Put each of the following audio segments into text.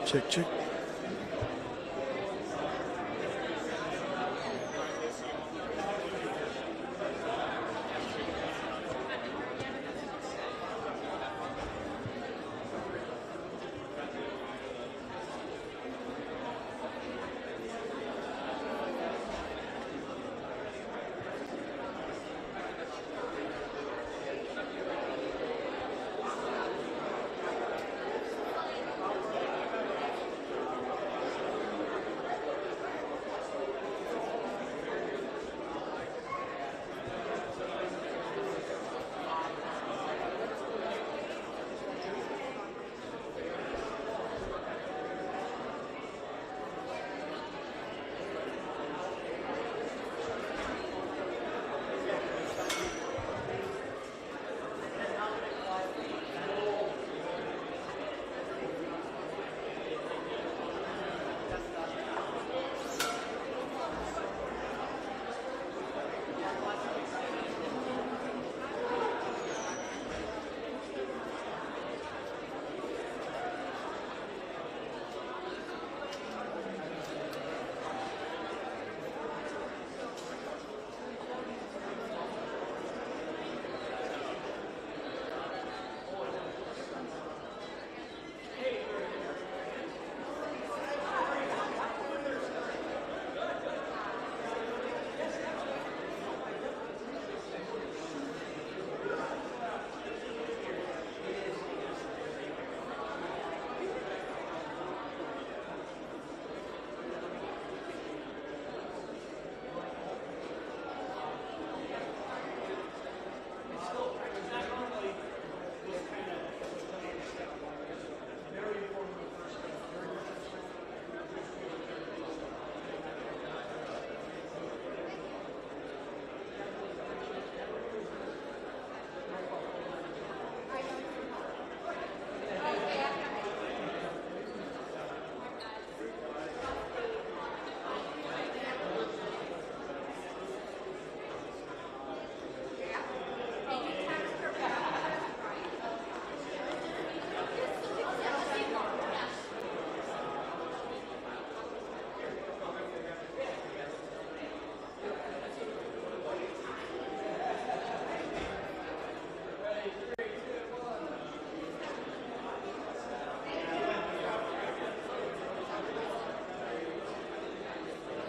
Check, check.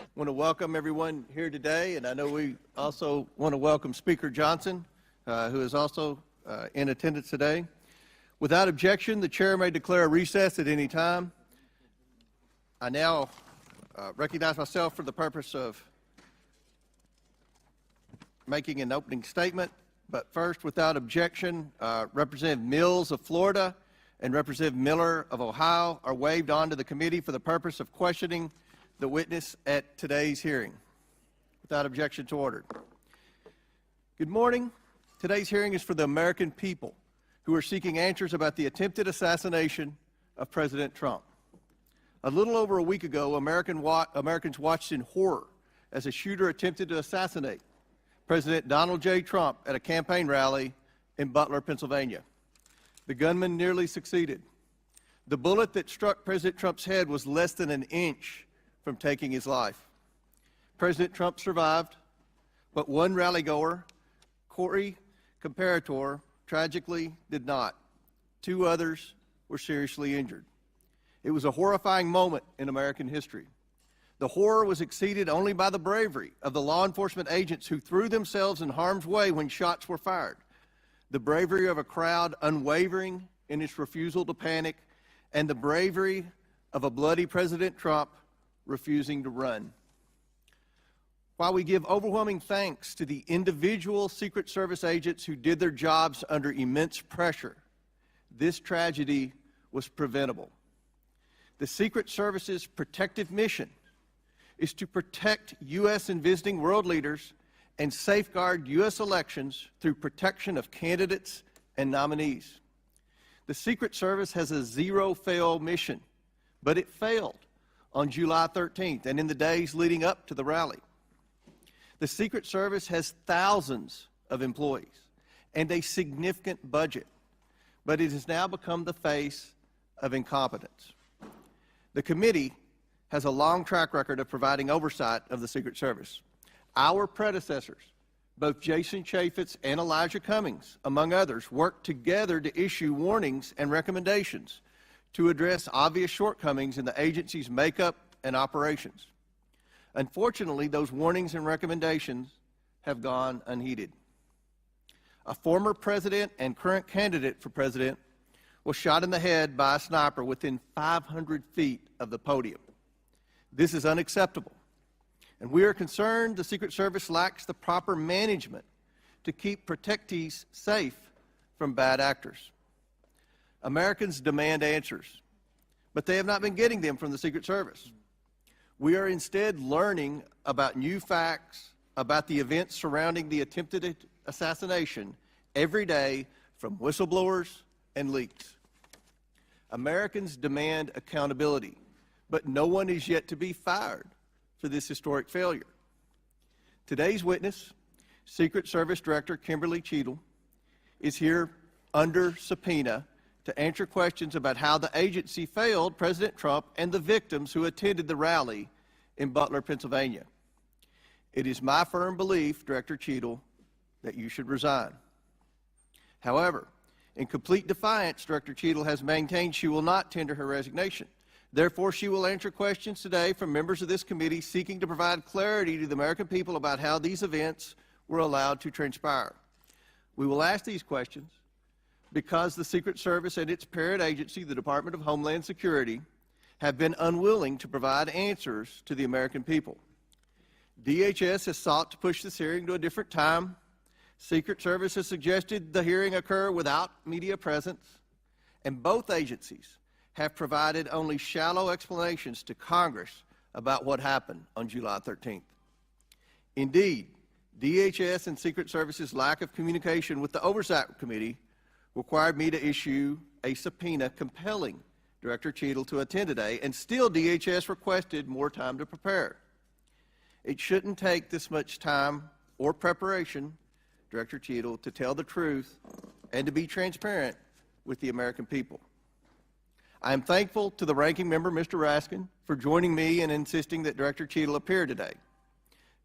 I want to welcome everyone here today, and I know we also want to welcome Speaker Johnson, who is also in attendance today. Without objection, the chair may declare a recess at any time. I now recognize myself for the purpose of making an opening statement, but first, without objection, Representative Mills of Florida and Representative Miller of Ohio are waived onto the committee for the purpose of questioning the witness at today's hearing. Without objection to order. Good morning. Today's hearing is for the American people who are seeking answers about the attempted assassination of President Trump. A little over a week ago, Americans watched in horror as a shooter attempted to assassinate President Donald J. Trump at a campaign rally in Butler, Pennsylvania. The gunman nearly succeeded. The bullet that struck President Trump's head was less than an inch from taking his life. President Trump survived, but one rallygoer, Corey Comparator, tragically did not. Two others were seriously injured. It was a horrifying moment in American history. The horror was exceeded only by the bravery of the law enforcement agents who threw themselves in harm's way when shots were fired. The bravery of a crowd unwavering in its refusal to panic, and the bravery of a bloody President Trump refusing to run. While we give overwhelming thanks to the individual Secret Service agents who did their jobs under immense pressure, this tragedy was preventable. The Secret Service's protective mission is to protect U.S. and visiting world leaders and safeguard U.S. elections through protection of candidates and nominees. The Secret Service has a zero-fail mission, but it failed on July 13th and in the days leading up to the rally. The Secret Service has thousands of employees and a significant budget, but it has now become the face of incompetence. The committee has a long track record of providing oversight of the Secret Service. Our predecessors, both Jason Chaffetz and Elijah Cummings, among others, worked together to issue warnings and recommendations to address obvious shortcomings in the agency's makeup and operations. Unfortunately, those warnings and recommendations have gone unheeded. A former president and current candidate for president was shot in the head by a sniper within 500 feet of the podium. This is unacceptable, and we are concerned the Secret Service lacks the proper management to keep protectees safe from bad actors. Americans demand answers, but they have not been getting them from the Secret Service. We are instead learning about new facts about the events surrounding the attempted assassination every day from whistleblowers and leaks. Americans demand accountability, but no one is yet to be fired for this historic failure. Today's witness, Secret Service Director Kimberly Cheatle, is here under subpoena to answer questions about how the agency failed President Trump and the victims who attended the rally in Butler, Pennsylvania. It is my firm belief, Director Cheatle, that you should resign. However, in complete defiance, Director Cheatle has maintained she will not tender her resignation. Therefore, she will answer questions today from members of this committee seeking to provide clarity to the American people about how these events were allowed to transpire. We will ask these questions because the Secret Service and its parent agency, the Department of Homeland Security, have been unwilling to provide answers to the American people. DHS has sought to push this hearing to a different time. Secret Service has suggested the hearing occur without media presence, and both agencies have provided only shallow explanations to Congress about what happened on July 13th. Indeed, DHS and Secret Service's lack of communication with the Oversight Committee required me to issue a subpoena compelling Director Cheatle to attend today, and still DHS requested more time to prepare. It shouldn't take this much time or preparation, Director Cheatle, to tell the truth and to be transparent with the American people. I am thankful to the ranking member, Mr. Raskin, for joining me in insisting that Director Cheatle appear today.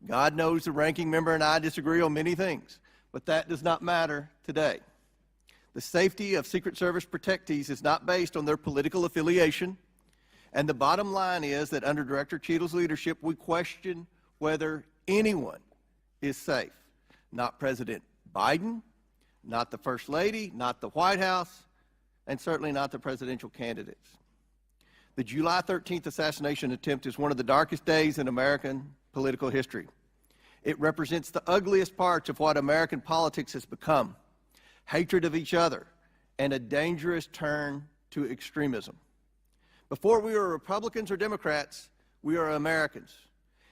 God knows the ranking member and I disagree on many things, but that does not matter today. The safety of Secret Service protectees is not based on their political affiliation, and the bottom line is that under Director Cheatle's leadership, we question whether anyone is safe. Not President Biden, not the First Lady, not the White House, and certainly not the presidential candidates. The July 13th assassination attempt is one of the darkest days in American political history. It represents the ugliest parts of what American politics has become: hatred of each other and a dangerous turn to extremism. Before we were Republicans or Democrats, we are Americans.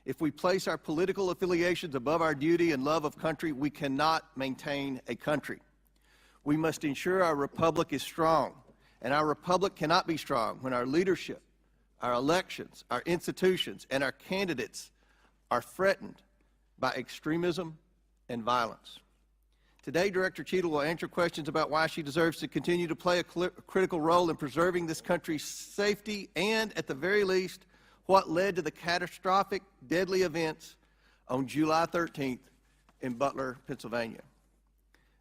If we place our political affiliations above our duty and love of country, we cannot maintain a country. We must ensure our republic is strong, and our republic cannot be strong when our leadership, our elections, our institutions, and our candidates are threatened by extremism and violence. Today, Director Cheatle will answer questions about why she deserves to continue to play a critical role in preserving this country's safety and, at the very least, what led to the catastrophic, deadly events on July 13th in Butler, Pennsylvania.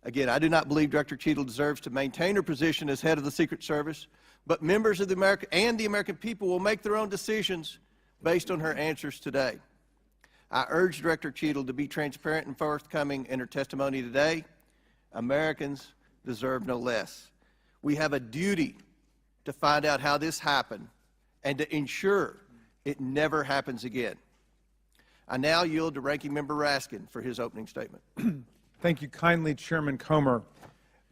Again, I do not believe Director Cheatle deserves to maintain her position as head of the Secret Service, but members of the American people will make their own decisions based on her answers today. I urge Director Cheatle to be transparent and forthcoming in her testimony today. Americans deserve no less. We have a duty to find out how this happened and to ensure it never happens again. I now yield to Ranking Member Raskin for his opening statement. Thank you kindly, Chairman Comer.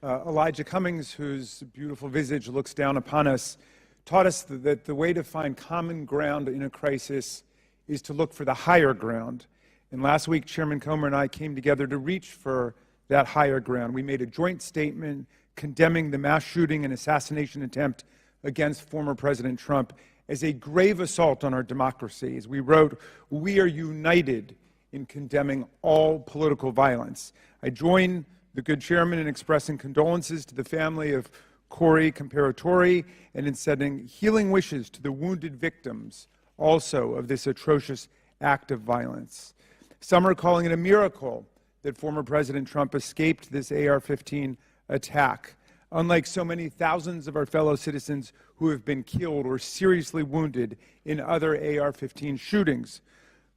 Elijah Cummings, whose beautiful visage looks down upon us, taught us that the way to find common ground in a crisis is to look for the higher ground. And last week, Chairman Comer and I came together to reach for that higher ground. We made a joint statement condemning the mass shooting and assassination attempt against former President Trump as a grave assault on our democracy. As we wrote, "We are united in condemning all political violence." I join the good chairman in expressing condolences to the family of cori comparatori, and in sending healing wishes to the wounded victims also of this atrocious act of violence. Some are calling it a miracle that former President Trump escaped this AR-15 attack, unlike so many thousands of our fellow citizens who have been killed or seriously wounded in other AR-15 shootings.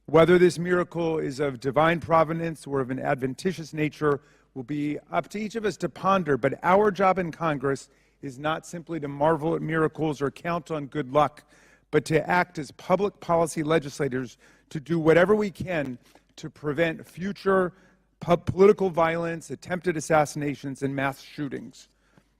Whether this miracle is of divine providence or of an adventitious nature will be up to each of us to ponder, but our job in Congress is not simply to marvel at miracles or count on good luck, but to act as public policy legislators to do whatever we can to prevent future political violence, attempted assassinations, and mass shootings.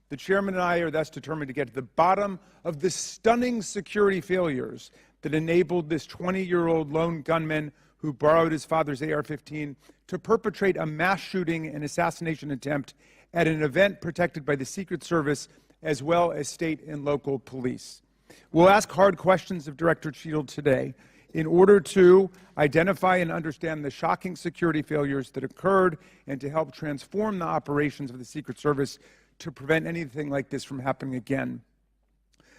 The chairman and I are thus determined to get to the bottom of the stunning security failures that enabled this 20-year-old lone gunman who borrowed his father's AR-15 to perpetrate a mass shooting and assassination attempt at an event protected by the Secret Service as well as state and local police. We'll ask hard questions of Director Cheatle today in order to identify and understand the shocking security failures that occurred and to help transform the operations of the Secret Service to prevent anything like this from happening again.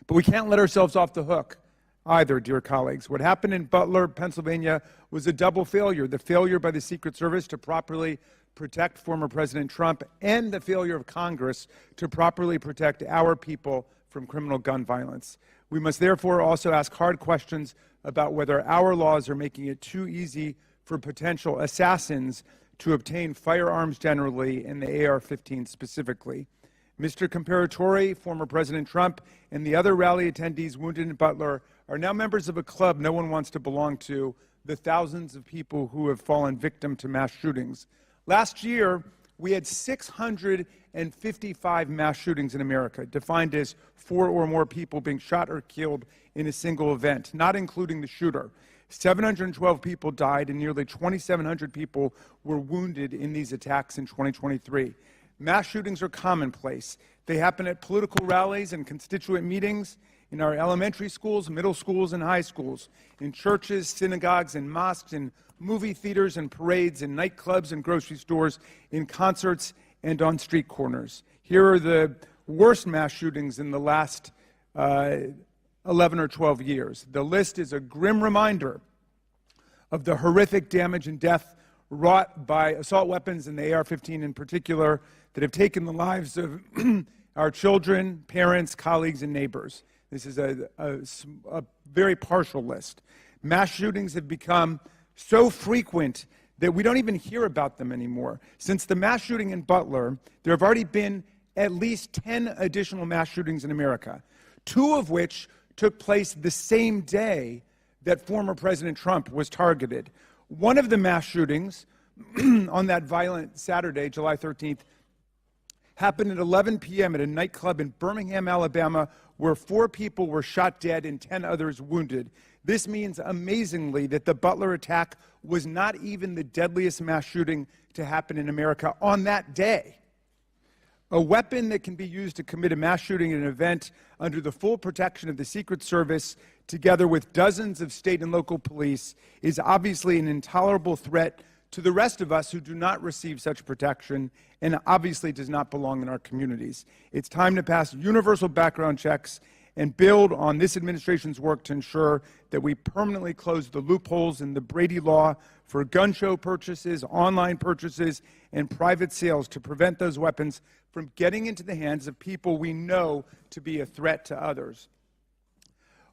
But we can't let ourselves off the hook either, dear colleagues. What happened in Butler, Pennsylvania was a double failure: the failure by the Secret Service to properly protect former President Trump and the failure of Congress to properly protect our people from criminal gun violence. We must therefore also ask hard questions about whether our laws are making it too easy for potential assassins to obtain firearms generally and the AR-15 specifically. Mr. Comparatori, former President Trump, and the other rally attendees wounded in Butler are now members of a club no one wants to belong to, the thousands of people who have fallen victim to mass shootings. Last year, we had 655 mass shootings in America, defined as 4 or more people being shot or killed in a single event, not including the shooter. 712 people died and nearly 2,700 people were wounded in these attacks in 2023. Mass shootings are commonplace. They happen at political rallies and constituent meetings, in our elementary schools, middle schools, and high schools, in churches, synagogues, and mosques, in movie theaters and parades, in nightclubs and grocery stores, in concerts, and on street corners. Here are the worst mass shootings in the last 11 or 12 years. The list is a grim reminder of the horrific damage and death wrought by assault weapons and the AR-15 in particular that have taken the lives of our children, parents, colleagues, and neighbors. This is a very partial list. Mass shootings have become so frequent that we don't even hear about them anymore. Since the mass shooting in Butler, there have already been at least 10 additional mass shootings in America, 2 of which took place the same day that former President Trump was targeted. One of the mass shootings on that violent Saturday, July 13th, happened at 11 p.m. at a nightclub in Birmingham, Alabama, where 4 people were shot dead and 10 others wounded. This means, amazingly, that the Butler attack was not even the deadliest mass shooting to happen in America on that day. A weapon that can be used to commit a mass shooting at an event under the full protection of the Secret Service, together with dozens of state and local police, is obviously an intolerable threat to the rest of us who do not receive such protection and obviously does not belong in our communities. It's time to pass universal background checks and build on this administration's work to ensure that we permanently close the loopholes in the Brady law for gun show purchases, online purchases, and private sales to prevent those weapons from getting into the hands of people we know to be a threat to others.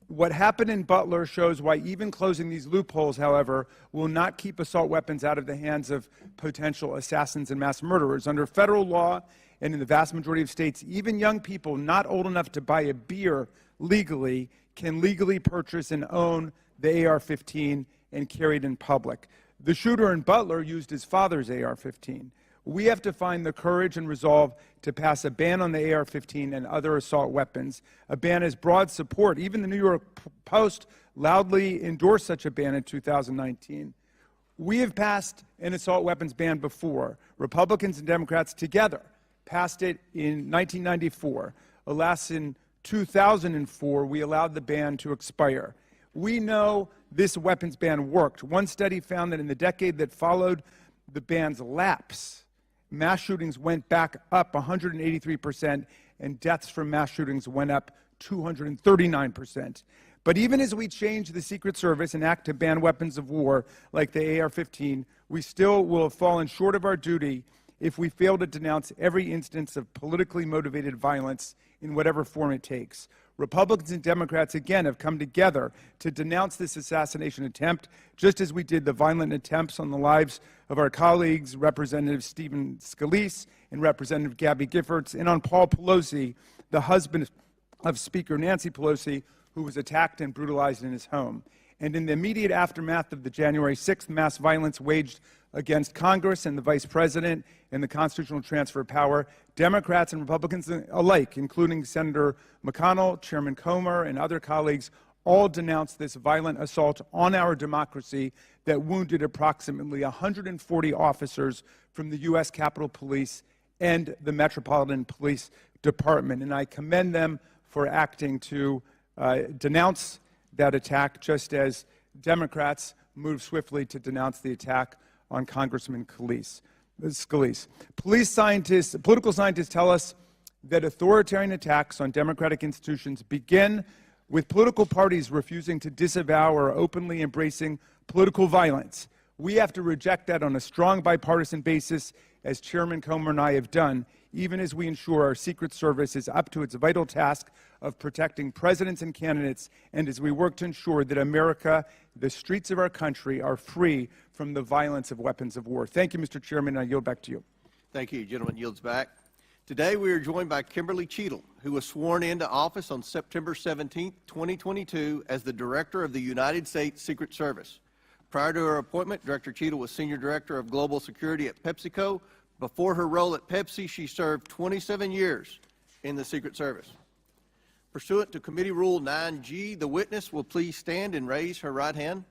What happened in Butler shows why even closing these loopholes, however, will not keep assault weapons out of the hands of potential assassins and mass murderers. Under federal law, and in the vast majority of states, even young people not old enough to buy a beer legally can legally purchase and own the AR-15 and carry it in public. The shooter in Butler used his father's AR-15. We have to find the courage and resolve to pass a ban on the AR-15 and other assault weapons. A ban has broad support. Even the New York Post loudly endorsed such a ban in 2019. We have passed an assault weapons ban before. Republicans and Democrats together passed it in 1994. Alas, in 2004, we allowed the ban to expire. We know this weapons ban worked. One study found that in the decade that followed the ban's lapse, mass shootings went back up 183%, and deaths from mass shootings went up 239%. But even as we change the Secret Service and act to ban weapons of war like the AR-15, we still will have fallen short of our duty if we fail to denounce every instance of politically motivated violence in whatever form it takes. Republicans and Democrats, again, have come together to denounce this assassination attempt, just as we did the violent attempts on the lives of our colleagues, Representative Stephen Scalise and Representative Gabby Giffords, and on Paul Pelosi, the husband of Speaker Nancy Pelosi, who was attacked and brutalized in his home. And in the immediate aftermath of the January 6th mass violence waged against Congress and the Vice President and the constitutional transfer of power, Democrats and Republicans alike, including Senator McConnell, Chairman Comer, and other colleagues, all denounced this violent assault on our democracy that wounded approximately 140 officers from the U.S. Capitol Police and the Metropolitan Police Department. And I commend them for acting to denounce that attack, just as Democrats moved swiftly to denounce the attack on Congressman Scalise. Political scientists tell us that authoritarian attacks on democratic institutions begin with political parties refusing to disavow or openly embracing political violence. We have to reject that on a strong bipartisan basis, as Chairman Comer and I have done, even as we ensure our Secret Service is up to its vital task of protecting presidents and candidates, and as we work to ensure that America, the streets of our country, are free from the violence of weapons of war. Thank you, Mr. Chairman, and I yield back to you. Thank you. Gentleman yields back. Today we are joined by Kimberly Cheatle, who was sworn into office on September 17, 2022 as the Director of the United States Secret Service. Prior to her appointment, Director Cheatle was Senior Director of Global Security at PepsiCo. Before her role at Pepsi, she served 27 years in the Secret Service. Pursuant to Committee Rule 9G, the witness will please stand and raise her right hand.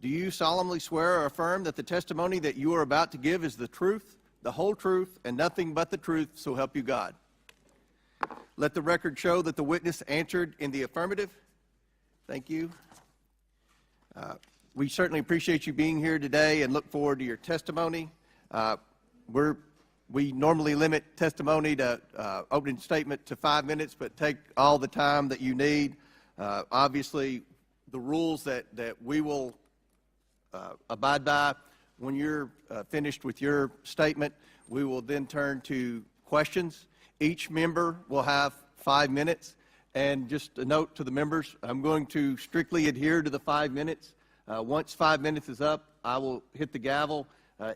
Do you solemnly swear or affirm that the testimony that you are about to give is the truth, the whole truth, and nothing but the truth, so help you God? Let the record show that the witness answered in the affirmative. Thank you. We certainly appreciate you being here today and look forward to your testimony. We normally limit testimony to opening statement to 5 minutes, but take all the time that you need. Obviously, the rules that we will abide by, when you're finished with your statement, we will then turn to questions. Each member will have 5 minutes. And just a note to the members, I'm going to strictly adhere to the 5 minutes. Once 5 minutes is up, I will hit the gavel.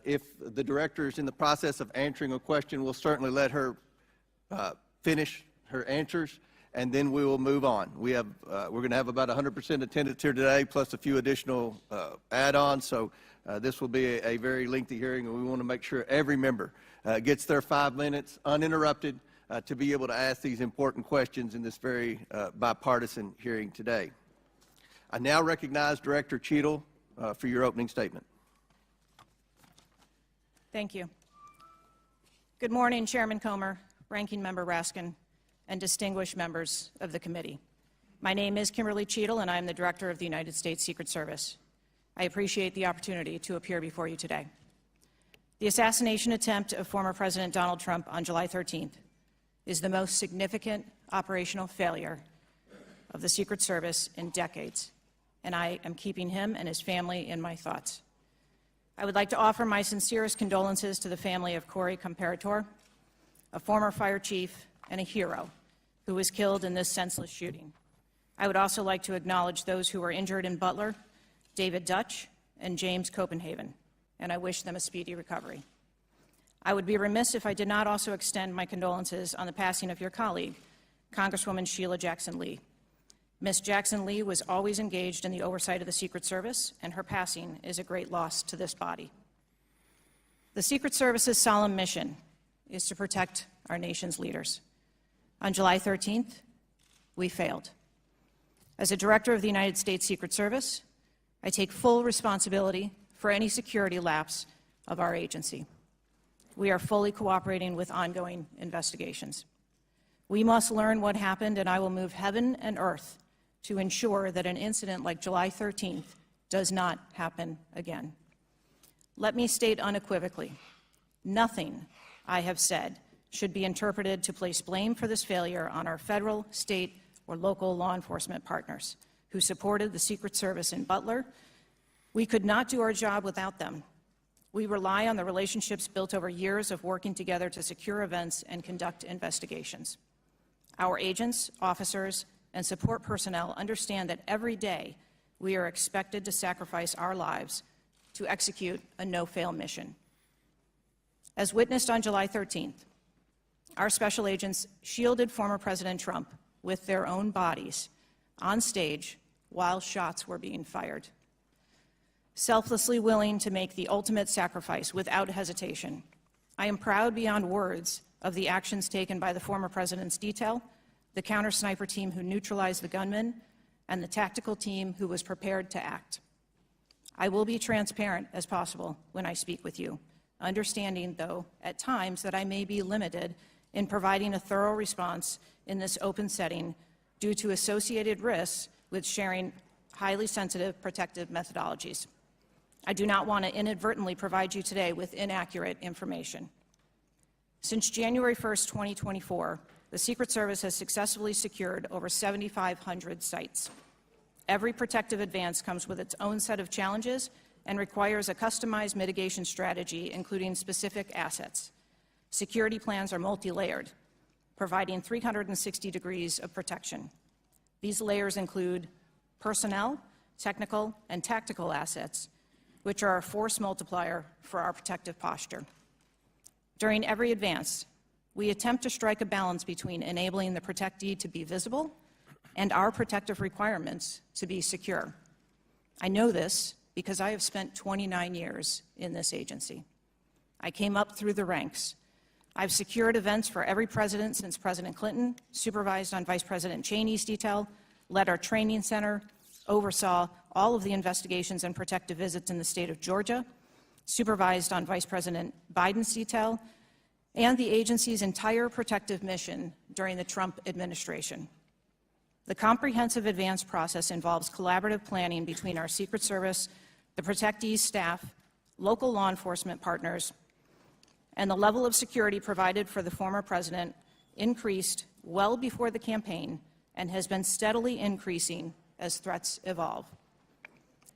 If the director is in the process of answering a question, we'll certainly let her finish her answers, and then we will move on. We're going to have about 100% attendance here today, plus a few additional add-ons, so this will be a very lengthy hearing, and we want to make sure every member gets their 5 minutes uninterrupted to be able to ask these important questions in this very bipartisan hearing today. I now recognize Director Cheatle for your opening statement. Thank you. Good morning, Chairman Comer, Ranking Member Raskin, and distinguished members of the committee. My name is Kimberly Cheatle, and I am the Director of the United States Secret Service. I appreciate the opportunity to appear before you today. The assassination attempt of former President Donald Trump on July 13th is the most significant operational failure of the Secret Service in decades, and I am keeping him and his family in my thoughts. I would like to offer my sincerest condolences to the family of Corey Comparator, a former fire chief and a hero who was killed in this senseless shooting. I would also like to acknowledge those who were injured in Butler, David Dutch and James Copenhagen, and I wish them a speedy recovery. I would be remiss if I did not also extend my condolences on the passing of your colleague, Congresswoman Sheila Jackson Lee. Ms. Jackson Lee was always engaged in the oversight of the Secret Service, and her passing is a great loss to this body. The Secret Service's solemn mission is to protect our nation's leaders. On July 13th, we failed. As a director of the United States Secret Service, I take full responsibility for any security lapse of our agency. We are fully cooperating with ongoing investigations. We must learn what happened, and I will move heaven and earth to ensure that an incident like July 13th does not happen again. Let me state unequivocally, nothing I have said should be interpreted to place blame for this failure on our federal, state, or local law enforcement partners who supported the Secret Service in Butler. We could not do our job without them. We rely on the relationships built over years of working together to secure events and conduct investigations. Our agents, officers, and support personnel understand that every day we are expected to sacrifice our lives to execute a no-fail mission. As witnessed on July 13th, our special agents shielded former President Trump with their own bodies on stage while shots were being fired. Selflessly willing to make the ultimate sacrifice without hesitation, I am proud beyond words of the actions taken by the former president's detail, the counter-sniper team who neutralized the gunman, and the tactical team who was prepared to act. I will be transparent as possible when I speak with you, understanding, though, at times that I may be limited in providing a thorough response in this open setting due to associated risks with sharing highly sensitive protective methodologies. I do not want to inadvertently provide you today with inaccurate information. Since January 1st, 2024, the Secret Service has successfully secured over 7,500 sites. Every protective advance comes with its own set of challenges and requires a customized mitigation strategy, including specific assets. Security plans are multi-layered, providing 360 degrees of protection. These layers include personnel, technical, and tactical assets, which are a force multiplier for our protective posture. During every advance, we attempt to strike a balance between enabling the protectee to be visible and our protective requirements to be secure. I know this because I have spent 29 years in this agency. I came up through the ranks. I've secured events for every president since President Clinton, supervised on Vice President Cheney's detail, led our training center, oversaw all of the investigations and protective visits in the state of Georgia, supervised on Vice President Biden's detail, and the agency's entire protective mission during the Trump administration. The comprehensive advance process involves collaborative planning between our Secret Service, the protectee's staff, local law enforcement partners, and the level of security provided for the former president increased well before the campaign and has been steadily increasing as threats evolve.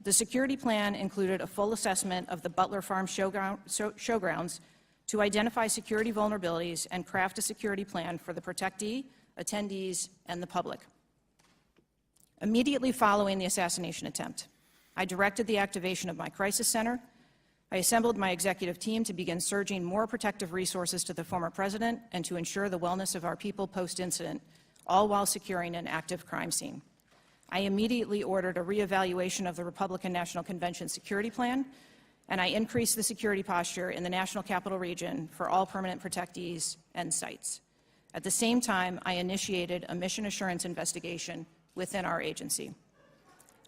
The security plan included a full assessment of the Butler Farm showgrounds to identify security vulnerabilities and craft a security plan for the protectee, attendees, and the public. Immediately following the assassination attempt, I directed the activation of my crisis center. I assembled my executive team to begin surging more protective resources to the former president and to ensure the wellness of our people post-incident, all while securing an active crime scene. I immediately ordered a reevaluation of the Republican National Convention security plan, and I increased the security posture in the National Capital Region for all permanent protectees and sites. At the same time, I initiated a mission assurance investigation within our agency.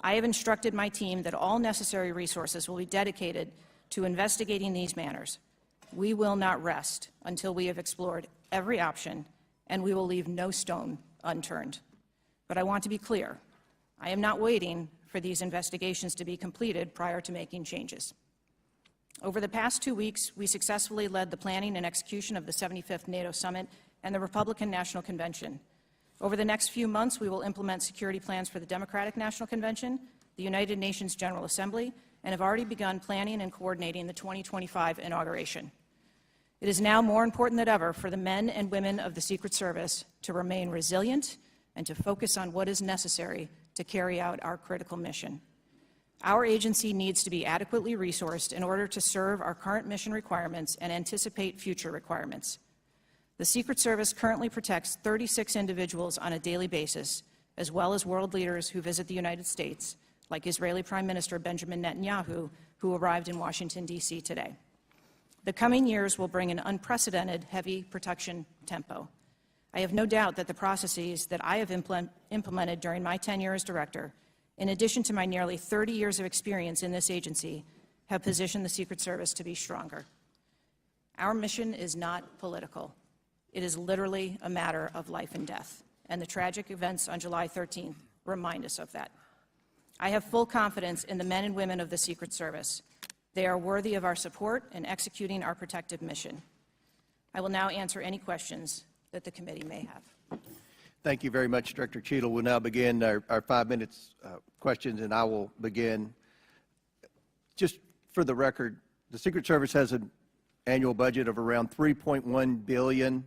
I have instructed my team that all necessary resources will be dedicated to investigating these matters. We will not rest until we have explored every option, and we will leave no stone unturned. But I want to be clear. I am not waiting for these investigations to be completed prior to making changes. Over the past 2 weeks, we successfully led the planning and execution of the 75th NATO Summit and the Republican National Convention. Over the next few months, we will implement security plans for the Democratic National Convention, the United Nations General Assembly, and have already begun planning and coordinating the 2025 inauguration. It is now more important than ever for the men and women of the Secret Service to remain resilient and to focus on what is necessary to carry out our critical mission. Our agency needs to be adequately resourced in order to serve our current mission requirements and anticipate future requirements. The Secret Service currently protects 36 individuals on a daily basis, as well as world leaders who visit the United States, like Israeli Prime Minister Benjamin Netanyahu, who arrived in Washington, D.C. today. The coming years will bring an unprecedented heavy protection tempo. I have no doubt that the processes that I have implemented during my tenure as director, in addition to my nearly 30 years of experience in this agency, have positioned the Secret Service to be stronger. Our mission is not political. It is literally a matter of life and death, and the tragic events on July 13th remind us of that. I have full confidence in the men and women of the Secret Service. They are worthy of our support in executing our protective mission. I will now answer any questions that the committee may have. Thank you very much, Director Cheatle. We'll now begin our 5 minutes questions, and I will begin. Just for the record, the Secret Service has an annual budget of around $3.1 billion,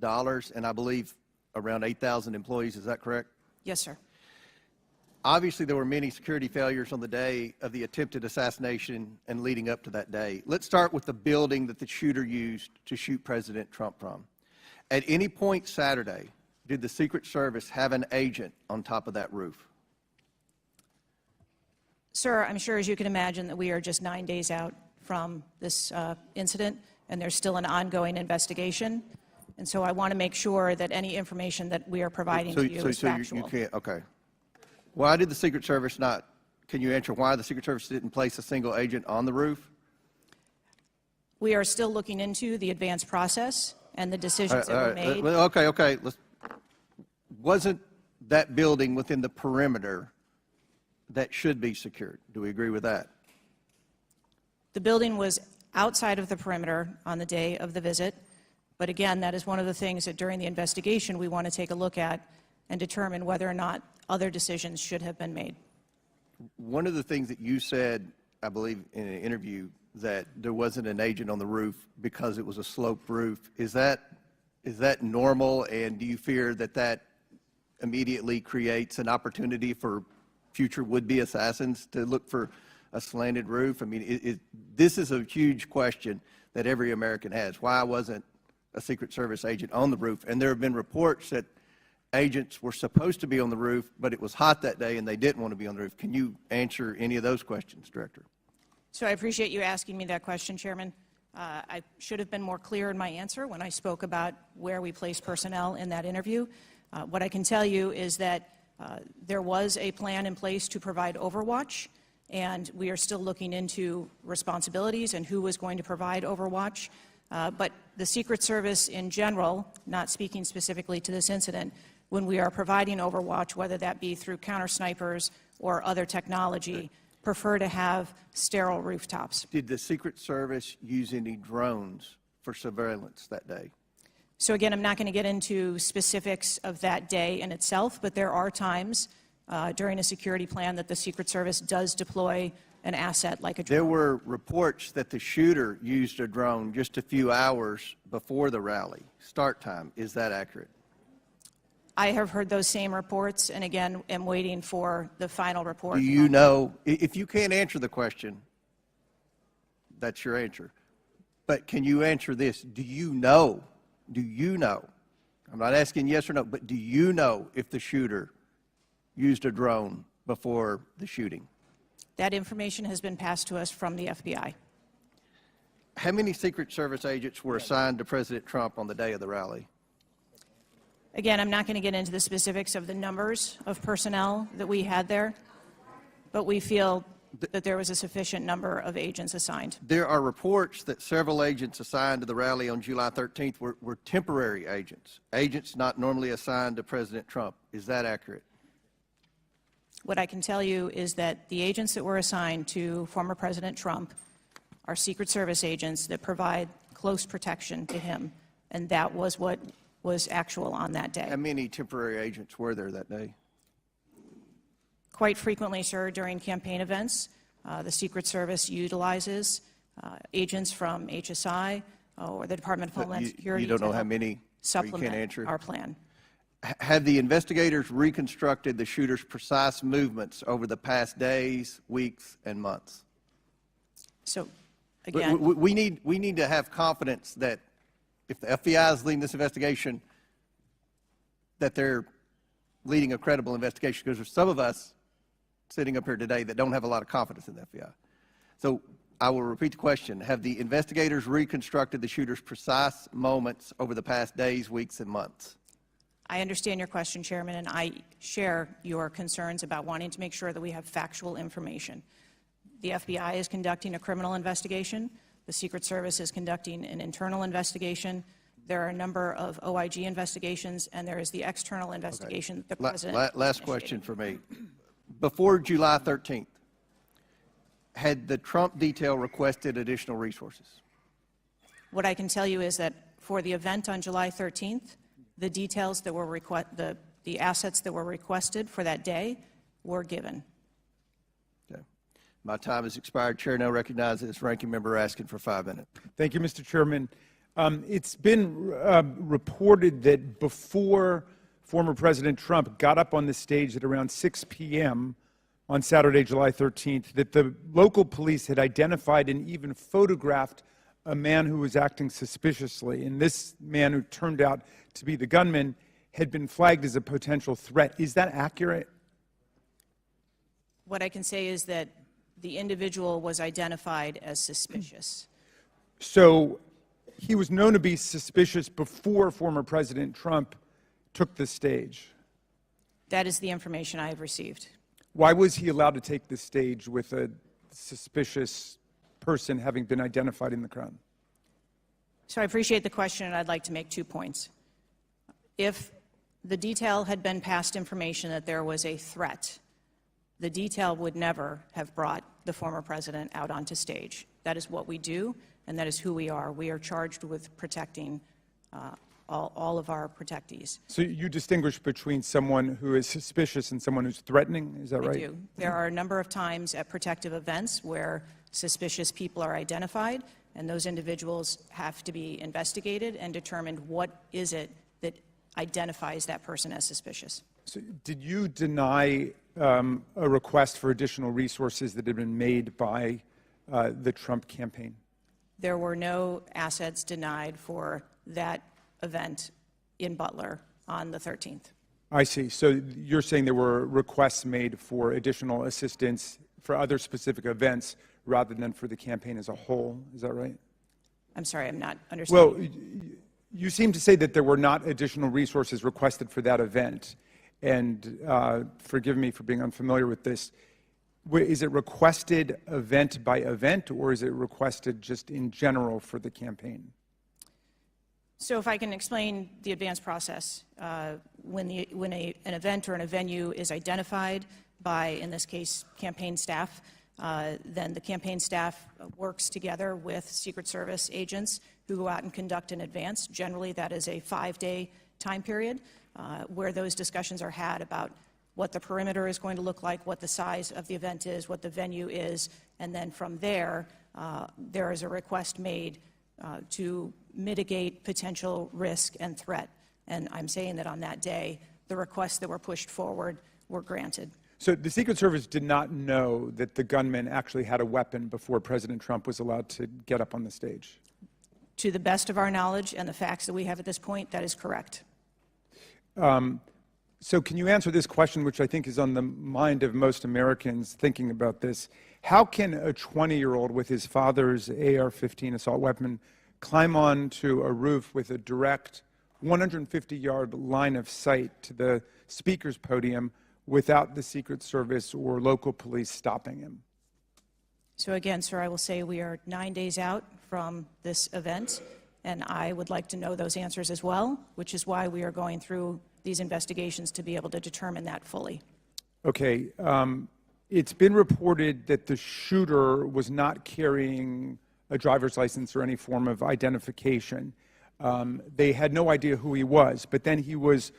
and I believe around 8,000 employees. Is that correct? Yes, sir. Obviously, there were many security failures on the day of the attempted assassination and leading up to that day. Let's start with the building that the shooter used to shoot President Trump from. At any point Saturday, did the Secret Service have an agent on top of that roof? Sir, I'm sure, as you can imagine, that we are just 9 days out from this incident, and there's still an ongoing investigation. And so I want to make sure that any information that we are providing to you is factual. You can't, okay. Why did the Secret Service not, can you answer why the Secret Service didn't place a single agent on the roof? We are still looking into the advance process and the decisions that were made. Okay. Wasn't that building within the perimeter that should be secured? Do we agree with that? The building was outside of the perimeter on the day of the visit, but again, that is one of the things that during the investigation we want to take a look at and determine whether or not other decisions should have been made. One of the things that you said, I believe, in an interview, that there wasn't an agent on the roof because it was a sloped roof. Is that normal, and do you fear that that immediately creates an opportunity for future would-be assassins to look for a slanted roof? I mean, this is a huge question that every American has. Why wasn't a Secret Service agent on the roof? And there have been reports that agents were supposed to be on the roof, but it was hot that day and they didn't want to be on the roof. Can you answer any of those questions, Director? So I appreciate you asking me that question, Chairman. I should have been more clear in my answer when I spoke about where we place personnel in that interview. What I can tell you is that there was a plan in place to provide overwatch, and we are still looking into responsibilities and who was going to provide overwatch. But the Secret Service in general, not speaking specifically to this incident, when we are providing overwatch, whether that be through counter snipers or other technology, prefer to have sterile rooftops. Did the Secret Service use any drones for surveillance that day? So again, I'm not going to get into specifics of that day in itself, but there are times during a security plan that the Secret Service does deploy an asset like a drone. There were reports that the shooter used a drone just a few hours before the rally start time. Is that accurate? I have heard those same reports, and again, am waiting for the final report. Do you know, if you can't answer the question, that's your answer. But can you answer this? Do you know, I'm not asking yes or no, but do you know if the shooter used a drone before the shooting? That information has been passed to us from the FBI. How many Secret Service agents were assigned to President Trump on the day of the rally? Again, I'm not going to get into the specifics of the numbers of personnel that we had there, but we feel that there was a sufficient number of agents assigned. There are reports that several agents assigned to the rally on July 13th were temporary agents, agents not normally assigned to President Trump. Is that accurate? What I can tell you is that the agents that were assigned to former President Trump are Secret Service agents that provide close protection to him, and that was what was actual on that day. How many temporary agents were there that day? Quite frequently, sir, during campaign events, the Secret Service utilizes agents from HSI or the Department of Homeland Security. You don't know how many? Supplement you can't answer? our plan. Have the investigators reconstructed the shooter's precise movements over the past days, weeks, and months? So, again, we need to have confidence that if the FBI is leading this investigation, that they're leading a credible investigation, because there's some of us sitting up here today that don't have a lot of confidence in the FBI. So I will repeat the question. Have the investigators reconstructed the shooter's precise moments over the past days, weeks, and months? I understand your question, Chairman, and I share your concerns about wanting to make sure that we have factual information. The FBI is conducting a criminal investigation. The Secret Service is conducting an internal investigation. There are a number of OIG investigations, and there is the external investigation that the President Last question for me. Before July 13th, had the Trump detail requested additional resources? What I can tell you is that for the event on July 13th, the details that were the assets that were requested for that day were given. Okay. My time has expired. Chair now recognizes Ranking Member Raskin for 5 minutes. Thank you, Mr. Chairman. It's been reported that before former President Trump got up on the stage at around 6 p.m. on Saturday, July 13th, that the local police had identified and even photographed a man who was acting suspiciously. And this man, who turned out to be the gunman, had been flagged as a potential threat. Is that accurate? What I can say is that the individual was identified as suspicious. So he was known to be suspicious before former President Trump took the stage. That is the information I have received. Why was he allowed to take the stage with a suspicious person having been identified in the crowd? So I appreciate the question, and I'd like to make 2 points. If the detail had been past information that there was a threat, the detail would never have brought the former president out onto stage. That is what we do, and that is who we are. We are charged with protecting all of our protectees. So you distinguish between someone who is suspicious and someone who's threatening, is that right? I do. There are a number of times at protective events where suspicious people are identified, and those individuals have to be investigated and determined what is it that identifies that person as suspicious. So did you deny a request for additional resources that had been made by the Trump campaign? There were no assets denied for that event in Butler on the 13th. I see. So you're saying there were requests made for additional assistance for other specific events rather than for the campaign as a whole. Is that right? I'm sorry, I'm not understanding. Well, you seem to say that there were not additional resources requested for that event. And forgive me for being unfamiliar with this. Is it requested event by event, or is it requested just in general for the campaign? So if I can explain the advance process, when an event or a venue is identified by, in this case, campaign staff, then the campaign staff works together with Secret Service agents who go out and conduct an advance. Generally, that is a 5-day time period where those discussions are had about what the perimeter is going to look like, what the size of the event is, what the venue is, and then from there, there is a request made to mitigate potential risk and threat. And I'm saying that on that day, the requests that were pushed forward were granted. So the Secret Service did not know that the gunman actually had a weapon before President Trump was allowed to get up on the stage? To the best of our knowledge and the facts that we have at this point, that is correct. So can you answer this question, which I think is on the mind of most Americans thinking about this? How can a 20-year-old with his father's AR-15 assault weapon climb onto a roof with a direct 150-yard line of sight to the speaker's podium without the Secret Service or local police stopping him? So again, sir, I will say we are 9 days out from this event, and I would like to know those answers as well, which is why we are going through these investigations to be able to determine that fully. Okay. It's been reported that the shooter was not carrying a driver's license or any form of identification. They had no idea who he was, but then he was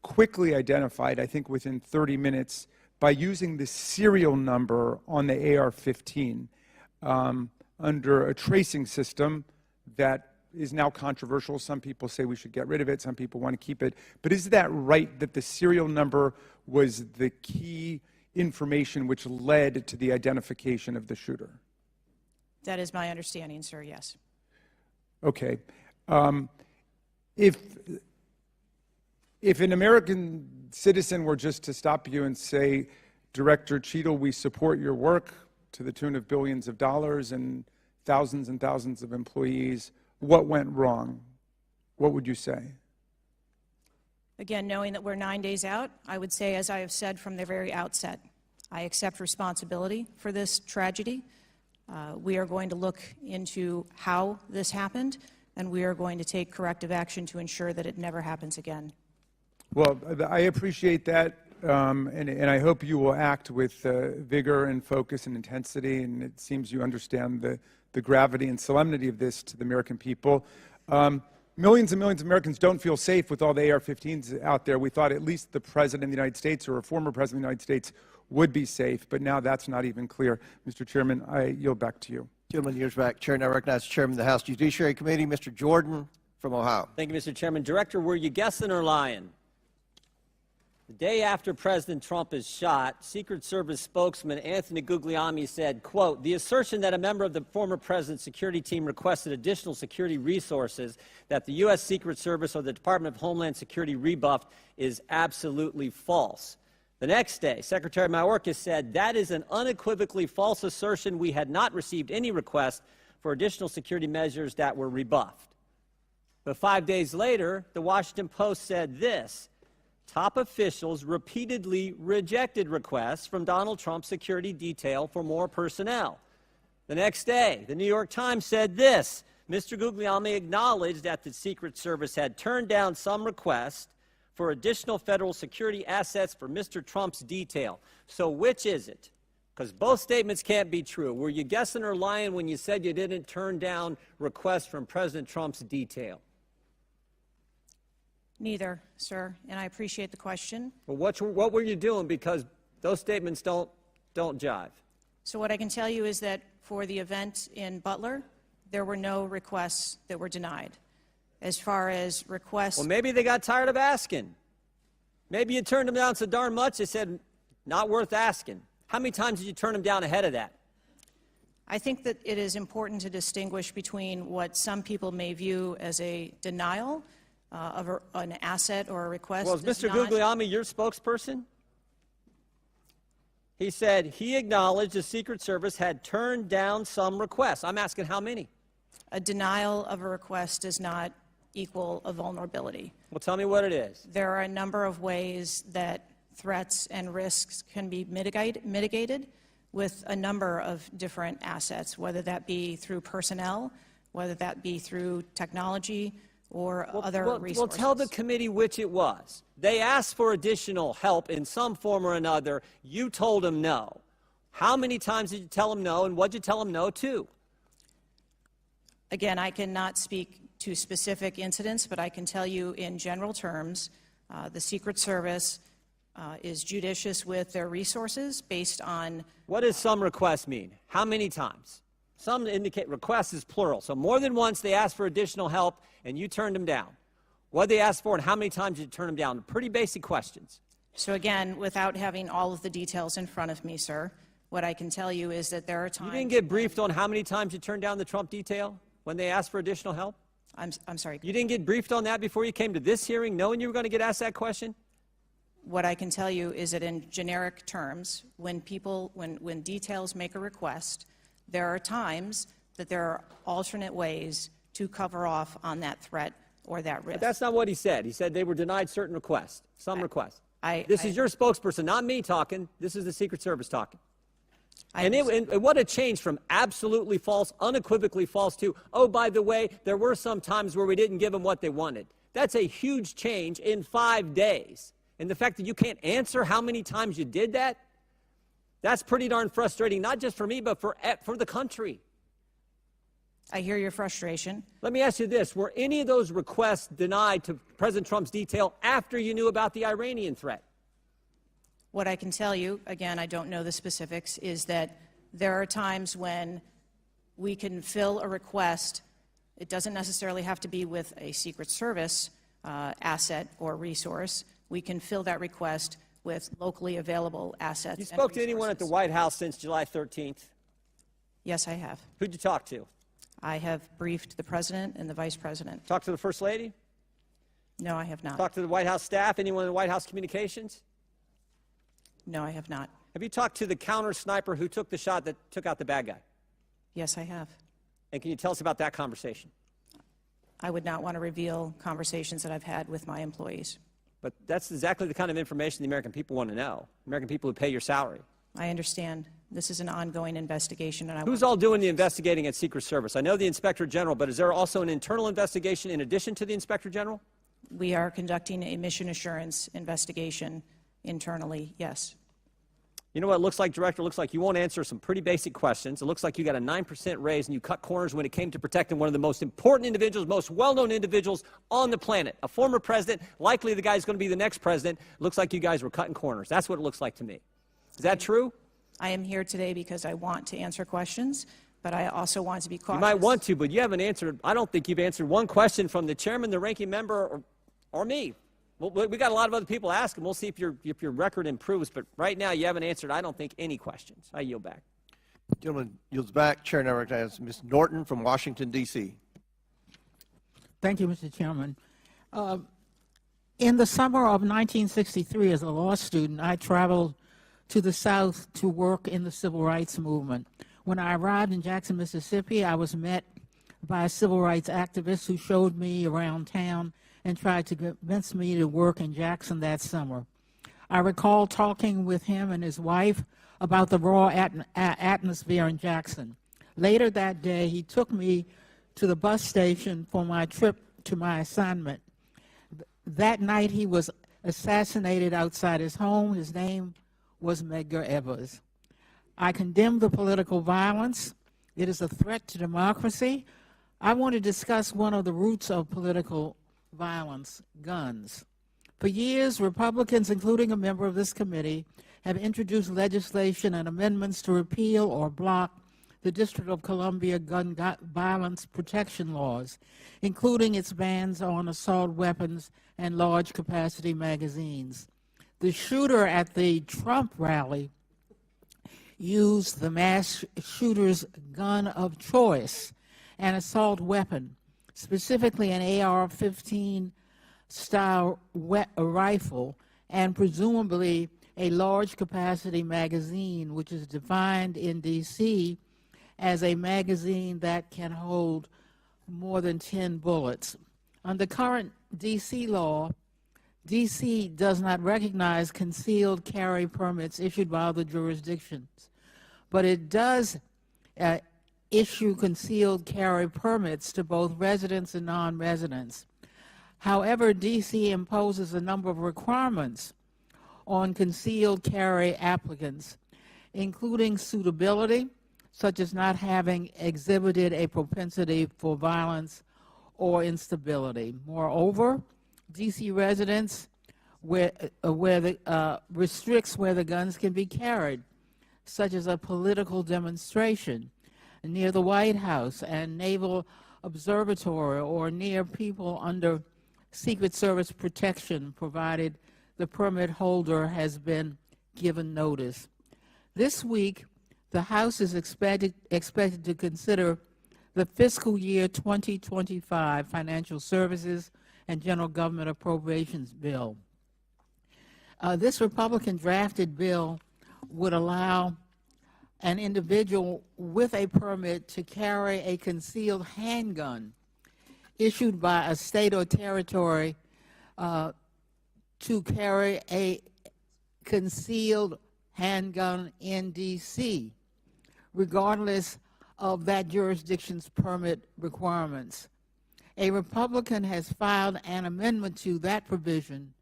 quickly identified, I think within 30 minutes, by using the serial number on the AR-15 under a tracing system that is now controversial. Some people say we should get rid of it. Some people want to keep it. But is that right, that the serial number was the key information which led to the identification of the shooter? That is my understanding, sir, yes. Okay. If an American citizen were just to stop you and say, Director Cheatle, we support your work to the tune of billions of dollars and thousands of employees, what went wrong? What would you say? Again, knowing that we're 9 days out, I would say, as I have said from the very outset, I accept responsibility for this tragedy. We are going to look into how this happened, and we are going to take corrective action to ensure that it never happens again. Well, I appreciate that, and I hope you will act with vigor and focus and intensity, and it seems you understand the gravity and solemnity of this to the American people. millions and millions of Americans don't feel safe with all the AR-15s out there. We thought at least the President of the United States or a former President of the United States would be safe, but now that's not even clear. Mr. Chairman, I yield back to you. Gentleman yields back. Chair now recognizes Chairman of the House Judiciary Committee, Mr. Jordan from Ohio. Thank you, Mr. Chairman. Director, were you guessing or lying? The day after President Trump is shot, Secret Service spokesman Anthony Guglielmi said, quote, "The assertion that a member of the former president's security team requested additional security resources that the U.S. Secret Service or the Department of Homeland Security rebuffed is absolutely false." The next day, Secretary Mayorkas said, "That is an unequivocally false assertion. We had not received any request for additional security measures that were rebuffed." But 5 days later, the Washington Post said this: "Top officials repeatedly rejected requests from Donald Trump's security detail for more personnel." The next day, the New York Times said this: "Mr. Guglielmi acknowledged that the Secret Service had turned down some requests for additional federal security assets for Mr. Trump's detail." So which is it? Because both statements can't be true. Were you guessing or lying when you said you didn't turn down requests from President Trump's detail? Neither, sir, and I appreciate the question. Well, what were you doing? Because those statements don't jive. So what I can tell you is that for the event in Butler, there were no requests that were denied. As far as requests... Well, maybe they got tired of asking. Maybe you turned them down so darn much, they said, not worth asking. How many times did you turn them down ahead of that? I think that it is important to distinguish between what some people may view as a denial of an asset or a request. Well, is Mr. Guglielmi your spokesperson? He said he acknowledged the Secret Service had turned down some requests. I'm asking how many? A denial of a request does not equal a vulnerability. Well, tell me what it is. There are a number of ways that threats and risks can be mitigated with a number of different assets, whether that be through personnel, whether that be through technology, or other resources. Well, tell the committee which it was. They asked for additional help in some form or another. You told them no. How many times did you tell them no, and what did you tell them no to? Again, I cannot speak to specific incidents, but I can tell you in general terms, the Secret Service is judicious with their resources based on... What does some requests mean? How many times? Some indicate requests is plural. So more than once they asked for additional help and you turned them down. What did they ask for and how many times did you turn them down? Pretty basic questions. So again, without having all of the details in front of me, sir, what I can tell you is that there are times... You didn't get briefed on how many times you turned down the Trump detail when they asked for additional help? I'm sorry. You didn't get briefed on that before you came to this hearing, knowing you were going to get asked that question? What I can tell you is that in generic terms, when details make a request, there are times that there are alternate ways to cover off on that threat or that risk. But that's not what he said. He said they were denied certain requests, some requests. This is your spokesperson, not me talking. This is the Secret Service talking. And what a change from absolutely false, unequivocally false to, oh, by the way, there were some times where we didn't give them what they wanted. That's a huge change in 5 days. And the fact that you can't answer how many times you did that, that's pretty darn frustrating, not just for me, but for the country. I hear your frustration. Let me ask you this. Were any of those requests denied to President Trump's detail after you knew about the Iranian threat? What I can tell you, again, I don't know the specifics, is that there are times when we can fill a request. It doesn't necessarily have to be with a Secret Service asset or resource. We can fill that request with locally available assets. You spoke to anyone at the White House since July 13th? Yes, I have. Who'd you talk to? I have briefed the President and the Vice President. Talked to the First Lady? No, I have not. Talked to the White House staff? Anyone in the White House communications? No, I have not. Have you talked to the counter sniper who took the shot that took out the bad guy? Yes, I have. And can you tell us about that conversation? I would not want to reveal conversations that I've had with my employees. But that's exactly the kind of information the American people want to know. American people who pay your salary. I understand. This is an ongoing investigation. And Who's all doing the investigating at Secret Service? I know the Inspector General, but is there also an internal investigation in addition to the Inspector General? We are conducting a mission assurance investigation internally, yes. You know what it looks like, Director? It looks like you won't answer some pretty basic questions. It looks like you got a 9% raise and you cut corners when it came to protecting one of the most important individuals, most well-known individuals on the planet. A former president, likely the guy who's going to be the next president. It looks like you guys were cutting corners. That's what it looks like to me. Is that true? I am here today because I want to answer questions, but I also want to be cautious. You might want to, but you haven't answered. I don't think you've answered one question from the chairman, the ranking member, or me. Well, we got a lot of other people asking. We'll see if your record improves, but right now you haven't answered, I don't think, any questions. I yield back. Gentleman yields back. Chair now recognizes Ms. Norton from Washington, D.C. Thank you, Mr. Chairman. In the summer of 1963, as a law student, I traveled to the South to work in the civil rights movement. When I arrived in Jackson, Mississippi, I was met by a civil rights activist who showed me around town and tried to convince me to work in Jackson that summer. I recall talking with him and his wife about the raw atmosphere in Jackson. Later that day, he took me to the bus station for my trip to my assignment. That night, he was assassinated outside his home. His name was Medgar Evers. I condemn the political violence. It is a threat to democracy. I want to discuss one of the roots of political violence, guns. For years, Republicans, including a member of this committee, have introduced legislation and amendments to repeal or block the District of Columbia gun violence protection laws, including its bans on assault weapons and large capacity magazines. The shooter at the Trump rally used the mass shooter's gun of choice, an assault weapon, specifically an AR-15 style rifle, and presumably a large capacity magazine, which is defined in D.C. as a magazine that can hold more than 10 bullets. Under current D.C. law, D.C. does not recognize concealed carry permits issued by other jurisdictions, but it does issue concealed carry permits to both residents and non-residents. However, D.C. imposes a number of requirements on concealed carry applicants, including suitability, such as not having exhibited a propensity for violence or instability. Moreover, D.C. residents restricts where the guns can be carried, such as a political demonstration near the White House and Naval Observatory, or near people under Secret Service protection, provided the permit holder has been given notice. This week, the House is expected to consider the fiscal year 2025 Financial Services and General Government Appropriations Bill. This Republican-drafted bill would allow an individual with a permit to carry a concealed handgun issued by a state or territory to carry a concealed handgun in D.C., regardless of that jurisdiction's permit requirements. A Republican has filed an amendment to that provision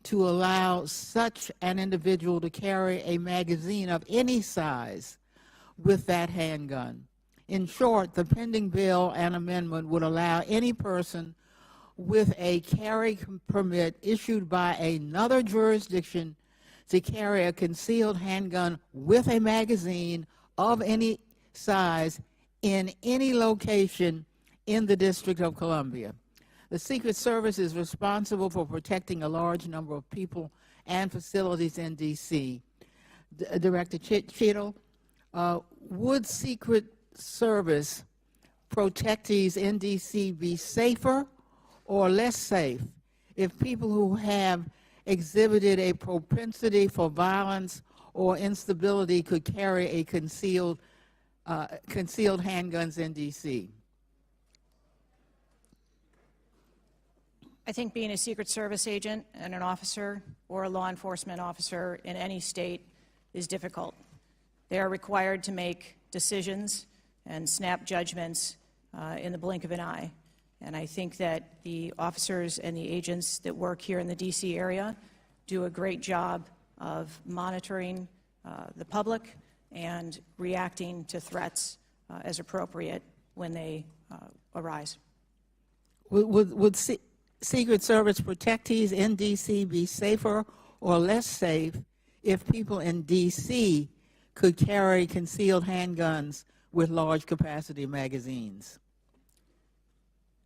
to allow such an individual to carry a magazine of any size with that handgun. In short, the pending bill and amendment would allow any person with a carry permit issued by another jurisdiction to carry a concealed handgun with a magazine of any size in any location in the District of Columbia. The Secret Service is responsible for protecting a large number of people and facilities in D.C. Director Cheatle, would Secret Service protectees in D.C. be safer or less safe if people who have exhibited a propensity for violence or instability could carry a concealed handguns in D.C.? I think being a Secret Service agent and an officer or a law enforcement officer in any state is difficult. They are required to make decisions and snap judgments in the blink of an eye. And I think that the officers and the agents that work here in the D.C. area do a great job of monitoring the public and reacting to threats as appropriate when they arise. Would Secret Service protectees in D.C. be safer or less safe if people in D.C. could carry concealed handguns with large capacity magazines?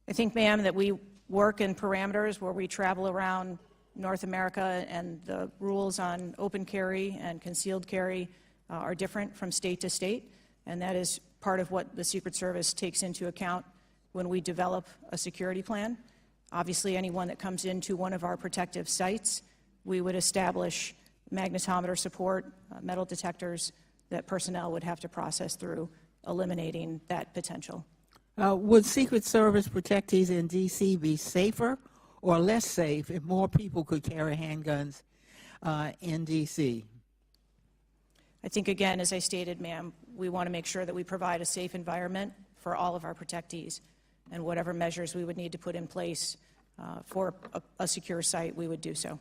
I think, ma'am, that we work in parameters where we travel around North America, and the rules on open carry and concealed carry are different from state to state, and that is part of what the Secret Service takes into account when we develop a security plan. Obviously, anyone that comes into one of our protective sites, we would establish magnetometer support, metal detectors that personnel would have to process through, eliminating that potential. Would Secret Service protectees in D.C. be safer or less safe if more people could carry handguns in D.C.? I think, again, as I stated, ma'am, we want to make sure that we provide a safe environment for all of our protectees, and whatever measures we would need to put in place for a secure site, we would do so.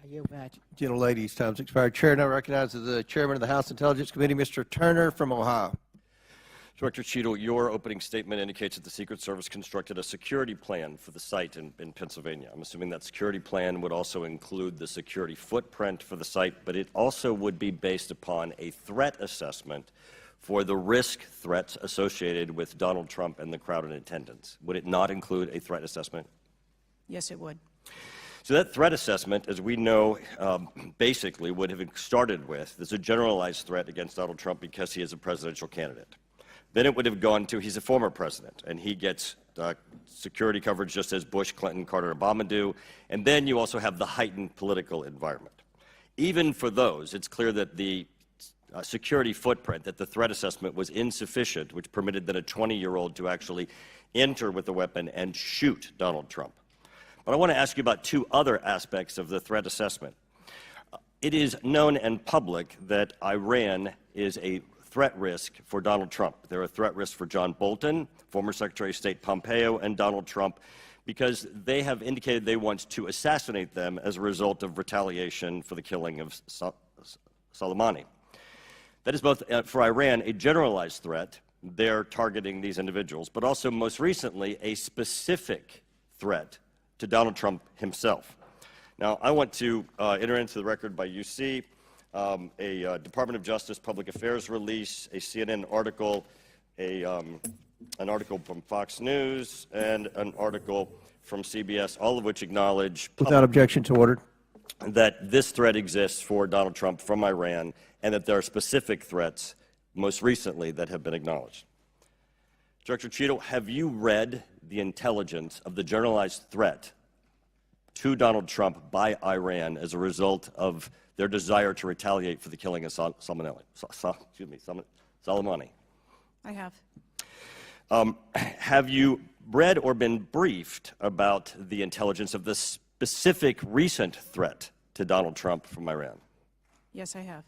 I yield back. Gentlelady's time's expired. Chair now recognizes the Chairman of the House Intelligence Committee, Mr. Turner from Ohio. Director Cheatle, your opening statement indicates that the Secret Service constructed a security plan for the site in Pennsylvania. I'm assuming that security plan would also include the security footprint for the site, but it also would be based upon a threat assessment for the risk threats associated with Donald Trump and the crowd in attendance. Would it not include a threat assessment? Yes, it would. So that threat assessment, as we know, basically would have started with, there's a generalized threat against Donald Trump because he is a presidential candidate. Then it would have gone to he's a former president, and he gets security coverage just as Bush, Clinton, Carter, and Obama do. And then you also have the heightened political environment. Even for those, it's clear that the security footprint, that the threat assessment was insufficient, which permitted then a 20-year-old to actually enter with a weapon and shoot Donald Trump. But I want to ask you about two other aspects of the threat assessment. It is known and public that Iran is a threat risk for Donald Trump. They're a threat risk for John Bolton, former Secretary of State Pompeo, and Donald Trump, because they have indicated they want to assassinate them as a result of retaliation for the killing of Soleimani. That is both, for Iran, a generalized threat. They're targeting these individuals, but also, most recently, a specific threat to Donald Trump himself. Now, I want to enter into the record by UC a Department of Justice Public Affairs release, a CNN article, an article from Fox News, and an article from CBS, all of which acknowledge Without objection to order. that this threat exists for Donald Trump from Iran, and that there are specific threats, most recently, that have been acknowledged. Director Cheatle, have you read the intelligence of the generalized threat to Donald Trump by Iran as a result of their desire to retaliate for the killing of Soleimani? I have. Have you read or been briefed about the intelligence of the specific recent threat to Donald Trump from Iran? Yes, I have.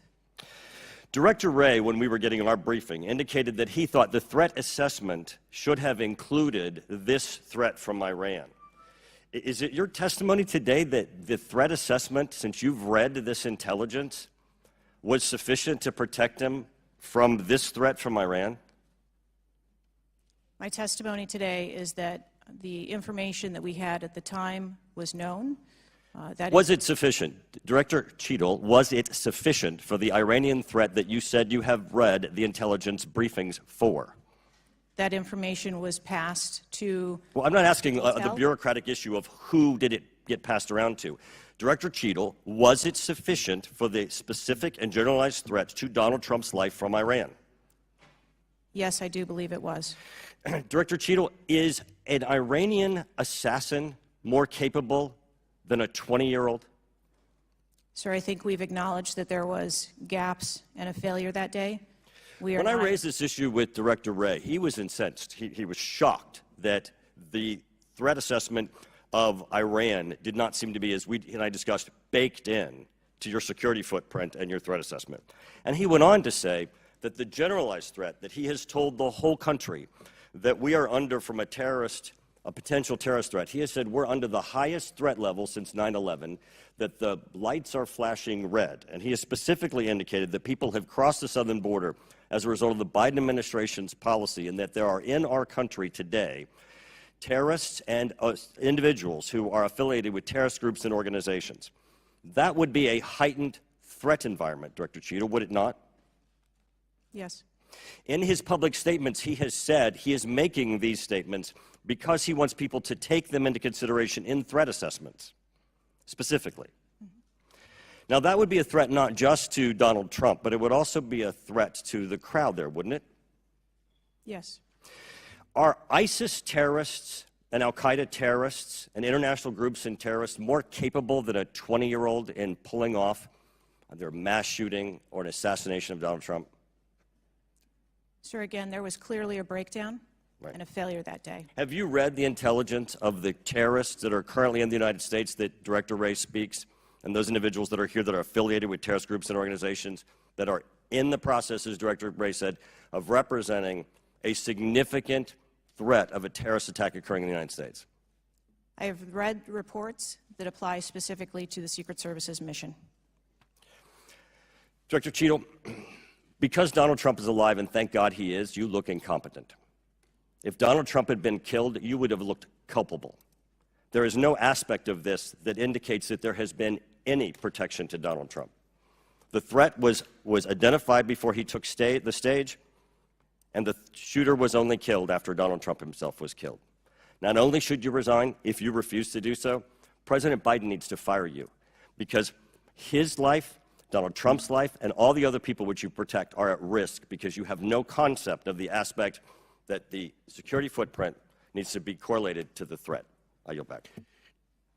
Director Wray, when we were getting our briefing, indicated that he thought the threat assessment should have included this threat from Iran. Is it your testimony today that the threat assessment, since you've read this intelligence, was sufficient to protect him from this threat from Iran? My testimony today is that the information that we had at the time was known. Was it sufficient? Director Cheatle, was it sufficient for the Iranian threat that you said you have read the intelligence briefings for? That information was passed to... Well, I'm not asking the bureaucratic issue of who did it get passed around to. Director Cheatle, was it sufficient for the specific and generalized threats to Donald Trump's life from Iran? Yes, I do believe it was. Director Cheatle, is an Iranian assassin more capable than a 20-year-old? Sir, I think we've acknowledged that there was gaps and a failure that day. When I raised this issue with Director Wray, he was incensed. He was shocked that the threat assessment of Iran did not seem to be, as we and I discussed, baked in to your security footprint and your threat assessment. And he went on to say that the generalized threat that he has told the whole country that we are under from a terrorist a potential terrorist threat. He has said we're under the highest threat level since 9/11, that the lights are flashing red. And he has specifically indicated that people have crossed the southern border as a result of the Biden administration's policy, and that there are in our country today terrorists and individuals who are affiliated with terrorist groups and organizations. That would be a heightened threat environment, Director Cheatle, would it not? Yes. In his public statements, he has said he is making these statements because he wants people to take them into consideration in threat assessments, specifically. Now, that would be a threat not just to Donald Trump, but it would also be a threat to the crowd there, wouldn't it? Yes. Are ISIS terrorists and al-Qaeda terrorists and international groups and terrorists more capable than a 20-year-old in pulling off either a mass shooting or an assassination of Donald Trump? Sir, again, there was clearly a breakdown Right. and a failure that day. Have you read the intelligence of the terrorists that are currently in the United States that Director Wray speaks, and those individuals that are here that are affiliated with terrorist groups and organizations that are in the process, as Director Wray said, of representing a significant threat of a terrorist attack occurring in the United States? I have read reports that apply specifically to the Secret Service's mission. Director Cheatle, because Donald Trump is alive, and thank God he is, you look incompetent. If Donald Trump had been killed, you would have looked culpable. There is no aspect of this that indicates that there has been any protection to Donald Trump. The threat was identified before he took the stage, and the shooter was only killed after Donald Trump himself was killed. Not only should you resign, if you refuse to do so, President Biden needs to fire you, because his life, Donald Trump's life, and all the other people which you protect are at risk because you have no concept of the aspect that the security footprint needs to be correlated to the threat. I yield back.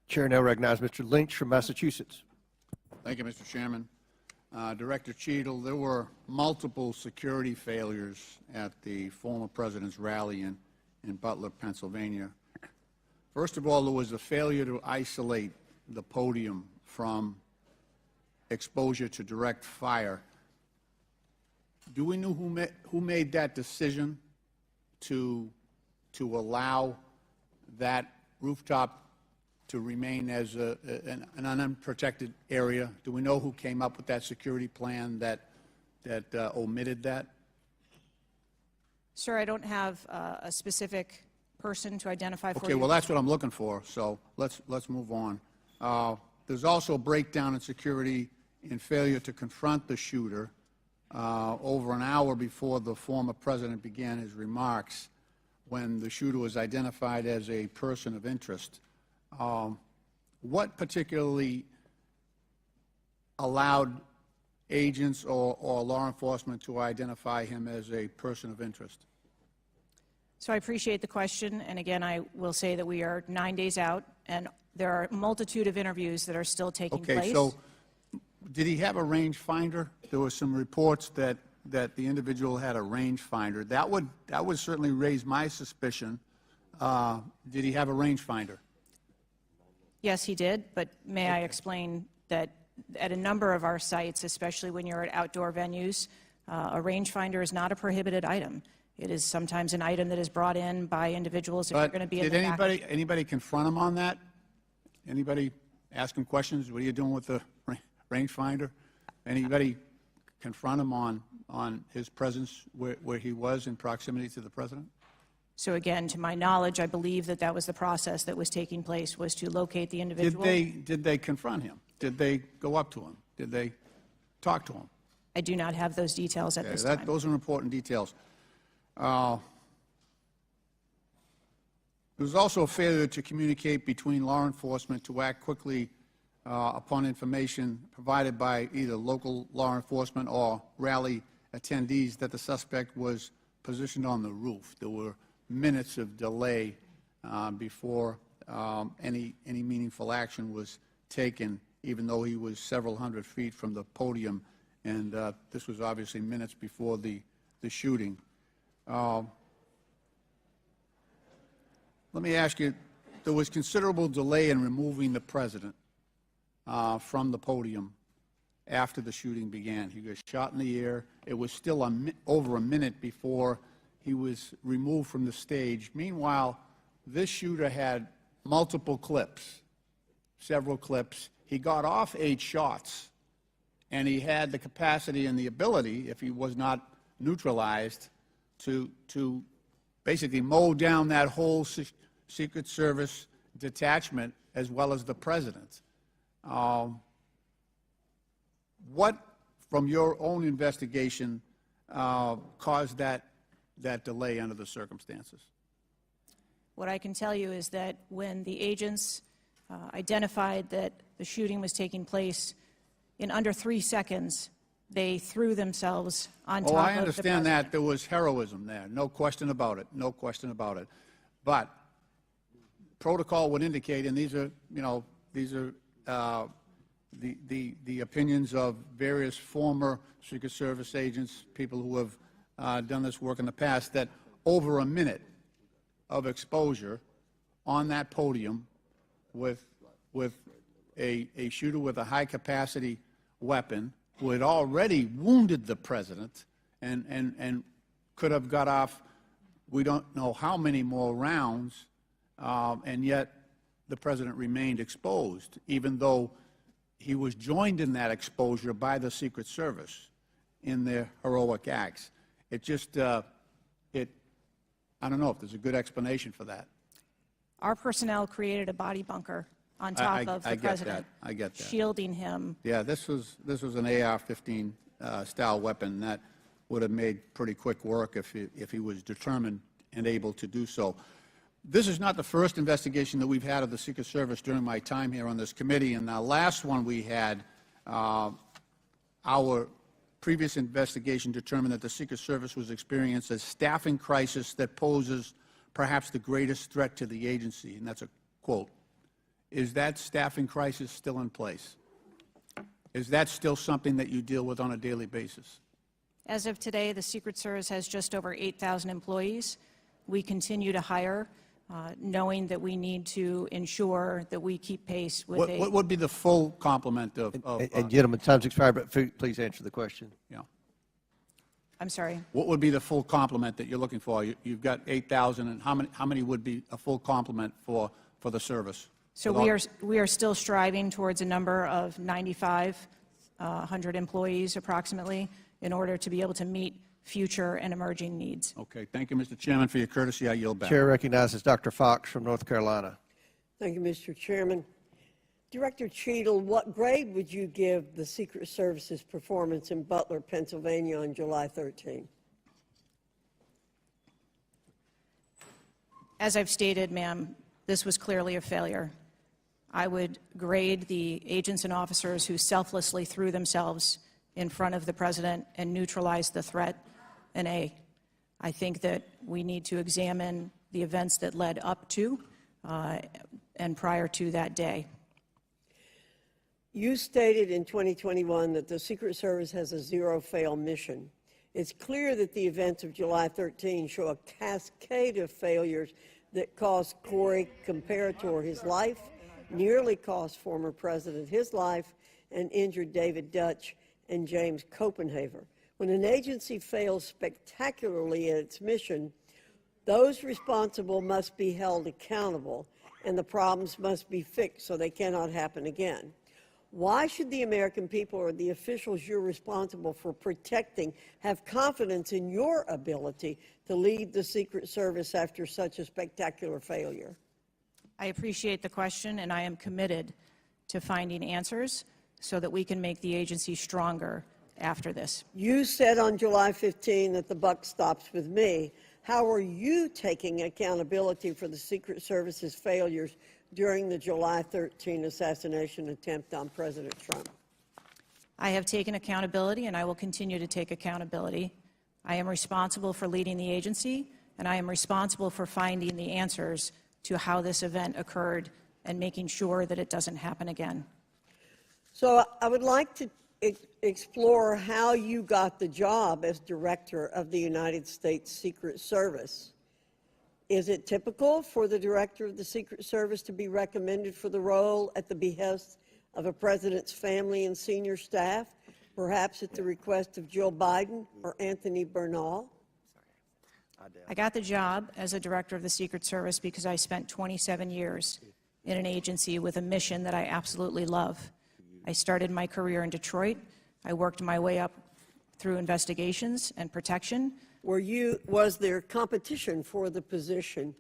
Chair now recognizes Mr. Lynch from Massachusetts. Thank you, Mr. Chairman. Director Cheatle, there were multiple security failures at the former president's rally in Butler, Pennsylvania. First of all, there was a failure to isolate the podium from exposure to direct fire. Do we know who made that decision to allow that rooftop to remain as an unprotected area? Do we know who came up with that security plan that omitted that? Sir, I don't have a specific person to identify for Okay, you. well, that's what I'm looking for, so let's move on. There's also a breakdown in security and failure to confront the shooter over an hour before the former president began his remarks, when the shooter was identified as a person of interest. What particularly allowed agents or law enforcement to identify him as a person of interest? So I appreciate the question, and again, I will say that we are 9 days out, and there are a multitude of interviews that are still taking place. Okay, so did he have a rangefinder? There were some reports that the individual had a rangefinder. That would certainly raise my suspicion. Did he have a rangefinder? Yes, he did, but may I explain that at a number of our sites, especially when you're at outdoor venues, a rangefinder is not a prohibited item. It is sometimes an item that is brought in by individuals if you're going to be in the back. Did anybody confront him on that? Anybody ask him questions? What are you doing with the rangefinder? Anybody confront him on his presence where he was in proximity to the president? So again, to my knowledge, I believe that that was the process that was taking place, was to locate the individual. Did they confront him? Did they go up to him? Did they talk to him? I do not have those details at this time. Those are important details. There was also a failure to communicate between law enforcement to act quickly upon information provided by either local law enforcement or rally attendees that the suspect was positioned on the roof. There were minutes of delay before any meaningful action was taken, even though he was several hundred feet from the podium, and this was obviously minutes before the shooting. Let me ask you, there was considerable delay in removing the president from the podium after the shooting began. He was shot in the air. It was still over a minute before he was removed from the stage. Meanwhile, this shooter had multiple clips, several clips. He got off 8 shots, and he had the capacity and the ability, if he was not neutralized, to basically mow down that whole Secret Service detachment as well as the president. What, from your own investigation, caused that delay under the circumstances? What I can tell you is that when the agents identified that the shooting was taking place, in under 3 seconds, they threw themselves on top of the president. I understand that. There was heroism there. No question about it. No question about it. But protocol would indicate, and these are, the opinions of various former Secret Service agents, people who have done this work in the past, that over a minute of exposure on that podium with a shooter with a high-capacity weapon who had already wounded the president and could have got off, we don't know how many more rounds, and yet the president remained exposed, even though he was joined in that exposure by the Secret Service in their heroic acts. It just, I don't know if there's a good explanation for that. Our personnel created a body bunker on top of the president, I get that. shielding him. Yeah, this was an AR-15 style weapon that would have made pretty quick work if he was determined and able to do so. This is not the first investigation that we've had of the Secret Service during my time here on this committee, and the last one we had, our previous investigation determined that the Secret Service was experiencing a staffing crisis that poses perhaps the greatest threat to the agency, and that's a quote. Is that staffing crisis still in place? Is that still something that you deal with on a daily basis? As of today, the Secret Service has just over 8,000 employees. We continue to hire, knowing that we need to ensure that we keep pace with What would be the full complement of And gentlemen, time's expired, but please answer the question. yeah. I'm sorry. What would be the full complement that you're looking for? You've got 8,000, and how many would be a full complement for the service? So we are still striving towards a number of 9,500 employees approximately in order to be able to meet future and emerging needs. Okay, thank you, Mr. Chairman, for your courtesy. I yield back. Chair recognizes Dr. Fox from North Carolina. Thank you, Mr. Chairman. Director Cheatle, what grade would you give the Secret Service's performance in Butler, Pennsylvania on July 13? As I've stated, ma'am, this was clearly a failure. I would grade the agents and officers who selflessly threw themselves in front of the president and neutralized the threat an A. I think that we need to examine the events that led up to and prior to that day. You stated in 2021 that the Secret Service has a zero-fail mission. It's clear that the events of July 13 show a cascade of failures that cost Corey Comparator his life, nearly cost former president his life, and injured David Dutch and James Copenhaver. When an agency fails spectacularly at its mission, those responsible must be held accountable, and the problems must be fixed so they cannot happen again. Why should the American people or the officials you're responsible for protecting have confidence in your ability to lead the Secret Service after such a spectacular failure? I appreciate the question, and I am committed to finding answers so that we can make the agency stronger after this. You said on July 15 that the buck stops with me. How are you taking accountability for the Secret Service's failures during the July 13 assassination attempt on President Trump? I have taken accountability, and I will continue to take accountability. I am responsible for leading the agency, and I am responsible for finding the answers to how this event occurred and making sure that it doesn't happen again. So I would like to explore how you got the job as director of the United States Secret Service. Is it typical for the director of the Secret Service to be recommended for the role at the behest of a president's family and senior staff, perhaps at the request of Joe Biden or Anthony Bernal? I got the job as a director of the Secret Service because I spent 27 years in an agency with a mission that I absolutely love. I started my career in Detroit. I worked my way up through investigations and protection. Was there competition for the position?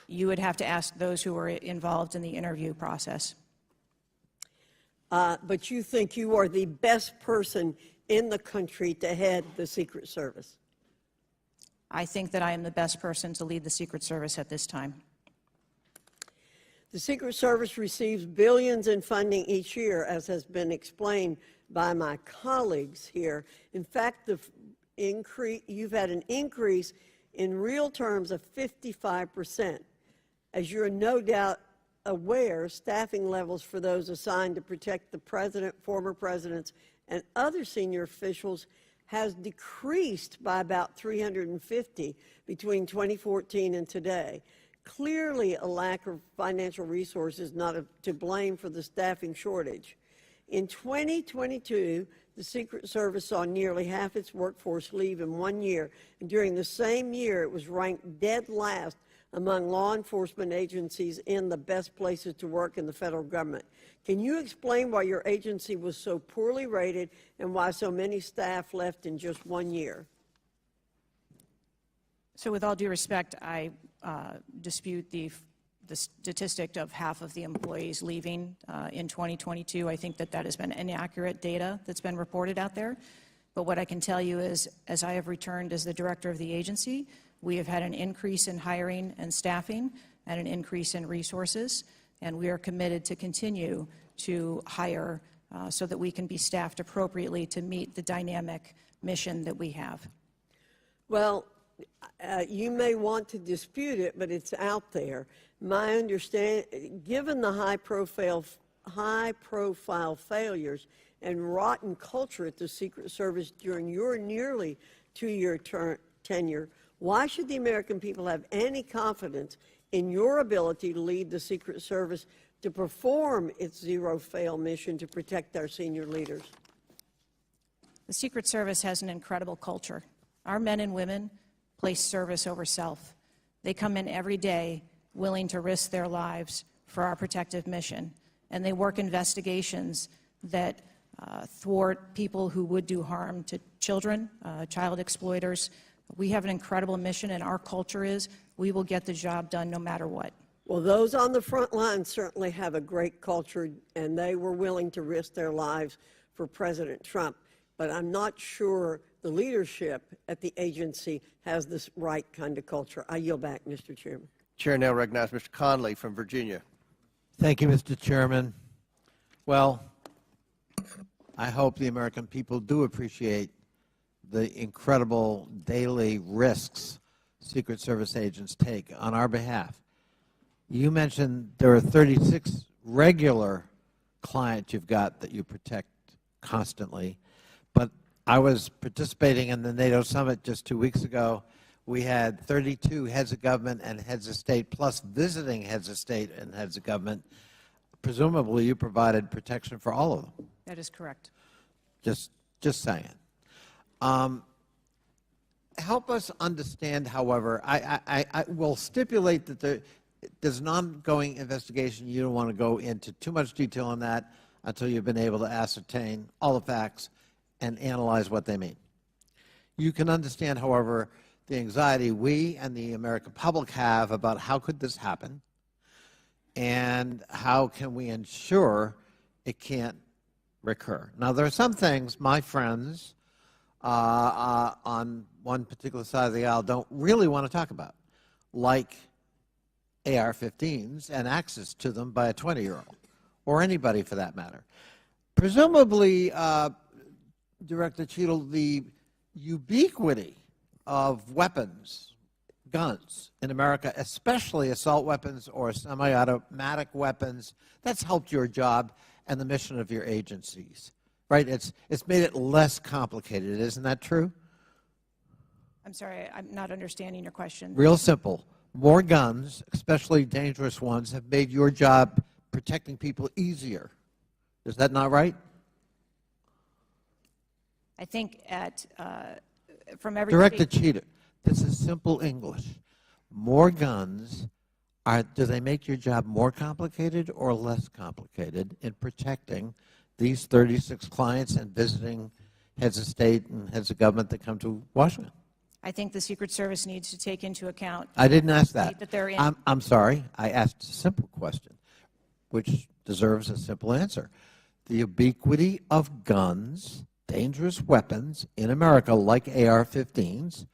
You would have to ask those who were involved in the interview process. But you think you are the best person in the country to head the Secret Service? I think that I am the best person to lead the Secret Service at this time. The Secret Service receives billions in funding each year, as has been explained by my colleagues here. In fact, you've had an increase in real terms of 55%. As you're no doubt aware, staffing levels for those assigned to protect the president, former presidents, and other senior officials has decreased by about 350 between 2014 and today. Clearly, a lack of financial resources not to blame for the staffing shortage. In 2022, the Secret Service saw nearly half its workforce leave in 1 year, and during the same year, it was ranked dead last among law enforcement agencies in the best places to work in the federal government. Can you explain why your agency was so poorly rated and why so many staff left in just 1 year? So with all due respect, I dispute the statistic of half of the employees leaving in 2022. I think that has been inaccurate data that's been reported out there. But what I can tell you is, as I have returned as the director of the agency, we have had an increase in hiring and staffing and an increase in resources, and we are committed to continue to hire so that we can be staffed appropriately to meet the dynamic mission that we have. Well, you may want to dispute it, but it's out there. My understanding, given the high-profile failures and rotten culture at the Secret Service during your nearly two-year tenure, why should the American people have any confidence in your ability to lead the Secret Service to perform its zero-fail mission to protect our senior leaders? The Secret Service has an incredible culture. Our men and women place service over self. They come in every day willing to risk their lives for our protective mission, and they work investigations that thwart people who would do harm to children, child exploiters. We have an incredible mission, and our culture is we will get the job done no matter what. Well, those on the front line certainly have a great culture, and they were willing to risk their lives for President Trump. But I'm not sure the leadership at the agency has this right kind of culture. I yield back, Mr. Chairman. Chair now recognizes Mr. Conley from Virginia. Thank you, Mr. Chairman. Well, I hope the American people do appreciate the incredible daily risks Secret Service agents take on our behalf. You mentioned there are 36 regular clients you've got that you protect constantly, but I was participating in the NATO summit just 2 weeks ago. We had 32 heads of government and heads of state, plus visiting heads of state and heads of government. Presumably, you provided protection for all of them. That is correct. Just saying. Help us understand, however, I will stipulate that there's an ongoing investigation. You don't want to go into too much detail on that until you've been able to ascertain all the facts and analyze what they mean. You can understand, however, the anxiety we and the American public have about how could this happen and how can we ensure it can't recur. Now, there are some things my friends on one particular side of the aisle don't really want to talk about, like AR-15s and access to them by a 20-year-old, or anybody for that matter. Presumably, Director Cheatle, the ubiquity of weapons, guns in America, especially assault weapons or semi-automatic weapons, that's helped your job and the mission of your agencies, right? It's made it less complicated. Isn't that true? I'm sorry, I'm not understanding your question. Real simple. More guns, especially dangerous ones, have made your job protecting people easier. Is that not right? I think from every Director state, Cheatle, This is simple English. More guns, do they make your job more complicated or less complicated in protecting these 36 clients and visiting heads of state and heads of government that come to Washington? I think the Secret Service needs to take into account I didn't ask that that. they're in. I'm sorry. I asked a simple question, which deserves a simple answer. The ubiquity of guns, dangerous weapons in America like AR-15s,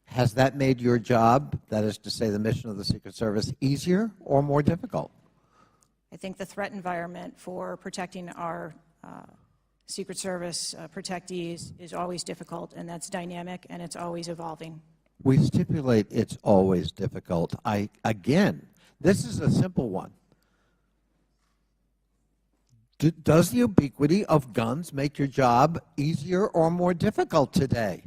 has that made your job, that is to say the mission of the Secret Service, easier or more difficult? I think the threat environment for protecting our Secret Service protectees is always difficult, and that's dynamic, and it's always evolving. We stipulate it's always difficult. Again, this is a simple one. Does the ubiquity of guns make your job easier or more difficult today?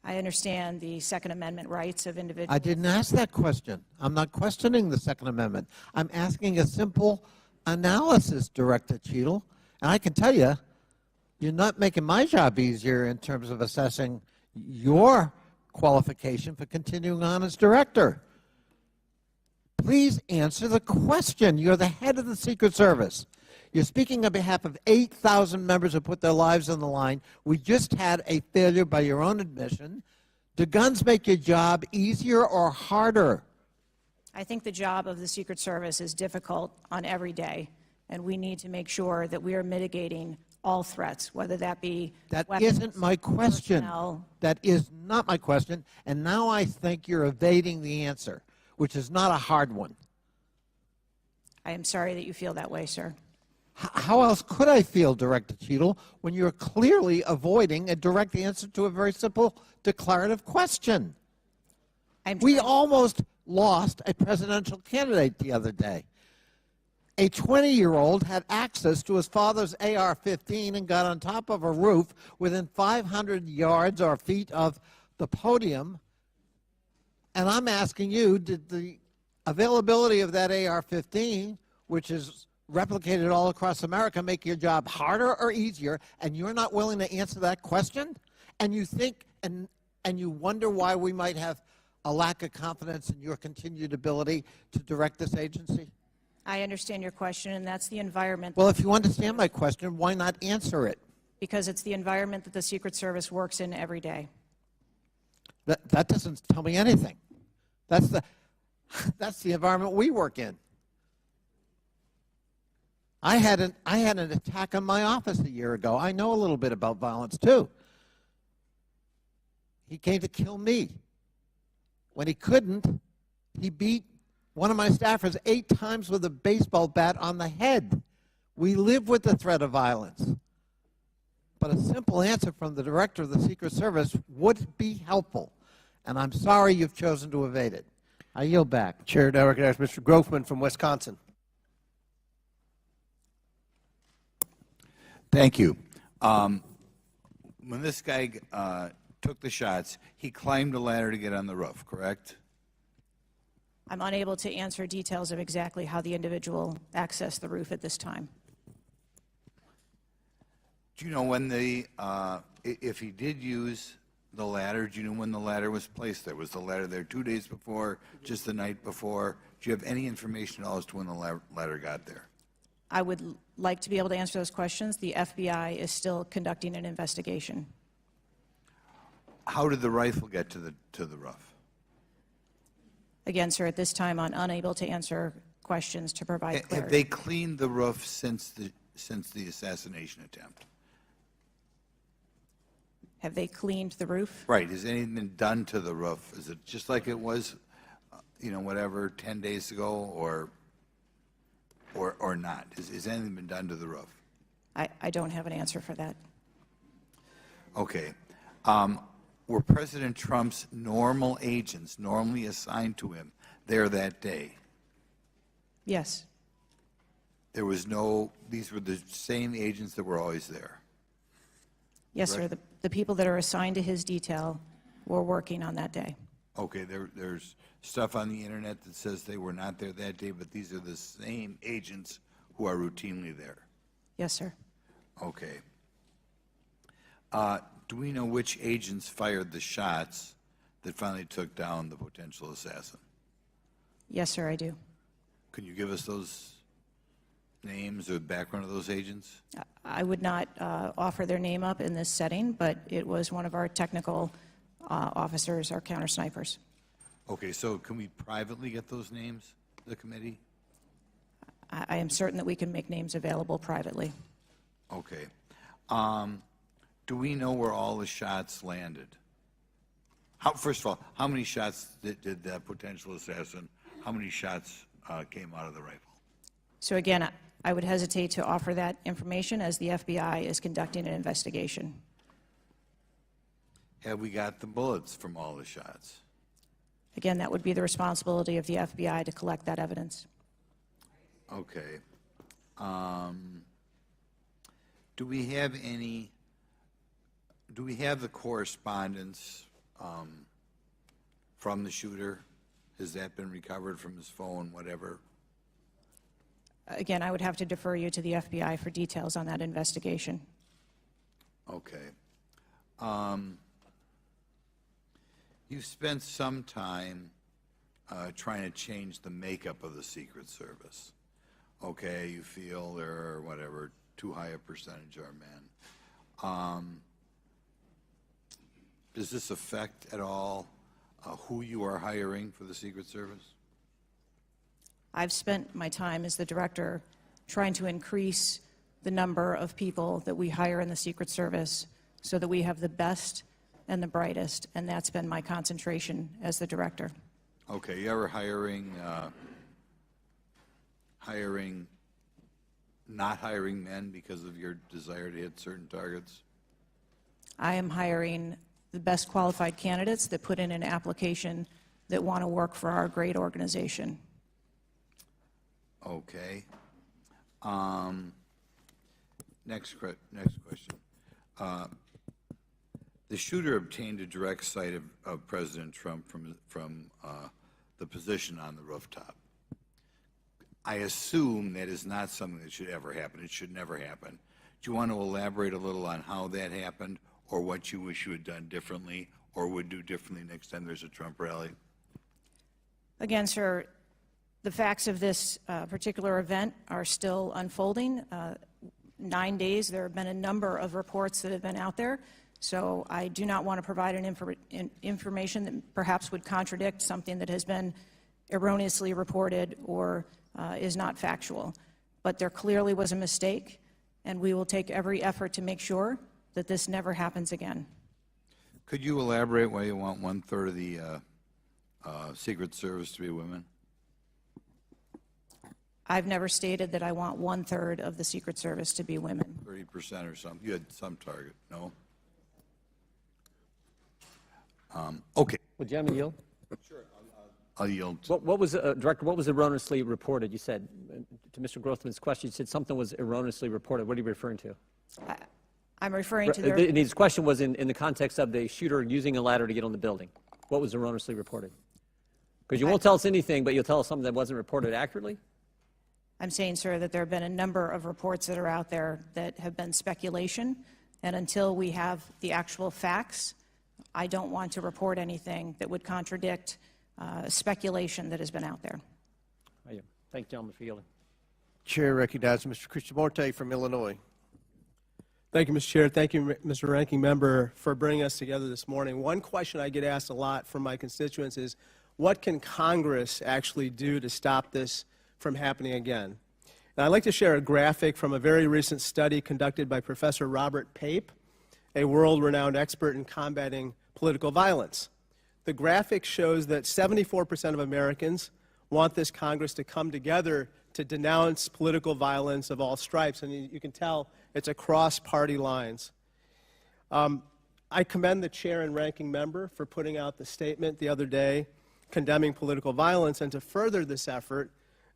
I understand the Second Amendment rights of individuals. I didn't ask that question. I'm not questioning the Second Amendment. I'm asking a simple analysis, Director Cheatle. And I can tell you, you're not making my job easier in terms of assessing your qualification for continuing on as director. Please answer the question. You're the head of the Secret Service. You're speaking on behalf of 8,000 members who put their lives on the line. We just had a failure by your own admission. Do guns make your job easier or harder? I think the job of the Secret Service is difficult on every day, and we need to make sure that we are mitigating all threats, whether that be That weapons, isn't my question. personnel. That is not my question. And now I think you're evading the answer, which is not a hard one. I am sorry that you feel that way, sir. How else could I feel, Director Cheatle, when you're clearly avoiding a direct answer to a very simple declarative question? We almost lost a presidential candidate the other day. A 20-year-old had access to his father's AR-15 and got on top of a roof within 500 yards or feet of the podium. And I'm asking you, did the availability of that AR-15, which is replicated all across America, make your job harder or easier? And you're not willing to answer that question? And you think and you wonder why we might have a lack of confidence in your continued ability to direct this agency? I understand your question, and that's the environment. Well, if you understand my question, why not answer it? Because it's the environment that the Secret Service works in every day. That doesn't tell me anything. That's the environment we work in. I had an attack on my office a year ago. I know a little bit about violence too. He came to kill me. When he couldn't, he beat one of my staffers 8 times with a baseball bat on the head. We live with the threat of violence. But a simple answer from the director of the Secret Service would be helpful. And I'm sorry you've chosen to evade it. I yield back. Chair, now recognize Mr. Grofman from Wisconsin. Thank you. When this guy took the shots, he climbed a ladder to get on the roof, correct? I'm unable to answer details of exactly how the individual accessed the roof at this time. Do you know when if he did use the ladder, do you know when the ladder was placed there? Was the ladder there 2 days before, just the night before? Do you have any information at all as to when the ladder got there? I would like to be able to answer those questions. The FBI is still conducting an investigation. How did the rifle get to the roof? Again, sir, at this time, I'm unable to answer questions to provide clarity. Have they cleaned the roof since the assassination attempt? Have they cleaned the roof? Right. Has anything been done to the roof? Is it just like it was, whatever, 10 days ago, or not? Has anything been done to the roof? I don't have an answer for that. Okay. Were President Trump's normal agents normally assigned to him there that day? Yes. These were the same agents that were always there? Yes, sir. Correct. The people that are assigned to his detail were working on that day. Okay, there's stuff on the internet that says they were not there that day, but these are the same agents who are routinely there? Yes, sir. Okay. Do we know which agents fired the shots that finally took down the potential assassin? Yes, sir, I do. Could you give us those names or background of those agents? I would not offer their name up in this setting, but it was one of our technical officers, our counter snipers. Okay, so can we privately get those names, the committee? I am certain that we can make names available privately. Okay. Do we know where all the shots landed? First of all, how many shots did that potential assassin, how many shots came out of the rifle? So again, I would hesitate to offer that information as the FBI is conducting an investigation. Have we got the bullets from all the shots? Again, that would be the responsibility of the FBI to collect that evidence. Okay. Do we have the correspondence from the shooter? Has that been recovered from his phone, whatever? Again, I would have to defer you to the FBI for details on that investigation. Okay. You've spent some time trying to change the makeup of the Secret Service. Okay, you feel there are, whatever, too high a percentage are men. Does this affect at all who you are hiring for the Secret Service? I've spent my time as the director trying to increase the number of people that we hire in the Secret Service so that we have the best and the brightest, and that's been my concentration as the director. Okay, you ever not hiring men because of your desire to hit certain targets? I am hiring the best qualified candidates that put in an application that want to work for our great organization. Okay. Next question. The shooter obtained a direct sight of President Trump from the position on the rooftop. I assume that is not something that should ever happen. It should never happen. Do you want to elaborate a little on how that happened, or what you wish you had done differently, or would do differently next time there's a Trump rally? Again, sir, the facts of this particular event are still unfolding. 9 days, there have been a number of reports that have been out there, so I do not want to provide information that perhaps would contradict something that has been erroneously reported or is not factual. But there clearly was a mistake, and we will take every effort to make sure that this never happens again. Could you elaborate why you want 1/3 of the Secret Service to be women? I've never stated that I want 1/3 of the Secret Service to be women. 30% or something. You had some target, no? Okay. Would you gentlemen yield? I'll yield. What was, Director, what was erroneously reported? You said, to Mr. Grothman's question, you said something was erroneously reported. What are you referring to? I'm referring to their... And his question was in the context of the shooter using a ladder to get on the building. What was erroneously reported? Because you won't tell us anything, but you'll tell us something that wasn't reported accurately? I'm saying, sir, that there have been a number of reports that are out there that have been speculation, and until we have the actual facts, I don't want to report anything that would contradict speculation that has been out there. Thank you, gentlemen, for yielding. Chair recognizes Mr. Krishnamurti from Illinois. Thank you, Mr. Chair. Thank you, Mr. Ranking Member, for bringing us together this morning. One question I get asked a lot from my constituents is, what can Congress actually do to stop this from happening again? And I'd like to share a graphic from a very recent study conducted by Professor Robert Pape, a world-renowned expert in combating political violence. The graphic shows that 74% of Americans want this Congress to come together to denounce political violence of all stripes, and you can tell it's across party lines. I commend the chair and ranking member for putting out the statement the other day condemning political violence, and to further this effort,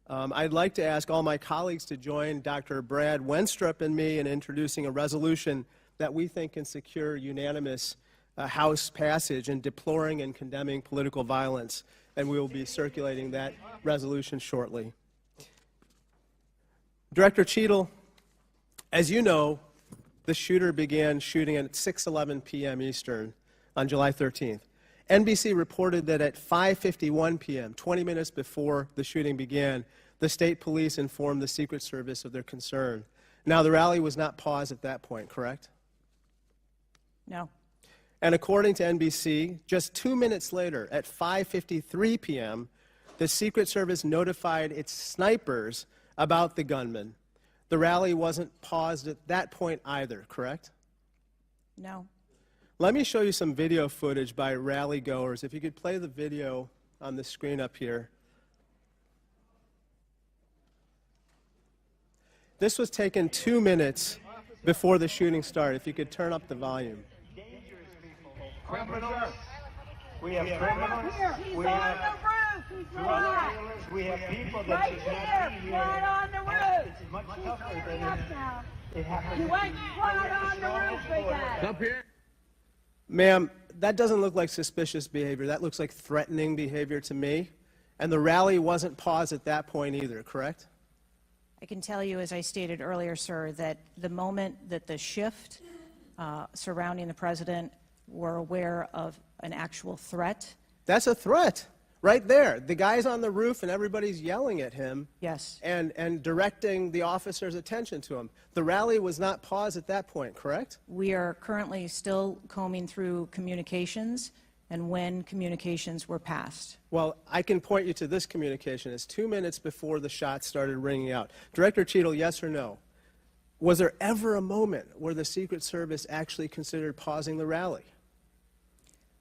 I'd like to ask all my colleagues to join Dr. Brad Wenstrup and me in introducing a resolution that we think can secure unanimous House passage in deploring and condemning political violence, and we will be circulating that resolution shortly. Director Cheatle, as you know, the shooter began shooting at 6:11 p.m. Eastern on July 13th. NBC reported that at 5:51 p.m., 20 minutes before the shooting began, the state police informed the Secret Service of their concern. Now, the rally was not paused at that point, correct? No. And according to NBC, just 2 minutes later, at 5:53 p.m., the Secret Service notified its snipers about the gunman. The rally wasn't paused at that point either, correct? No. Let me show you some video footage by rally goers. If you could play the video on the screen up here. This was taken 2 minutes before the shooting started. If you could turn up the volume. Criminals. We have criminals. We have drug dealers. We have people that right here, right on the roof. It's much He's tougher coming than up now. it happens. You went right on the roof again. Up here. Ma'am, that doesn't look like suspicious behavior. That looks like threatening behavior to me. And the rally wasn't paused at that point either, correct? I can tell you, as I stated earlier, sir, that the moment that the shift surrounding the president were aware of an actual threat. That's a threat right there. The guy's on the roof and everybody's yelling at him. Yes. And directing the officer's attention to him. The rally was not paused at that point, correct? We are currently still combing through communications and when communications were passed. Well, I can point you to this communication. It's 2 minutes before the shots started ringing out. Director Cheatle, yes or no? Was there ever a moment where the Secret Service actually considered pausing the rally?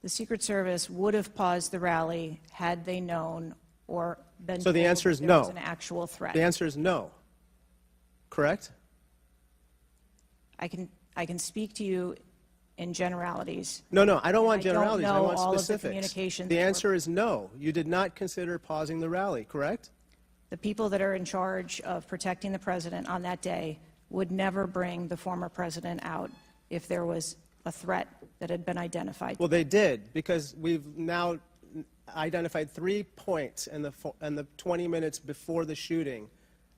The Secret Service would have paused the rally had they known or been So the told answer is that there was no. an actual threat. The answer is no. Correct? I can speak to you in generalities. No, I don't want I don't generalities. I know want all of the specifics. communications The that were- answer is no. You did not consider pausing the rally, correct? The people that are in charge of protecting the president on that day would never bring the former president out if there was a threat that had been identified. Well, they did, because we've now identified 3 points in the 20 minutes before the shooting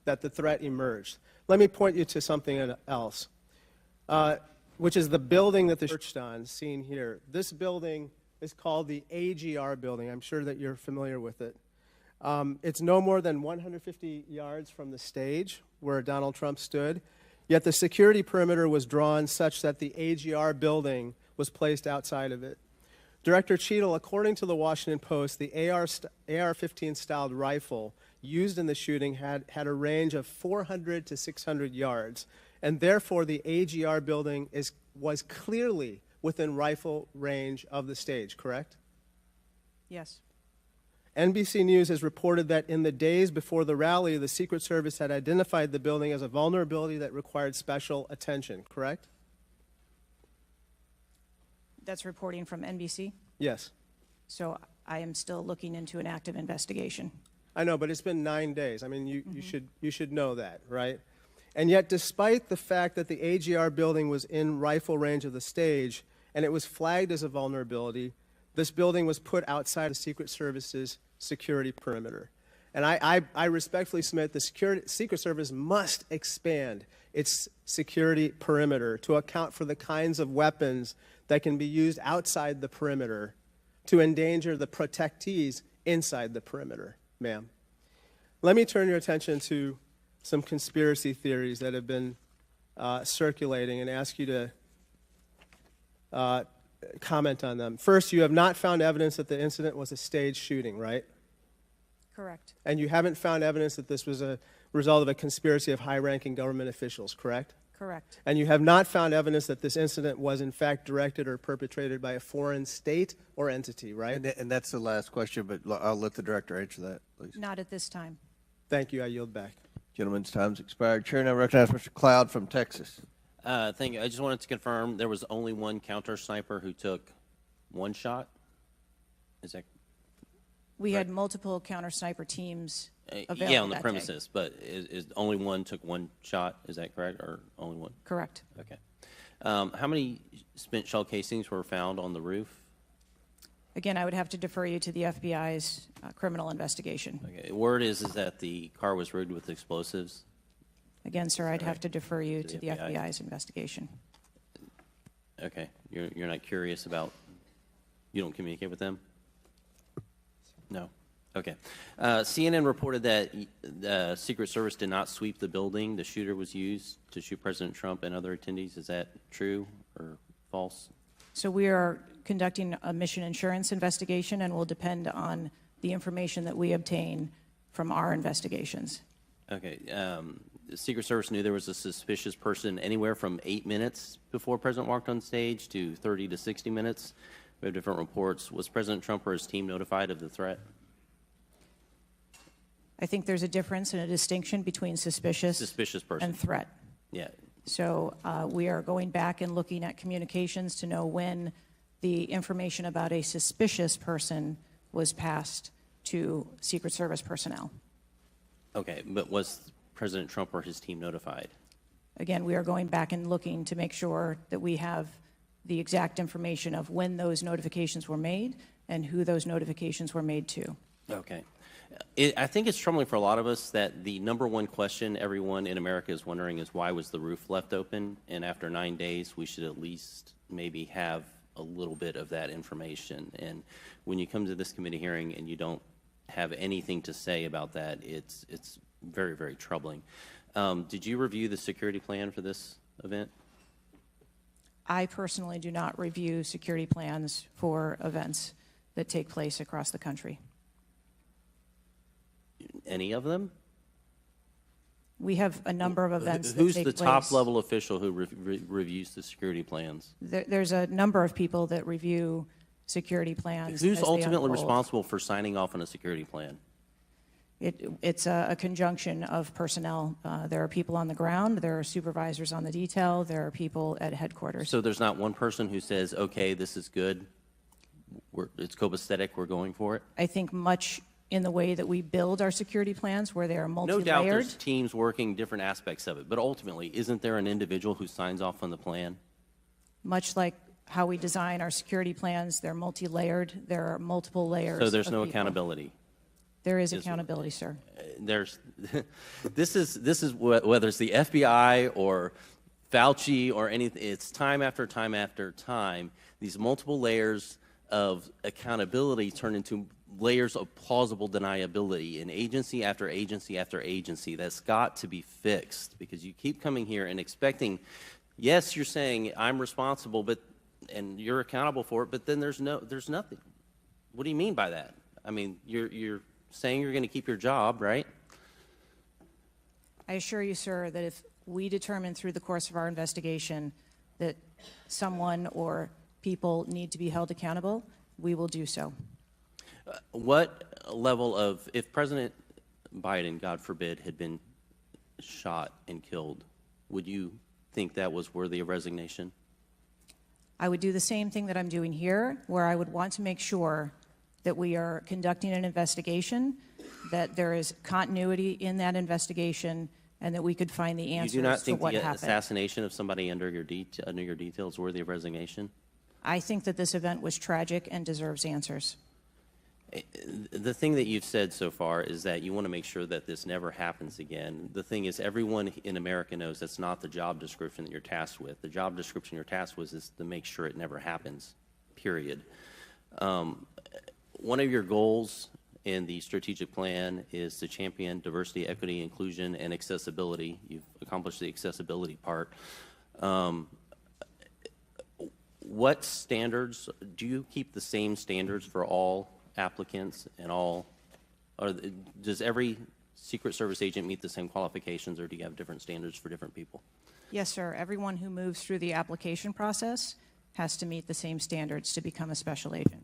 that the threat emerged. Let me point you to something else, which is the building that the church on, seen here. This building is called the AGR building. I'm sure that you're familiar with it. It's no more than 150 yards from the stage where Donald Trump stood, yet the security perimeter was drawn such that the AGR building was placed outside of it. Director Cheatle, according to the Washington Post, the AR-15 styled rifle used in the shooting had a range of 400 to 600 yards, and therefore the AGR building was clearly within rifle range of the stage, correct? Yes. NBC News has reported that in the days before the rally, the Secret Service had identified the building as a vulnerability that required special attention, correct? That's reporting from NBC. Yes. So I am still looking into an active investigation. I know, but it's been 9 days. I mean, you should know that, right? And yet, despite the fact that the AGR building was in rifle range of the stage and it was flagged as a vulnerability, this building was put outside the Secret Service's security perimeter. And I respectfully submit the Secret Service must expand its security perimeter to account for the kinds of weapons that can be used outside the perimeter to endanger the protectees inside the perimeter, ma'am. Let me turn your attention to some conspiracy theories that have been circulating and ask you to comment on them. First, you have not found evidence that the incident was a staged shooting, right? Correct. And you haven't found evidence that this was a result of a conspiracy of high-ranking government officials, correct? Correct. And you have not found evidence that this incident was in fact directed or perpetrated by a foreign state or entity, right? And that's the last question, but I'll let the director answer that, please. Not at this time. Thank you. I yield back. Gentleman's time's expired. Chair now recognizes Mr. Cloud from Texas. Thank you. I just wanted to confirm there was only one counter sniper who took one shot? Is that We had multiple counter sniper teams available yeah, on the that day. premises, but is only one took one shot? Is that correct, or only one? Correct. Okay. How many spent shell casings were found on the roof? Again, I would have to defer you to the FBI's criminal investigation. Okay. Word is that the car was rigged with explosives. Again, sir, I'd have to defer you To to the the FBI. FBI's investigation. Okay. You're not curious about You don't communicate with them? No. Okay. CNN reported that the Secret Service did not sweep the building the shooter was used to shoot President Trump and other attendees. Is that true or false? So we are conducting a mission insurance investigation and will depend on the information that we obtain from our investigations. Okay. The Secret Service knew there was a suspicious person anywhere from 8 minutes before President walked on stage to 30 to 60 minutes. We have different reports. Was President Trump or his team notified of the threat? I think there's a difference and a distinction between suspicious Person. and threat. Yeah. So we are going back and looking at communications to know when the information about a suspicious person was passed to Secret Service personnel. Okay, but was President Trump or his team notified? Again, we are going back and looking to make sure that we have the exact information of when those notifications were made and who those notifications were made to. Okay. I think it's troubling for a lot of us that the number one question everyone in America is wondering is why was the roof left open? And after 9 days, we should at least maybe have a little bit of that information. And when you come to this committee hearing and you don't have anything to say about that, it's very, very troubling. Did you review the security plan for this event? I personally do not review security plans for events that take place across the country. Any of them? We have a number of events that Who's take the place. top level official who reviews the security plans? There's a number of people that review security plans. Who's as they ultimately unfold. responsible for signing off on a security plan? It's a conjunction of personnel. There are people on the ground, there are supervisors on the detail, there are people at headquarters. So there's not one person who says, okay, this is good, it's copacetic, we're going for it? I think much in the way that we build our security plans, where they are No multi-layered. doubt there's teams working different aspects of it, but ultimately, isn't there an individual who signs off on the plan? Much like how we design our security plans, they're multi-layered. There are multiple layers. So there's of no people. accountability? There is accountability, sir. There's, this is whether it's the FBI or Fauci or anything, it's time after time after time, these multiple layers of accountability turn into layers of plausible deniability in agency after agency after agency. That's got to be fixed, because you keep coming here and expecting, yes, you're saying I'm responsible, but and you're accountable for it, but then there's nothing. What do you mean by that? I mean, you're saying you're going to keep your job, right? I assure you, sir, that if we determine through the course of our investigation that someone or people need to be held accountable, we will do so. What level of, if President Biden, God forbid, had been shot and killed, would you think that was worthy of resignation? I would do the same thing that I'm doing here, where I would want to make sure that we are conducting an investigation, that there is continuity in that investigation, and that we could find the answers You do not to think what the happened. assassination of somebody under your detail is worthy of resignation? I think that this event was tragic and deserves answers. The thing that you've said so far is that you want to make sure that this never happens again. The thing is, everyone in America knows that's not the job description that you're tasked with. The job description you're tasked with is to make sure it never happens, period. One of your goals in the strategic plan is to champion diversity, equity, inclusion, and accessibility. You've accomplished the accessibility part. What standards, do you keep the same standards for all applicants and all, or does every Secret Service agent meet the same qualifications, or do you have different standards for different people? Yes, sir. Everyone who moves through the application process has to meet the same standards to become a special agent.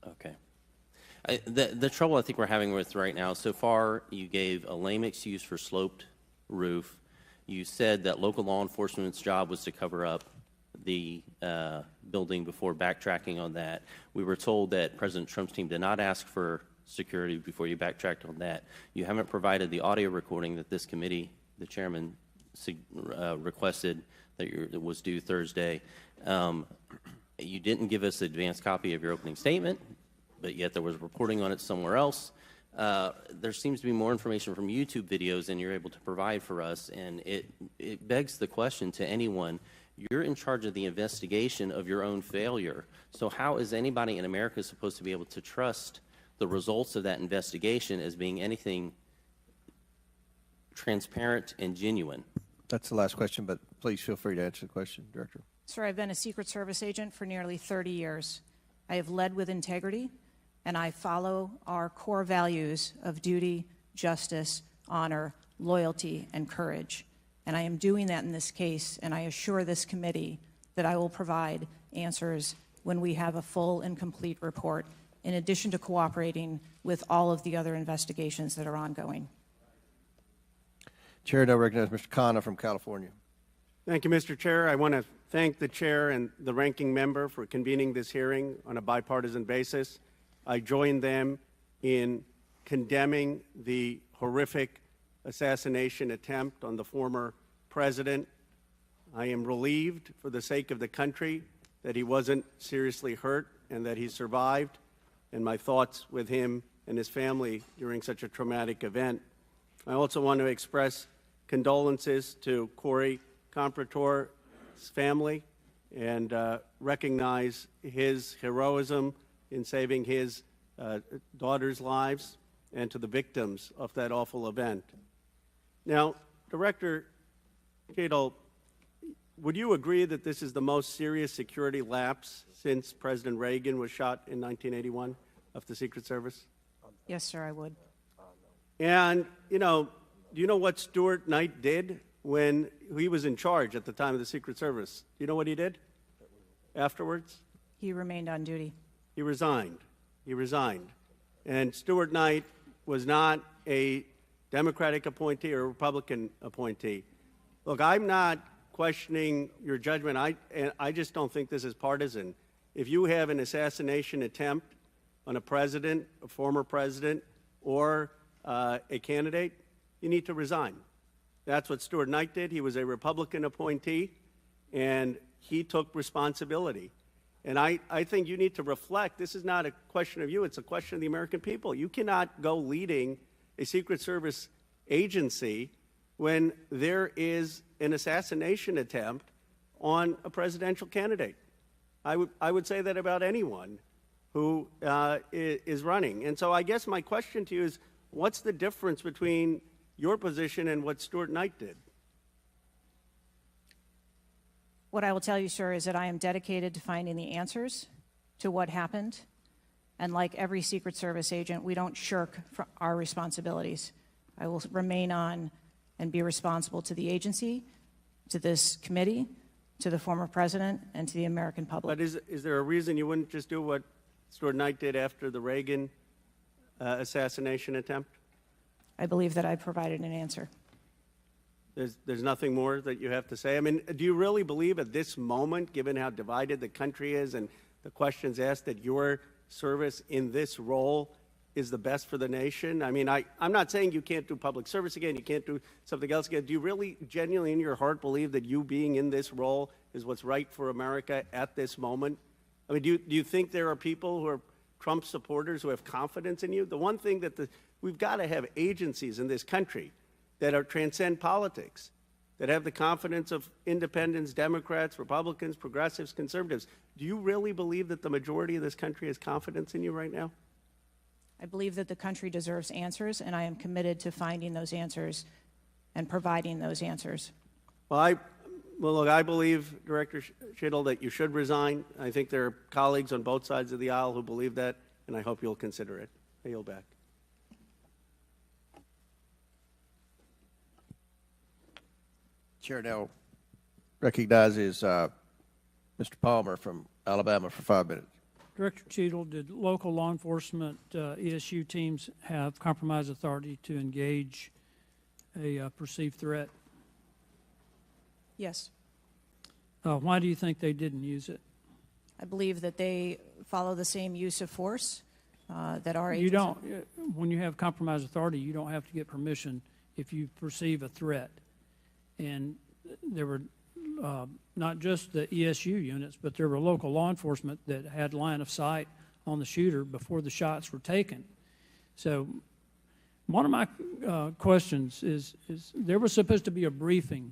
Okay. The trouble I think we're having with right now, so far you gave a lame excuse for sloped roof. You said that local law enforcement's job was to cover up the building before backtracking on that. We were told that President Trump's team did not ask for security before you backtracked on that. You haven't provided the audio recording that this committee, the chairman, requested that was due Thursday. You didn't give us an advanced copy of your opening statement, but yet there was reporting on it somewhere else. There seems to be more information from YouTube videos than you're able to provide for us, and it begs the question to anyone, You're in charge of the investigation of your own failure. So how is anybody in America supposed to be able to trust the results of that investigation as being anything transparent and genuine? That's the last question, but please feel free to answer the question, Director. Sir, I've been a Secret Service agent for nearly 30 years. I have led with integrity, and I follow our core values of duty, justice, honor, loyalty, and courage. And I am doing that in this case, and I assure this committee that I will provide answers when we have a full and complete report, in addition to cooperating with all of the other investigations that are ongoing. Chair now recognizes Mr. Khanna from California. Thank you, Mr. Chair. I want to thank the Chair and the Ranking Member for convening this hearing on a bipartisan basis. I join them in condemning the horrific assassination attempt on the former president. I am relieved for the sake of the country that he wasn't seriously hurt and that he survived, and my thoughts with him and his family during such a traumatic event. I also want to express condolences to Corey Comprator's family and recognize his heroism in saving his daughter's lives, and to the victims of that awful event. Now, Director Cheatle, would you agree that this is the most serious security lapse since President Reagan was shot in 1981 of the Secret Service? Yes, sir, I would. And, do you know what Stuart Knight did when he was in charge at the time of the Secret Service? Do you know what he did afterwards? He remained on duty. He resigned. He resigned. And Stuart Knight was not a Democratic appointee or a Republican appointee. Look, I'm not questioning your judgment. I just don't think this is partisan. If you have an assassination attempt on a president, a former president, or a candidate, you need to resign. That's what Stuart Knight did. He was a Republican appointee, and he took responsibility. And I think you need to reflect. This is not a question of you. It's a question of the American people. You cannot go leading a Secret Service agency when there is an assassination attempt on a presidential candidate. I would say that about anyone who is running. And so I guess my question to you is, what's the difference between your position and what Stuart Knight did? What I will tell you, sir, is that I am dedicated to finding the answers to what happened. And like every Secret Service agent, we don't shirk from our responsibilities. I will remain on and be responsible to the agency, to this committee, to the former president, and to the American public. But is there a reason you wouldn't just do what Stuart Knight did after the Reagan assassination attempt? I believe that I provided an answer. There's nothing more that you have to say? I mean, do you really believe at this moment, given how divided the country is and the questions asked, that your service in this role is the best for the nation? I mean, I'm not saying you can't do public service again, you can't do something else again. Do you really genuinely in your heart believe that you being in this role is what's right for America at this moment? I mean, do you think there are people who are Trump supporters who have confidence in you? The one thing that we've got to have agencies in this country that are transcend politics, that have the confidence of independents, Democrats, Republicans, progressives, conservatives. Do you really believe that the majority of this country has confidence in you right now? I believe that the country deserves answers, and I am committed to finding those answers and providing those answers. Well, look, I believe, Director Cheatle, that you should resign. I think there are colleagues on both sides of the aisle who believe that, and I hope you'll consider it. I yield back. Chair now recognizes Mr. Palmer from Alabama for 5 minutes. Director Cheatle, did local law enforcement ESU teams have compromise authority to engage a perceived threat? Yes. Why do you think they didn't use it? I believe that they follow the same use of force that our agency... You don't, when you have compromise authority, you don't have to get permission if you perceive a threat. And there were not just the ESU units, but there were local law enforcement that had line of sight on the shooter before the shots were taken. So one of my questions is there was supposed to be a briefing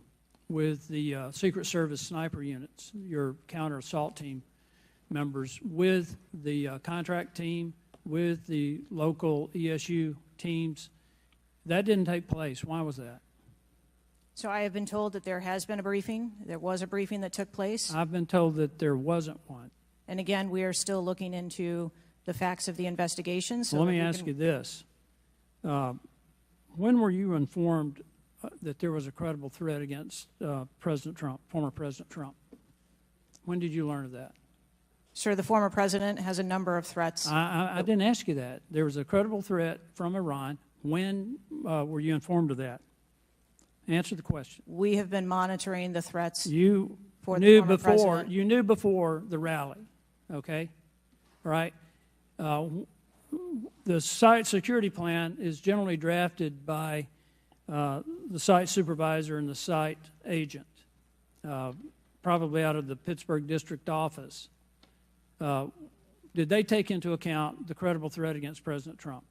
with the Secret Service sniper units, your counter assault team members, with the contract team, with the local ESU teams. That didn't take place. Why was that? So I have been told that there has been a briefing. There was a briefing that took place. I've been told that there wasn't one. And again, we are still looking into the facts of the investigation. So Let me ask you this. When were you informed that there was a credible threat against President Trump, former President Trump? When did you learn of that? Sir, the former president has a number of threats. I didn't ask you that. There was a credible threat from Iran. When were you informed of that? Answer the question. We have been monitoring the threats You for the knew former before. president. You knew before the rally, okay? All right. The site security plan is generally drafted by the site supervisor and the site agent, probably out of the Pittsburgh district office. Did they take into account the credible threat against President Trump?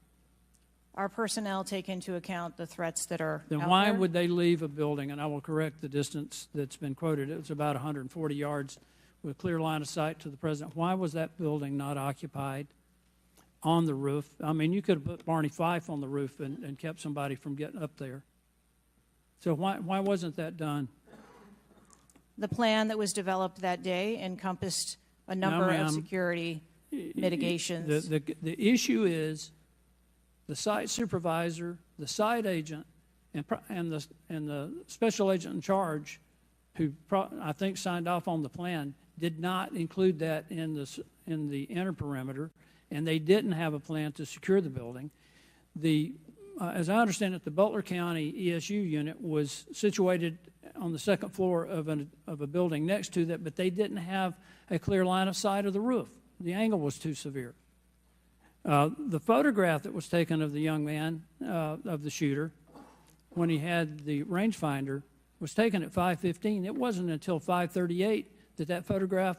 Our personnel take into account the threats that are Then out why there. would they leave a building? And I will correct the distance that's been quoted. It was about 140 yards with a clear line of sight to the president. Why was that building not occupied on the roof? I mean, you could have put Barney Fife on the roof and kept somebody from getting up there. So why wasn't that done? The plan that was developed that day encompassed a number ma'am. of security mitigations. The issue is the site supervisor, the site agent, and the special agent in charge, who I think signed off on the plan, did not include that in the inner perimeter, and they didn't have a plan to secure the building. As I understand it, the Butler County ESU unit was situated on the second floor of a building next to that, but they didn't have a clear line of sight of the roof. The angle was too severe. The photograph that was taken of the young man, of the shooter, when he had the rangefinder, was taken at 5:15. It wasn't until 5:38 that photograph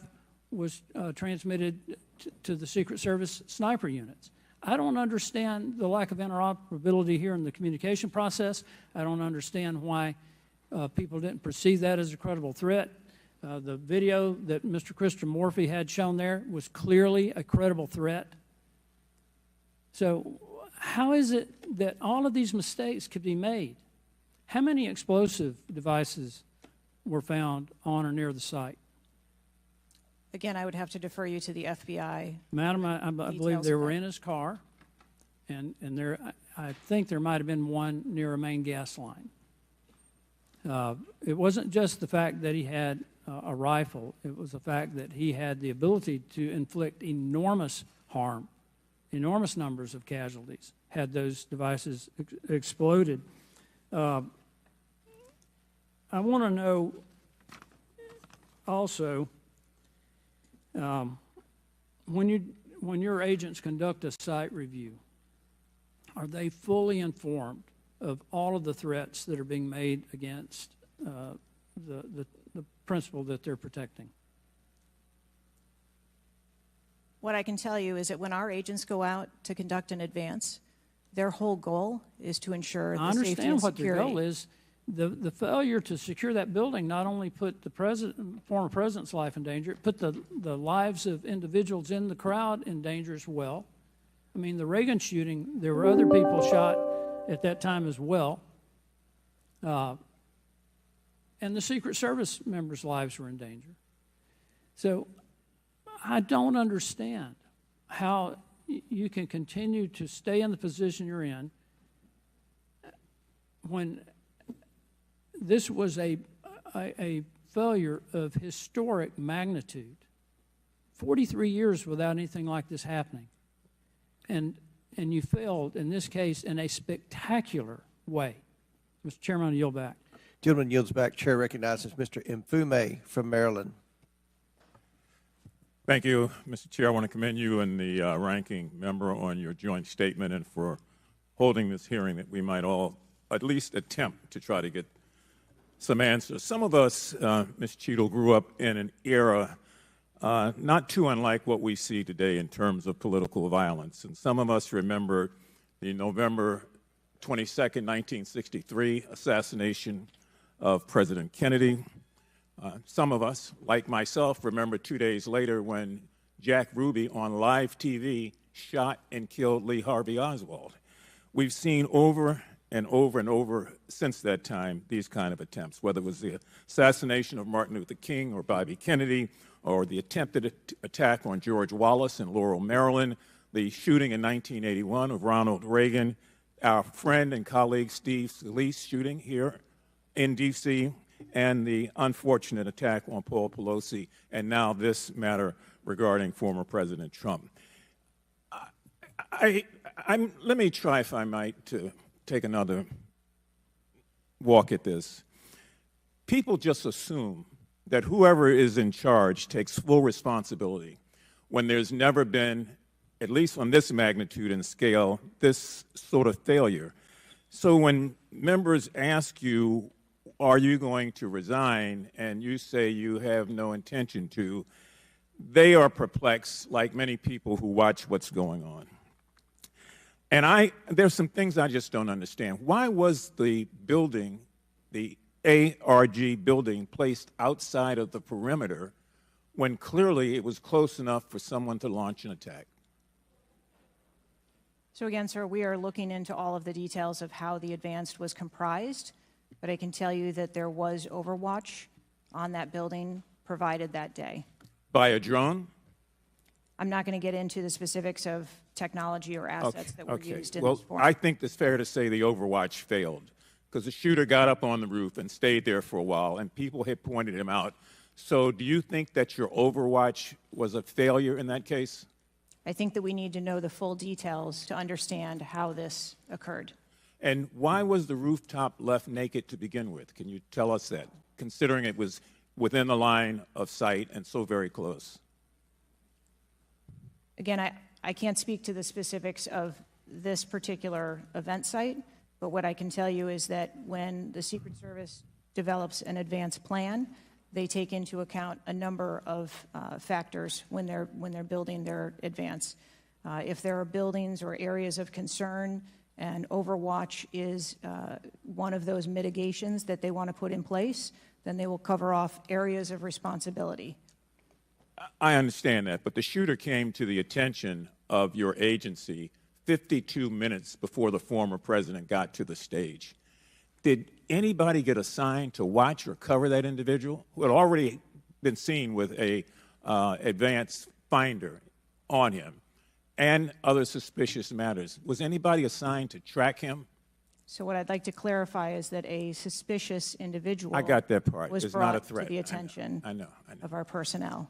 was transmitted to the Secret Service sniper units. I don't understand the lack of interoperability here in the communication process. I don't understand why people didn't perceive that as a credible threat. The video that Mr. Christopher Morphy had shown there was clearly a credible threat. So how is it that all of these mistakes could be made? How many explosive devices were found on or near the site? Again, I would have to defer you to the FBI. Madam, I believe Details they of were that. in his car, and I think there might have been one near a main gas line. It wasn't just the fact that he had a rifle. It was the fact that he had the ability to inflict enormous harm, enormous numbers of casualties, had those devices exploded. I want to know also, when your agents conduct a site review, are they fully informed of all of the threats that are being made against the principle that they're protecting? What I can tell you is that when our agents go out to conduct an advance, their whole goal is to ensure the I safety understand and what their security. goal is. The failure to secure that building not only put the former president's life in danger, it put the lives of individuals in the crowd in danger as well. I mean, the Reagan shooting, there were other people shot at that time as well. And the Secret Service members' lives were in danger. So I don't understand how you can continue to stay in the position you're in when this was a failure of historic magnitude. 43 years without anything like this happening. And you failed, in this case, in a spectacular way. Mr. Chairman, I yield back. Gentleman yields back. Chair recognizes Mr. Mfume from Maryland. Thank you, Mr. Chair. I want to commend you and the ranking member on your joint statement and for holding this hearing that we might all at least attempt to try to get some answers. Some of us, Ms. Cheatle, grew up in an era not too unlike what we see today in terms of political violence. And some of us remember the November 22nd, 1963 assassination of President Kennedy. Some of us, like myself, remember 2 days later when Jack Ruby on live TV shot and killed Lee Harvey Oswald. We've seen over and over and over since that time these kind of attempts, whether it was the assassination of Martin Luther King or Bobby Kennedy, or the attempted attack on George Wallace in Laurel, Maryland, the shooting in 1981 of Ronald Reagan, our friend and colleague Steve Scalise shooting here in D.C., and the unfortunate attack on Paul Pelosi, and now this matter regarding former President Trump. Let me try, if I might, to take another walk at this. People just assume that whoever is in charge takes full responsibility when there's never been, at least on this magnitude and scale, this sort of failure. So when members ask you, are you going to resign, and you say you have no intention to, they are perplexed, like many people who watch what's going on. And there's some things I just don't understand. Why was the building, the ARG building, placed outside of the perimeter when clearly it was close enough for someone to launch an attack? So again, sir, we are looking into all of the details of how the advance was comprised, but I can tell you that there was overwatch on that building provided that day. By a drone? I'm not going to get into the specifics of technology or assets that were used in well, this forum. I think it's fair to say the overwatch failed, because the shooter got up on the roof and stayed there for a while, and people had pointed him out. So do you think that your overwatch was a failure in that case? I think that we need to know the full details to understand how this occurred. And why was the rooftop left naked to begin with? Can you tell us that, considering it was within the line of sight and so very close? Again, I can't speak to the specifics of this particular event site, but what I can tell you is that when the Secret Service develops an advance plan, they take into account a number of factors when they're building their advance. If there are buildings or areas of concern, and overwatch is one of those mitigations that they want to put in place, then they will cover off areas of responsibility. I understand that, but the shooter came to the attention of your agency 52 minutes before the former president got to the stage. Did anybody get assigned to watch or cover that individual who had already been seen with a advanced finder on him and other suspicious matters? Was anybody assigned to track him? So what I'd like to clarify is that a suspicious individual I got that part. was It's brought not a threat. to the attention I know. of our personnel.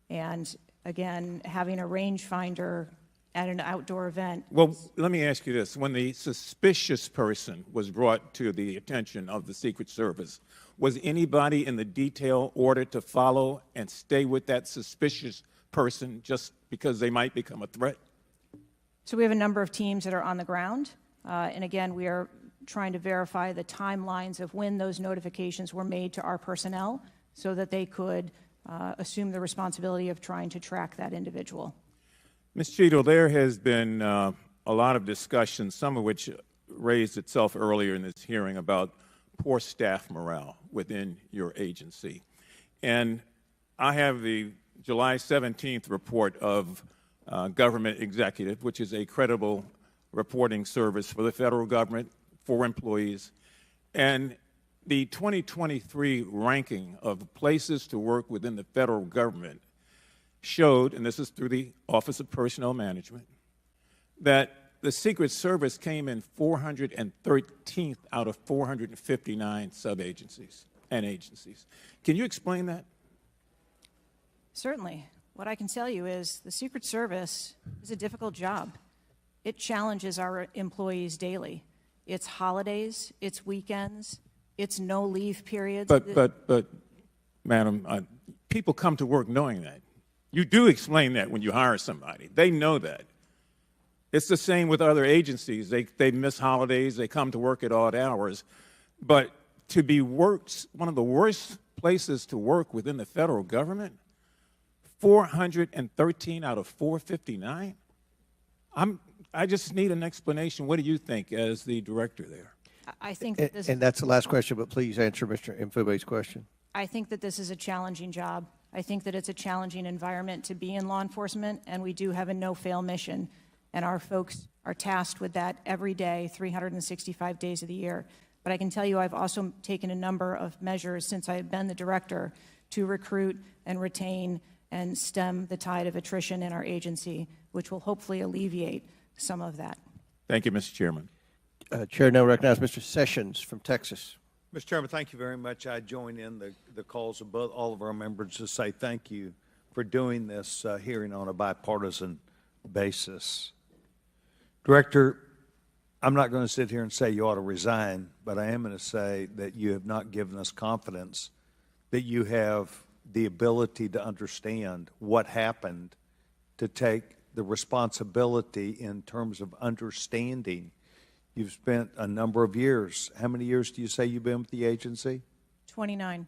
And again, having a rangefinder at an outdoor event. Well, let me ask you this. When the suspicious person was brought to the attention of the Secret Service, was anybody in the detail ordered to follow and stay with that suspicious person just because they might become a threat? So we have a number of teams that are on the ground. And again, we are trying to verify the timelines of when those notifications were made to our personnel so that they could assume the responsibility of trying to track that individual. Ms. Cheatle, there has been a lot of discussion, some of which raised itself earlier in this hearing, about poor staff morale within your agency. And I have the July 17th report of Government Executive, which is a credible reporting service for the federal government, for employees. And the 2023 ranking of places to work within the federal government showed, and this is through the Office of Personnel Management, that the Secret Service came in 413th out of 459 sub-agencies and agencies. Can you explain that? Certainly. What I can tell you is the Secret Service is a difficult job. It challenges our employees daily. It's holidays, it's weekends, it's no leave periods. But, Madam, people come to work knowing that. You do explain that when you hire somebody. They know that. It's the same with other agencies. They miss holidays, they come to work at odd hours. But to be worked, one of the worst places to work within the federal government, 413 out of 459? I just need an explanation. What do you think as the director there? I think that this And that's the last question, but please answer Mr. Mfube's question. I think that this is a challenging job. I think that it's a challenging environment to be in law enforcement, and we do have a no-fail mission, and our folks are tasked with that every day, 365 days of the year. But I can tell you I've also taken a number of measures since I have been the director to recruit and retain and stem the tide of attrition in our agency, which will hopefully alleviate some of that. Thank you, Mr. Chairman. Chair now recognizes Mr. Sessions from Texas. Mr. Chairman, thank you very much. I join in the calls of all of our members to say thank you for doing this hearing on a bipartisan basis. Director, I'm not going to sit here and say you ought to resign, but I am going to say that you have not given us confidence that you have the ability to understand what happened, to take the responsibility in terms of understanding. You've spent a number of years. How many years do you say you've been with the agency? 29.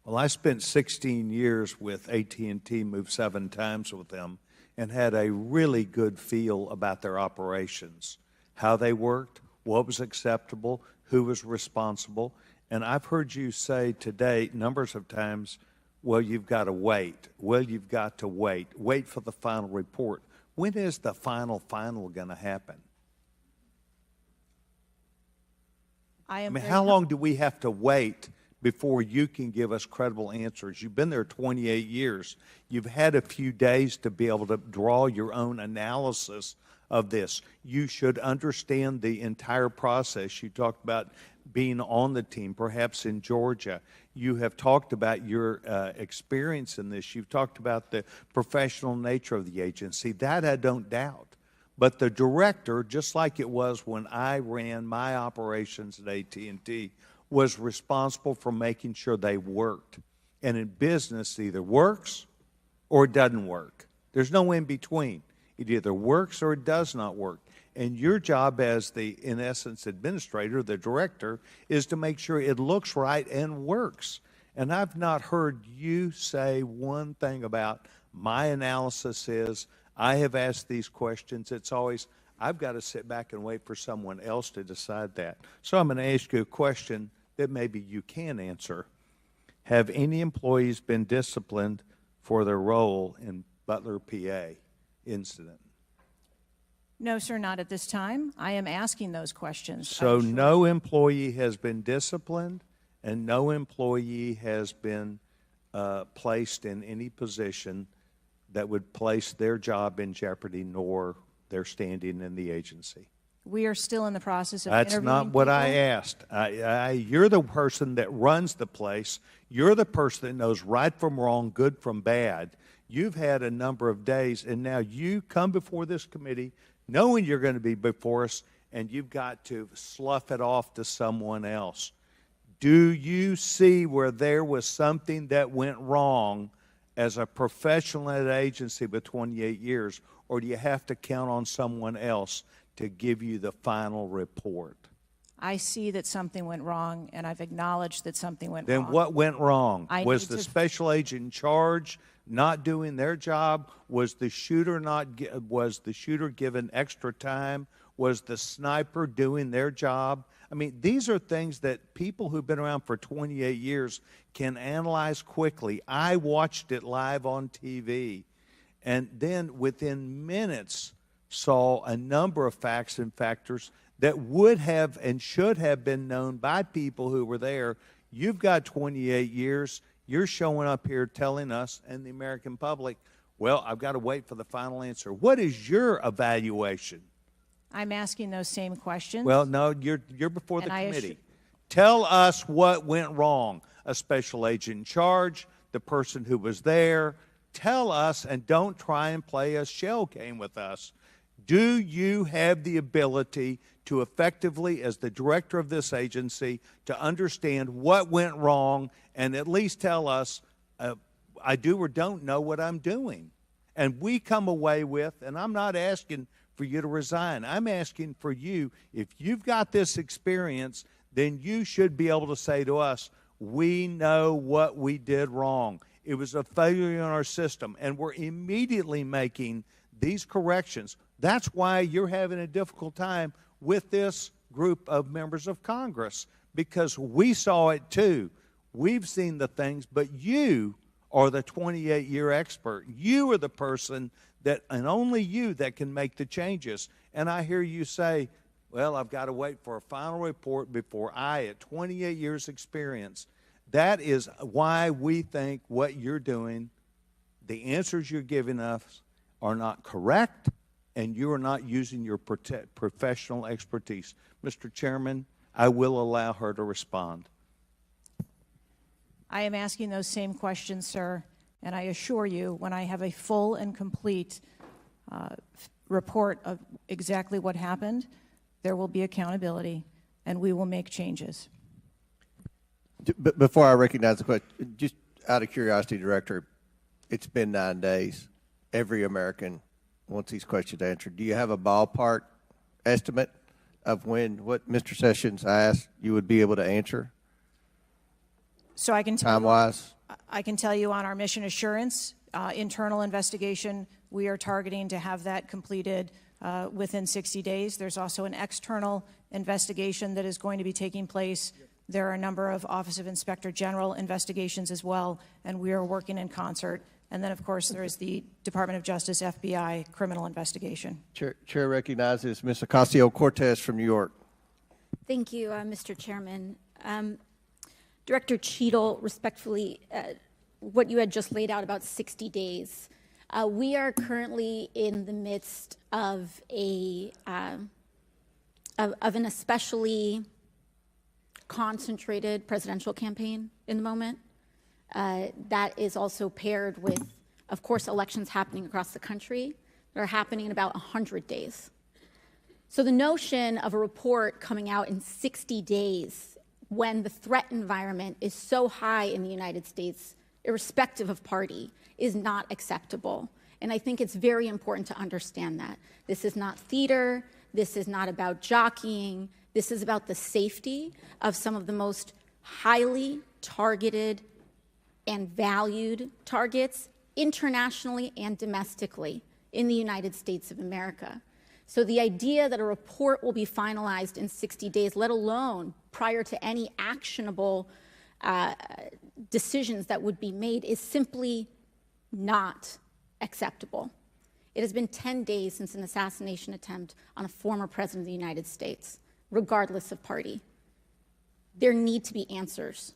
Well, I spent 16 years with AT&T, moved 7 times with them, and had a really good feel about their operations, how they worked, what was acceptable, who was responsible. And I've heard you say today numbers of times, well, you've got to wait. Well, you've got to wait. Wait for the final report. When is the final going to happen? I mean, how long do we have to wait before you can give us credible answers? You've been there 28 years. You've had a few days to be able to draw your own analysis of this. You should understand the entire process. You talked about being on the team, perhaps in Georgia. You have talked about your experience in this. You've talked about the professional nature of the agency. That I don't doubt. But the director, just like it was when I ran my operations at AT&T, was responsible for making sure they worked. And in business, it either works or it doesn't work. There's no in between. It either works or it does not work. And your job as the, in essence, administrator, the director, is to make sure it looks right and works. And I've not heard you say one thing about my analysis is, I have asked these questions. It's always, I've got to sit back and wait for someone else to decide that. So I'm going to ask you a question that maybe you can answer. Have any employees been disciplined for their role in Butler, PA incident? No, sir, not at this time. I am asking those questions. So no employee has been disciplined and no employee has been placed in any position that would place their job in jeopardy nor their standing in the agency. We are still in the process of That's interviewing not what people. I asked. You're the person that runs the place. You're the person that knows right from wrong, good from bad. You've had a number of days, and now you come before this committee knowing you're going to be before us, and you've got to slough it off to someone else. Do you see where there was something that went wrong as a professional at an agency with 28 years, or do you have to count on someone else to give you the final report? I see that something went wrong, and I've acknowledged that something went Then wrong. what went wrong? I Was need the to- special agent in charge not doing their job? Was the shooter was the shooter given extra time? Was the sniper doing their job? I mean, these are things that people who've been around for 28 years can analyze quickly. I watched it live on TV, and then within minutes saw a number of facts and factors that would have and should have been known by people who were there. You've got 28 years. You're showing up here telling us and the American public, well, I've got to wait for the final answer. What is your evaluation? I'm asking those same questions. Well, no, you're before the And I committee. Tell us what went wrong. A special agent in charge, the person who was there. Tell us, and don't try and play a shell game with us. Do you have the ability to effectively, as the director of this agency, to understand what went wrong and at least tell us, I do or don't know what I'm doing? And we come away with, and I'm not asking for you to resign. I'm asking for you, if you've got this experience, then you should be able to say to us, we know what we did wrong. It was a failure in our system, and we're immediately making these corrections. That's why you're having a difficult time with this group of members of Congress, because we saw it too. We've seen the things, but you are the 28-year expert. You are the person that, and only you, that can make the changes. And I hear you say, well, I've got to wait for a final report before I, at 28 years experience. That is why we think what you're doing, the answers you're giving us, are not correct, and you are not using your professional expertise. Mr. Chairman, I will allow her to respond. I am asking those same questions, sir, and I assure you, when I have a full and complete report of exactly what happened, there will be accountability, and we will make changes. Before I recognize the question, just out of curiosity, Director, it's been 9 days. Every American wants these questions answered. Do you have a ballpark estimate of when what Mr. Sessions asked you would be able to answer? So I can tell time-wise? I can tell you on our mission assurance internal investigation, we are targeting to have that completed within 60 days. There's also an external investigation that is going to be taking place. There are a number of Office of Inspector General investigations as well, and we are working in concert. And then, of course, there is the Department of Justice, FBI, criminal investigation. Chair recognizes Ms. Ocasio-Cortez from New York. Thank you, Mr. Chairman. Director Cheatle, respectfully, what you had just laid out about 60 days. We are currently in the midst of an especially concentrated presidential campaign in the moment. That is also paired with, of course, elections happening across the country that are happening in about 100 days. So the notion of a report coming out in 60 days when the threat environment is so high in the United States, irrespective of party, is not acceptable. And I think it's very important to understand that. This is not theater. This is not about jockeying. This is about the safety of some of the most highly targeted and valued targets internationally and domestically in the United States of America. So the idea that a report will be finalized in 60 days, let alone prior to any actionable decisions that would be made, is simply not acceptable. It has been 10 days since an assassination attempt on a former president of the United States, regardless of party. There need to be answers.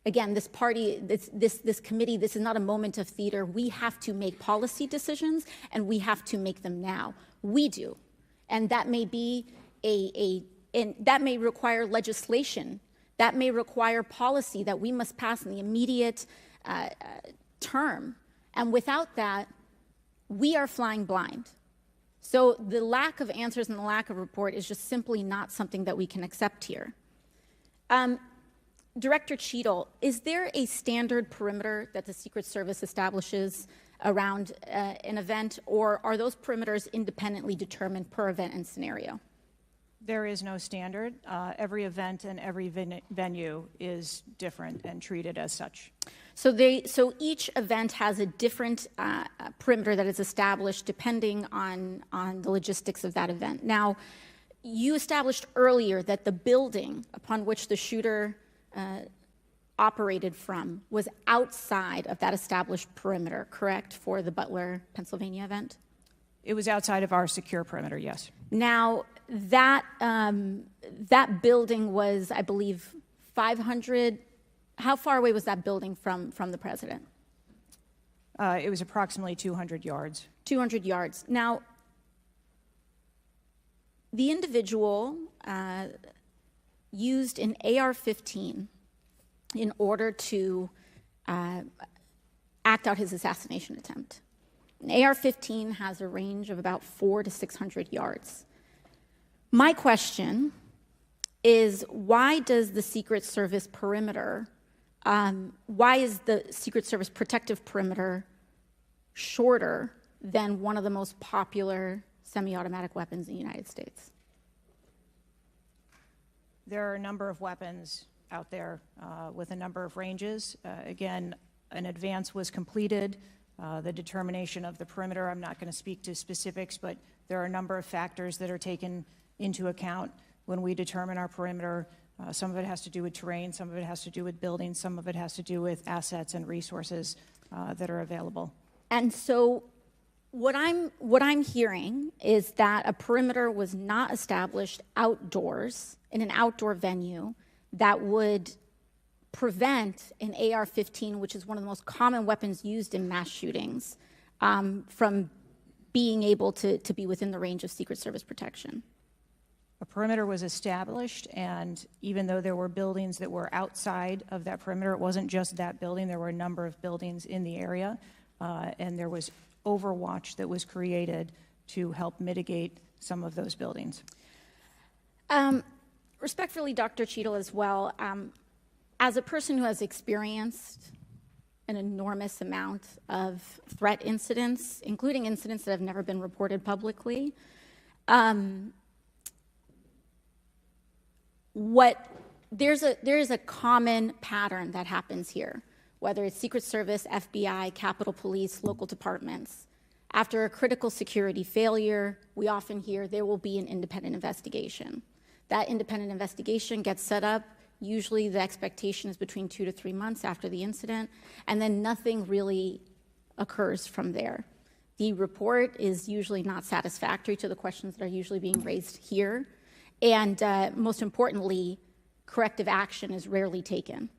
Again, this party, this committee, this is not a moment of theater. We have to make policy decisions, and we have to make them now. We do. And that may be that may require legislation. That may require policy that we must pass in the immediate term. And without that, we are flying blind. So the lack of answers and the lack of report is just simply not something that we can accept here. Director Cheatle, is there a standard perimeter that the Secret Service establishes around an event, or are those perimeters independently determined per event and scenario? There is no standard. Every event and every venue is different and treated as such. So each event has a different perimeter that is established depending on the logistics of that event. Now, you established earlier that the building upon which the shooter operated from was outside of that established perimeter, correct, for the Butler, Pennsylvania event? It was outside of our secure perimeter, yes. Now, that building was, I believe, 500. How far away was that building from the president? It was approximately 200 yards. 200 yards. Now, the individual used an AR-15 in order to act out his assassination attempt. An AR-15 has a range of about 400 to 600 yards. My question is, why does the Secret Service perimeter, why is the Secret Service protective perimeter shorter than one of the most popular semi-automatic weapons in the United States? There are a number of weapons out there with a number of ranges. Again, an advance was completed. The determination of the perimeter, I'm not going to speak to specifics, but there are a number of factors that are taken into account. when we determine our perimeter. Some of it has to do with terrain, some of it has to do with buildings, some of it has to do with assets and resources that are available. And so what I'm hearing is that a perimeter was not established outdoors in an outdoor venue that would prevent an AR-15, which is one of the most common weapons used in mass shootings, from being able to be within the range of Secret Service protection. A perimeter was established, and even though there were buildings that were outside of that perimeter, it wasn't just that building. There were a number of buildings in the area, and there was overwatch that was created to help mitigate some of those buildings. Respectfully, Dr. Cheatle, as well, as a person who has experienced an enormous amount of threat incidents, including incidents that have never been reported publicly, there is a common pattern that happens here, whether it's Secret Service, FBI, Capitol Police, local departments. After a critical security failure, we often hear there will be an independent investigation. That independent investigation gets set up. Usually the expectation is between 2 to 3 months after the incident, and then nothing really occurs from there. The report is usually not satisfactory to the questions that are usually being raised here, and most importantly, corrective action is rarely taken.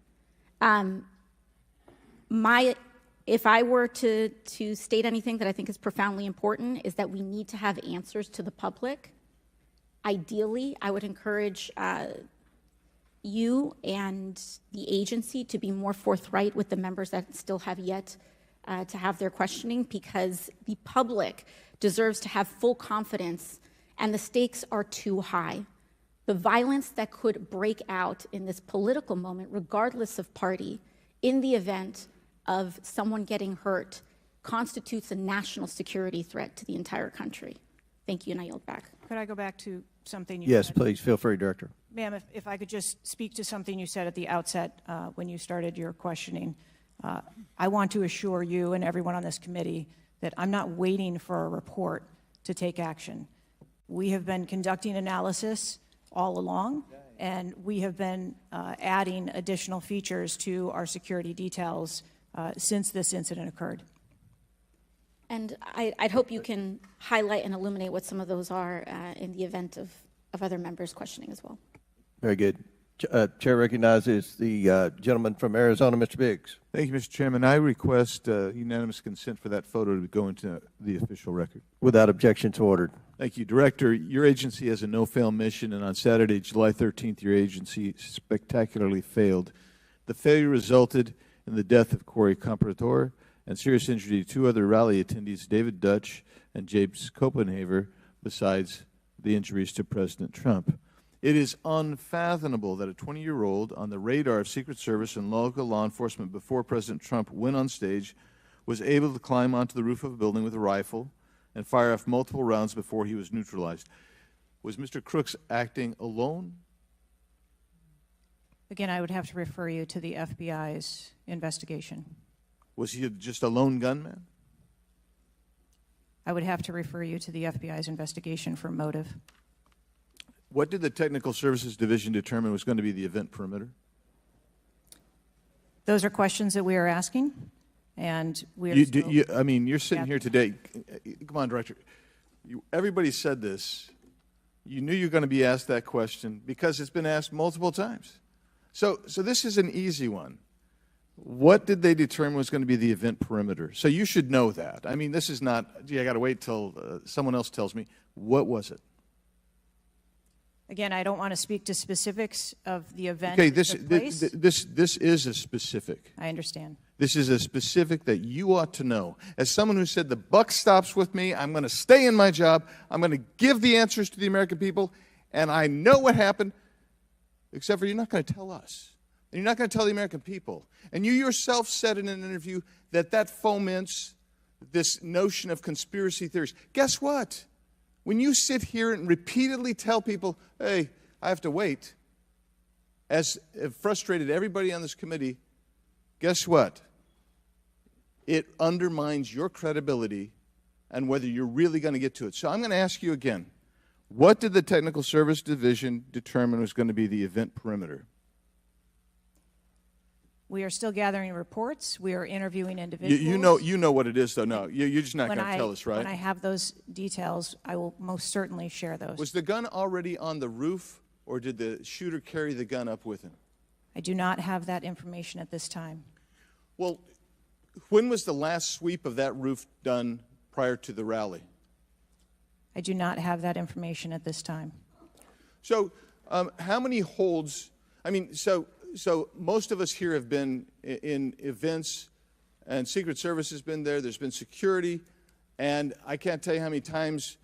If I were to state anything that I think is profoundly important, is that we need to have answers to the public. Ideally, I would encourage you and the agency to be more forthright with the members that still have yet to have their questioning, because the public deserves to have full confidence, and the stakes are too high. The violence that could break out in this political moment, regardless of party, in the event of someone getting hurt, constitutes a national security threat to the entire country. Thank you, and I yield back. Could I go back to something you Yes, said? please. Feel free, Director. Ma'am, if I could just speak to something you said at the outset when you started your questioning. I want to assure you and everyone on this committee that I'm not waiting for a report to take action. We have been conducting analysis all along, and we have been adding additional features to our security details since this incident occurred. And I'd hope you can highlight and illuminate what some of those are in the event of other members questioning as well. Very good. Chair recognizes the gentleman from Arizona, Mr. Biggs. Thank you, Mr. Chairman. I request unanimous consent for that photo to go into the official record. Without objection, to ordered. Thank you. Director, your agency has a no-fail mission, and on Saturday, July 13th, your agency spectacularly failed. The failure resulted in the death of Corey Comparator and serious injury to 2 other rally attendees, David Dutch and James Copenhaver, besides the injuries to President Trump. It is unfathomable that a 20-year-old on the radar of Secret Service and local law enforcement before President Trump went on stage was able to climb onto the roof of a building with a rifle and fire off multiple rounds before he was neutralized. Was Mr. Crooks acting alone? Again, I would have to refer you to the FBI's investigation. Was he just a lone gunman? I would have to refer you to the FBI's investigation for motive. What did the Technical Services Division determine was going to be the event perimeter? Those are questions that we are asking, and we are I mean, you're sitting here today. Come on, Director. Everybody said this. You knew you were going to be asked that question because it's been asked multiple times. So this is an easy one. What did they determine was going to be the event perimeter? So you should know that. I mean, this is not, gee, I got to wait till someone else tells me. What was it? Again, I don't want to speak to specifics of the event. Okay, that took place. this is a specific. I understand. This is a specific that you ought to know. As someone who said the buck stops with me, I'm going to stay in my job, I'm going to give the answers to the American people, and I know what happened, except for you're not going to tell us. And you're not going to tell the American people. And you yourself said in an interview that foments this notion of conspiracy theories. Guess what? When you sit here and repeatedly tell people, hey, I have to wait, as it frustrated everybody on this committee, guess what? It undermines your credibility and whether you're really going to get to it. So I'm going to ask you again, What did the Technical Service Division determine was going to be the event perimeter? We are still gathering reports. We are interviewing You, individuals. you know what it is, though. No, you're just not When going to tell us, right? When I have those details, I will most certainly share those. Was the gun already on the roof, or did the shooter carry the gun up with him? I do not have that information at this time. Well, when was the last sweep of that roof done prior to the rally? I do not have that information at this time. So, how many holds? I mean, so most of us here have been in events, and Secret Service has been there. There's been security, and I can't tell you how many times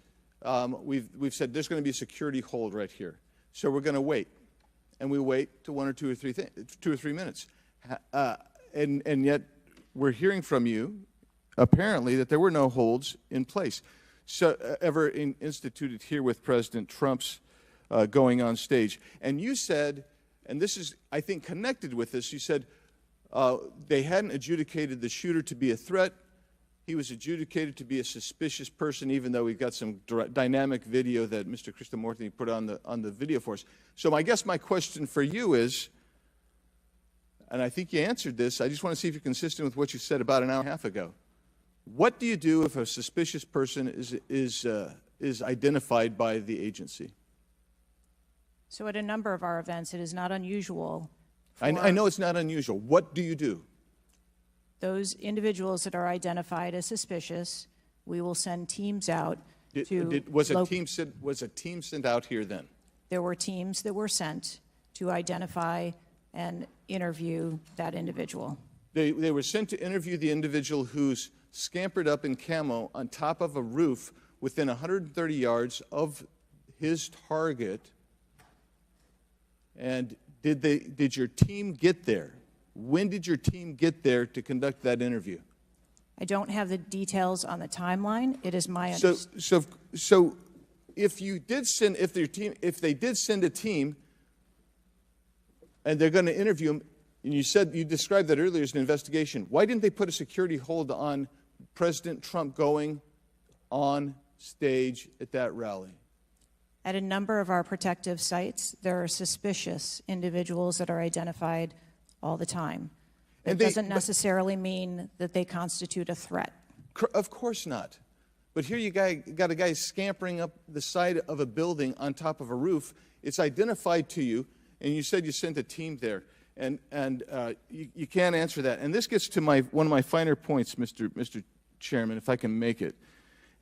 we've said there's going to be a security hold right here. So we're going to wait, and we wait to 1 or 2 or 3 minutes, and yet we're hearing from you, apparently, that there were no holds in place. So ever instituted here with President Trump's going on stage. And you said, and this is, I think, connected with this, you said they hadn't adjudicated the shooter to be a threat. He was adjudicated to be a suspicious person, even though we've got some dynamic video that Mr. Krishnamurthy put on the video for us. So I guess my question for you is, and I think you answered this, I just want to see if you're consistent with what you said about an hour and a half ago. What do you do if a suspicious person is identified by the agency? So at a number of our events, it is not unusual. I know it's not unusual. What do you do? Those individuals that are identified as suspicious, we will send teams out Was a team sent out here then? There were teams that were sent to identify and interview that individual. They were sent to interview the individual who's scampered up in camo on top of a roof within 130 yards of his target. And did your team get there? When did your team get there to conduct that interview? I don't have the details on the timeline. It is my understanding. So if they did send a team and they're going to interview him, and you described that earlier as an investigation, why didn't they put a security hold on President Trump going on stage at that rally? At a number of our protective sites, there are suspicious individuals that are identified all the time. It doesn't necessarily mean that they constitute a threat. Of course not. But here you got a guy scampering up the side of a building on top of a roof. It's identified to you, and you said you sent a team there. And you can't answer that. And this gets to one of my finer points, Mr. Chairman, if I can make it.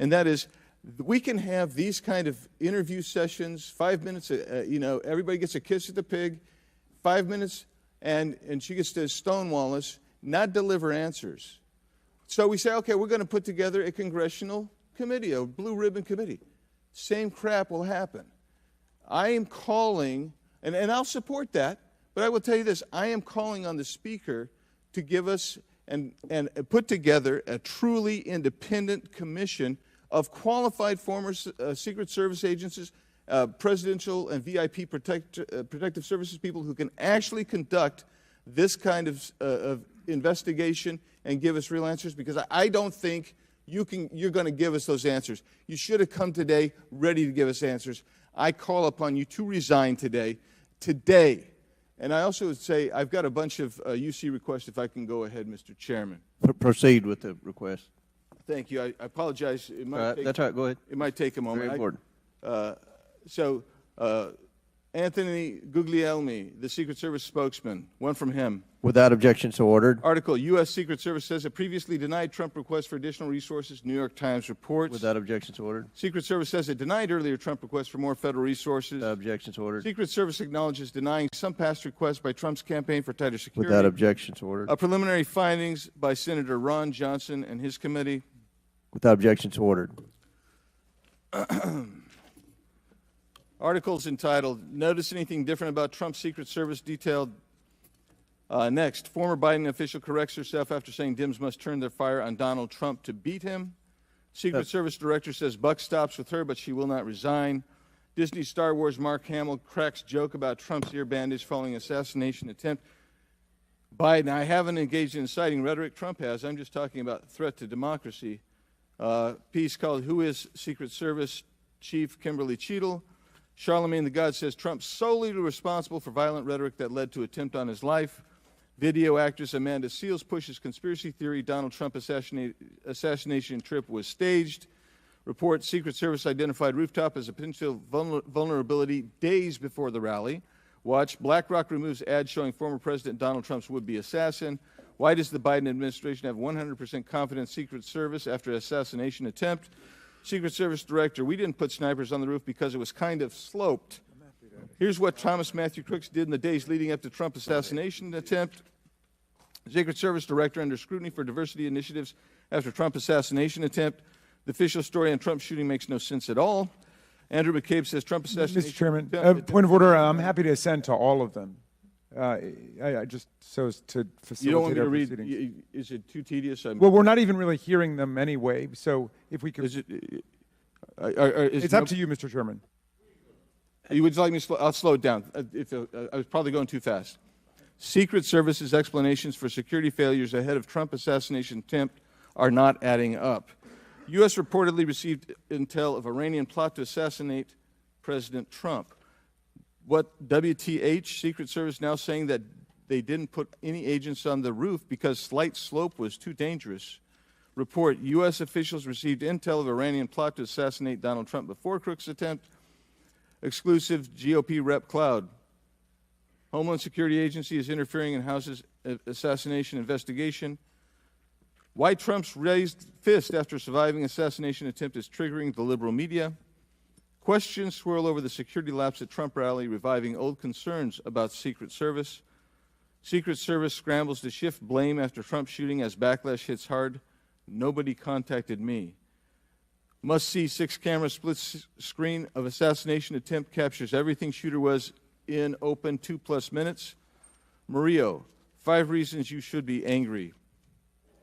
And that is, we can have these kind of interview sessions, 5 minutes, everybody gets a kiss at the pig, 5 minutes, and she gets to stonewall us, not deliver answers. So we say, okay, we're going to put together a congressional committee, a blue ribbon committee. Same crap will happen. I am calling, and I'll support that, but I will tell you this, I am calling on the Speaker to give us and put together a truly independent commission of qualified former Secret Service agents, presidential and VIP protective services people who can actually conduct this kind of investigation and give us real answers, because I don't think you're going to give us those answers. You should have come today ready to give us answers. I call upon you to resign today. And I also would say I've got a bunch of UC requests, if I can go ahead, Mr. Chairman. Proceed with the request. Thank you. I apologize. It might take, that's all right. Go ahead. It might take a moment. Very important. Anthony Guglielmi, the Secret Service spokesman, one from him. Without objection, so ordered. Article, U.S. Secret Service says it previously denied Trump requests for additional resources, New York Times reports. Without objection, so ordered. Secret Service says it denied earlier Trump requests for more federal resources. Without objection, so ordered. Secret Service acknowledges denying some past requests by Trump's campaign for tighter security. Without objection, so ordered. Preliminary findings by Senator Ron Johnson and his committee. Without objection, so ordered. Articles entitled, Notice Anything Different About Trump's Secret Service Detailed. Next, former Biden official corrects herself after saying Dems must turn their fire on Donald Trump to beat him. Secret Service director says buck stops with her, but she will not resign. Disney Star Wars Mark Hamill cracks joke about Trump's ear bandage following assassination attempt. Biden, I haven't engaged in inciting rhetoric. Trump has. I'm just talking about threat to democracy. Piece called Who is Secret Service Chief Kimberly Cheatle. Charlemagne the God says Trump solely responsible for violent rhetoric that led to attempt on his life. Video actress Amanda Seales pushes conspiracy theory Donald Trump assassination trip was staged. Report Secret Service identified rooftop as a potential vulnerability days before the rally. Watch BlackRock removes ad showing former President Donald Trump's would-be assassin. Why does the Biden administration have 100% confidence Secret Service after assassination attempt? Secret Service Director, we didn't put snipers on the roof because it was kind of sloped. Here's what Thomas Matthew Crooks did in the days leading up to Trump assassination attempt. Secret Service Director under scrutiny for diversity initiatives after Trump assassination attempt. The official story on Trump shooting makes no sense at all. Andrew McCabe says Trump assassination. Mr. Chairman, point of order. I'm happy to assent to all of them. I just so as to facilitate You don't want me our to read? proceedings. Is it too tedious? Well, we're not even really hearing them anyway. So if we could, it's up to you, Mr. Chairman. You would like me to slow? I'll slow it down. I was probably going too fast. Secret Service's explanations for security failures ahead of Trump assassination attempt are not adding up. U.S. reportedly received intel of Iranian plot to assassinate President Trump. What WTH, Secret Service now saying that they didn't put any agents on the roof because slight slope was too dangerous. Report, U.S. officials received intel of Iranian plot to assassinate Donald Trump before Crooks' attempt. Exclusive GOP rep Cloud. Homeland Security Agency is interfering in House's assassination investigation. Why Trump's raised fist after surviving assassination attempt is triggering the liberal media. Questions swirl over the security lapse at Trump rally, reviving old concerns about Secret Service. Secret Service scrambles to shift blame after Trump shooting as backlash hits hard. Nobody contacted me. Must-see 6-camera split screen of assassination attempt captures everything shooter was in open 2+ minutes. Murillo, 5 reasons you should be angry.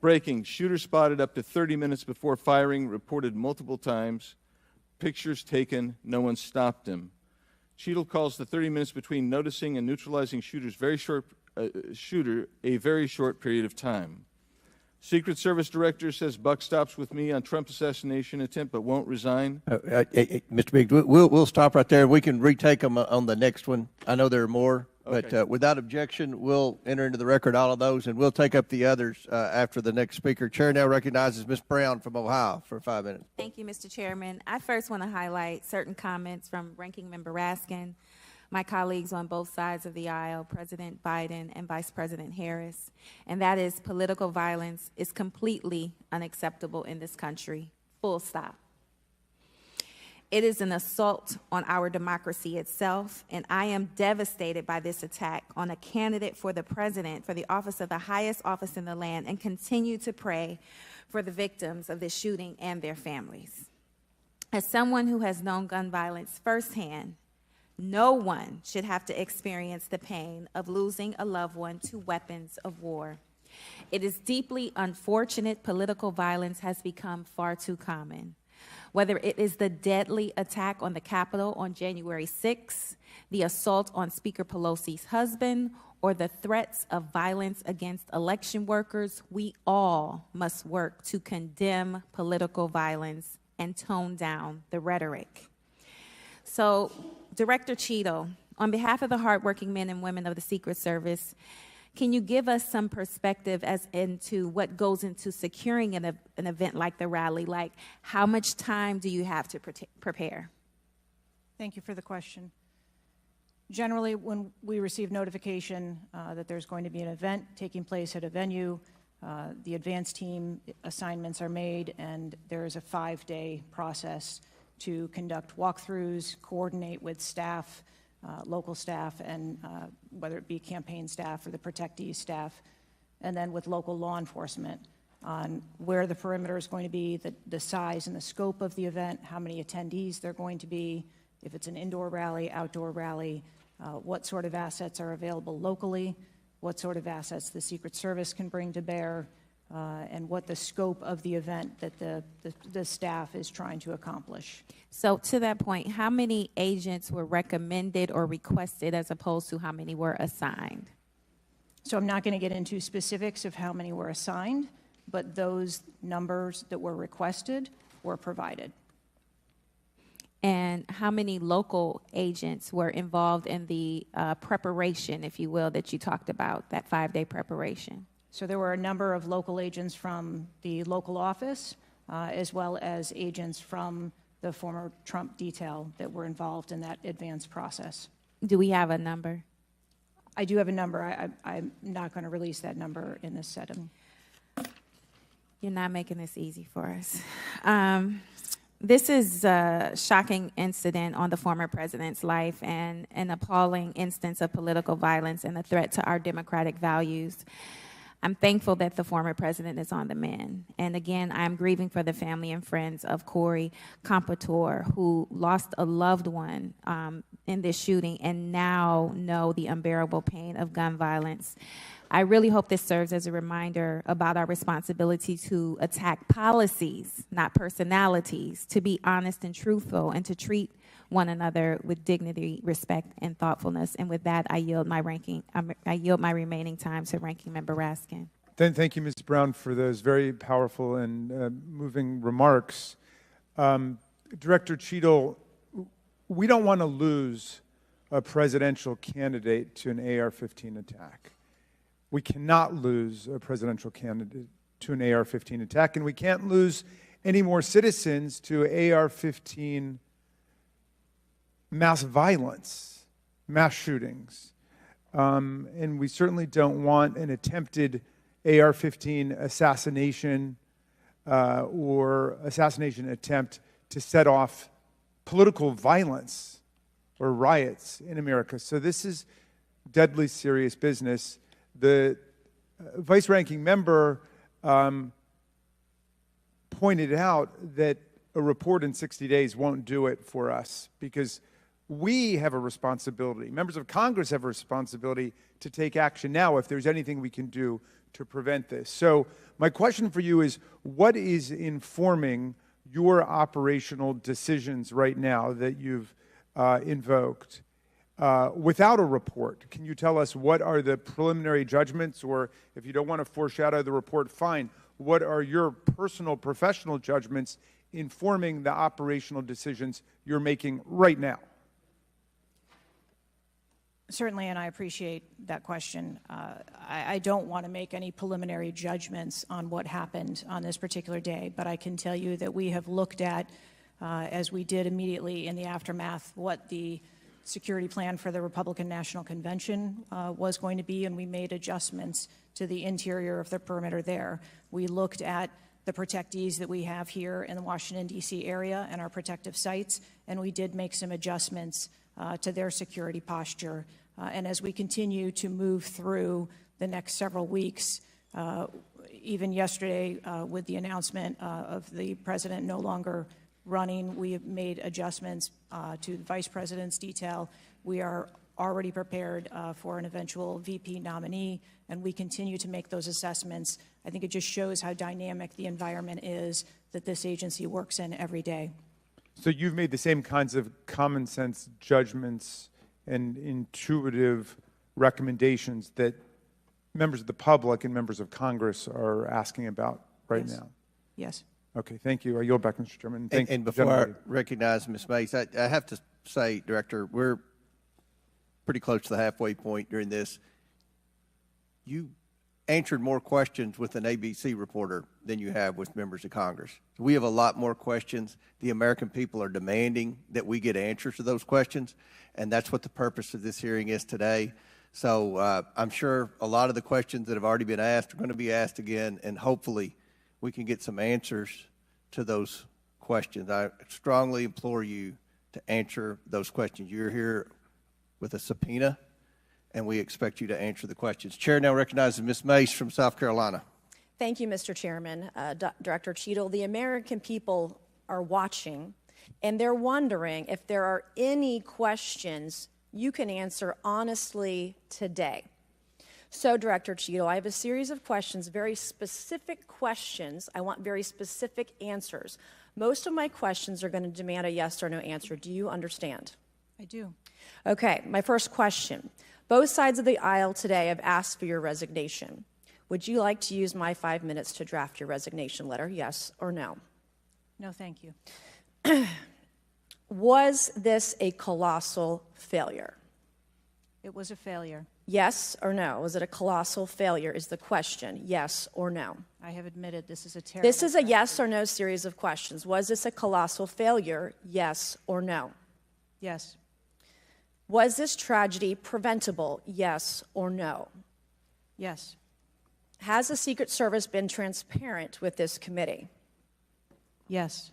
Breaking, shooter spotted up to 30 minutes before firing, reported multiple times. Pictures taken, no one stopped him. Cheatle calls the 30 minutes between noticing and neutralizing shooter a very short period of time. Secret Service Director says buck stops with me on Trump assassination attempt but won't resign. Mr. Biggs, we'll stop right there. We can retake them on the next one. I know there are more, Okay. but without objection, we'll enter into the record all of those, and we'll take up the others after the next speaker. Chair now recognizes Ms. Brown from Ohio for 5 minutes. Thank you, Mr. Chairman. I first want to highlight certain comments from Ranking Member Raskin, my colleagues on both sides of the aisle, President Biden and Vice President Harris, and that is political violence is completely unacceptable in this country, full stop. It is an assault on our democracy itself, and I am devastated by this attack on a candidate for the president, for the office of the highest office in the land, and continue to pray for the victims of this shooting and their families. As someone who has known gun violence firsthand, no one should have to experience the pain of losing a loved one to weapons of war. It is deeply unfortunate political violence has become far too common. Whether it is the deadly attack on the Capitol on January 6th, the assault on Speaker Pelosi's husband, or the threats of violence against election workers, we all must work to condemn political violence and tone down the rhetoric. So, Director Cheatle, on behalf of the hardworking men and women of the Secret Service, can you give us some perspective as into what goes into securing an event like the rally? Like, how much time do you have to prepare? Thank you for the question. Generally, when we receive notification that there's going to be an event taking place at a venue, the advance team assignments are made, and there is a 5-day process to conduct walkthroughs, coordinate with staff, local staff, and whether it be campaign staff or the protectee staff, and then with local law enforcement on where the perimeter is going to be, the size and the scope of the event, how many attendees there are going to be, if it's an indoor rally, outdoor rally, what sort of assets are available locally, what sort of assets the Secret Service can bring to bear, and what the scope of the event that the staff is trying to accomplish. So to that point, how many agents were recommended or requested as opposed to how many were assigned? So I'm not going to get into specifics of how many were assigned, but those numbers that were requested were provided. And how many local agents were involved in the preparation, if you will, that you talked about, that 5-day preparation? So there were a number of local agents from the local office, as well as agents from the former Trump detail that were involved in that advanced process. Do we have a number? I do have a number. I'm not going to release that number in this setting. You're not making this easy for us. This is a shocking incident on the former president's life and an appalling instance of political violence and a threat to our democratic values. I'm thankful that the former president is on the mend. And again, I'm grieving for the family and friends of Corey Compatore, who lost a loved one in this shooting and now know the unbearable pain of gun violence. I really hope this serves as a reminder about our responsibility to attack policies, not personalities, to be honest and truthful, and to treat one another with dignity, respect, and thoughtfulness. And with that, I yield my remaining time to Ranking Member Raskin. Thank you, Ms. Brown, for those very powerful and moving remarks. Director Cheatle, we don't want to lose a presidential candidate to an AR-15 attack. We cannot lose a presidential candidate to an AR-15 attack, and we can't lose any more citizens to AR-15 mass violence, mass shootings. And we certainly don't want an attempted AR-15 assassination or assassination attempt to set off political violence or riots in America. So this is deadly serious business. The vice-ranking member pointed out that a report in 60 days won't do it for us because we have a responsibility. Members of Congress have a responsibility to take action now if there's anything we can do to prevent this. So my question for you is, what is informing your operational decisions right now that you've invoked? Without a report, can you tell us what are the preliminary judgments, or if you don't want to foreshadow the report, fine. What are your personal professional judgments informing the operational decisions you're making right now? Certainly, and I appreciate that question. I don't want to make any preliminary judgments on what happened on this particular day, but I can tell you that we have looked at, as we did immediately in the aftermath, what the security plan for the Republican National Convention was going to be, and we made adjustments to the interior of the perimeter there. We looked at the protectees that we have here in the Washington, D.C. area and our protective sites, and we did make some adjustments to their security posture. And as we continue to move through the next several weeks, even yesterday with the announcement of the president no longer running, we have made adjustments to the vice president's detail. We are already prepared for an eventual VP nominee, and we continue to make those assessments. I think it just shows how dynamic the environment is that this agency works in every day. So you've made the same kinds of common sense judgments and intuitive recommendations that members of the public and members of Congress are asking about right now? Yes. Okay, thank you. I yield back, Mr. Chairman. And before I recognize Ms. Mace, I have to say, Director, we're pretty close to the halfway point during this. You answered more questions with an ABC reporter than you have with members of Congress. We have a lot more questions. The American people are demanding that we get answers to those questions, and that's what the purpose of this hearing is today. So I'm sure a lot of the questions that have already been asked are going to be asked again, and hopefully we can get some answers to those questions. I strongly implore you to answer those questions. You're here with a subpoena, and we expect you to answer the questions. Chair now recognizes Ms. Mace from South Carolina. Thank you, Mr. Chairman. Director Cheatle, the American people are watching, and they're wondering if there are any questions you can answer honestly today. So, Director Cheatle, I have a series of questions, very specific questions. I want very specific answers. Most of my questions are going to demand a yes or no answer. Do you understand? I do. Okay, my first question. Both sides of the aisle today have asked for your resignation. Would you like to use my 5 minutes to draft your resignation letter, yes or no? No, thank you. Was this a colossal failure? It was a failure. Yes or no? Was it a colossal failure is the question. Yes or no? I have admitted this is a terrible. This is a yes or no series of questions. Was this a colossal failure? Yes or no? Yes. Was this tragedy preventable? Yes or no? Yes. Has the Secret Service been transparent with this committee? Yes.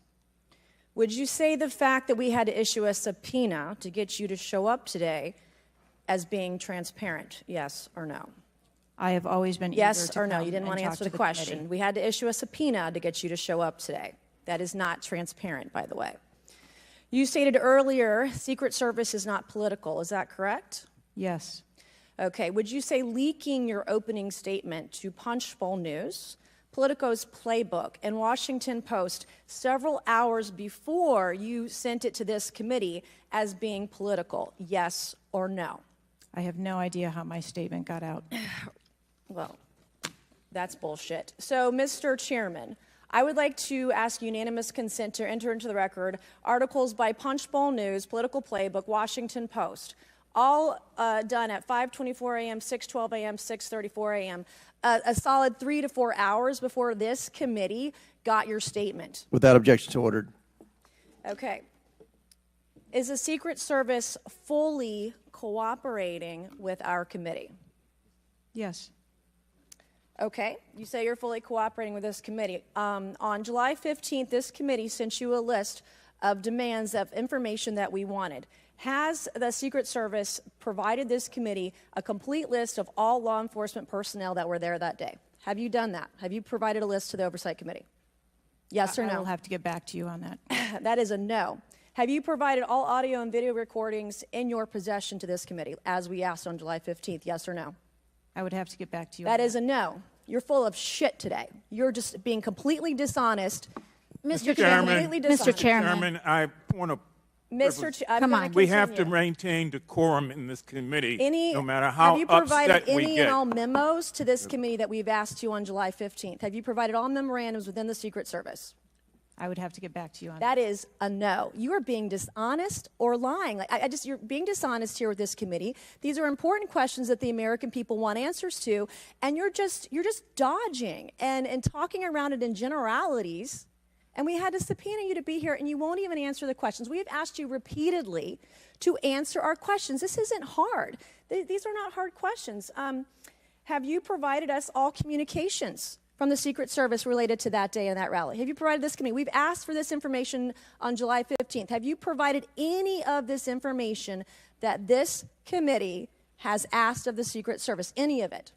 Would you say the fact that we had to issue a subpoena to get you to show up today as being transparent? Yes or no? I have always been Yes eager to or no? come You didn't and want to talk answer to the committee. question. We had to issue a subpoena to get you to show up today. That is not transparent, by the way. You stated earlier Secret Service is not political. Is that correct? Yes. Okay. Would you say leaking your opening statement to Punchbowl News, Politico's Playbook, and Washington Post several hours before you sent it to this committee as being political? Yes or no? I have no idea how my statement got out. Well, that's bullshit. So, Mr. Chairman, I would like to ask unanimous consent to enter into the record articles by Punchbowl News, Political Playbook, Washington Post, all done at 5:24 a.m., 6:12 a.m., 6:34 a.m., a solid 3 to 4 hours before this committee got your statement. Without objection, so ordered. Okay. Is the Secret Service fully cooperating with our committee? Yes. Okay, you say you're fully cooperating with this committee. On July 15th, this committee sent you a list of demands of information that we wanted. Has the Secret Service provided this committee a complete list of all law enforcement personnel that were there that day? Have you done that? Have you provided a list to the Oversight Committee? Yes or no? I will have to get back to you on that. That is a no. Have you provided all audio and video recordings in your possession to this committee, as we asked on July 15th? Yes or no? I would have to get back to you. That is a no. You're full of shit today. You're just being completely dishonest. Mr. Chairman, Mr. Chairman. Chairman, I want to. Come on. We have to maintain decorum in this committee, no matter how have you provided upset we any get. and all memos to this committee that we've asked you on July 15th? Have you provided all memorandums within the Secret Service? I would have to get back to you on that. That is a no. You are being dishonest or lying. You're being dishonest here with this committee. These are important questions that the American people want answers to, and you're just dodging and talking around it in generalities. And we had to subpoena you to be here, and you won't even answer the questions. We have asked you repeatedly to answer our questions. This isn't hard. These are not hard questions. Have you provided us all communications from the Secret Service related to that day and that rally? Have you provided this committee? We've asked for this information on July 15th. Have you provided any of this information that this committee has asked of the Secret Service? Any of it?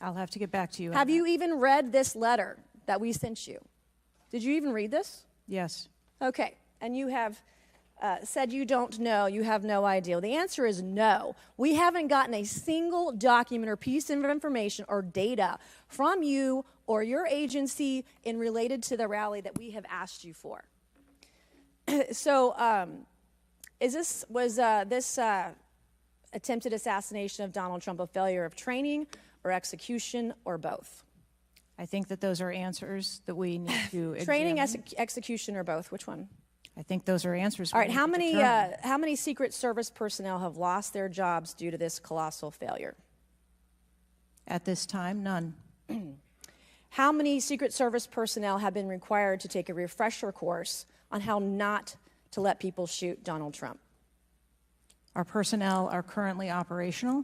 I'll have to get back to you. Have you even read this letter that we sent you? Did you even read this? Yes. Okay. And you have said you don't know, you have no idea. Well, the answer is no. We haven't gotten a single document or piece of information or data from you or your agency in related to the rally that we have asked you for. So, was this attempted assassination of Donald Trump a failure of training or execution or both? I think that those are answers that we need to Training, examine. execution, or both? Which one? I think those are answers. All right. we How need to determine. many Secret Service personnel have lost their jobs due to this colossal failure? At this time, none. How many Secret Service personnel have been required to take a refresher course on how not to let people shoot Donald Trump? Our personnel are currently operational.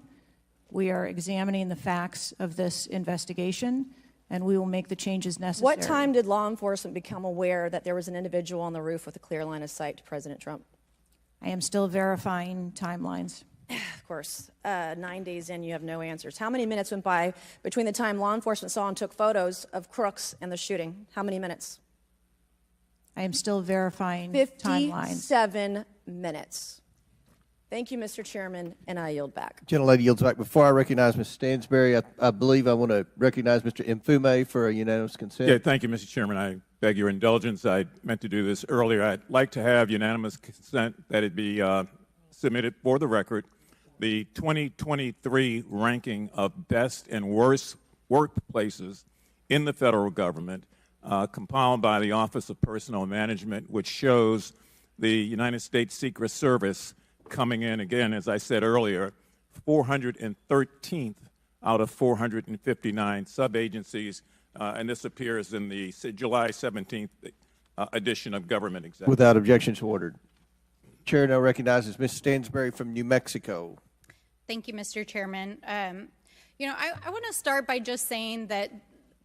We are examining the facts of this investigation, and we will make the changes necessary. What time did law enforcement become aware that there was an individual on the roof with a clear line of sight to President Trump? I am still verifying timelines. Of course. 9 days in, you have no answers. How many minutes went by between the time law enforcement saw and took photos of crooks and the shooting? How many minutes? I am still verifying timelines. 57 minutes. Thank you, Mr. Chairman, and I yield back. Gentlelady yields back. Before I recognize Ms. Stansberry, I believe I want to recognize Mr. Mfume for a unanimous consent. Yeah, thank you, Mr. Chairman. I beg your indulgence. I meant to do this earlier. I'd like to have unanimous consent that it be submitted for the record. The 2023 ranking of best and worst workplaces in the federal government, compiled by the Office of Personnel Management, which shows the United States Secret Service coming in, again, as I said earlier, 413th out of 459 sub-agencies, and this appears in the July 17th edition of Government Executive. Without objection, so ordered. Chair now recognizes Ms. Stansbury from New Mexico. Thank you, Mr. Chairman. You know, I want to start by just saying that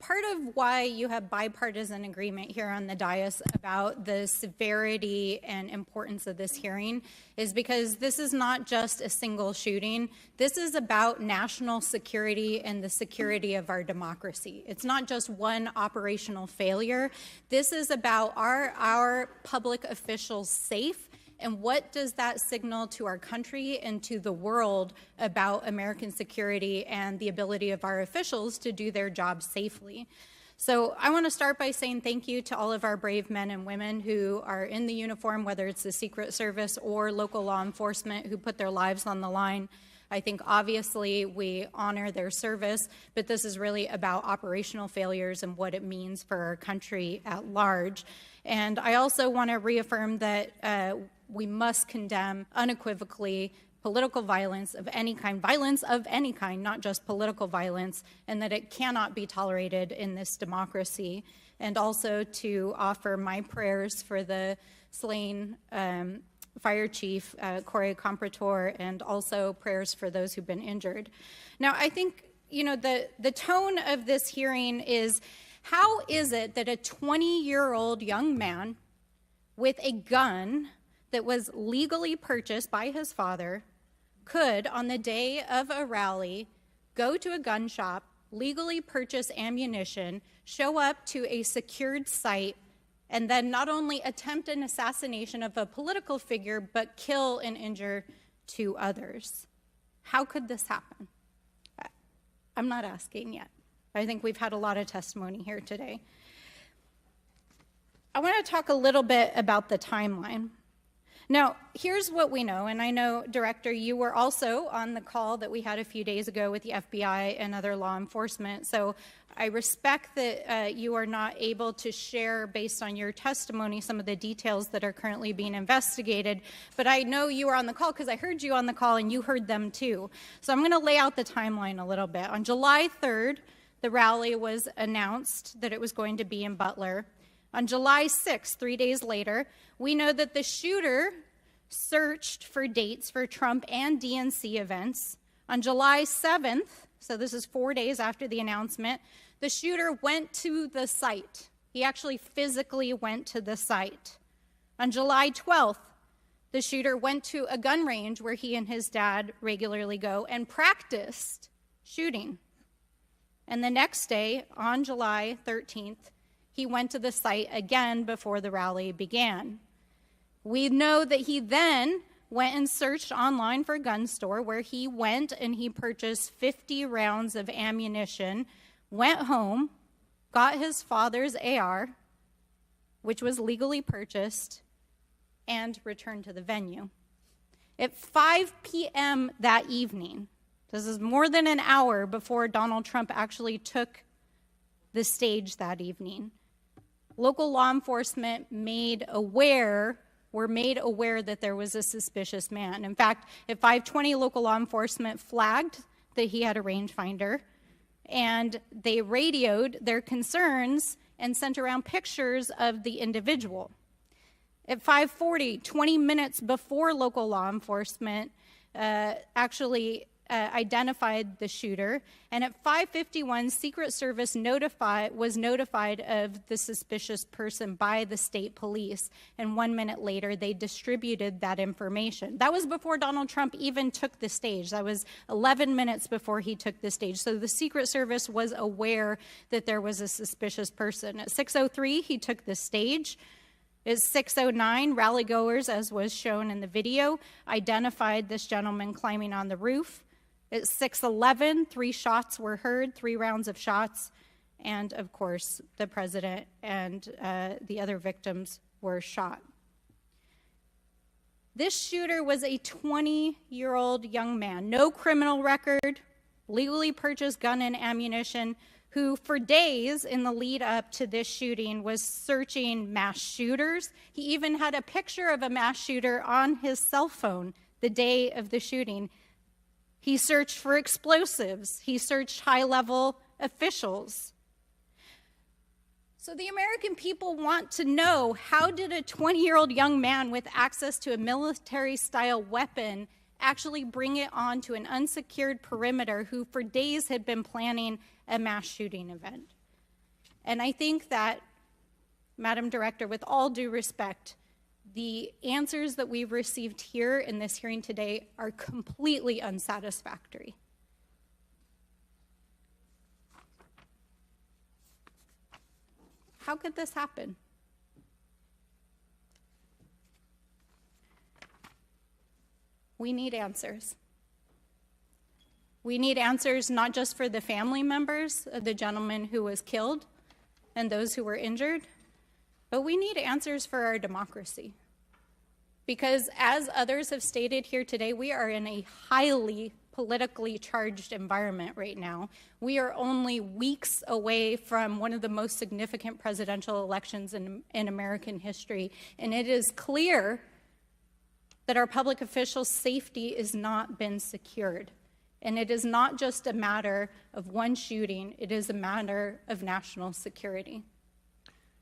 part of why you have bipartisan agreement here on the dais about the severity and importance of this hearing is because this is not just a single shooting. This is about national security and the security of our democracy. It's not just one operational failure. This is about our public officials safe. And what does that signal to our country and to the world about American security and the ability of our officials to do their job safely? So I want to start by saying thank you to all of our brave men and women who are in the uniform, whether it's the Secret Service or local law enforcement, who put their lives on the line. I think obviously we honor their service, but this is really about operational failures and what it means for our country at large. And I also want to reaffirm that we must condemn unequivocally political violence of any kind, not just political violence, and that it cannot be tolerated in this democracy. And also to offer my prayers for the slain Fire Chief Corey Comprator, and also prayers for those who've been injured. Now, I think, you know, the tone of this hearing is, how is it that a 20-year-old young man with a gun that was legally purchased by his father could, on the day of a rally, go to a gun shop, legally purchase ammunition, show up to a secured site, and then not only attempt an assassination of a political figure, but kill and injure 2 others? How could this happen? I'm not asking yet. I think we've had a lot of testimony here today. I want to talk a little bit about the timeline. Now, here's what we know, and I know, Director, you were also on the call that we had a few days ago with the FBI and other law enforcement, so I respect that you are not able to share, based on your testimony, some of the details that are currently being investigated, but I know you were on the call because I heard you on the call and you heard them too. So I'm going to lay out the timeline a little bit. On July 3rd, the rally was announced that it was going to be in Butler. On July 6th, 3 days later, we know that the shooter searched for dates for Trump and DNC events. On July 7th, so this is 4 days after the announcement, the shooter went to the site. He actually physically went to the site. On July 12th, the shooter went to a gun range where he and his dad regularly go and practiced shooting. And the next day, on July 13th, he went to the site again before the rally began. We know that he then went and searched online for a gun store, where he went and he purchased 50 rounds of ammunition, went home, got his father's AR, which was legally purchased, and returned to the venue. At 5 p.m. that evening, this is more than an hour before Donald Trump actually took the stage that evening, local law enforcement were made aware that there was a suspicious man. In fact, at 5:20, local law enforcement flagged that he had a rangefinder, and they radioed their concerns and sent around pictures of the individual. At 5:40, 20 minutes before local law enforcement actually identified the shooter, and at 5:51, Secret Service was notified of the suspicious person by the state police, and 1 minute later, they distributed that information. That was before Donald Trump even took the stage. That was 11 minutes before he took the stage. So the Secret Service was aware that there was a suspicious person. At 6:03, he took the stage. At 6:09, rallygoers, as was shown in the video, identified this gentleman climbing on the roof. At 6:11, 3 shots were heard, 3 rounds of shots, and of course, the president and the other victims were shot. This shooter was a 20-year-old young man, no criminal record, legally purchased gun and ammunition, who for days in the lead up to this shooting was searching mass shooters. He even had a picture of a mass shooter on his cell phone the day of the shooting. He searched for explosives. He searched high-level officials. So the American people want to know, how did a 20-year-old young man with access to a military-style weapon actually bring it onto an unsecured perimeter who for days had been planning a mass shooting event? And I think that, Madam Director, with all due respect, the answers that we've received here in this hearing today are completely unsatisfactory. How could this happen? We need answers. We need answers not just for the family members of the gentleman who was killed and those who were injured, but we need answers for our democracy. Because as others have stated here today, we are in a highly politically charged environment right now. We are only weeks away from one of the most significant presidential elections in American history, and it is clear that our public officials' safety has not been secured. And it is not just a matter of one shooting, it is a matter of national security.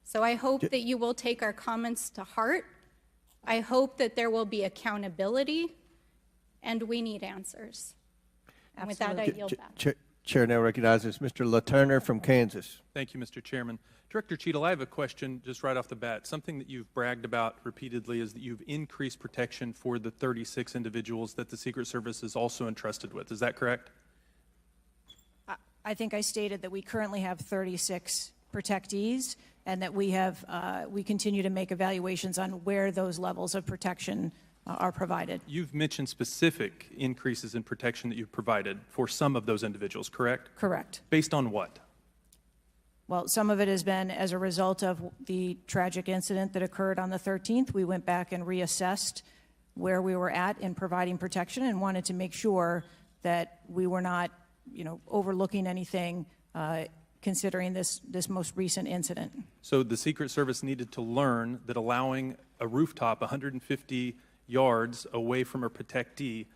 So I hope that you will take our comments to heart. I hope that there will be accountability, and we need answers. And with that, I yield back. Chair now recognizes Mr. LaTurner from Kansas. Thank you, Mr. Chairman. Director Cheatle, I have a question just right off the bat. Something that you've bragged about repeatedly is that you've increased protection for the 36 individuals that the Secret Service is also entrusted with. Is that correct? I think I stated that we currently have 36 protectees, and that we continue to make evaluations on where those levels of protection are provided. You've mentioned specific increases in protection that you've provided for some of those individuals, correct? Correct. Based on what? Well, some of it has been as a result of the tragic incident that occurred on the 13th. We went back and reassessed where we were at in providing protection and wanted to make sure that we were not, overlooking anything considering this most recent incident. So the Secret Service needed to learn that allowing a rooftop 150 yards away from a protectee,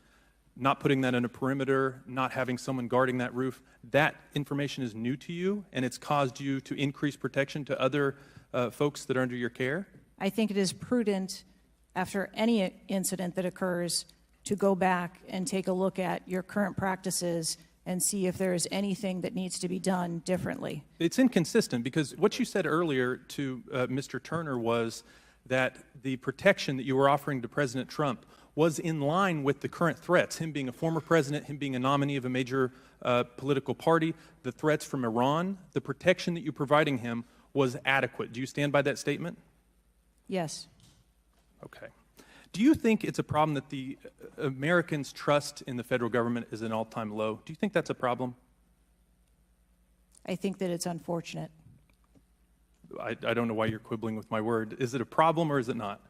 not putting that in a perimeter, not having someone guarding that roof, that information is new to you, and it's caused you to increase protection to other folks that are under your care? I think it is prudent, after any incident that occurs, to go back and take a look at your current practices and see if there is anything that needs to be done differently. It's inconsistent, because what you said earlier to Mr. Turner was that the protection that you were offering to President Trump was in line with the current threats, him being a former president, him being a nominee of a major political party, the threats from Iran. The protection that you're providing him was adequate. Do you stand by that statement? Yes. Okay. Do you think it's a problem that the Americans' trust in the federal government is an all-time low? Do you think that's a problem? I think that it's unfortunate. I don't know why you're quibbling with my word. Is it a problem or is it not?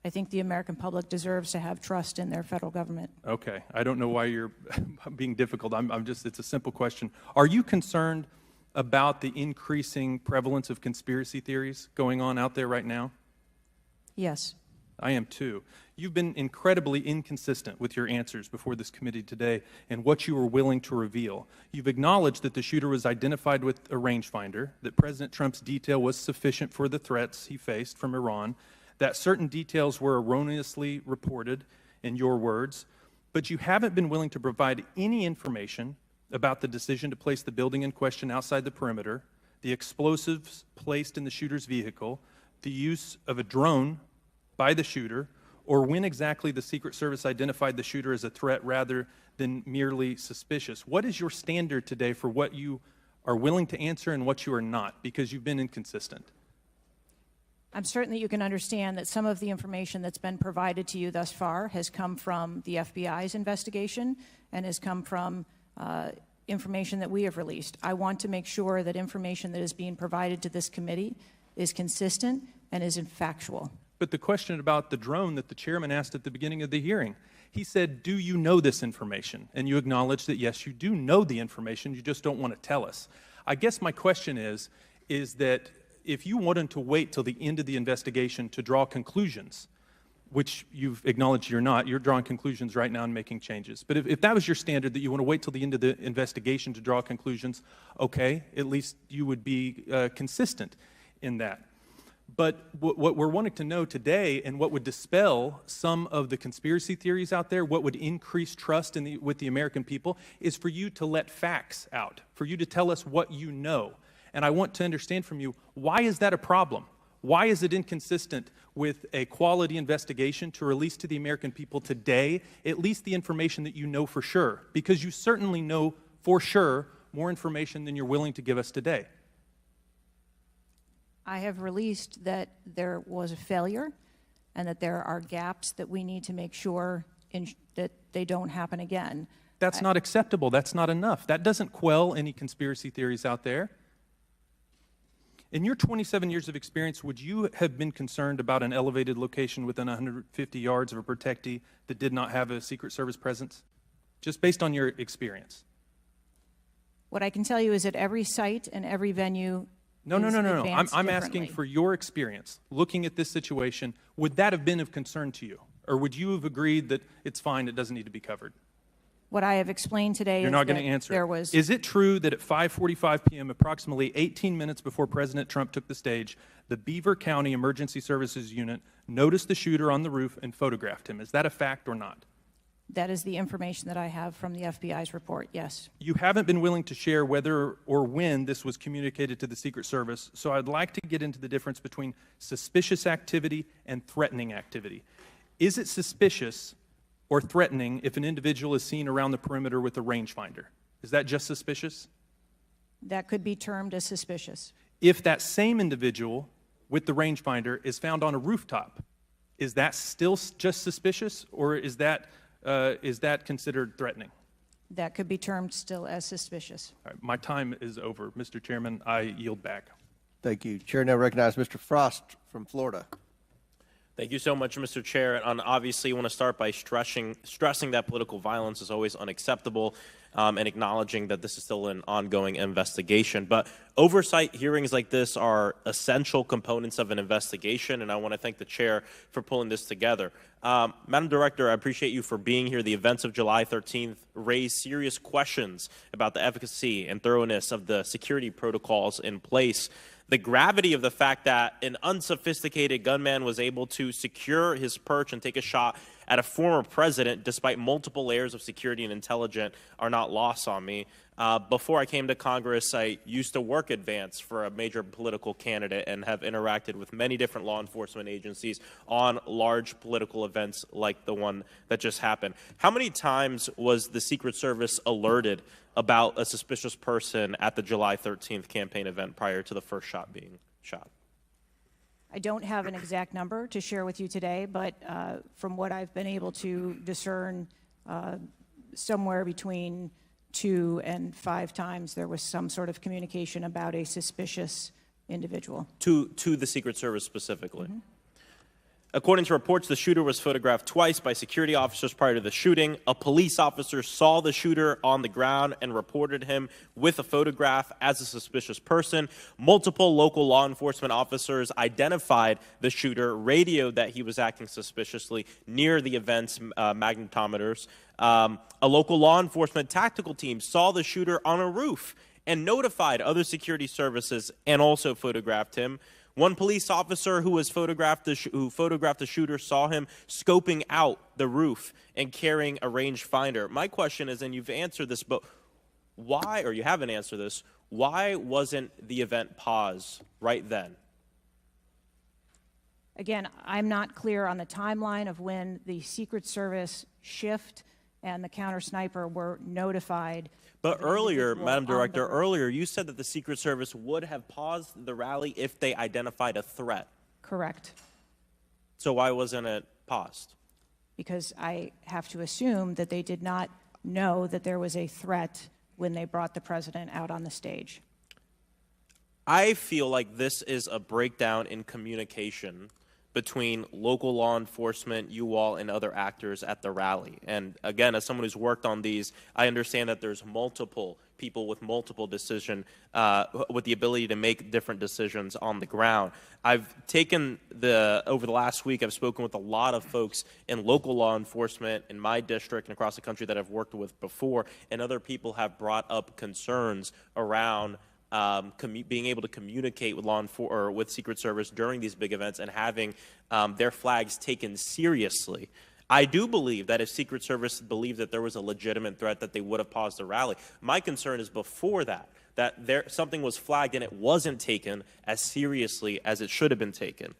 I think the American public deserves to have trust in their federal government. Okay. I don't know why you're being difficult. It's a simple question. Are you concerned about the increasing prevalence of conspiracy theories going on out there right now? Yes. I am too. You've been incredibly inconsistent with your answers before this committee today and what you were willing to reveal. You've acknowledged that the shooter was identified with a rangefinder, that President Trump's detail was sufficient for the threats he faced from Iran, that certain details were erroneously reported, in your words, but you haven't been willing to provide any information about the decision to place the building in question outside the perimeter, the explosives placed in the shooter's vehicle, the use of a drone by the shooter, or when exactly the Secret Service identified the shooter as a threat rather than merely suspicious. What is your standard today for what you are willing to answer and what you are not, because you've been inconsistent? I'm certain that you can understand that some of the information that's been provided to you thus far has come from the FBI's investigation and has come from information that we have released. I want to make sure that information that is being provided to this committee is consistent and is factual. But the question about the drone that the chairman asked at the beginning of the hearing, he said, do you know this information? And you acknowledged that, yes, you do know the information, you just don't want to tell us. I guess my question is that if you wanted to wait till the end of the investigation to draw conclusions, which you've acknowledged you're not, you're drawing conclusions right now and making changes. But if that was your standard, that you want to wait till the end of the investigation to draw conclusions, okay, at least you would be consistent in that. But what we're wanting to know today, and what would dispel some of the conspiracy theories out there, what would increase trust with the American people, is for you to let facts out, for you to tell us what you know. And I want to understand from you, why is that a problem? Why is it inconsistent with a quality investigation to release to the American people today at least the information that you know for sure? Because you certainly know for sure more information than you're willing to give us today. I have released that there was a failure and that there are gaps that we need to make sure that they don't happen again. That's not acceptable. That's not enough. That doesn't quell any conspiracy theories out there. In your 27 years of experience, would you have been concerned about an elevated location within 150 yards of a protectee that did not have a Secret Service presence? Just based on your experience. What I can tell you is that every site and every venue No. I'm asking for your experience. Looking at this situation, would that have been of concern to you? Or would you have agreed that it's fine, it doesn't need to be covered? What I have explained today You're is not going that to answer. there was... Is it true that at 5:45 p.m., approximately 18 minutes before President Trump took the stage, the Beaver County Emergency Services Unit noticed the shooter on the roof and photographed him? Is that a fact or not? That is the information that I have from the FBI's report, yes. You haven't been willing to share whether or when this was communicated to the Secret Service, so I'd like to get into the difference between suspicious activity and threatening activity. Is it suspicious or threatening if an individual is seen around the perimeter with a rangefinder? Is that just suspicious? That could be termed as suspicious. If that same individual with the rangefinder is found on a rooftop, is that still just suspicious, or is that considered threatening? That could be termed still as suspicious. All right, my time is over. Mr. Chairman, I yield back. Thank you. Chair now recognizes Mr. Frost from Florida. Thank you so much, Mr. Chair. And obviously, I want to start by stressing that political violence is always unacceptable, and acknowledging that this is still an ongoing investigation. But oversight hearings like this are essential components of an investigation, and I want to thank the chair for pulling this together. Madam Director, I appreciate you for being here. The events of July 13th raised serious questions about the efficacy and thoroughness of the security protocols in place. The gravity of the fact that an unsophisticated gunman was able to secure his perch and take a shot at a former president despite multiple layers of security and intelligence are not lost on me. Before I came to Congress, I used to work advance for a major political candidate and have interacted with many different law enforcement agencies on large political events like the one that just happened. How many times was the Secret Service alerted about a suspicious person at the July 13th campaign event prior to the first shot being shot? I don't have an exact number to share with you today, but from what I've been able to discern, somewhere between 2 and 5 times there was some sort of communication about a suspicious individual. To the Secret Service specifically? Mm-hmm. According to reports, the shooter was photographed twice by security officers prior to the shooting. A police officer saw the shooter on the ground and reported him with a photograph as a suspicious person. Multiple local law enforcement officers identified the shooter, radioed that he was acting suspiciously near the event's magnetometers. A local law enforcement tactical team saw the shooter on a roof and notified other security services and also photographed him. One police officer who photographed the shooter saw him scoping out the roof and carrying a rangefinder. My question is, and you've answered this, but why, or you haven't answered this, why wasn't the event paused right then? Again, I'm not clear on the timeline of when the Secret Service shift and the counter sniper were notified. But earlier, Madam Director, earlier you said that the Secret Service would have paused the rally if they identified a threat. Correct. So why wasn't it paused? Because I have to assume that they did not know that there was a threat when they brought the president out on the stage. I feel like this is a breakdown in communication between local law enforcement, you all, and other actors at the rally. And again, as someone who's worked on these, I understand that there's multiple people with multiple with the ability to make different decisions on the ground. I've taken over the last week, I've spoken with a lot of folks in local law enforcement in my district and across the country that I've worked with before, and other people have brought up concerns around being able to communicate with with Secret Service during these big events and having their flags taken seriously. I do believe that if Secret Service believed that there was a legitimate threat, that they would have paused the rally. My concern is before that something was flagged and it wasn't taken as seriously as it should have been taken.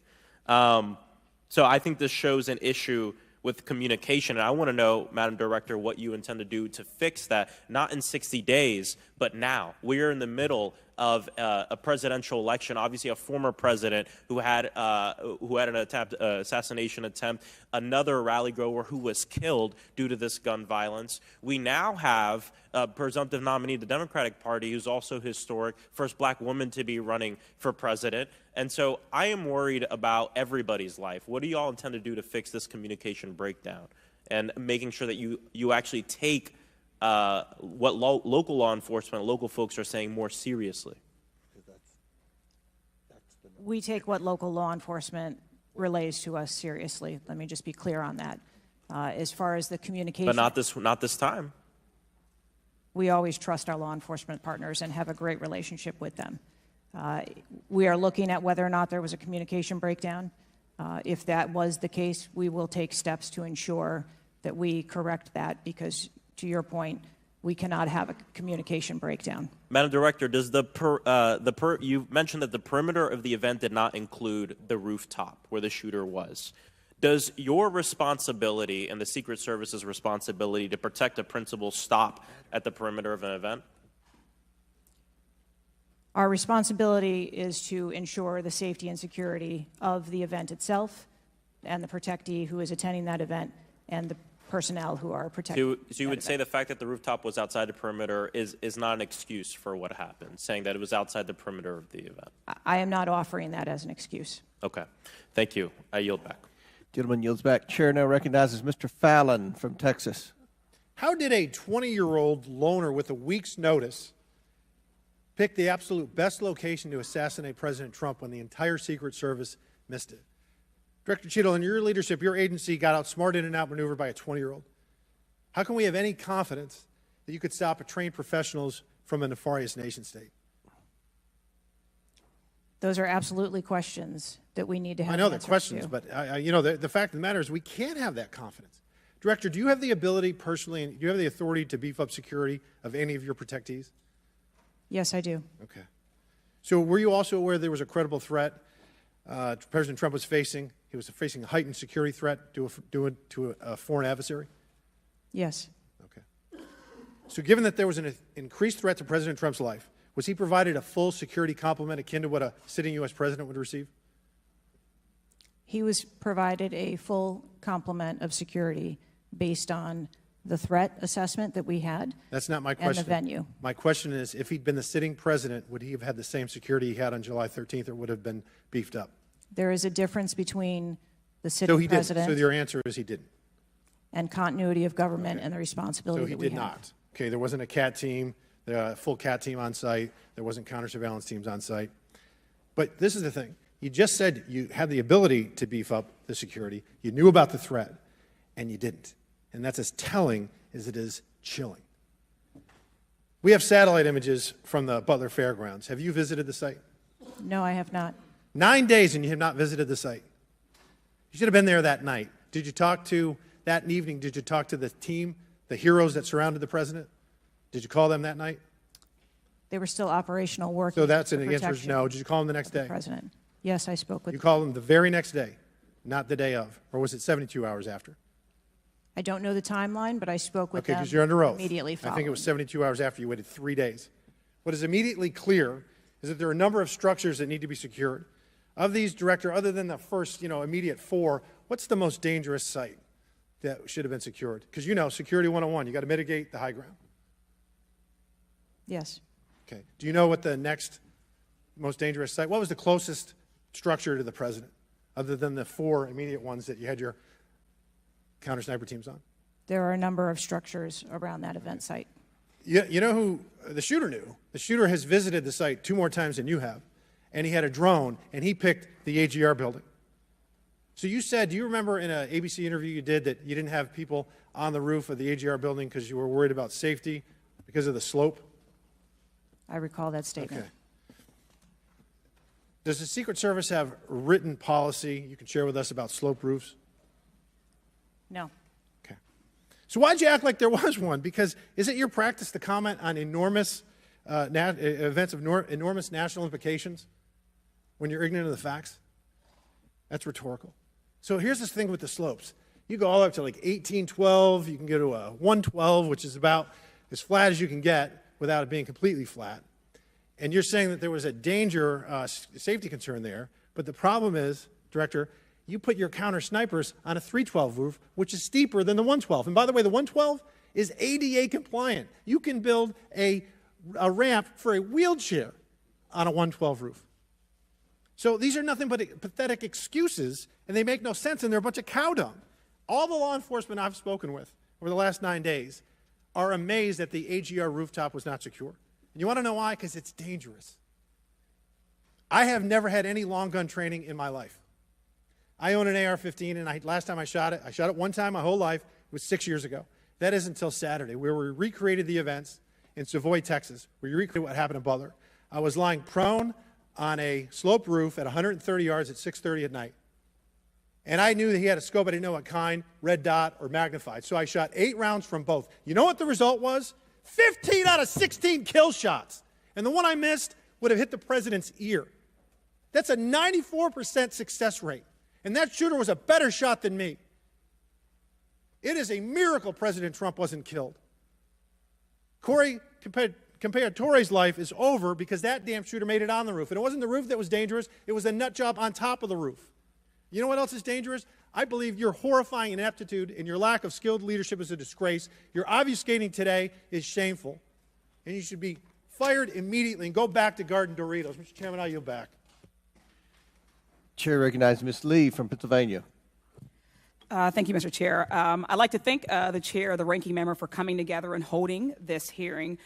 So I think this shows an issue with communication, and I want to know, Madam Director, what you intend to do to fix that, not in 60 days, but now. We're in the middle of a presidential election, obviously a former president who had an assassination attempt, another rally goer who was killed due to this gun violence. We now have a presumptive nominee of the Democratic Party who's also historic, first black woman to be running for president. And so I am worried about everybody's life. What do you all intend to do to fix this communication breakdown and making sure that you actually take what local law enforcement, local folks are saying more seriously? We take what local law enforcement relays to us seriously. Let me just be clear on that. As far as the communication, But not this time. we always trust our law enforcement partners and have a great relationship with them. We are looking at whether or not there was a communication breakdown. If that was the case, we will take steps to ensure that we correct that, because to your point, we cannot have a communication breakdown. Madam Director, does you mentioned that the perimeter of the event did not include the rooftop where the shooter was. Does your responsibility and the Secret Service's responsibility to protect a principal stop at the perimeter of an event? Our responsibility is to ensure the safety and security of the event itself and the protectee who is attending that event and the personnel who are protecting. So you would say the fact that the rooftop was outside the perimeter is not an excuse for what happened, saying that it was outside the perimeter of the event? I am not offering that as an excuse. Okay. Thank you. I yield back. Gentleman yields back. Chair now recognizes Mr. Fallon from Texas. How did a 20-year-old loner with a week's notice pick the absolute best location to assassinate President Trump when the entire Secret Service missed it? Director Cheatle, in your leadership, your agency got outsmarted and outmaneuvered by a 20-year-old. How can we have any confidence that you could stop a trained professionals from a nefarious nation state? Those are absolutely questions that we need to have. I know they're answers questions, to. but the fact of the matter is we can't have that confidence. Director, do you have the ability personally, and do you have the authority to beef up security of any of your protectees? Yes, I do. Okay. So were you also aware there was a credible threat President Trump was facing? He was facing a heightened security threat to a foreign adversary? Yes. Okay. So given that there was an increased threat to President Trump's life, was he provided a full security complement akin to what a sitting U.S. president would receive? He was provided a full complement of security based on the threat assessment that we had. That's not my question. And the venue. My question is, if he'd been the sitting president, would he have had the same security he had on July 13th, or would have been beefed up? There is a difference between the sitting So he president didn't. So your answer is he didn't. and continuity of government and the responsibility So he that we did have. not. Okay, there wasn't a CAT team, a full CAT team on site. There wasn't counter-surveillance teams on site. But this is the thing. You just said you had the ability to beef up the security. You knew about the threat, and you didn't. And that's as telling as it is chilling. We have satellite images from the Butler Fairgrounds. Have you visited the site? No, I have not. 9 days and you have not visited the site. You should have been there that night. Did you talk to, that evening, did you talk to the team, the heroes that surrounded the president? Did you call them that night? They were still operational working. So that's for an answer is protection no. Did you call them the next of the day? President. Yes, I spoke with You called them the very next day, not the day of, or was it 72 hours after? I don't know the timeline, but I spoke with Okay, them because you're under oath. immediately following. I think it was 72 hours after. You waited 3 days. What is immediately clear is that there are a number of structures that need to be secured. Of these, Director, other than the first, immediate 4, what's the most dangerous site that should have been secured? Because Security 101, you got to mitigate the high ground. Yes. Okay. Do you know what the next most dangerous site, what was the closest structure to the president, other than the 4 immediate ones that you had your counter-sniper teams on? There are a number of structures around that event site. You know who the shooter knew? The shooter has visited the site 2 more times than you have, and he had a drone, and he picked the AGR building. So you said, do you remember in an ABC interview you did that you didn't have people on the roof of the AGR building because you were worried about safety because of the slope? I recall that statement. Okay. Does the Secret Service have written policy you can share with us about slope roofs? No. Okay. So why'd you act like there was one? Because is it your practice to comment on enormous events of enormous national implications when you're ignorant of the facts? That's rhetorical. So here's this thing with the slopes. You go all the way up to like 1812. You can go to a 112, which is about as flat as you can get without it being completely flat. And you're saying that there was a danger, safety concern there. But the problem is, Director, you put your counter snipers on a 312 roof, which is steeper than the 112. And by the way, the 112 is ADA compliant. You can build a ramp for a wheelchair on a 112 roof. So these are nothing but pathetic excuses, and they make no sense, and they're a bunch of cow dung. All the law enforcement I've spoken with over the last 9 days are amazed that the AGR rooftop was not secure. And you want to know why? Because it's dangerous. I have never had any long gun training in my life. I own an AR-15, and last time I shot it one time my whole life. It was 6 years ago. That is until Saturday, where we recreated the events in Savoy, Texas, where you recreated what happened in Butler. I was lying prone on a sloped roof at 130 yards at 6:30 at night. And I knew that he had a scope. I didn't know what kind, red dot or magnified. So I shot 8 rounds from both. You know what the result was? 15 out of 16 kill shots. And the one I missed would have hit the president's ear. That's a 94% success rate. And that shooter was a better shot than me. It is a miracle President Trump wasn't killed. Corey Comparatore's life is over because that damn shooter made it on the roof. And it wasn't the roof that was dangerous. It was the nut job on top of the roof. You know what else is dangerous? I believe your horrifying ineptitude and your lack of skilled leadership is a disgrace. Your obfuscating today is shameful. And you should be fired immediately and go back to Garden Doritos. Mr. Chairman, I yield back. Chair recognizes Ms. Lee from Pennsylvania. Thank you, Mr. Chair. I'd like to thank the chair, the ranking member, for coming together and holding this hearing.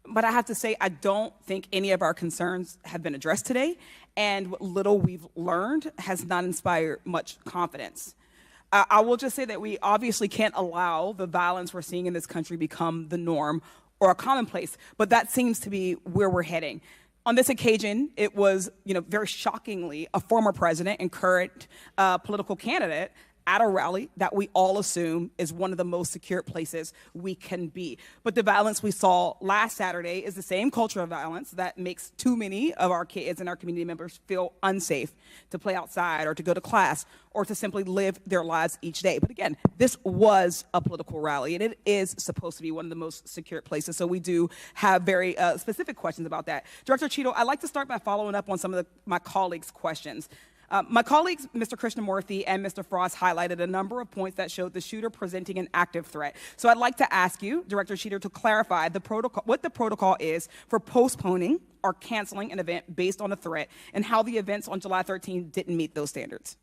But I have to say, I don't think any of our concerns have been addressed today, and what little we've learned has not inspired much confidence. I will just say that we obviously can't allow the violence we're seeing in this country become the norm or a commonplace, but that seems to be where we're heading. On this occasion, it was, very shockingly, a former president and current political candidate at a rally that we all assume is one of the most secure places we can be. But the violence we saw last Saturday is the same culture of violence that makes too many of our kids and our community members feel unsafe to play outside or to go to class or to simply live their lives each day. But again, this was a political rally, and it is supposed to be one of the most secure places. So we do have very specific questions about that. Director Cheatle, I'd like to start by following up on some of my colleagues' questions. My colleagues, Mr. Krishnamurthy and Mr. Frost, highlighted a number of points that showed the shooter presenting an active threat. So I'd like to ask you, Director Cheatle, to clarify what the protocol is for postponing or canceling an event based on a threat, and how the events on July 13 didn't meet those standards.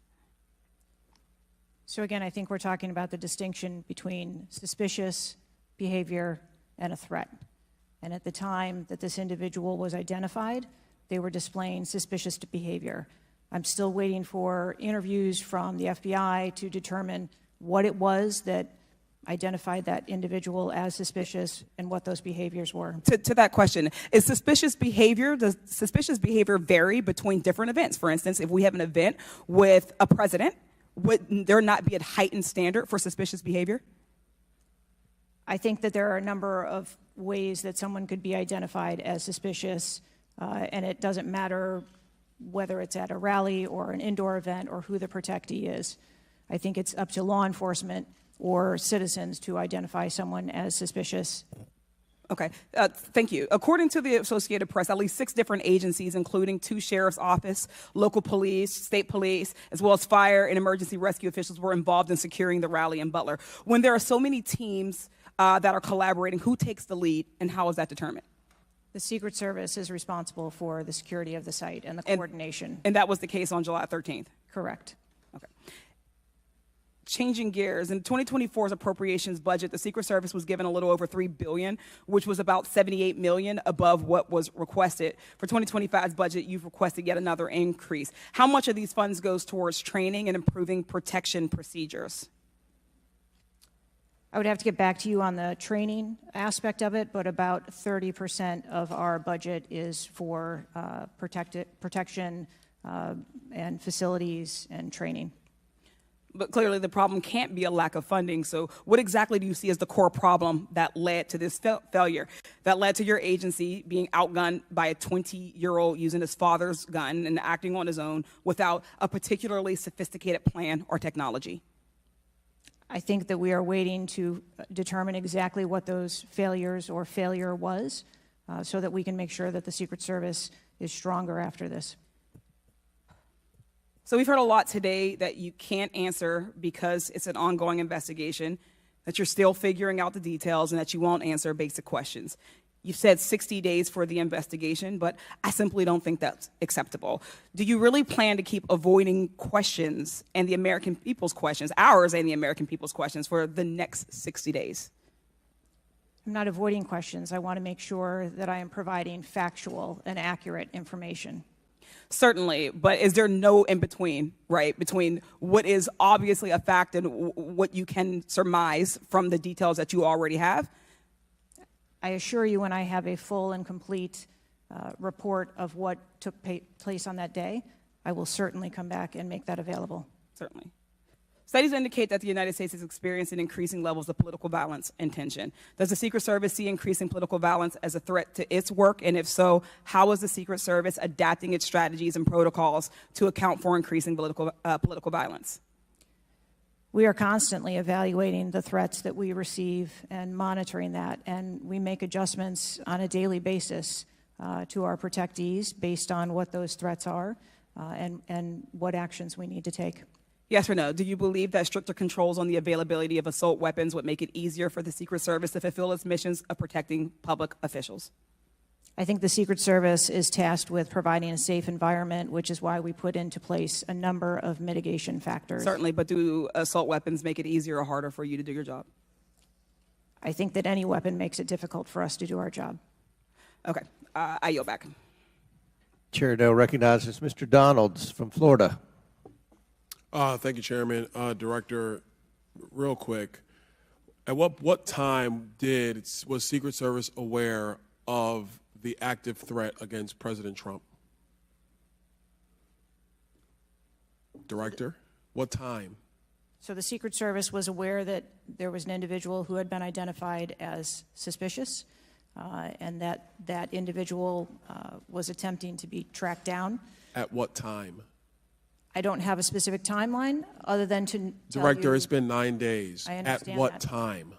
So again, I think we're talking about the distinction between suspicious behavior and a threat. And at the time that this individual was identified, they were displaying suspicious behavior. I'm still waiting for interviews from the FBI to determine what it was that identified that individual as suspicious and what those behaviors were. To that question, does suspicious behavior vary between different events? For instance, if we have an event with a president, would there not be a heightened standard for suspicious behavior? I think that there are a number of ways that someone could be identified as suspicious, and it doesn't matter whether it's at a rally or an indoor event or who the protectee is. I think it's up to law enforcement or citizens to identify someone as suspicious. Okay, thank you. According to the Associated Press, at least 6 different agencies, including 2 sheriff's office, local police, state police, as well as fire and emergency rescue officials, were involved in securing the rally in Butler. When there are so many teams that are collaborating, who takes the lead and how is that determined? The Secret Service is responsible for the security of the site and the coordination. And that was the case on July 13th? Correct. Okay. changing gears, in 2024's appropriations budget, the Secret Service was given a little over $3 billion, which was about $78 million above what was requested. For 2025's budget, you've requested yet another increase. How much of these funds goes towards training and improving protection procedures? I would have to get back to you on the training aspect of it, but about 30% of our budget is for protection and facilities and training. But clearly the problem can't be a lack of funding. So what exactly do you see as the core problem that led to this failure, that led to your agency being outgunned by a 20-year-old using his father's gun and acting on his own without a particularly sophisticated plan or technology? I think that we are waiting to determine exactly what those failures or failure was so that we can make sure that the Secret Service is stronger after this. So we've heard a lot today that you can't answer because it's an ongoing investigation, that you're still figuring out the details, and that you won't answer basic questions. You've said 60 days for the investigation, but I simply don't think that's acceptable. Do you really plan to keep avoiding questions and the American people's questions, ours and the American people's questions, for the next 60 days? I'm not avoiding questions. I want to make sure that I am providing factual and accurate information. Certainly, but is there no in-between, right, between what is obviously a fact and what you can surmise from the details that you already have? I assure you, when I have a full and complete report of what took place on that day, I will certainly come back and make that available. Certainly. Studies indicate that the United States is experiencing increasing levels of political violence and tension. Does the Secret Service see increasing political violence as a threat to its work? And if so, how is the Secret Service adapting its strategies and protocols to account for increasing political violence? We are constantly evaluating the threats that we receive and monitoring that, and we make adjustments on a daily basis to our protectees based on what those threats are and what actions we need to take. Yes or no? Do you believe that stricter controls on the availability of assault weapons would make it easier for the Secret Service to fulfill its missions of protecting public officials? I think the Secret Service is tasked with providing a safe environment, which is why we put into place a number of mitigation factors. Certainly, but do assault weapons make it easier or harder for you to do your job? I think that any weapon makes it difficult for us to do our job. Okay, I yield back. Chair now recognizes Mr. Donalds from Florida. Thank you, Chairman. Director, real quick, at what time was Secret Service aware of the active threat against President Trump? Director, what time? So the Secret Service was aware that there was an individual who had been identified as suspicious, and that individual was attempting to be tracked down. At what time? I don't have a specific timeline other than to Director, it's been 9 days. I understand At what that. time?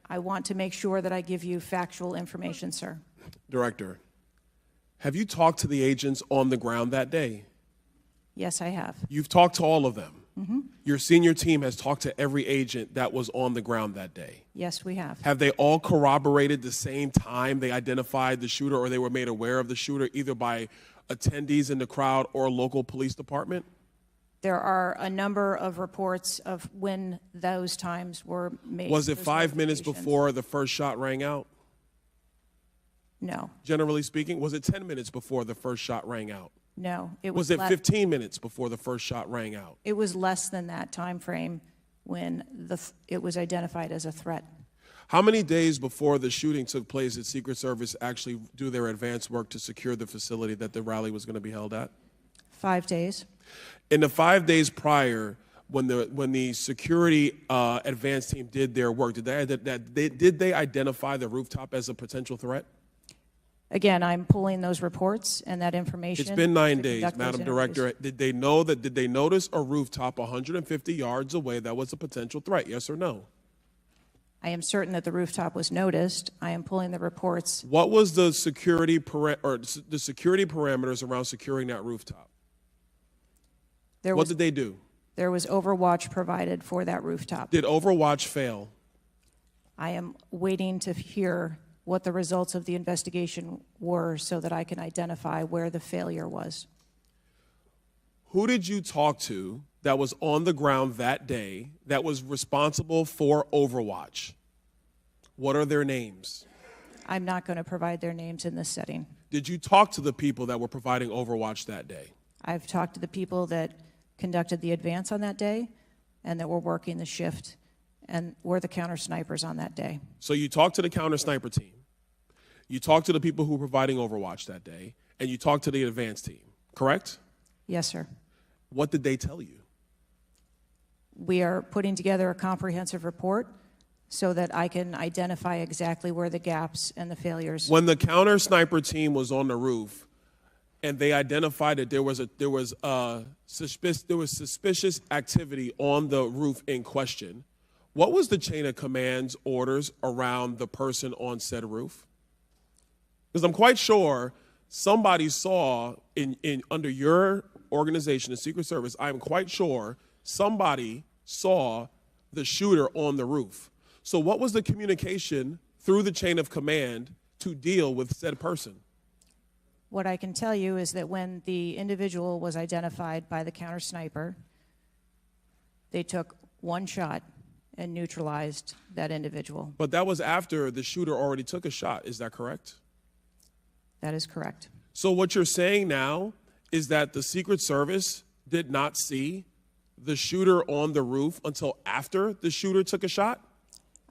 I want to make sure that I give you factual information, sir. Director, have you talked to the agents on the ground that day? Yes, I have. You've talked to all of them. Mm-hmm. Your senior team has talked to every agent that was on the ground that day. Yes, we have. Have they all corroborated the same time they identified the shooter or they were made aware of the shooter, either by attendees in the crowd or a local police department? There are a number of reports of when those times were made. Was it those 5 minutes notifications. before the first shot rang out? No. Generally speaking, was it 10 minutes before the first shot rang out? No. Was it 15 minutes before the first shot rang out? It was less than that time frame when it was identified as a threat. How many days before the shooting took place did Secret Service actually do their advance work to secure the facility that the rally was going to be held at? 5 days. In the 5 days prior, when the security advance team did their work, did they identify the rooftop as a potential threat? Again, I'm pulling those reports and that information. It's been 9 to days, conduct those Madam interviews. Director. Did they notice a rooftop 150 yards away that was a potential threat? Yes or no? I am certain that the rooftop was noticed. I am pulling the reports. What was the security parameters around securing that rooftop? What did they do? There was overwatch provided for that rooftop. Did Overwatch fail? I am waiting to hear what the results of the investigation were so that I can identify where the failure was. Who did you talk to that was on the ground that day that was responsible for Overwatch? What are their names? I'm not going to provide their names in this setting. Did you talk to the people that were providing Overwatch that day? I've talked to the people that conducted the advance on that day and that were working the shift and were the counter snipers on that day. So you talked to the counter sniper team, you talked to the people who were providing Overwatch that day, and you talked to the advance team, correct? Yes, sir. What did they tell you? We are putting together a comprehensive report so that I can identify exactly where the gaps and the failures. When the counter sniper team was on the roof and they identified that there was suspicious activity on the roof in question, what was the chain of command's orders around the person on said roof? Because I'm quite sure somebody saw under your organization, the Secret Service, I'm quite sure somebody saw the shooter on the roof. So what was the communication through the chain of command to deal with said person? What I can tell you is that when the individual was identified by the counter sniper, they took one shot and neutralized that individual. But that was after the shooter already took a shot. Is that correct? That is correct. So what you're saying now is that the Secret Service did not see the shooter on the roof until after the shooter took a shot?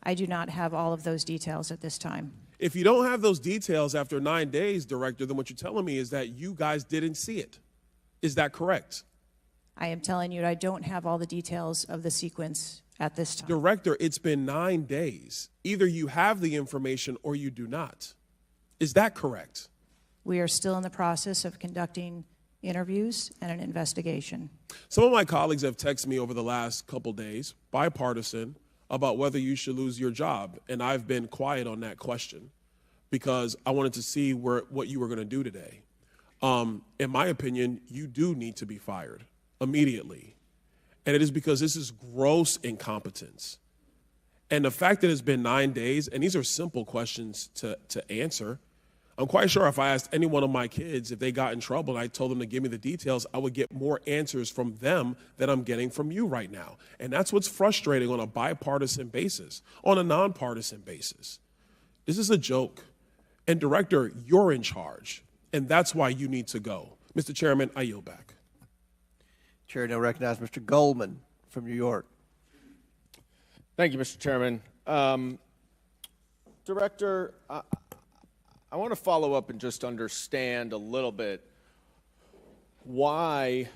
I do not have all of those details at this time. If you don't have those details after 9 days, Director, then what you're telling me is that you guys didn't see it. Is that correct? I am telling you I don't have all the details of the sequence at this time. Director, it's been 9 days. Either you have the information or you do not. Is that correct? We are still in the process of conducting interviews and an investigation. Some of my colleagues have texted me over the last couple days, bipartisan, about whether you should lose your job. And I've been quiet on that question because I wanted to see what you were going to do today. In my opinion, you do need to be fired immediately. And it is because this is gross incompetence. And the fact that it's been 9 days, and these are simple questions to answer, I'm quite sure if I asked any one of my kids if they got in trouble and I told them to give me the details, I would get more answers from them than I'm getting from you right now. And that's what's frustrating on a bipartisan basis, on a nonpartisan basis. This is a joke. And Director, you're in charge, and that's why you need to go. Mr. Chairman, I yield back. Chair now recognize Mr. Goldman from New York. Thank you, Mr. Chairman. Director, I want to follow up and just understand a little bit why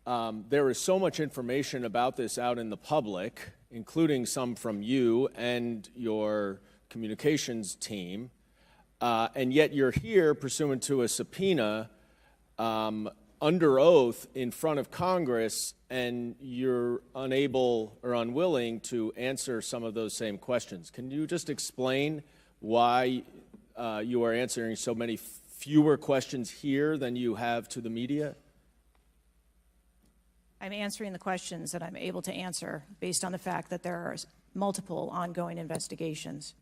there is so much information about this out in the public, including some from you and your communications team, and yet you're here pursuant to a subpoena under oath in front of Congress, and you're unable or unwilling to answer some of those same questions. Can you just explain why you are answering so many fewer questions here than you have to the media? I'm answering the questions that I'm able to answer based on the fact that there are multiple ongoing investigations.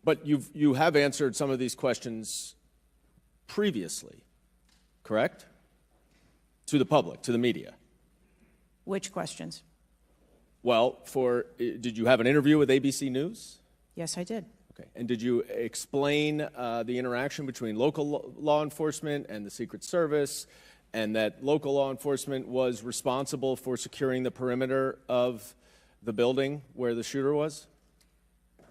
But you have answered some of these questions previously, correct? To the public, to the media. Which questions? Well, did you have an interview with ABC News? Yes, I did. Okay. And did you explain the interaction between local law enforcement and the Secret Service, and that local law enforcement was responsible for securing the perimeter of the building where the shooter was?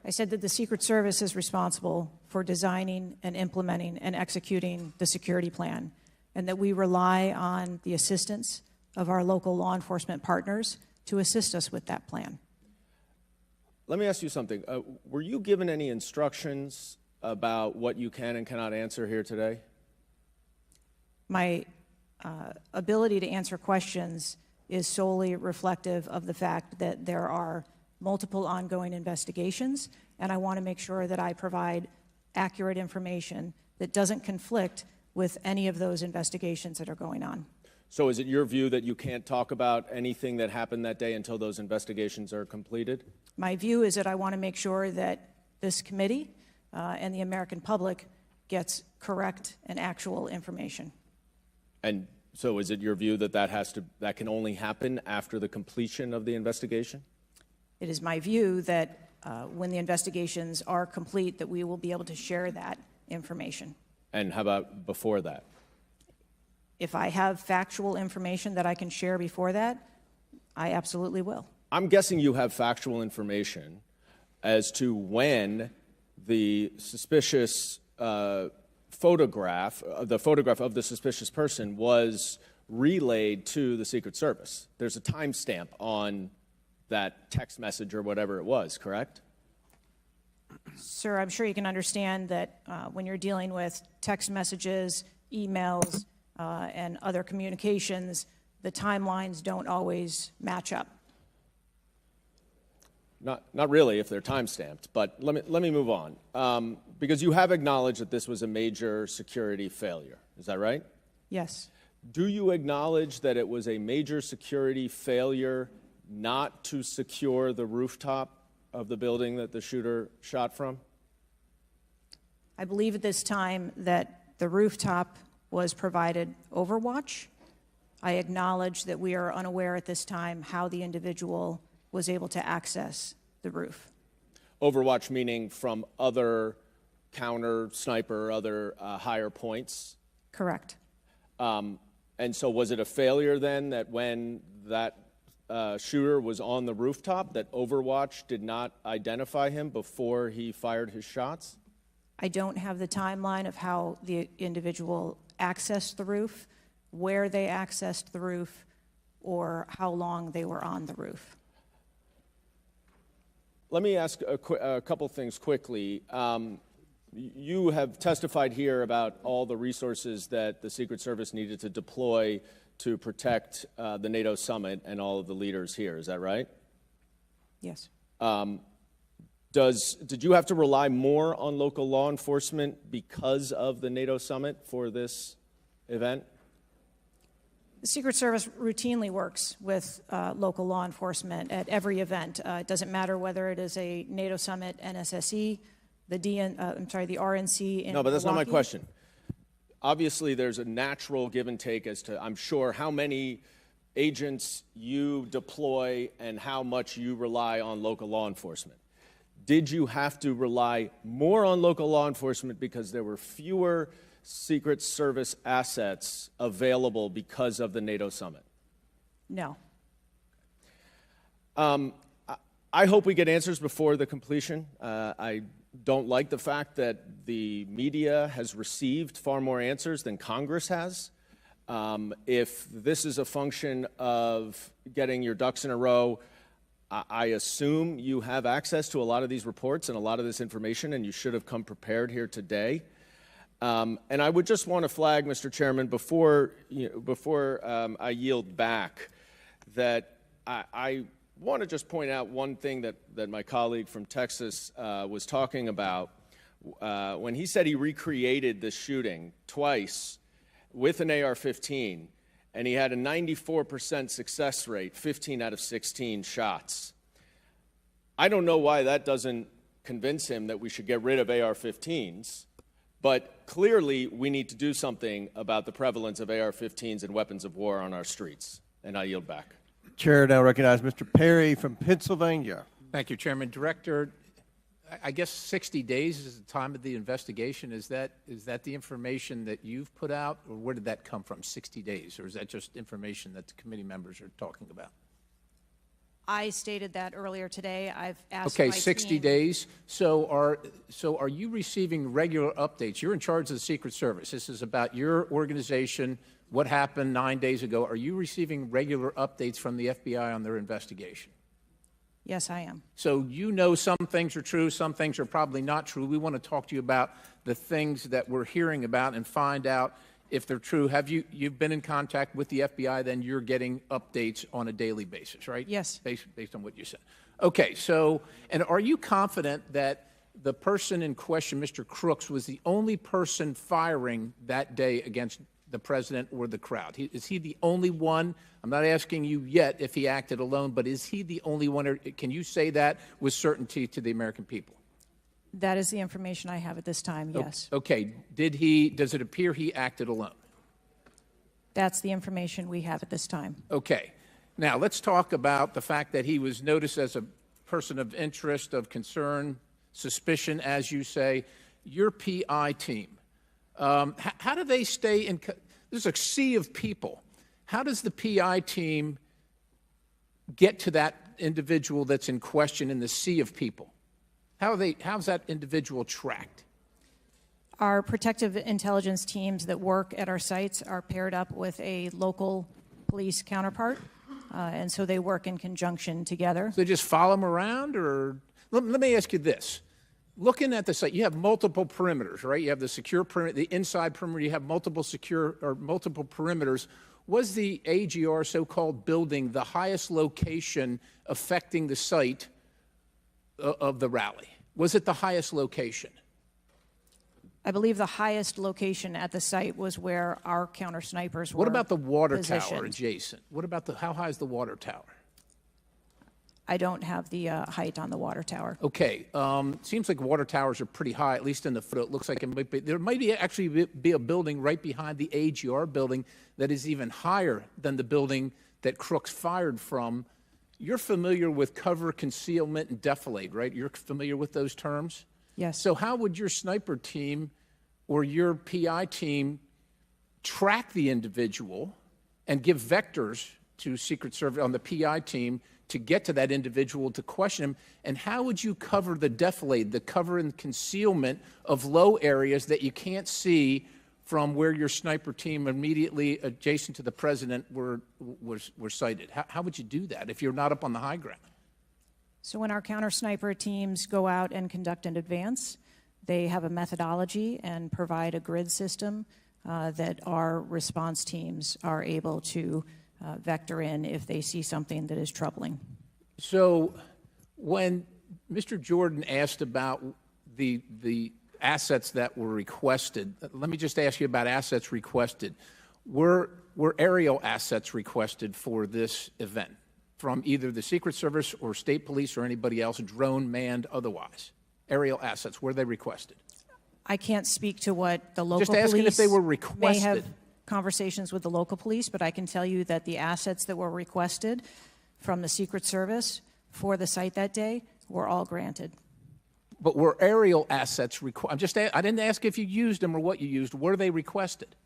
I said that the Secret Service is responsible for designing and implementing and executing the security plan, and that we rely on the assistance of our local law enforcement partners to assist us with that plan. Let me ask you something. Were you given any instructions about what you can and cannot answer here today? My ability to answer questions is solely reflective of the fact that there are multiple ongoing investigations, and I want to make sure that I provide accurate information that doesn't conflict with any of those investigations that are going on. So is it your view that you can't talk about anything that happened that day until those investigations are completed? My view is that I want to make sure that this committee and the American public gets correct and actual information. And So is it your view that that can only happen after the completion of the investigation? It is my view that when the investigations are complete, that we will be able to share that information. And how about before that? If I have factual information that I can share before that, I absolutely will. I'm guessing you have factual information as to when the suspicious photograph of the suspicious person was relayed to the Secret Service. There's a timestamp on that text message or whatever it was, correct? Sir, I'm sure you can understand that when you're dealing with text messages, emails, and other communications, the timelines don't always match up. Not really if they're time-stamped, but let me move on. Because you have acknowledged that this was a major security failure. Is that right? Yes. Do you acknowledge that it was a major security failure not to secure the rooftop of the building that the shooter shot from? I believe at this time that the rooftop was provided Overwatch. I acknowledge that we are unaware at this time how the individual was able to access the roof. Overwatch meaning from other counter, sniper, other higher points? Correct. And so was it a failure then that when that shooter was on the rooftop that Overwatch did not identify him before he fired his shots? I don't have the timeline of how the individual accessed the roof, where they accessed the roof, or how long they were on the roof. Let me ask a couple things quickly. You have testified here about all the resources that the Secret Service needed to deploy to protect the NATO summit and all of the leaders here. Is that right? Yes. Did you have to rely more on local law enforcement because of the NATO summit for this event? The Secret Service routinely works with local law enforcement at every event. It doesn't matter whether it is a NATO summit, NSSE, the RNC in No, but that's not my Milwaukee. question. Obviously, there's a natural give and take as to, I'm sure, how many agents you deploy and how much you rely on local law enforcement. Did you have to rely more on local law enforcement because there were fewer Secret Service assets available because of the NATO summit? No. I hope we get answers before the completion. I don't like the fact that the media has received far more answers than Congress has. If this is a function of getting your ducks in a row, I assume you have access to a lot of these reports and a lot of this information, and you should have come prepared here today. And I would just want to flag, Mr. Chairman, before I yield back, that I want to just point out one thing that my colleague from Texas was talking about. When he said he recreated this shooting twice with an AR-15, and he had a 94% success rate, 15 out of 16 shots. I don't know why that doesn't convince him that we should get rid of AR-15s, but clearly we need to do something about the prevalence of AR-15s and weapons of war on our streets. And I yield back. Chair now recognize Mr. Perry from Pennsylvania. Thank you, Chairman. Director, I guess 60 days is the time of the investigation. Is that the information that you've put out, or where did that come from, 60 days? Or is that just information that the committee members are talking about? I stated that earlier today. I've asked Okay, my 60 team. days. So are you receiving regular updates? You're in charge of the Secret Service. This is about your organization, what happened 9 days ago. Are you receiving regular updates from the FBI on their investigation? Yes, I am. So you know some things are true, some things are probably not true. We want to talk to you about the things that we're hearing about and find out if they're true. Have you've been in contact with the FBI, then you're getting updates on a daily basis, right? Yes. Based on what you said. Okay, so, and are you confident that the person in question, Mr. Crooks, was the only person firing that day against the president or the crowd? Is he the only one? I'm not asking you yet if he acted alone, but is he the only one? Or can you say that with certainty to the American people? That is the information I have at this time, yes. Okay. Does it appear he acted alone? That's the information we have at this time. Okay. Now, let's talk about the fact that he was noticed as a person of interest, of concern, suspicion, as you say. Your PI team, how do they stay in? There's a sea of people. How does the PI team get to that individual that's in question in the sea of people? How's that individual tracked? Our protective intelligence teams that work at our sites are paired up with a local police counterpart, and so they work in conjunction together. So they just follow them around, or let me ask you this. Looking at the site, you have multiple perimeters, right? You have the secure perimeter, the inside perimeter, you have multiple perimeters. Was the AGR so-called building the highest location affecting the site of the rally? Was it the highest location? I believe the highest location at the site was where our counter snipers were. What about the water positioned. tower adjacent? What about how high is the water tower? I don't have the height on the water tower. Okay, seems like water towers are pretty high, at least in the foot. It looks like there might actually be a building right behind the AGR building that is even higher than the building that Crooks fired from. You're familiar with cover, concealment, and defilade, right? You're familiar with those terms? Yes. So how would your sniper team or your PI team track the individual and give vectors to Secret Service on the PI team to get to that individual to question him? And how would you cover the defilade, the cover and concealment of low areas that you can't see from where your sniper team immediately adjacent to the president were sighted? How would you do that if you're not up on the high ground? So when our counter sniper teams go out and conduct an advance, they have a methodology and provide a grid system that our response teams are able to vector in if they see something that is troubling. So when Mr. Jordan asked about the assets that were requested, let me just ask you about assets requested. Were aerial assets requested for this event from either the Secret Service or state police or anybody else, drone, manned, otherwise? Aerial assets, were they requested? I can't speak to what the local Just asking police if they were may have requested. conversations with the local police, but I can tell you that the assets that were requested from the Secret Service for the site that day were all granted. But were aerial assets requested? I didn't ask if you used them or what you used. Were they requested?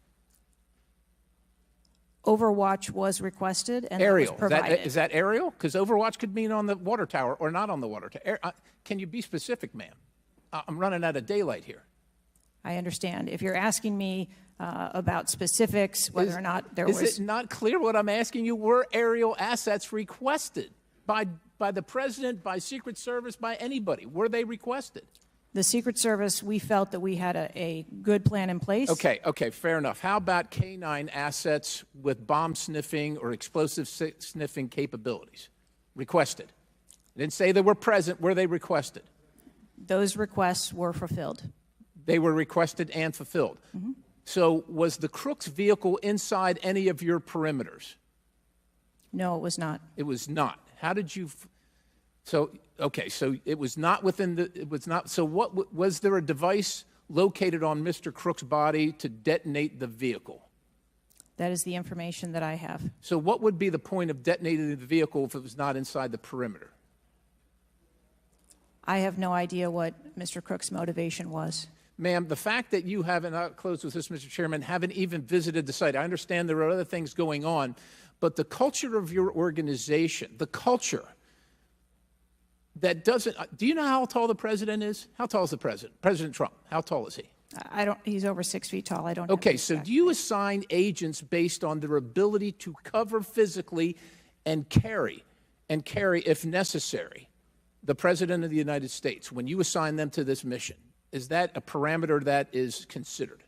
Overwatch was requested and Aerial. that was provided. Is that aerial? Because Overwatch could mean on the water tower or not on the water tower. Can you be specific, ma'am? I'm running out of daylight here. I understand. If you're asking me about specifics, whether or not there was... Is it not clear what I'm asking you? Were aerial assets requested by the president, by Secret Service, by anybody? Were they requested? The Secret Service, we felt that we had a good plan in place. Okay, fair enough. How about K-9 assets with bomb sniffing or explosive sniffing capabilities? Requested. I didn't say they were present. Were they requested? Those requests were fulfilled. They were requested and fulfilled. Mm-hmm. So was the Crooks vehicle inside any of your perimeters? No, it was not. It was not. How did you... So it was not within the... It was not... So was there a device located on Mr. Crook's body to detonate the vehicle? That is the information that I have. So what would be the point of detonating the vehicle if it was not inside the perimeter? I have no idea what Mr. Crook's motivation was. Ma'am, the fact that you haven't, I'll close with this, Mr. Chairman, haven't even visited the site. I understand there are other things going on, but the culture of your organization, the culture that doesn't, do you know how tall the president is? How tall is the president? President Trump, how tall is he? He's over 6 feet tall. I don't know. Okay, so do you assign agents based on their ability to cover physically and carry, if necessary, the President of the United States when you assign them to this mission? Is that a parameter that is considered?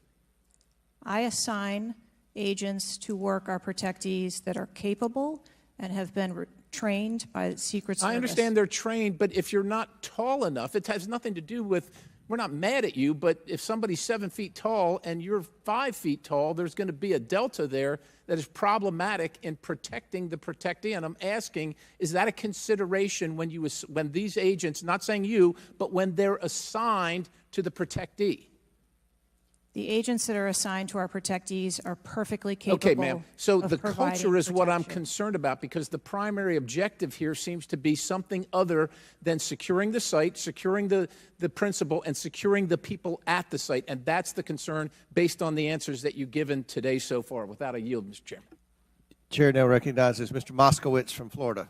I assign agents to work our protectees that are capable and have been trained by the Secret Service. I understand they're trained, but if you're not tall enough, it has nothing to do with, we're not mad at you, but if somebody's 7 feet tall and you're 5 feet tall, there's going to be a delta there that is problematic in protecting the protectee. And I'm asking, is that a consideration when these agents, not saying you, but when they're assigned to the protectee? The agents that are assigned to our protectees are perfectly capable. Okay, ma'am. So of the providing culture is what I'm protection. concerned about, because the primary objective here seems to be something other than securing the site, securing the principal, and securing the people at the site. And that's the concern based on the answers that you've given today so far. Without a yield, Mr. Chairman. Chair now recognizes Mr. Moskowitz from Florida.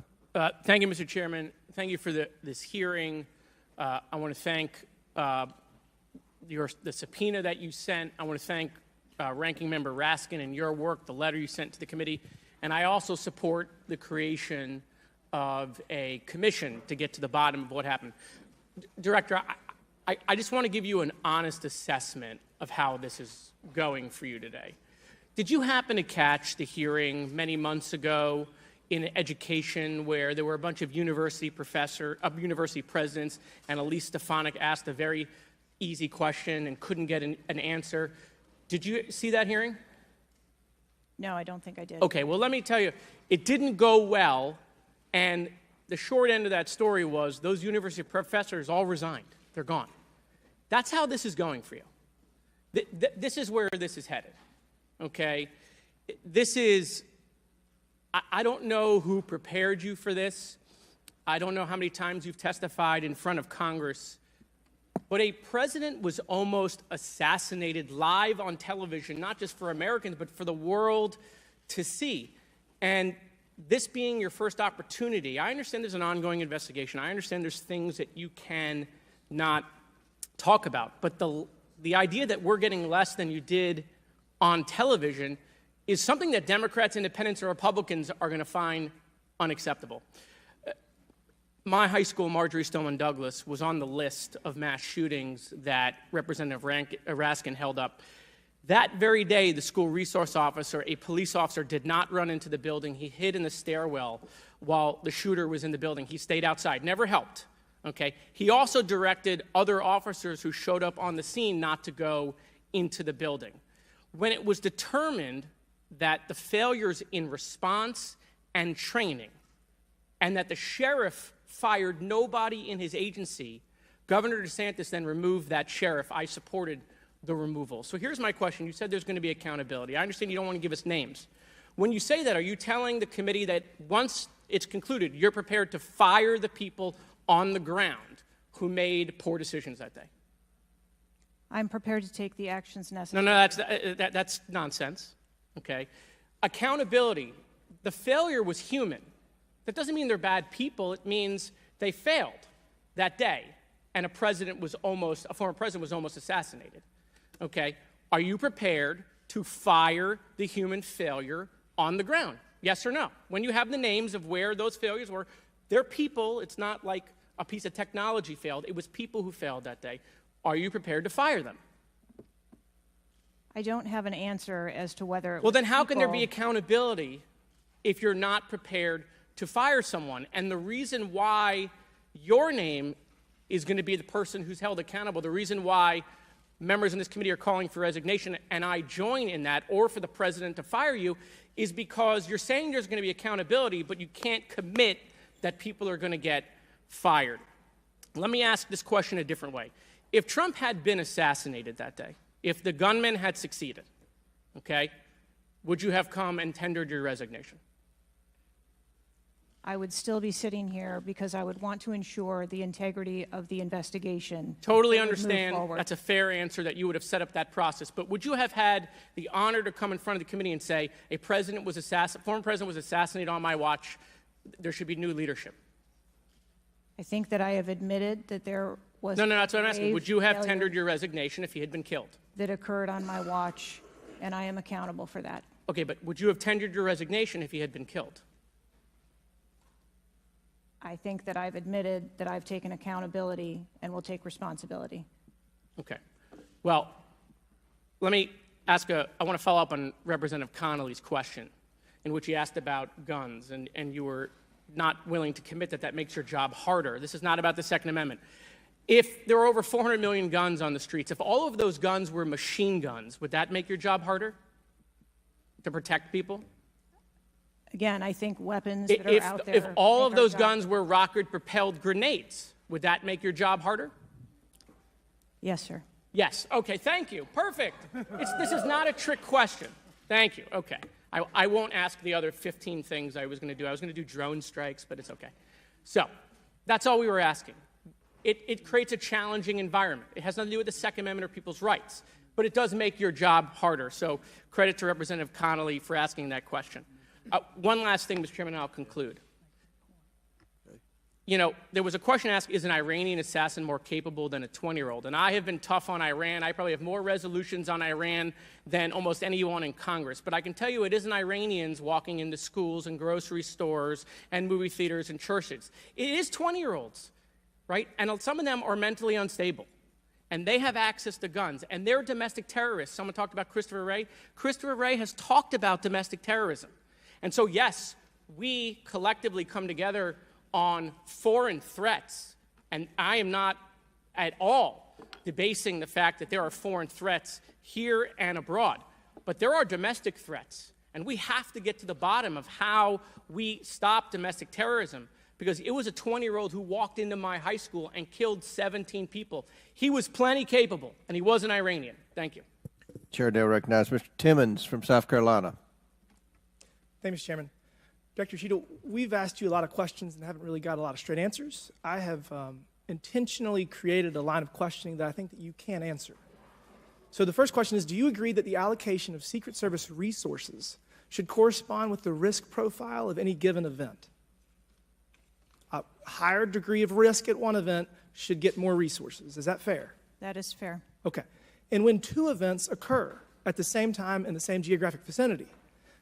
Thank you, Mr. Chairman. Thank you for this hearing. I want to thank the subpoena that you sent. I want to thank Ranking Member Raskin and your work, the letter you sent to the committee. And I also support the creation of a commission to get to the bottom of what happened. Director, I just want to give you an honest assessment of how this is going for you today. Did you happen to catch the hearing many months ago in education where there were a bunch of university presidents and Elise Stefanik asked a very easy question and couldn't get an answer? Did you see that hearing? No, I don't think I did. Okay, well, let me tell you, it didn't go well, and the short end of that story was those university professors all resigned. They're gone. That's how this is going for you. This is where this is headed, okay? This is, I don't know who prepared you for this. I don't know how many times you've testified in front of Congress, but a president was almost assassinated live on television, not just for Americans, but for the world to see. And this being your first opportunity, I understand there's an ongoing investigation. I understand there's things that you can not talk about. But the idea that we're getting less than you did on television is something that Democrats, Independents, or Republicans are going to find unacceptable. My high school, Marjorie Stoneman Douglas, was on the list of mass shootings that Representative Raskin held up. That very day, the school resource officer, a police officer, did not run into the building. He hid in the stairwell while the shooter was in the building. He stayed outside, never helped. Okay? He also directed other officers who showed up on the scene not to go into the building. When it was determined that the failures in response and training, and that the sheriff fired nobody in his agency, Governor DeSantis then removed that sheriff. I supported the removal. So here's my question. You said there's going to be accountability. I understand you don't want to give us names. When you say that, are you telling the committee that once it's concluded, you're prepared to fire the people on the ground who made poor decisions that day? I'm prepared to take the actions necessary. No, that's nonsense. Okay? Accountability. The failure was human. That doesn't mean they're bad people. It means they failed that day, and a former president was almost assassinated. Okay? Are you prepared to fire the human failure on the ground? Yes or no? When you have the names of where those failures were, they're people. It's not like a piece of technology failed. It was people who failed that day. Are you prepared to fire them? I don't have an answer as to whether. Well, then how can there be accountability if you're not prepared to fire someone? And the reason why your name is going to be the person who's held accountable, the reason why members in this committee are calling for resignation, and I join in that, or for the president to fire you, is because you're saying there's going to be accountability, but you can't commit that people are going to get fired. Let me ask this question a different way. If Trump had been assassinated that day, if the gunman had succeeded, okay, would you have come and tendered your resignation? I would still be sitting here because I would want to ensure the integrity of the investigation. Totally understand. That's a fair answer, that you would have set up that process. But would you have had the honor to come in front of the committee and say, former president was assassinated on my watch, there should be new leadership? I think that I have admitted that there was No, that's what I'm asking. Would you have failure tendered your resignation if he had been killed? that occurred on my watch, and I am accountable for that. Okay, but would you have tendered your resignation if he had been killed? I think that I've admitted that I've taken accountability and will take responsibility. Okay. Well, let me ask I want to follow up on Representative Connolly's question, in which he asked about guns, and you were not willing to commit that makes your job harder. This is not about the Second Amendment. If there were over 400 million guns on the streets, if all of those guns were machine guns, would that make your job harder to protect people? Again, I think weapons that are out there. If all of those guns were rocket-propelled grenades, would that make your job harder? Yes, sir. Yes. Okay. Thank you. Perfect. This is not a trick question. Thank you. Okay. I won't ask the other 15 things I was going to do. I was going to do drone strikes, but it's okay. So that's all we were asking. It creates a challenging environment. It has nothing to do with the Second Amendment or people's rights, but it does make your job harder. So credit to Representative Connolly for asking that question. One last thing, Mr. Chairman, and I'll conclude. You know, there was a question asked, is an Iranian assassin more capable than a 20-year-old? And I have been tough on Iran. I probably have more resolutions on Iran than almost anyone in Congress. But I can tell you it isn't Iranians walking into schools and grocery stores and movie theaters and churches. It is 20-year-olds, right? And some of them are mentally unstable. And they have access to guns. And they're domestic terrorists. Someone talked about Christopher Wray. Christopher Wray has talked about domestic terrorism. And so, yes, we collectively come together on foreign threats, and I am not at all debasing the fact that there are foreign threats here and abroad, but there are domestic threats, and we have to get to the bottom of how we stop domestic terrorism, because it was a 20-year-old who walked into my high school and killed 17 people. He was plenty capable, and he was an Iranian. Thank you. Chair now recognizes Mr. Timmons from South Carolina. Thank you, Mr. Chairman. Director Cheatle, we've asked you a lot of questions and haven't really got a lot of straight answers. I have intentionally created a line of questioning that I think that you can answer. So the first question is, do you agree that the allocation of Secret Service resources should correspond with the risk profile of any given event? A higher degree of risk at one event should get more resources. Is that fair? That is fair. Okay. And when two events occur at the same time in the same geographic vicinity,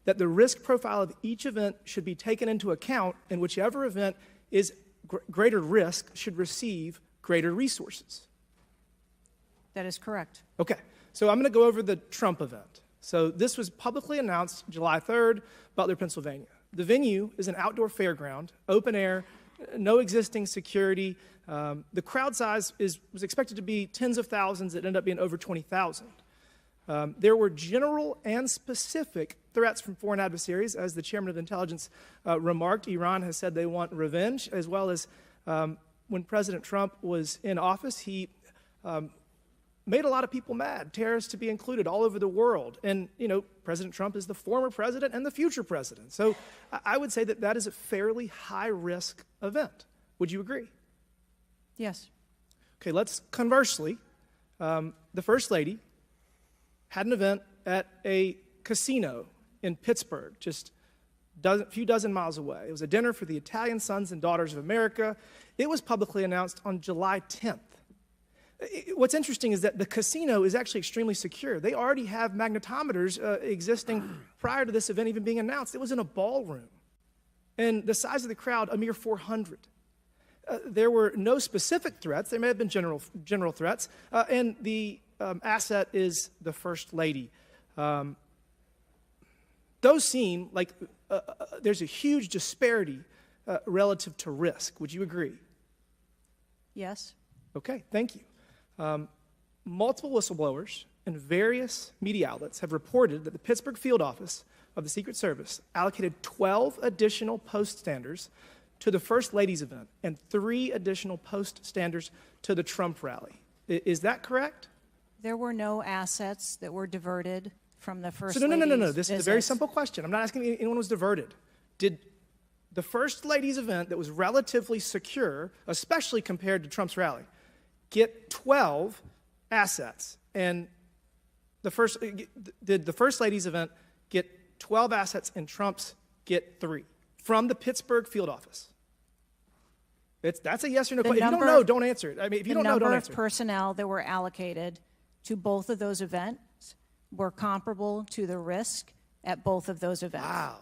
that the risk profile of each event should be taken into account, and whichever event is greater risk should receive greater resources. That is correct. Okay, so I'm going to go over the Trump event. So this was publicly announced July 3rd, Butler, Pennsylvania. The venue is an outdoor fairground, open air, no existing security. The crowd size was expected to be tens of thousands. It ended up being over 20,000. There were general and specific threats from foreign adversaries. As the chairman of intelligence remarked, Iran has said they want revenge, as well as when President Trump was in office, he made a lot of people mad, terrorists to be included all over the world. And, you know, President Trump is the former president and the future president. So I would say that that is a fairly high-risk event. Would you agree? Yes. Okay, let's conversely, the First Lady had an event at a casino in Pittsburgh, just a few dozen miles away. It was a dinner for the Italian Sons and Daughters of America. It was publicly announced on July 10th. What's interesting is that the casino is actually extremely secure. They already have magnetometers existing prior to this event even being announced. It was in a ballroom. And the size of the crowd, a mere 400. There were no specific threats. There may have been general threats. And the asset is the First Lady. Those seem like there's a huge disparity relative to risk. Would you agree? Yes. Okay, thank you. Multiple whistleblowers and various media outlets have reported that the Pittsburgh field office of the Secret Service allocated 12 additional post standers to the First Lady's event and 3 additional post standers to the Trump rally. Is that correct? There were no assets that were diverted from the First No. Lady's This is a very simple question. I'm not asking if anyone was diverted. Did the First Lady's event that was relatively secure, especially compared to Trump's rally, get 12 assets? And did the First Lady's event get 12 assets and Trump's get 3 from the Pittsburgh field office? That's a yes or no question. If you don't know, don't answer it. I mean, if you don't know, don't answer it. The number of personnel that were allocated to both of those events were comparable to the risk at both of those events. Wow.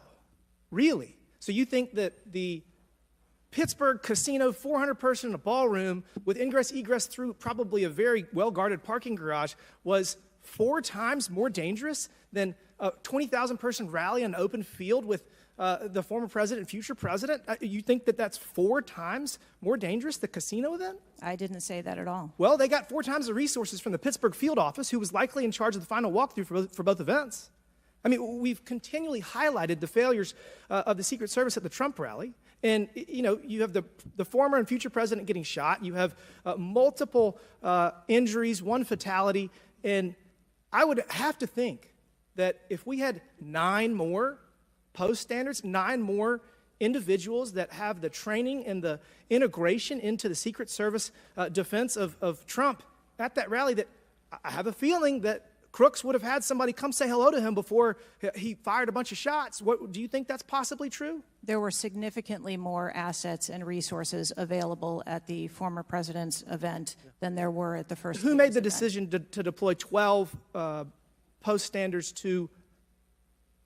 Really? So you think that the Pittsburgh casino, 400-person in a ballroom with ingress, egress through probably a very well-guarded parking garage was 4 times more dangerous than a 20,000-person rally on an open field with the former president and future president? You think that that's 4 times more dangerous, the casino event? I didn't say that at all. Well, they got 4 times the resources from the Pittsburgh field office, who was likely in charge of the final walkthrough for both events. I mean, we've continually highlighted the failures of the Secret Service at the Trump rally. And, you know, you have the former and future president getting shot. You have multiple injuries, one fatality. And I would have to think that if we had 9 more post standards, 9 more individuals that have the training and the integration into the Secret Service defense of Trump at that rally, that I have a feeling that Crooks would have had somebody come say hello to him before he fired a bunch of shots. Do you think that's possibly true? There were significantly more assets and resources available at the former president's event than there were at the first. Who made the decision to deploy 12 post standards to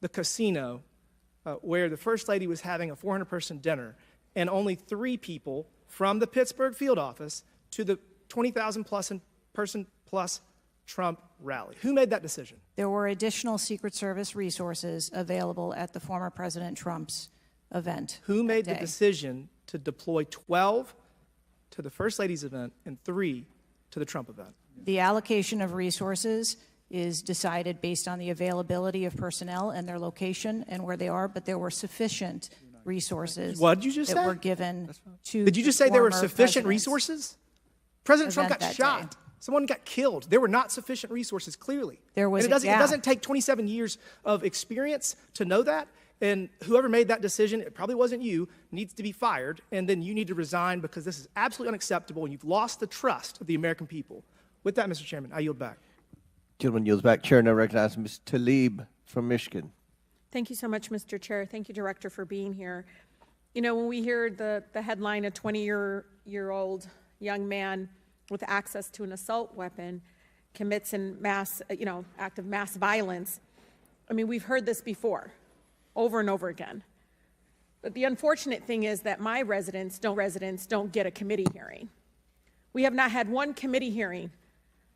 the casino where the First Lady was having a 400-person dinner, and only 3 people from the Pittsburgh field office to the 20,000-person plus Trump rally? Who made that decision? There were additional Secret Service resources available at the former President Trump's event. Who made the decision to deploy 12 to the First Lady's event and 3 to the Trump event? The allocation of resources is decided based on the availability of personnel and their location and where they are, but there were sufficient resources What did you just that say? were given to Did you just say there were sufficient resources? President Trump got event that shot. day. Someone got killed. There were not sufficient resources, clearly. There was and a it gap. doesn't take 27 years of experience to know that. And whoever made that decision, it probably wasn't you, needs to be fired. And then you need to resign because this is absolutely unacceptable and you've lost the trust of the American people. With that, Mr. Chairman, I yield back. Gentleman yields back. Chair now recognizes Ms. Tlaib from Michigan. Thank you so much, Mr. Chair. Thank you, Director, for being here. You know, when we hear the headline, a 20-year-old young man with access to an assault weapon commits an act of mass violence, I mean, we've heard this before, over and over again. But the unfortunate thing is that my residents don't get a committee hearing. We have not had one committee hearing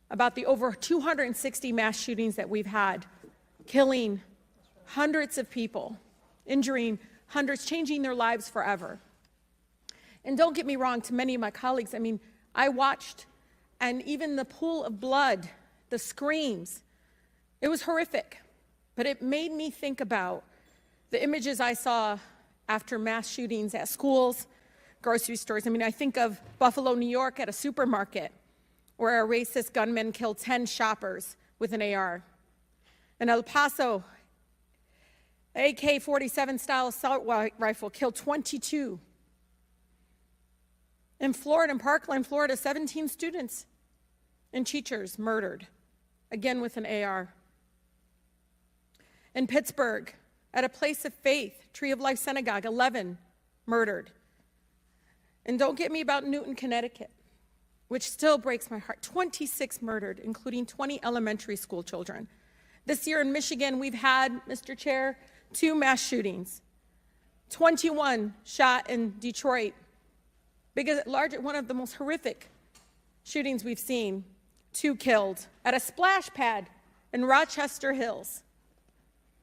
about the over 260 mass shootings that we've had, killing hundreds of people, injuring hundreds, changing their lives forever. And don't get me wrong, to many of my colleagues, I mean, I watched, and even the pool of blood, the screams, it was horrific. But it made me think about the images I saw after mass shootings at schools, grocery stores. I mean, I think of Buffalo, New York at a supermarket where a racist gunman killed 10 shoppers with an AR. In El Paso, AK-47 style assault rifle killed 22. In Florida, in Parkland, Florida, 17 students and teachers murdered, again with an AR. In Pittsburgh, at a place of faith, Tree of Life Synagogue, 11 murdered. And don't get me about Newton, Connecticut, which still breaks my heart. 26 murdered, including 20 elementary school children. This year in Michigan, we've had, Mr. Chair, 2 mass shootings. 21 shot in Detroit. One of the most horrific shootings we've seen. 2 killed at a splash pad in Rochester Hills,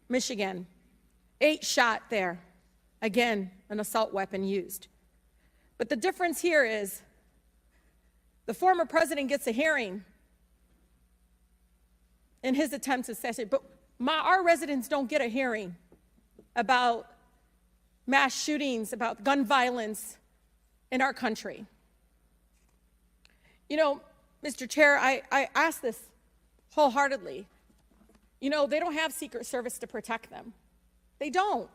Michigan. 8 shot there. Again, an assault weapon used. But the difference here is the former president gets a hearing in his attempt to assassinate, but our residents don't get a hearing about mass shootings, about gun violence in our country. You know, Mr. Chair, I ask this wholeheartedly. You know, they don't have Secret Service to protect them. They don't.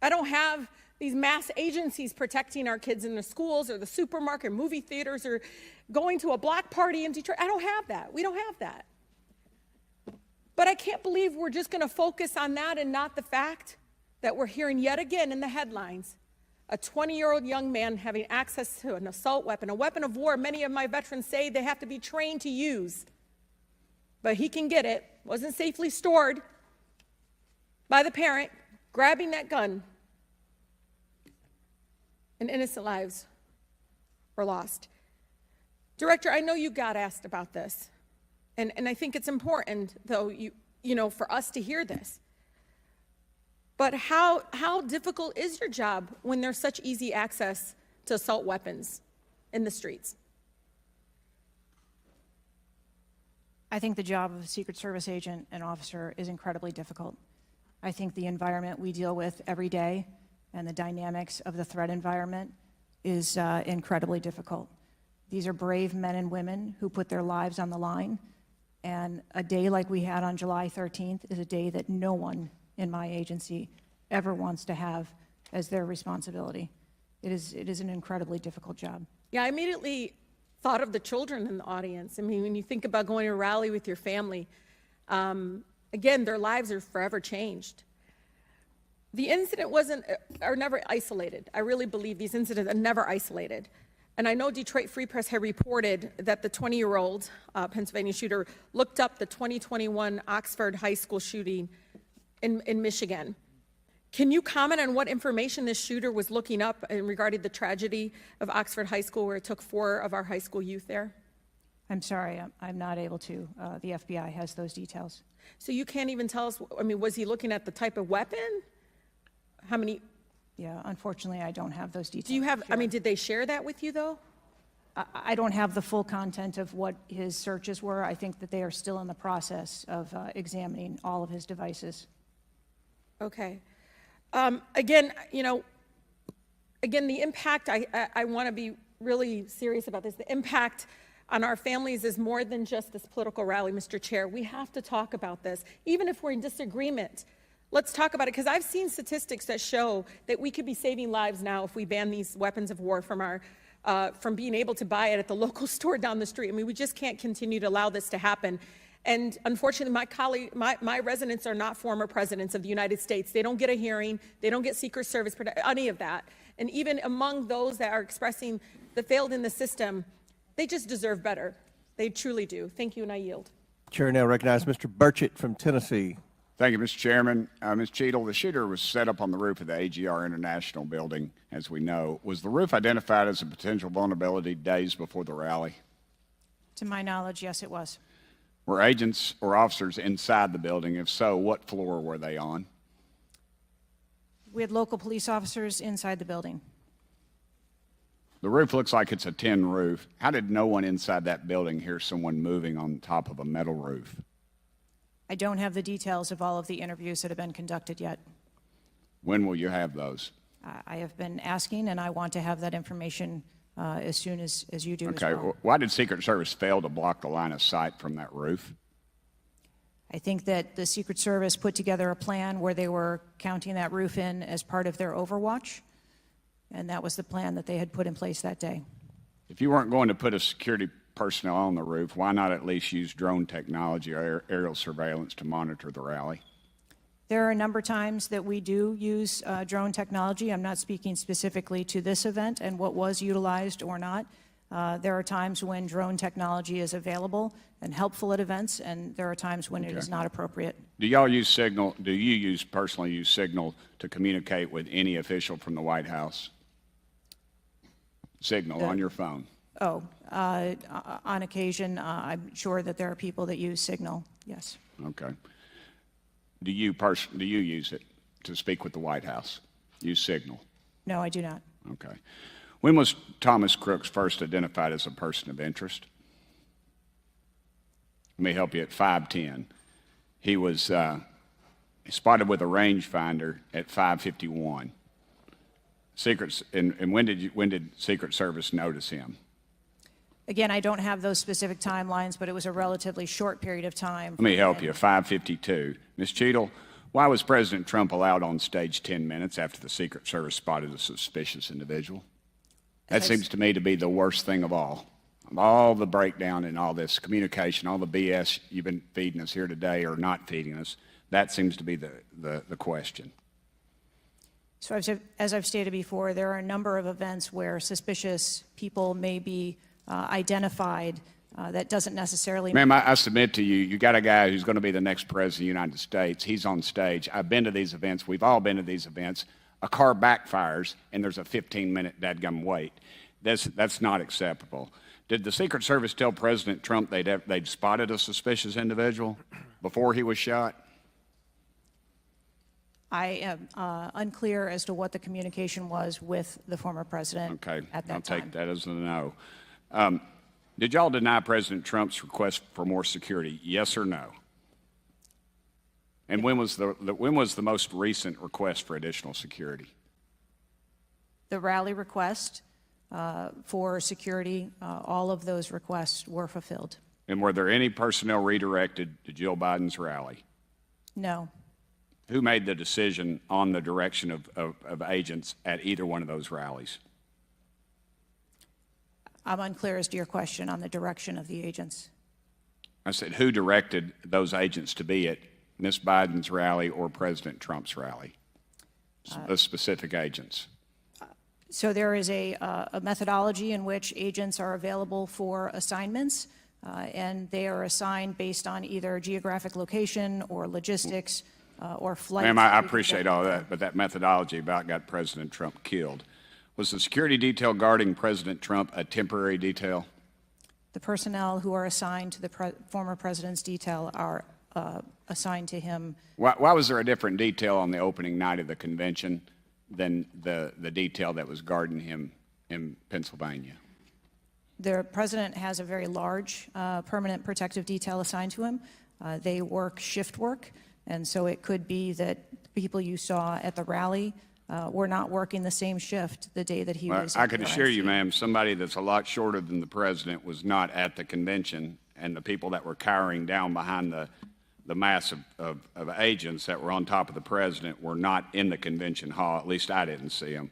I don't have these mass agencies protecting our kids in the schools or the supermarket, movie theaters, or going to a block party in Detroit. I don't have that. We don't have that. But I can't believe we're just going to focus on that and not the fact that we're hearing yet again in the headlines a 20-year-old young man having access to an assault weapon, a weapon of war many of my veterans say they have to be trained to use. But he can get it, wasn't safely stored by the parent, grabbing that gun, and innocent lives were lost. Director, I know you got asked about this, and I think it's important, though, you know, for us to hear this. But how difficult is your job when there's such easy access to assault weapons in the streets? I think the job of a Secret Service agent and officer is incredibly difficult. I think the environment we deal with every day and the dynamics of the threat environment is incredibly difficult. These are brave men and women who put their lives on the line, and a day like we had on July 13th is a day that no one in my agency ever wants to have as their responsibility. It is an incredibly difficult job. Yeah, I immediately thought of the children in the audience. I mean, when you think about going to a rally with your family, again, their lives are forever changed. The incident are never isolated. I really believe these incidents are never isolated. And I know Detroit Free Press had reported that the 20-year-old Pennsylvania shooter looked up the 2021 Oxford High School shooting in Michigan. Can you comment on what information this shooter was looking up in regarding the tragedy of Oxford High School, where it took 4 of our high school youth there? I'm sorry, I'm not able to. The FBI has those details. So you can't even tell us, I mean, was he looking at the type of weapon? How many? Yeah, unfortunately, I don't have those details. Do you have, I mean, did they share that with you, though? I don't have the full content of what his searches were. I think that they are still in the process of examining all of his devices. Okay. Again, you know, the impact, I want to be really serious about this. The impact on our families is more than just this political rally, Mr. Chair. We have to talk about this, even if we're in disagreement. Let's talk about it, because I've seen statistics that show that we could be saving lives now if we ban these weapons of war from being able to buy it at the local store down the street. I mean, we just can't continue to allow this to happen. And unfortunately, my residents are not former presidents of the United States. They don't get a hearing. They don't get Secret Service, any of that. And even among those that are expressing the failed in the system, they just deserve better. They truly do. Thank you, and I yield. Chair now recognizes Mr. Burchett from Tennessee. Thank you, Mr. Chairman. Ms. Cheatle, the shooter was set up on the roof of the AGR International building, as we know. Was the roof identified as a potential vulnerability days before the rally? To my knowledge, yes, it was. Were agents or officers inside the building? If so, what floor were they on? We had local police officers inside the building. The roof looks like it's a tin roof. How did no one inside that building hear someone moving on top of a metal roof? I don't have the details of all of the interviews that have been conducted yet. When will you have those? I have been asking, and I want to have that information as soon as you do as Okay. well. Why did Secret Service fail to block the line of sight from that roof? I think that the Secret Service put together a plan where they were counting that roof in as part of their overwatch, and that was the plan that they had put in place that day. If you weren't going to put a security personnel on the roof, why not at least use drone technology or aerial surveillance to monitor the rally? There are a number of times that we do use drone technology. I'm not speaking specifically to this event and what was utilized or not. There are times when drone technology is available and helpful at events, and there are times when it is not appropriate. Do y'all use Signal? Do you personally use Signal to communicate with any official from the White House? Signal on your phone? Oh, on occasion, I'm sure that there are people that use Signal, yes. Okay. Do you use it to speak with the White House? Use Signal? No, I do not. Okay. When was Thomas Crooks first identified as a person of interest? Let me help you. At 5:10, he was spotted with a rangefinder at 5:51. And when did Secret Service notice him? Again, I don't have those specific timelines, but it was a relatively short period of time. Let me help you. 5:52. Ms. Cheatle, why was President Trump allowed on stage 10 minutes after the Secret Service spotted a suspicious individual? That seems to me to be the worst thing of all. Of all the breakdown and all this communication, all the BS you've been feeding us here today or not feeding us, that seems to be the question. So as I've stated before, there are a number of events where suspicious people may be identified. That doesn't necessarily... Ma'am, I submit to you, you got a guy who's going to be the next president of the United States. He's on stage. I've been to these events. We've all been to these events. A car backfires, and there's a 15-minute dadgum wait. That's not acceptable. Did the Secret Service tell President Trump they'd spotted a suspicious individual before he was shot? I am unclear as to what the communication was with the former president at that time. I'll take that as a no. Did y'all deny President Trump's request for more security? Yes or no? And when was the most recent request for additional security? The rally request for security, all of those requests were fulfilled. And were there any personnel redirected to Jill Biden's rally? No. Who made the decision on the direction of agents at either one of those rallies? I'm unclear as to your question on the direction of the agents. I said, who directed those agents to be at Ms. Biden's rally or President Trump's rally? The specific agents. So there is a methodology in which agents are available for assignments, and they are assigned based on either geographic location or logistics or flight. Ma'am, I appreciate all that, but that methodology about got President Trump killed. Was the security detail guarding President Trump a temporary detail? The personnel who are assigned to the former president's detail are assigned to him. Why was there a different detail on the opening night of the convention than the detail that was guarding him in Pennsylvania? The president has a very large permanent protective detail assigned to him. They work shift work, and so it could be that people you saw at the rally were not working the same shift the day that he was. I can assure you, ma'am, somebody that's a lot shorter than the president was not at the convention, and the people that were cowering down behind the mass of agents that were on top of the president were not in the convention hall. At least I didn't see them.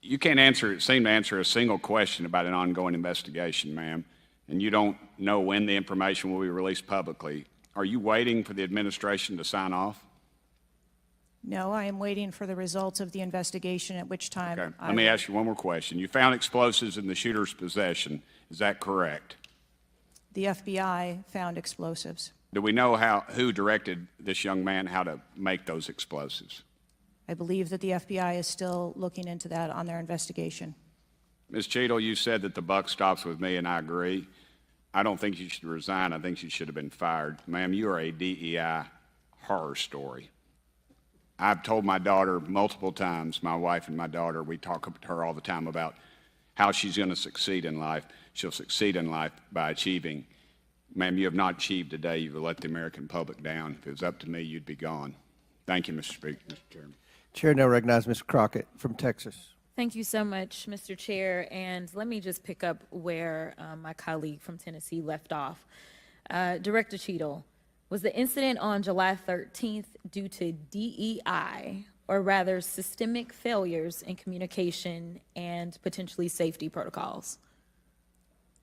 You can't seem to answer a single question about an ongoing investigation, ma'am, and you don't know when the information will be released publicly. Are you waiting for the administration to sign off? No, I am waiting for the results of the investigation, at which time. Okay. Let me ask you one more question. You found explosives in the shooter's possession. Is that correct? The FBI found explosives. Do we know who directed this young man how to make those explosives? I believe that the FBI is still looking into that on their investigation. Ms. Cheatle, you said that the buck stops with me, and I agree. I don't think you should resign. I think you should have been fired. Ma'am, you are a DEI horror story. I've told my daughter multiple times, my wife and my daughter, we talk to her all the time about how she's going to succeed in life. She'll succeed in life by achieving. Ma'am, you have not achieved today. You've let the American public down. If it was up to me, you'd be gone. Thank you, Mr. Speaker, Mr. Chairman. Chair now recognizes Mr. Crockett from Texas. Thank you so much, Mr. Chair. And let me just pick up where my colleague from Tennessee left off. Director Cheatle, was the incident on July 13th due to DEI, or rather systemic failures in communication and potentially safety protocols?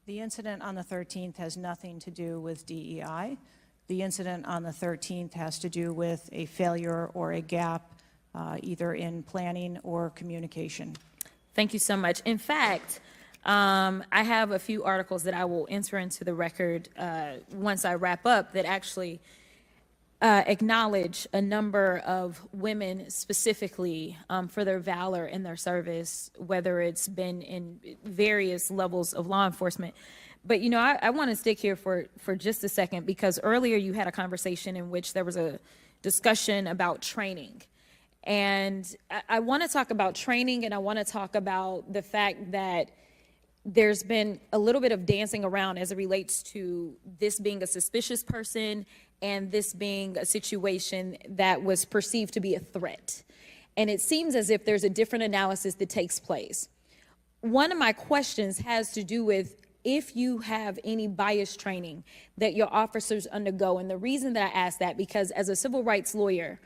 The incident on the 13th has nothing to do with DEI. The incident on the 13th has to do with a failure or a gap either in planning or communication. Thank you so much. In fact, I have a few articles that I will enter into the record once I wrap up that actually acknowledge a number of women specifically for their valor in their service, whether it's been in various levels of law enforcement. But, you know, I want to stick here for just a second, because earlier you had a conversation in which there was a discussion about training. And I want to talk about training, and I want to talk about the fact that there's been a little bit of dancing around as it relates to this being a suspicious person and this being a situation that was perceived to be a threat. And it seems as if there's a different analysis that takes place. One of my questions has to do with if you have any bias training that your officers undergo. And the reason that I ask that, because as a civil rights lawyer,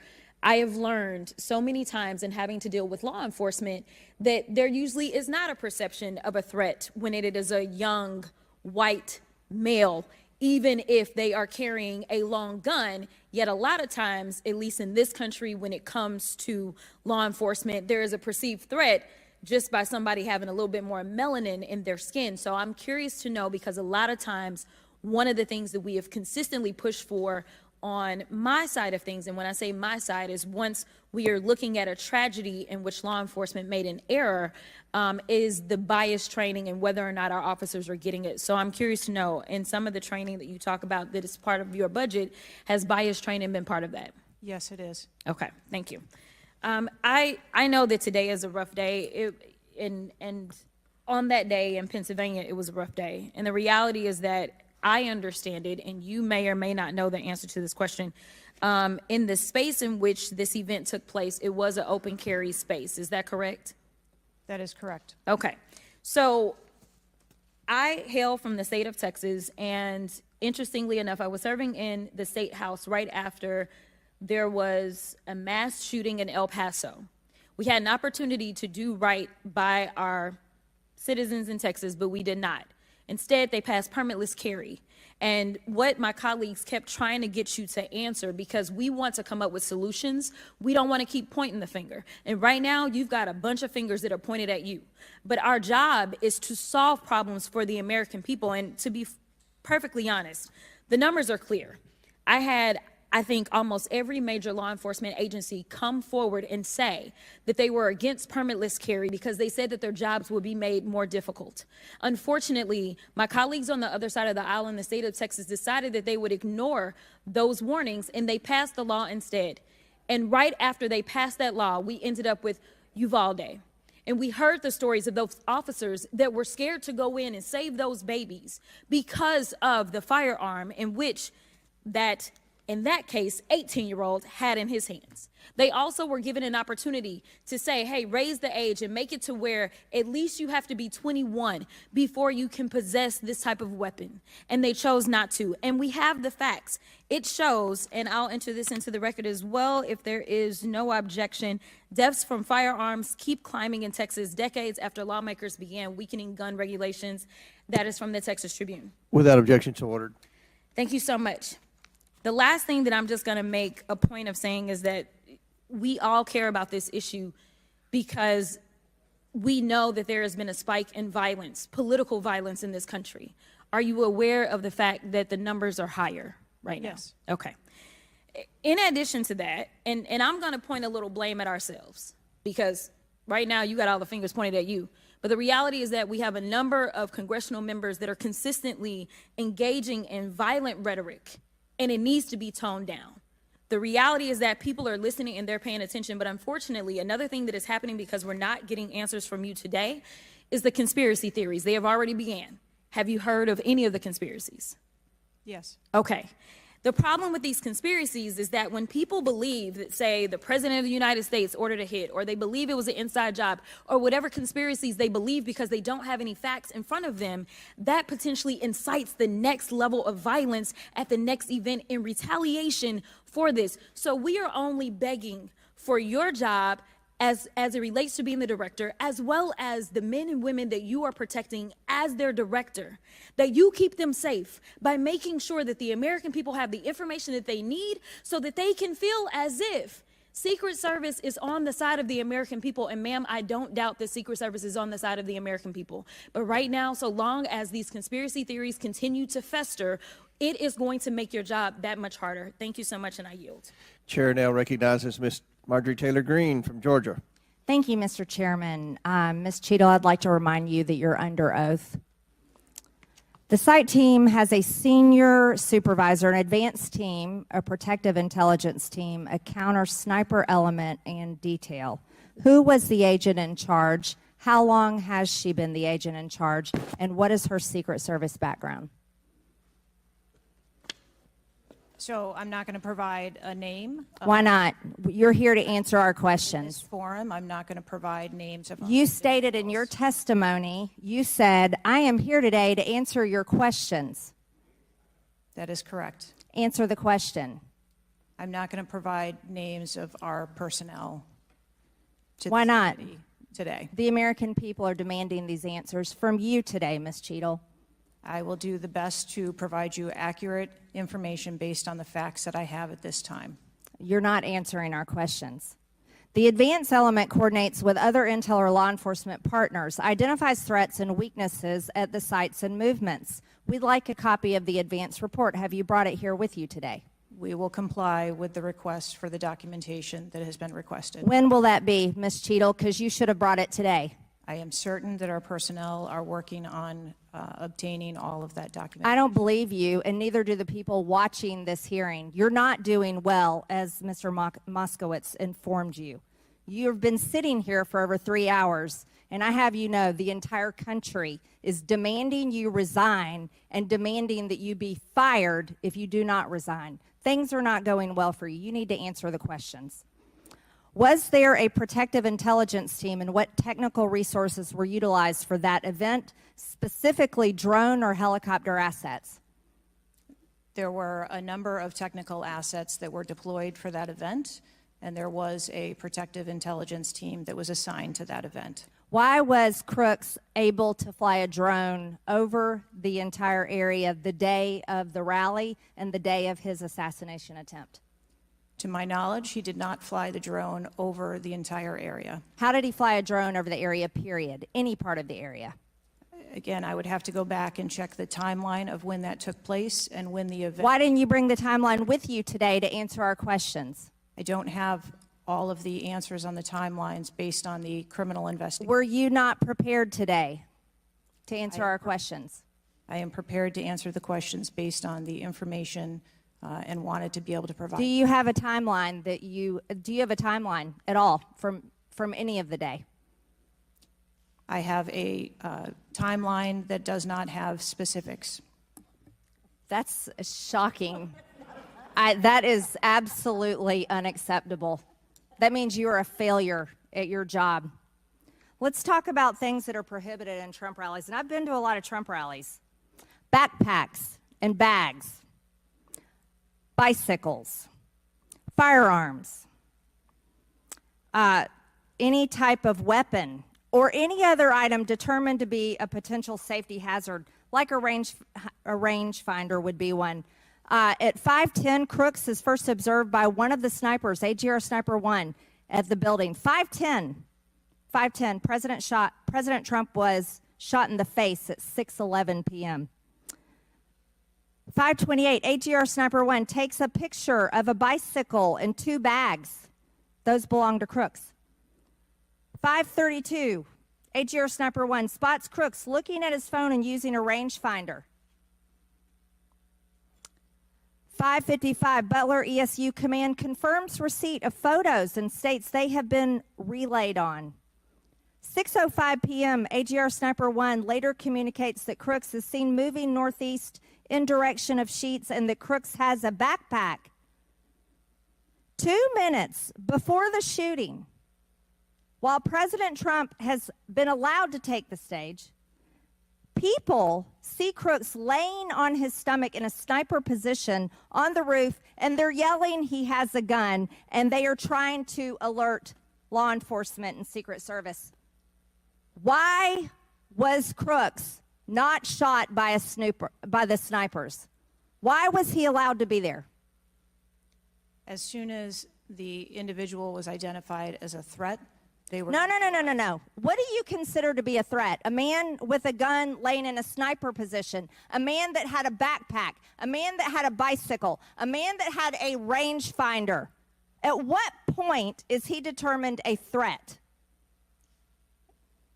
I have learned so many times in having to deal with law enforcement that there usually is not a perception of a threat when it is a young white male, even if they are carrying a long gun. Yet a lot of times, at least in this country, when it comes to law enforcement, there is a perceived threat just by somebody having a little bit more melanin in their skin. So I'm curious to know, because a lot of times, one of the things that we have consistently pushed for on my side of things, and when I say my side, is once we are looking at a tragedy in which law enforcement made an error, is the bias training and whether or not our officers are getting it. So I'm curious to know, in some of the training that you talk about that is part of your budget, has bias training been part of that? Yes, it is. Okay, thank you. I know that today is a rough day, and on that day in Pennsylvania, it was a rough day. And the reality is that I understand it, and you may or may not know the answer to this question. In the space in which this event took place, it was an open carry space. Is that correct? That is correct. Okay. So I hail from the state of Texas, and interestingly enough, I was serving in the state house right after there was a mass shooting in El Paso. We had an opportunity to do right by our citizens in Texas, but we did not. Instead, they passed permitless carry. And what my colleagues kept trying to get you to answer, because we want to come up with solutions, we don't want to keep pointing the finger. And right now, you've got a bunch of fingers that are pointed at you. But our job is to solve problems for the American people. And to be perfectly honest, the numbers are clear. I had, I think, almost every major law enforcement agency come forward and say that they were against permitless carry because they said that their jobs would be made more difficult. Unfortunately, my colleagues on the other side of the aisle in the state of Texas decided that they would ignore those warnings, and they passed the law instead. And right after they passed that law, we ended up with Uvalde. And we heard the stories of those officers that were scared to go in and save those babies because of the firearm in which that, in that case, 18-year-old had in his hands. They also were given an opportunity to say, hey, raise the age and make it to where at least you have to be 21 before you can possess this type of weapon. And they chose not to. And we have the facts. It shows, and I'll enter this into the record as well if there is no objection, deaths from firearms keep climbing in Texas decades after lawmakers began weakening gun regulations. That is from the Texas Tribune. Without objection, so ordered. Thank you so much. The last thing that I'm just going to make a point of saying is that we all care about this issue because we know that there has been a spike in violence, political violence in this country. Are you aware of the fact that the numbers are higher right now? Yes. Okay. In addition to that, and I'm going to point a little blame at ourselves because right now you got all the fingers pointed at you. But the reality is that we have a number of congressional members that are consistently engaging in violent rhetoric, and it needs to be toned down. The reality is that people are listening and they're paying attention, but unfortunately, another thing that is happening because we're not getting answers from you today is the conspiracy theories. They have already began. Have you heard of any of the conspiracies? Yes. Okay. The problem with these conspiracies is that when people believe that, say, the President of the United States ordered a hit, or they believe it was an inside job, or whatever conspiracies they believe because they don't have any facts in front of them, that potentially incites the next level of violence at the next event in retaliation for this. So we are only begging for your job as it relates to being the director, as well as the men and women that you are protecting as their director, that you keep them safe by making sure that the American people have the information that they need so that they can feel as if Secret Service is on the side of the American people. And ma'am, I don't doubt that Secret Service is on the side of the American people. But right now, so long as these conspiracy theories continue to fester, it is going to make your job that much harder. Thank you so much, and I yield. Chair now recognizes Ms. Marjorie Taylor Greene from Georgia. Thank you, Mr. Chairman. Ms. Cheatle, I'd like to remind you that you're under oath. The site team has a senior supervisor, an advanced team, a protective intelligence team, a counter sniper element, and detail. Who was the agent in charge? How long has she been the agent in charge? And what is her Secret Service background? So I'm not going to provide a name. Why not? You're here to answer our In this questions. forum, I'm not going to provide names of. You stated in your testimony, you said, I am here today to answer your questions. That is correct. Answer the question. I'm not going to provide names of our personnel. To Why this not? committee today? The American people are demanding these answers from you today, Ms. Cheatle. I will do the best to provide you accurate information based on the facts that I have at this time. You're not answering our questions. The advance element coordinates with other intel or law enforcement partners, identifies threats and weaknesses at the sites and movements. We'd like a copy of the advance report. Have you brought it here with you today? We will comply with the request for the documentation that has been requested. When will that be, Ms. Cheatle? Because you should have brought it today. I am certain that our personnel are working on obtaining all of that documentation. I don't believe you, and neither do the people watching this hearing. You're not doing well, as Mr. Moskowitz informed you. You've been sitting here for over 3 hours, And I have you know the entire country is demanding you resign and demanding that you be fired if you do not resign. Things are not going well for you. You need to answer the questions. Was there a protective intelligence team, and what technical resources were utilized for that event, specifically drone or helicopter assets? There were a number of technical assets that were deployed for that event, and there was a protective intelligence team that was assigned to that event. Why was Crooks able to fly a drone over the entire area the day of the rally and the day of his assassination attempt? To my knowledge, he did not fly the drone over the entire area. How did he fly a drone over the area, period? Any part of the area? Again, I would have to go back and check the timeline of when that took place and when the event... Why didn't you bring the timeline with you today to answer our questions? I don't have all of the answers on the timelines based on the criminal investigation. Were you not prepared today to answer our questions? I am prepared to answer the questions based on the information and wanted to be able to provide. Do you have a timeline do you have a timeline at all from any of the day? I have a timeline that does not have specifics. That's shocking. That is absolutely unacceptable. That means you are a failure at your job. Let's talk about things that are prohibited in Trump rallies. And I've been to a lot of Trump rallies. Backpacks and bags, bicycles, firearms, any type of weapon, or any other item determined to be a potential safety hazard, like a rangefinder would be one. At 5:10, Crooks is first observed by one of the snipers, AGR Sniper 1, at the building. 5:10, President Trump was shot in the face at 6:11 p.m. 5:28, AGR Sniper 1 takes a picture of a bicycle and 2 bags. Those belong to Crooks. 5:32, AGR Sniper 1 spots Crooks looking at his phone and using a rangefinder. 5:55, Butler ESU Command confirms receipt of photos and states they have been relayed on. 6:05 p.m., AGR Sniper 1 later communicates that Crooks is seen moving northeast in direction of Sheets and that Crooks has a backpack. 2 minutes before the shooting, while President Trump has been allowed to take the stage, people see Crooks laying on his stomach in a sniper position on the roof, and they're yelling he has a gun, and they are trying to alert law enforcement and Secret Service. Why was Crooks not shot by the snipers? Why was he allowed to be there? As soon as the individual was identified as a threat, they were... No. What do you consider to be a threat? A man with a gun laying in a sniper position, a man that had a backpack, a man that had a bicycle, a man that had a rangefinder. At what point is he determined a threat?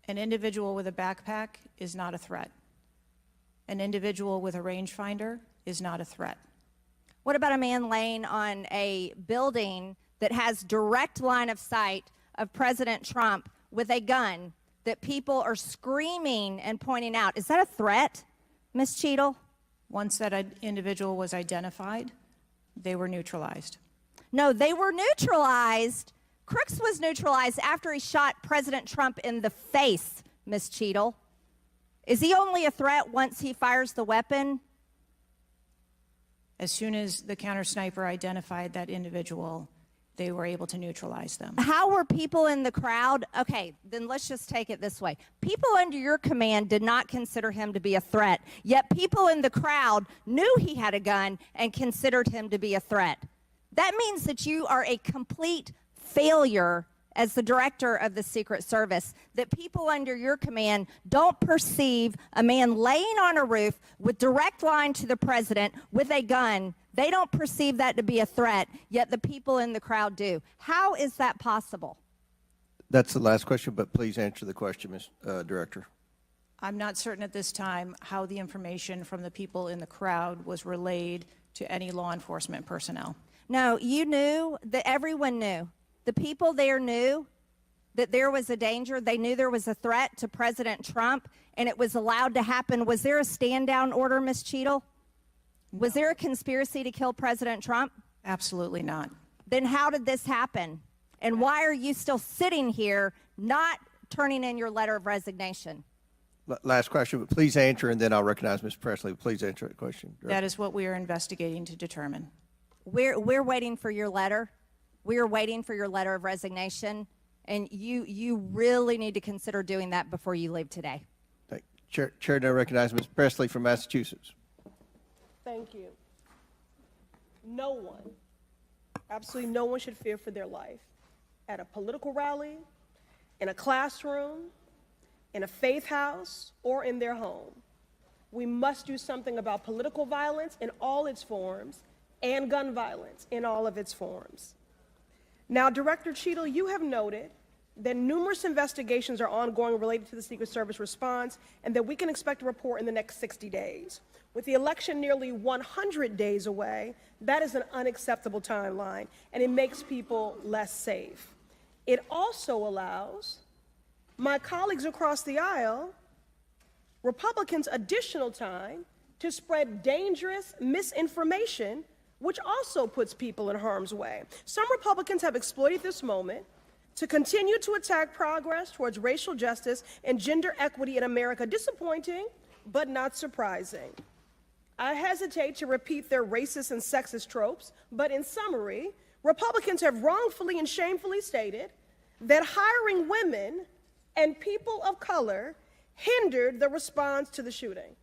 An individual with a backpack is not a threat. An individual with a rangefinder is not a threat. What about a man laying on a building that has direct line of sight of President Trump with a gun that people are screaming and pointing out? Is that a threat, Ms. Cheatle? Once that individual was identified, they were neutralized. No, they were neutralized. Crooks was neutralized after he shot President Trump in the face, Ms. Cheatle. Is he only a threat once he fires the weapon? As soon as the counter sniper identified that individual, they were able to neutralize them. How were people in the crowd? Okay, then let's just take it this way. People under your command did not consider him to be a threat, yet people in the crowd knew he had a gun and considered him to be a threat. That means that you are a complete failure as the director of the Secret Service, that people under your command don't perceive a man laying on a roof with direct line to the president with a gun. They don't perceive that to be a threat, yet the people in the crowd do. How is that possible? That's the last question, but please answer the question, Ms. Director. I'm not certain at this time how the information from the people in the crowd was relayed to any law enforcement personnel. No, you knew, that everyone knew. The people there knew that there was a danger. They knew there was a threat to President Trump, and it was allowed to happen. Was there a stand-down order, Ms. Cheatle? Was there a conspiracy to kill President Trump? Absolutely not. Then how did this happen? And why are you still sitting here not turning in your letter of resignation? Last question, but please answer, and then I'll recognize Ms. Presley. Please answer the question. That is what we are investigating to determine. We're waiting for your letter. We are waiting for your letter of resignation, and you really need to consider doing that before you leave today. Thank you. Chair now recognizes Ms. Presley from Massachusetts. Thank you. No one, absolutely no one should fear for their life at a political rally, in a classroom, in a faith house, or in their home. We must do something about political violence in all its forms and gun violence in all of its forms. Now, Director Cheatle, you have noted that numerous investigations are ongoing related to the Secret Service response and that we can expect a report in the next 60 days. With the election nearly 100 days away, that is an unacceptable timeline, and it makes people less safe. It also allows my colleagues across the aisle, Republicans, additional time to spread dangerous misinformation, which also puts people in harm's way. Some Republicans have exploited this moment to continue to attack progress towards racial justice and gender equity in America. Disappointing, but not surprising. I hesitate to repeat their racist and sexist tropes, but in summary, Republicans have wrongfully and shamefully stated that hiring women and people of color hindered the response to the shooting.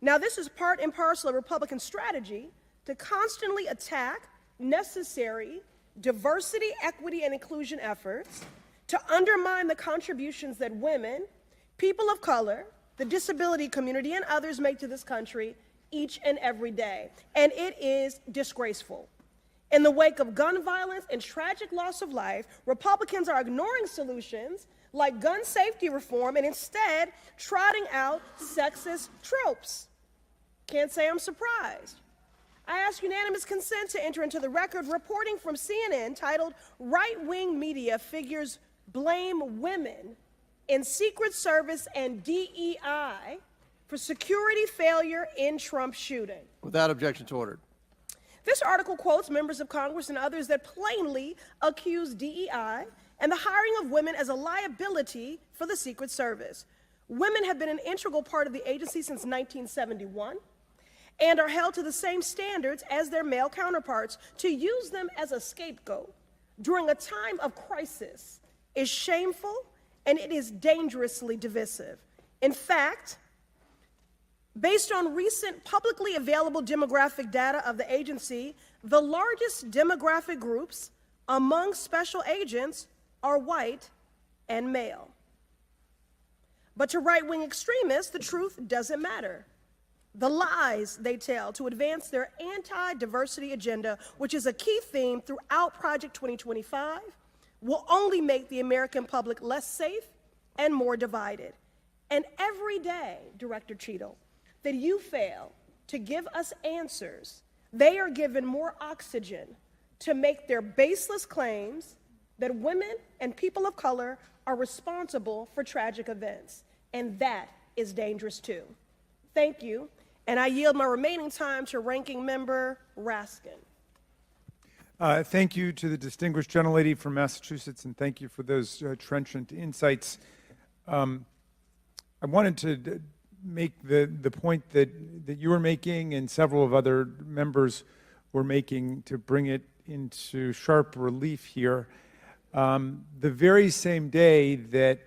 Now, this is part and parcel of Republican strategy to constantly attack necessary diversity, equity, and inclusion efforts, to undermine the contributions that women, people of color, the disability community, and others make to this country each and every day. And it is disgraceful. In the wake of gun violence and tragic loss of life, Republicans are ignoring solutions like gun safety reform and instead trotting out sexist tropes. Can't say I'm surprised. I ask unanimous consent to enter into the record reporting from CNN titled "Right-Wing Media Figures Blame Women in Secret Service and DEI for Security Failure in Trump Shooting." Without objection to order. This article quotes members of Congress and others that plainly accuse DEI and the hiring of women as a liability for the Secret Service. Women have been an integral part of the agency since 1971 and are held to the same standards as their male counterparts. To use them as a scapegoat during a time of crisis is shameful and it is dangerously divisive. In fact, based on recent publicly available demographic data of the agency, the largest demographic groups among special agents are white and male. But to right-wing extremists, the truth doesn't matter. The lies they tell to advance their anti-diversity agenda, which is a key theme throughout Project 2025, will only make the American public less safe and more divided. And every day, Director Cheatle, that you fail to give us answers, they are given more oxygen to make their baseless claims that women and people of color are responsible for tragic events. And that is dangerous too. Thank you. And I yield my remaining time to Ranking Member Raskin. Thank you to the distinguished gentlelady from Massachusetts, and thank you for those trenchant insights. I wanted to make the point that you were making and several of other members were making to bring it into sharp relief here. The very same day that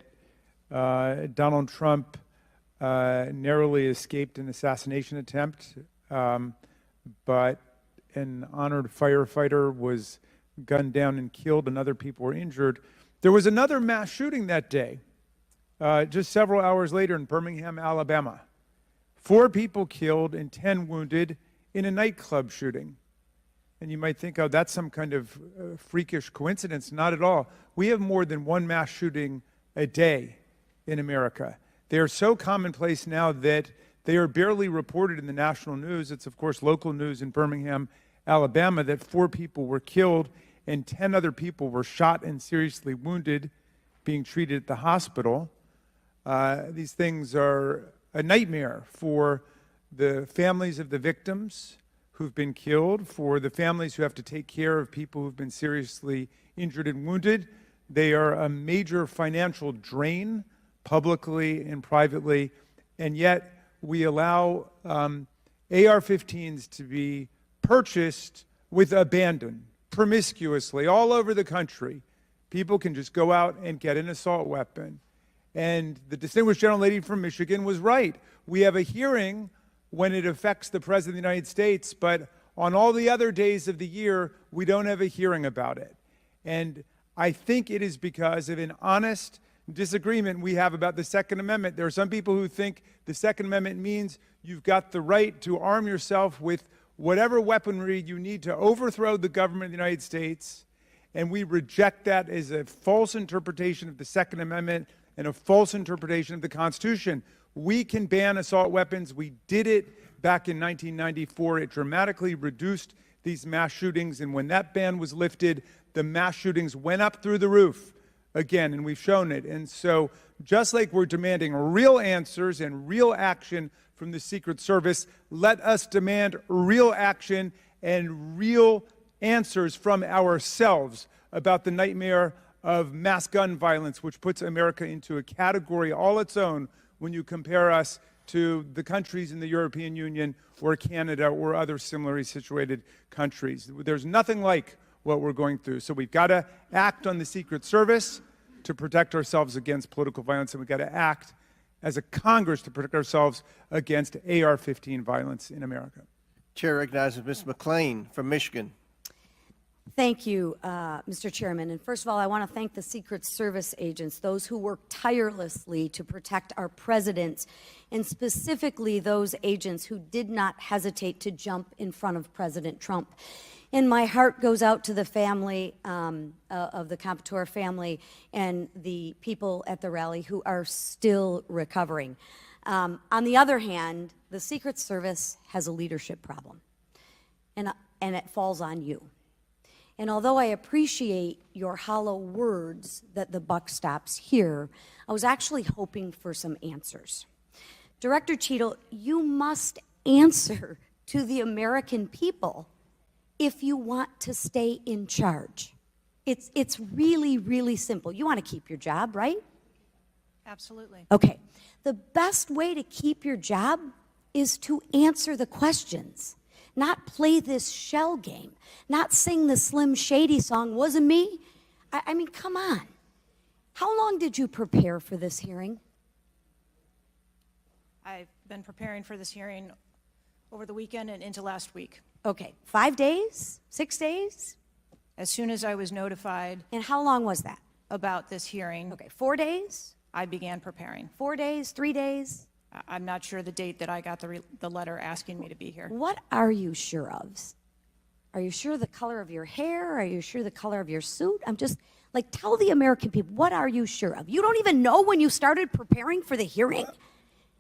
Donald Trump narrowly escaped an assassination attempt, but an honored firefighter was gunned down and killed and other people were injured. There was another mass shooting that day, just several hours later in Birmingham, Alabama. 4 people killed and 10 wounded in a nightclub shooting. And you might think, oh, that's some kind of freakish coincidence. Not at all. We have more than one mass shooting a day in America. They are so commonplace now that they are barely reported in the national news. It's, of course, local news in Birmingham, Alabama, that 4 people were killed and 10 other people were shot and seriously wounded. being treated at the hospital. These things are a nightmare for the families of the victims who've been killed, for the families who have to take care of people who've been seriously injured and wounded. They are a major financial drain, publicly and privately, and yet we allow AR-15s to be purchased with abandon, promiscuously, all over the country. People can just go out and get an assault weapon. And the distinguished gentlelady from Michigan was right. We have a hearing when it affects the President of the United States, but on all the other days of the year, we don't have a hearing about it. And I think it is because of an honest disagreement we have about the Second Amendment. There are some people who think the Second Amendment means you've got the right to arm yourself with whatever weaponry you need to overthrow the government of the United States, and we reject that as a false interpretation of the Second Amendment and a false interpretation of the Constitution. We can ban assault weapons. We did it back in 1994. It dramatically reduced these mass shootings, and when that ban was lifted, the mass shootings went up through the roof again, and we've shown it. And so just like we're demanding real answers and real action from the Secret Service, let us demand real action and real answers from ourselves about the nightmare of mass gun violence, which puts America into a category all its own when you compare us to the countries in the European Union or Canada or other similarly situated countries. There's nothing like what we're going through. So we've got to act on the Secret Service to protect ourselves against political violence, and we've got to act as a Congress to protect ourselves against AR-15 violence in America. Chair recognizes Ms. McLean from Michigan. Thank you, Mr. Chairman. And first of all, I want to thank the Secret Service agents, those who work tirelessly to protect our president, and specifically those agents who did not hesitate to jump in front of President Trump. And my heart goes out to the family of the Comptoir family and the people at the rally who are still recovering. On the other hand, the Secret Service has a leadership problem, and it falls on you. And although I appreciate your hollow words that the buck stops here, I was actually hoping for some answers. Director Cheatle, you must answer to the American people if you want to stay in charge. It's really, really simple. You want to keep your job, right? Absolutely. Okay. The best way to keep your job is to answer the questions, not play this shell game, not sing the Slim Shady song, wasn't me. I mean, come on. How long did you prepare for this hearing? I've been preparing for this hearing over the weekend and into last week. Okay, 5 days, 6 days? As soon as I was notified. And how long was that? About this hearing. Okay, 4 days? I began preparing. 4 days, 3 days? I'm not sure the date that I got the letter asking me to be here. What are you sure of? Are you sure the color of your hair? Are you sure the color of your suit? I'm just, like, tell the American people, what are you sure of? You don't even know when you started preparing for the hearing?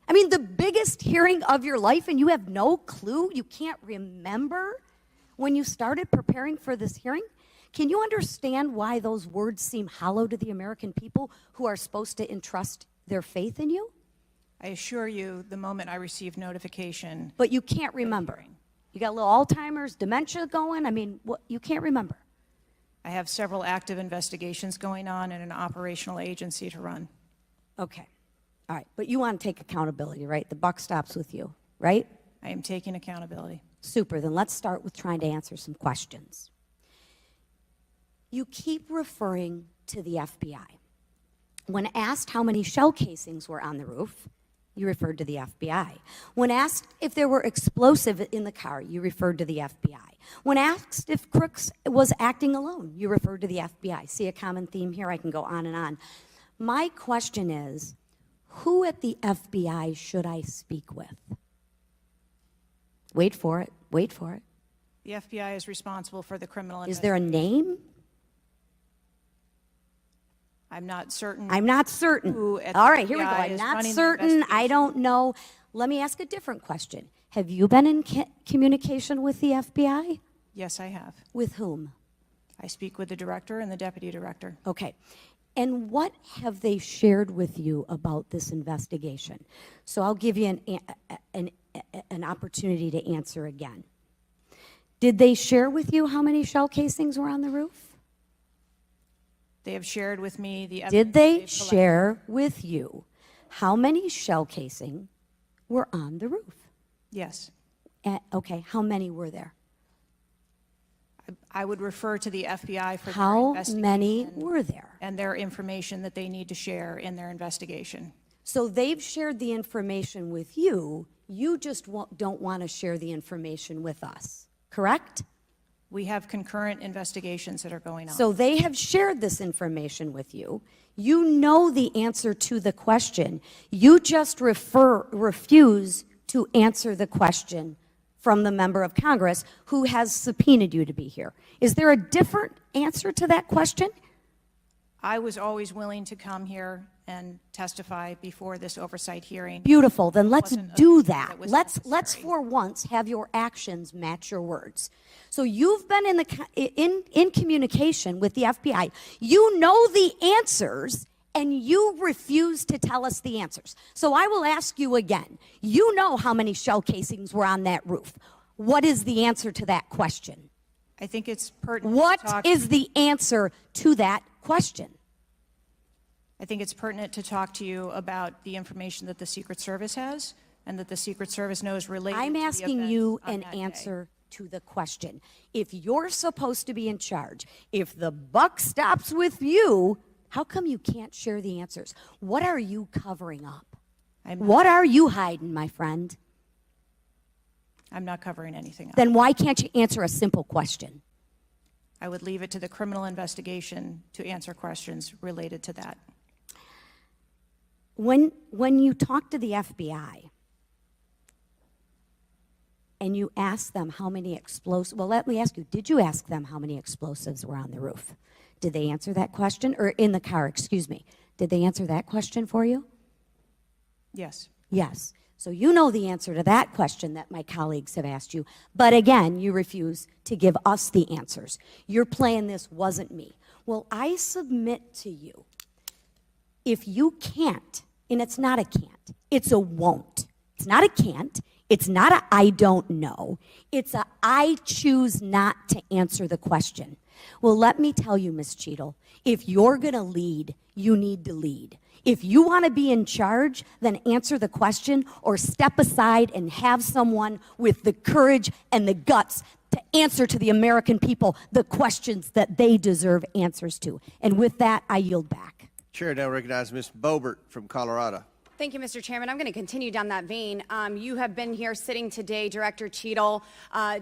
I mean, the biggest hearing of your life, and you have no clue? You can't remember when you started preparing for this hearing? Can you understand why those words seem hollow to the American people who are supposed to entrust their faith in you? I assure you, the moment I received notification. But you can't remember. You got a little Alzheimer's, dementia going? I mean, what, you can't remember. I have several active investigations going on and an operational agency to run. Okay. All right. But you want to take accountability, right? The buck stops with you, right? I am taking accountability. Super. Then let's start with trying to answer some questions. You keep referring to the FBI. When asked how many shell casings were on the roof, you referred to the FBI. When asked if there were explosives in the car, you referred to the FBI. When asked if Crooks was acting alone, you referred to the FBI. See a common theme here? I can go on and on. My question is, who at the FBI should I speak with? Wait for it. Wait for it. The FBI is responsible for the criminal Is there a name? I'm not certain. I'm not certain. Who at All the right, here we go. FBI I'm is not running the certain. I don't know. Let me ask a different question. Have you been in communication with the FBI? Yes, I have. With whom? I speak with the director and the deputy director. Okay. And what have they shared with you about this investigation? So I'll give you an opportunity to answer again. Did they share with you how many shell casings were on the roof? They have shared with me the evidence. Did they they've collected. share with you how many shell casing were on the roof? Yes. Okay, how many were there? I would refer to the FBI for their How investigation many were there? and their information that they need to share in their investigation. So they've shared the information with you. You just don't want to share the information with us, correct? We have concurrent investigations that are going on. So they have shared this information with you. You know the answer to the question. You just refuse to answer the question from the member of Congress who has subpoenaed you to be here. Is there a different answer to that question? I was always willing to come here and testify before this oversight hearing. Beautiful. Then let's Wasn't do a- that. was Let's necessary. for once have your actions match your words. So you've been in communication with the FBI. You know the answers, and you refuse to tell us the answers. So I will ask you again. You know how many shell casings were on that roof. What is the answer to that question? I think it's pertinent. What to talk, is the answer to that question? I think it's pertinent to talk to you about the information that the Secret Service has and that the Secret Service knows related I'm to the asking events you on an that day. answer to the question. If you're supposed to be in charge, if the buck stops with you, how come you can't share the answers? What are you covering up? What are you hiding, my friend? I'm not covering anything up. Then why can't you answer a simple question? I would leave it to the criminal investigation to answer questions related to that. When you talk to the FBI and you ask them how many explosives, well, let me ask you, did you ask them how many explosives were on the roof? Did they answer that question? Or in the car, excuse me. Did they answer that question for you? Yes. Yes. So you know the answer to that question that my colleagues have asked you. But again, you refuse to give us the answers. You're playing this wasn't me. Well, I submit to you, if you can't, and it's not a can't, it's a won't. It's not a can't. It's not a I don't know. It's a I choose not to answer the question. Well, let me tell you, Ms. Cheatle, if you're going to lead, you need to lead. If you want to be in charge, then answer the question or step aside and have someone with the courage and the guts to answer to the American people the questions that they deserve answers to. And with that, I yield back. Chair now recognizes Ms. Boebert from Colorado. Thank you, Mr. Chairman. I'm going to continue down that vein. You have been here sitting today, Director Cheatle,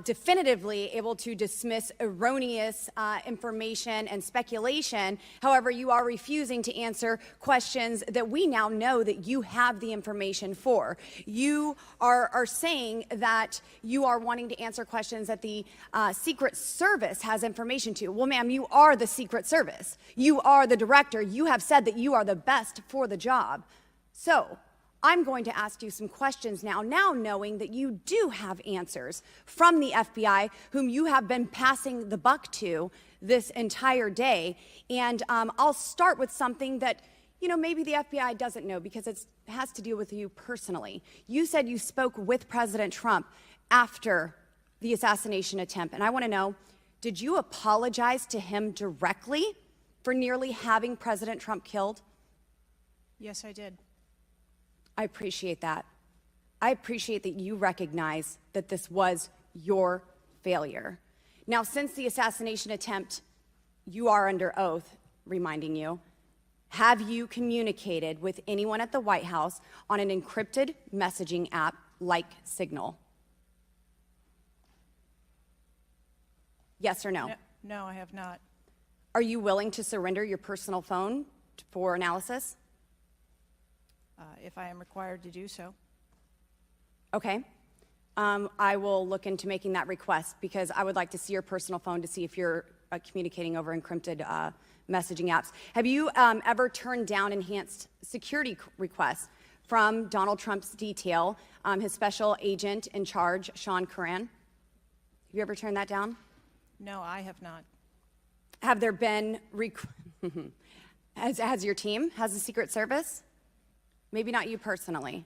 definitively able to dismiss erroneous information and speculation. However, you are refusing to answer questions that we now know that you have the information for. You are saying that you are wanting to answer questions that the Secret Service has information to. Well, ma'am, you are the Secret Service. You are the director. You have said that you are the best for the job. So I'm going to ask you some questions now knowing that you do have answers from the FBI, whom you have been passing the buck to this entire day. And I'll start with something that, maybe the FBI doesn't know because it has to deal with you personally. You said you spoke with President Trump after the assassination attempt. And I want to know, did you apologize to him directly for nearly having President Trump killed? Yes, I did. I appreciate that. I appreciate that you recognize that this was your failure. Now, since the assassination attempt, you are under oath, reminding you, have you communicated with anyone at the White House on an encrypted messaging app like Signal? Yes or no? No, I have not. Are you willing to surrender your personal phone for analysis? If I am required to do so. Okay. I will look into making that request because I would like to see your personal phone to see if you're communicating over encrypted messaging apps. Have you ever turned down enhanced security requests from Donald Trump's detail, his special agent in charge, Sean Curran? Have you ever turned that down? No, I have not. Have there been Has your team? Has the Secret Service? Maybe not you personally.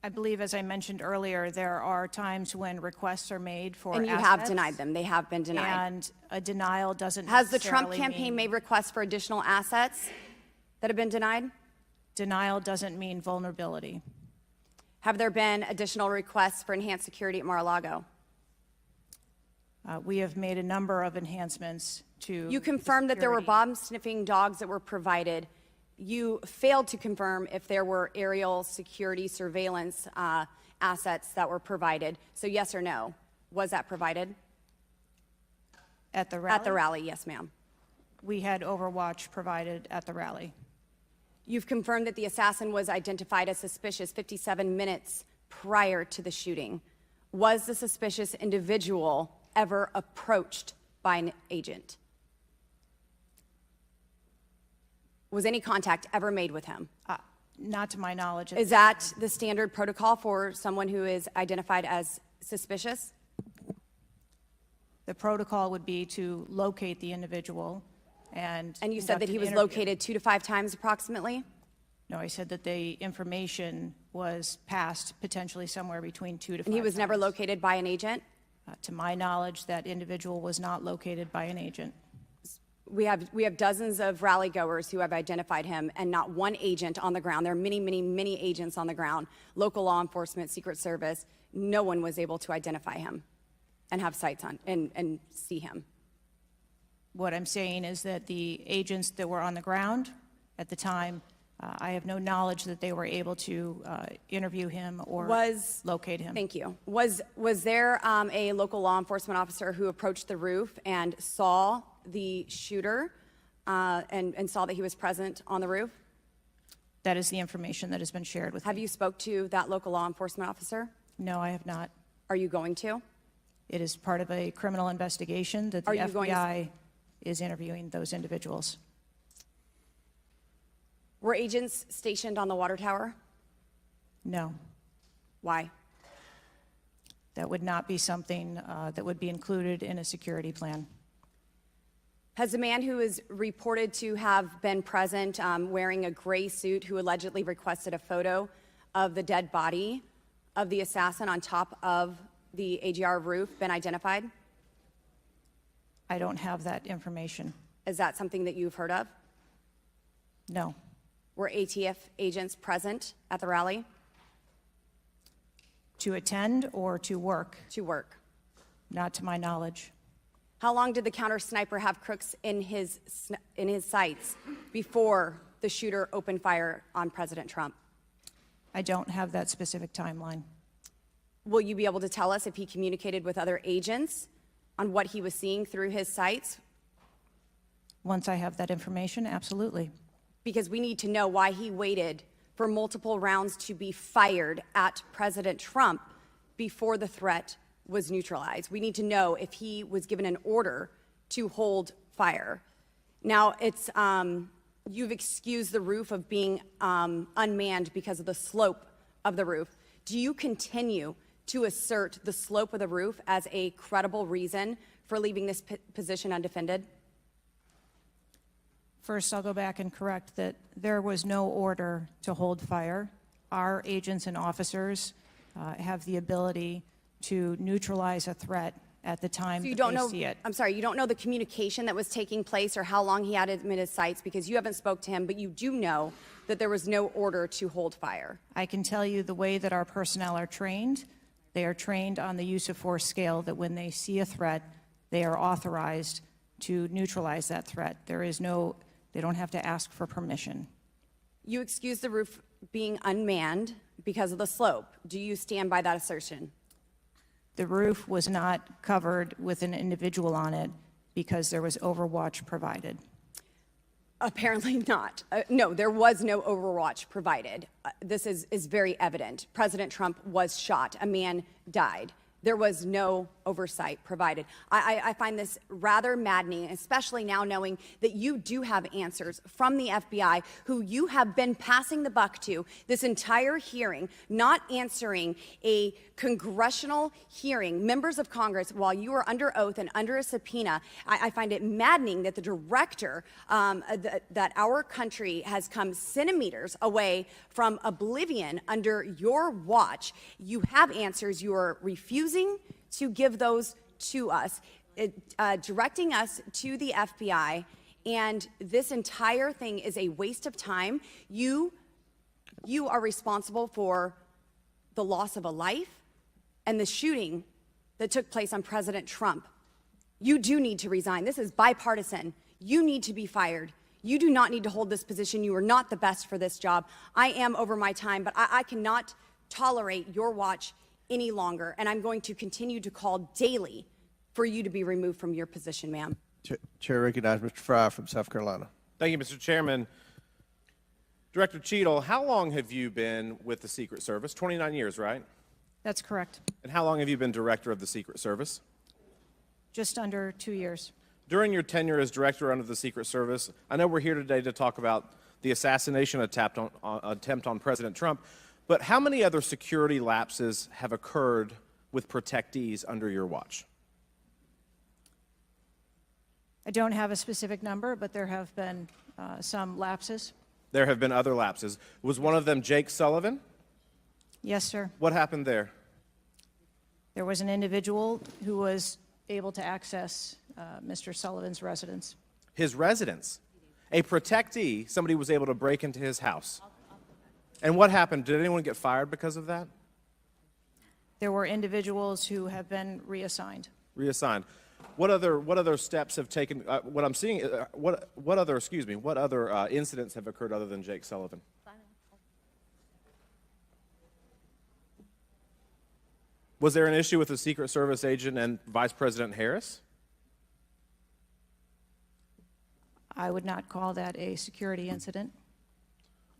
I believe, as I mentioned earlier, there are times when requests are made for And you have assets, denied them. They have been denied. and a denial doesn't Has the Trump necessarily campaign mean, made requests for additional assets that have been denied? denial doesn't mean vulnerability. Have there been additional requests for enhanced security at Mar-a-Lago? We have made a number of enhancements to. You confirmed that there were security. bomb-sniffing dogs that were provided. You failed to confirm if there were aerial security surveillance assets that were provided. So yes or no, was that provided? At the rally? At the rally, yes, ma'am. We had Overwatch provided at the rally. You've confirmed that the assassin was identified as suspicious 57 minutes prior to the shooting. Was the suspicious individual ever approached by an agent? Was any contact ever made with him? Not to my knowledge. Is that the standard protocol for someone who is identified as suspicious? The protocol would be to locate the individual and. And you said that conduct he an was interview. located 2 to 5 times approximately? No, I said that the information was passed potentially somewhere between 2 to 5 And he was never times. located by an agent? To my knowledge, that individual was not located by an agent. We have dozens of rally goers who have identified him and not one agent on the ground. There are many, many, many agents on the ground, local law enforcement, Secret Service. No one was able to identify him and have sights on and see him. What I'm saying is that the agents that were on the ground at the time, I have no knowledge that they were able to interview him or locate him. Thank you. Was there a local law enforcement officer who approached the roof and saw the shooter and saw that he was present on the roof? That is the information that has been shared with me. Have you spoke to that local law enforcement officer? No, I have not. Are you going to? It is part of a criminal investigation that the Are you going to- FBI is interviewing those individuals. Were agents stationed on the water tower? No. Why? That would not be something that would be included in a security plan. Has the man who is reported to have been present wearing a gray suit who allegedly requested a photo of the dead body of the assassin on top of the AGR roof been identified? I don't have that information. Is that something that you've heard of? No. Were ATF agents present at the rally? To attend or to work? To work. Not to my knowledge. How long did the counter sniper have crooks in his sights before the shooter opened fire on President Trump? I don't have that specific timeline. Will you be able to tell us if he communicated with other agents on what he was seeing through his sights? Once I have that information, absolutely. Because we need to know why he waited for multiple rounds to be fired at President Trump before the threat was neutralized. We need to know if he was given an order to hold fire. Now, it's you've excused the roof of being unmanned because of the slope of the roof. Do you continue to assert the slope of the roof as a credible reason for leaving this position undefended? First, I'll go back and correct that there was no order to hold fire. Our agents and officers have the ability to neutralize a threat at the time So you that don't they know, see it. I'm sorry, you don't know the communication that was taking place or how long he had him in his sights because you haven't spoke to him, but you do know that there was no order to hold fire. I can tell you the way that our personnel are trained. They are trained on the use of force scale that when they see a threat, they are authorized to neutralize that threat. They don't have to ask for permission. You excuse the roof being unmanned because of the slope. Do you stand by that assertion? The roof was not covered with an individual on it because there was overwatch provided. Apparently not. No, there was no overwatch provided. This is very evident. President Trump was shot. A man died. there was no oversight provided. I find this rather maddening, especially now knowing that you do have answers from the FBI, who you have been passing the buck to this entire hearing, not answering a congressional hearing, members of Congress, while you are under oath and under a subpoena. I find it maddening that the director, that our country has come centimeters away from oblivion under your watch. You have answers. You are refusing to give those to us, directing us to the FBI, and this entire thing is a waste of time. You are responsible for the loss of a life and the shooting that took place on President Trump. You do need to resign. This is bipartisan. You need to be fired. You do not need to hold this position. You are not the best for this job. I am over my time, but I cannot tolerate your watch any longer, and I'm going to continue to call daily for you to be removed from your position, ma'am. Chair recognizes Mr. Fry from South Carolina. Thank you, Mr. Chairman. Director Cheatle, how long have you been with the Secret Service? 29 years, right? That's correct. And how long have you been director of the Secret Service? Just under 2 years. During your tenure as director under the Secret Service, I know we're here today to talk about the assassination attempt on President Trump, but how many other security lapses have occurred with protectees under your watch? I don't have a specific number, but there have been some lapses. There have been other lapses. Was one of them Jake Sullivan? Yes, sir. What happened there? There was an individual who was able to access Mr. Sullivan's residence. His residence? A protectee, somebody was able to break into his house. And what happened? Did anyone get fired because of that? There were individuals who have been reassigned. Reassigned. What other steps have taken? What I'm seeing. What other incidents have occurred other than Jake Sullivan? Was there an issue with the Secret Service agent and Vice President Harris? I would not call that a security incident.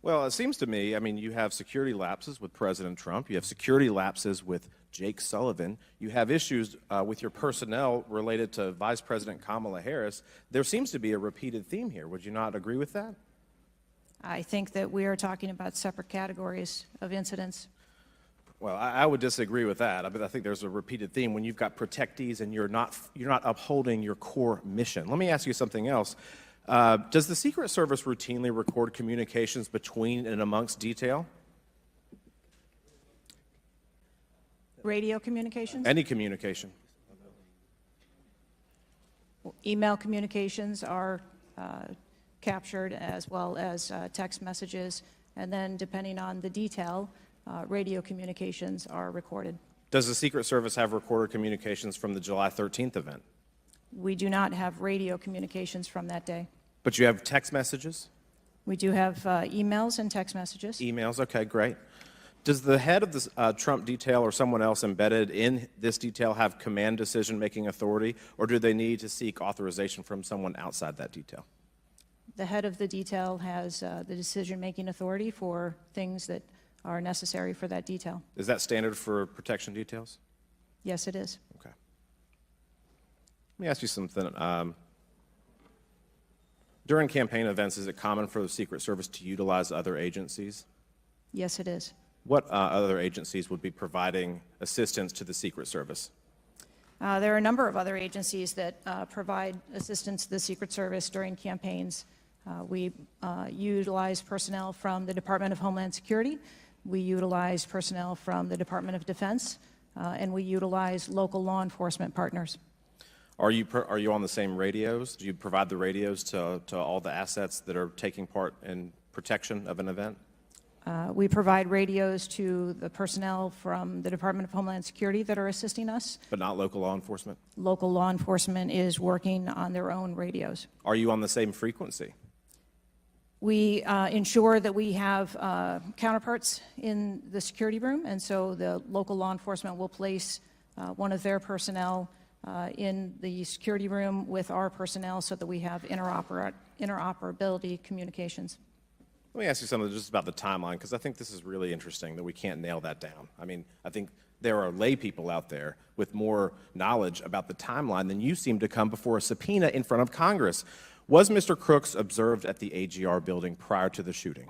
Well, it seems to me, I mean, you have security lapses with President Trump. You have security lapses with Jake Sullivan. You have issues with your personnel related to Vice President Kamala Harris. There seems to be a repeated theme here. Would you not agree with that? I think that we are talking about separate categories of incidents. Well, I would disagree with that. I think there's a repeated theme when you've got protectees and you're not upholding your core mission. Let me ask you something else. Does the Secret Service routinely record communications between and amongst detail? Radio communications? Any communication? Email communications are captured, as well as text messages, and then depending on the detail, radio communications are recorded. Does the Secret Service have recorded communications from the July 13th event? We do not have radio communications from that day. But you have text messages? We do have emails and text messages. Emails, okay, great. Does the head of the Trump detail or someone else embedded in this detail have command decision-making authority, or do they need to seek authorization from someone outside that detail? The head of the detail has the decision-making authority for things that are necessary for that detail. Is that standard for protection details? Yes, it is. Okay. Let me ask you something. During campaign events, is it common for the Secret Service to utilize other agencies? Yes, it is. What other agencies would be providing assistance to the Secret Service? There are a number of other agencies that provide assistance to the Secret Service during campaigns. We utilize personnel from the Department of Homeland Security. We utilize personnel from the Department of Defense, and we utilize local law enforcement partners. Are you on the same radios? Do you provide the radios to all the assets that are taking part in protection of an event? We provide radios to the personnel from the Department of Homeland Security that are assisting us. But not local law enforcement? Local law enforcement is working on their own radios. Are you on the same frequency? We ensure that we have counterparts in the security room, and so the local law enforcement will place one of their personnel in the security room with our personnel so that we have interoperability communications. Let me ask you something just about the timeline, because I think this is really interesting that we can't nail that down. I mean, I think there are lay people out there with more knowledge about the timeline than you seem to come before a subpoena in front of Congress. Was Mr. Crooks observed at the AGR building prior to the shooting?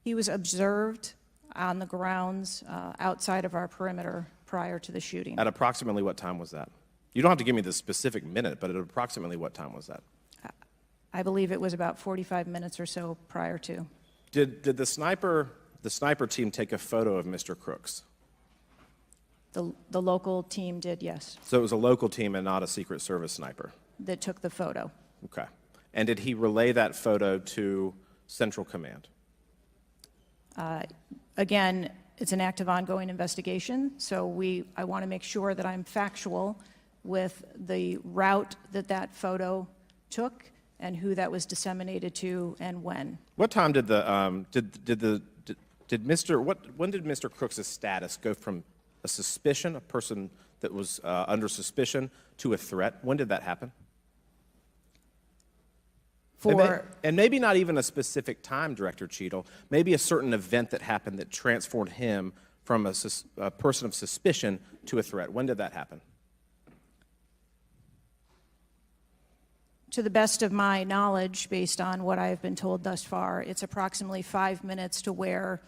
He was observed on the grounds outside of our perimeter prior to the shooting. At approximately what time was that? You don't have to give me the specific minute, but at approximately what time was that? I believe it was about 45 minutes or so prior to. Did the sniper team take a photo of Mr. Crooks? The local team did, yes, So it was a local team and not a Secret Service sniper? that took the photo. Okay. And did he relay that photo to Central Command? Again, it's an active ongoing investigation, so I want to make sure that I'm factual with the route that photo took and who that was disseminated to and when. What time did when did Mr. Crooks' status go from a suspicion, a person that was under suspicion, to a threat? When did that happen? And maybe not even a specific time, Director Cheatle, maybe a certain event that happened that transformed him from a person of suspicion to a threat. When did that happen? To the best of my knowledge, based on what I have been told thus far, it's approximately 5 minutes to where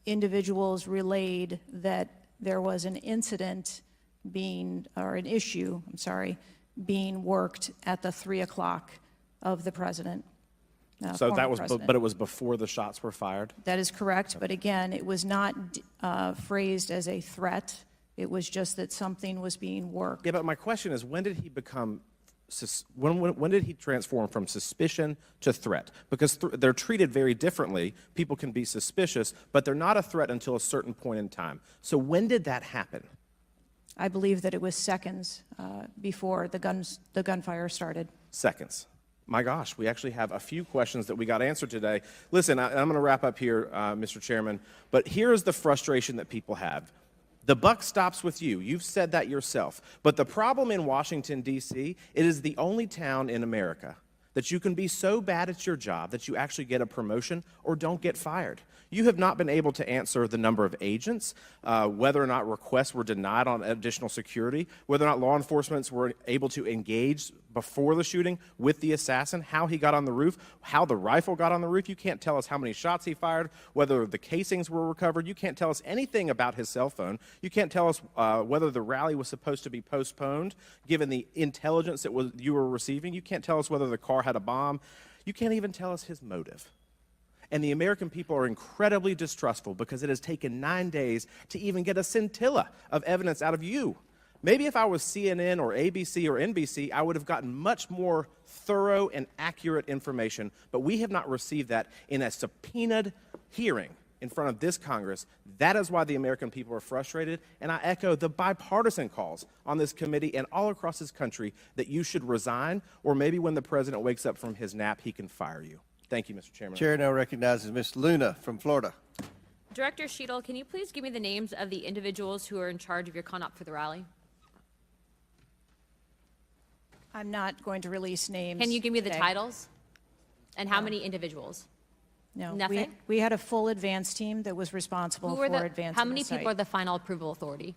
individuals relayed that there was an incident being worked at the 3 o'clock of the president. So that was, but it was before the shots were fired? That is correct, but again, it was not phrased as a threat. It was just that something was being worked. Yeah, but my question is, when did he become, when did he transform from suspicion to threat? Because they're treated very differently. People can be suspicious, but they're not a threat until a certain point in time. So when did that happen? I believe that it was seconds before the gunfire started. Seconds. My gosh, we actually have a few questions that we got answered today. Listen, I'm going to wrap up here, Mr. Chairman, but here's the frustration that people have. The buck stops with you. You've said that yourself. But the problem in Washington, D.C., it is the only town in America that you can be so bad at your job that you actually get a promotion or don't get fired. You have not been able to answer the number of agents, whether or not requests were denied on additional security, whether or not law enforcement were able to engage before the shooting with the assassin, how he got on the roof, how the rifle got on the roof. You can't tell us how many shots he fired, whether the casings were recovered. You can't tell us anything about his cell phone. You can't tell us whether the rally was supposed to be postponed, given the intelligence that you were receiving. You can't tell us whether the car had a bomb. You can't even tell us his motive. And the American people are incredibly distrustful because it has taken 9 days to even get a scintilla of evidence out of you. Maybe if I was CNN or ABC or NBC, I would have gotten much more thorough and accurate information, but we have not received that in a subpoenaed hearing in front of this Congress. That is why the American people are frustrated, and I echo the bipartisan calls on this committee and all across this country that you should resign, or maybe when the president wakes up from his nap, he can fire you. Thank you, Mr. Chairman. Chair now recognizes Ms. Luna from Florida. Director Cheatle, can you please give me the names of the individuals who are in charge of your conduct for the rally? I'm not going to release names. Can you give me the today. titles? And how many individuals? No. Nothing? We had a full advance team that was responsible for advancing How many the site. people are the final approval authority?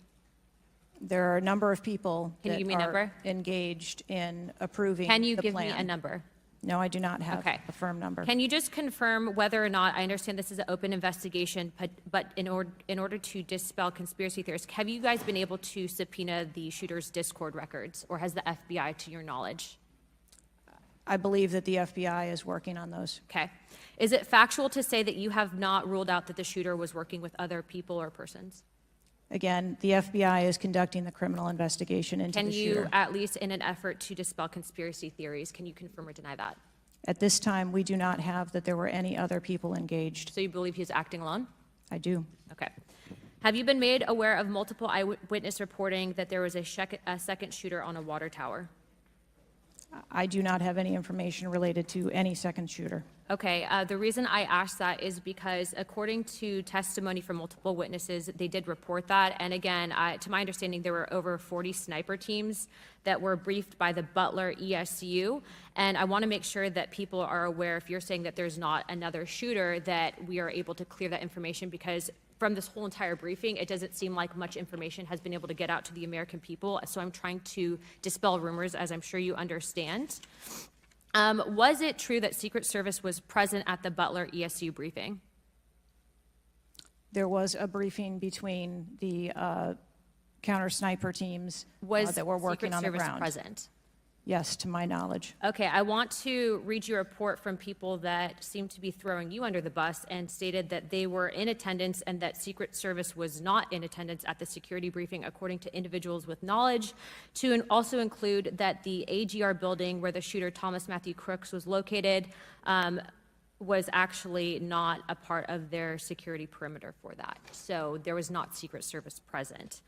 There are a number of people Can you that give me a are number? engaged in approving Can you the give me plan. a number? No, I do not have Okay. a firm number. Can you just confirm whether or not, I understand this is an open investigation, but in order to dispel conspiracy theories, have you guys been able to subpoena the shooter's Discord records, or has the FBI, to your knowledge? I believe that the FBI is working on those. Okay. Is it factual to say that you have not ruled out that the shooter was working with other people or persons? Again, the FBI is conducting the criminal investigation into Can the you, shooter. at least in an effort to dispel conspiracy theories, can you confirm or deny that? At this time, we do not have that there were any other people engaged. So you believe he's acting alone? I do. Okay. Have you been made aware of multiple eyewitness reporting that there was a second shooter on a water tower? I do not have any information related to any second shooter. Okay, the reason I asked that is because according to testimony from multiple witnesses, they did report that. And again, to my understanding, there were over 40 sniper teams that were briefed by the Butler ESU. And I want to make sure that people are aware, if you're saying that there's not another shooter, that we are able to clear that information, because from this whole entire briefing, it doesn't seem like much information has been able to get out to the American people. So I'm trying to dispel rumors, as I'm sure you understand. Was it true that Secret Service was present at the Butler ESU briefing? There was a briefing between the counter sniper teams that were working Secret on the Service ground. present? Yes, to my knowledge. Okay, I want to read you a report from people that seem to be throwing you under the bus and stated that they were in attendance and that Secret Service was not in attendance at the security briefing, according to individuals with knowledge, to also include that the AGR building where the shooter Thomas Matthew Crooks was located was actually not a part of their security perimeter for that. So there was not Secret Service present.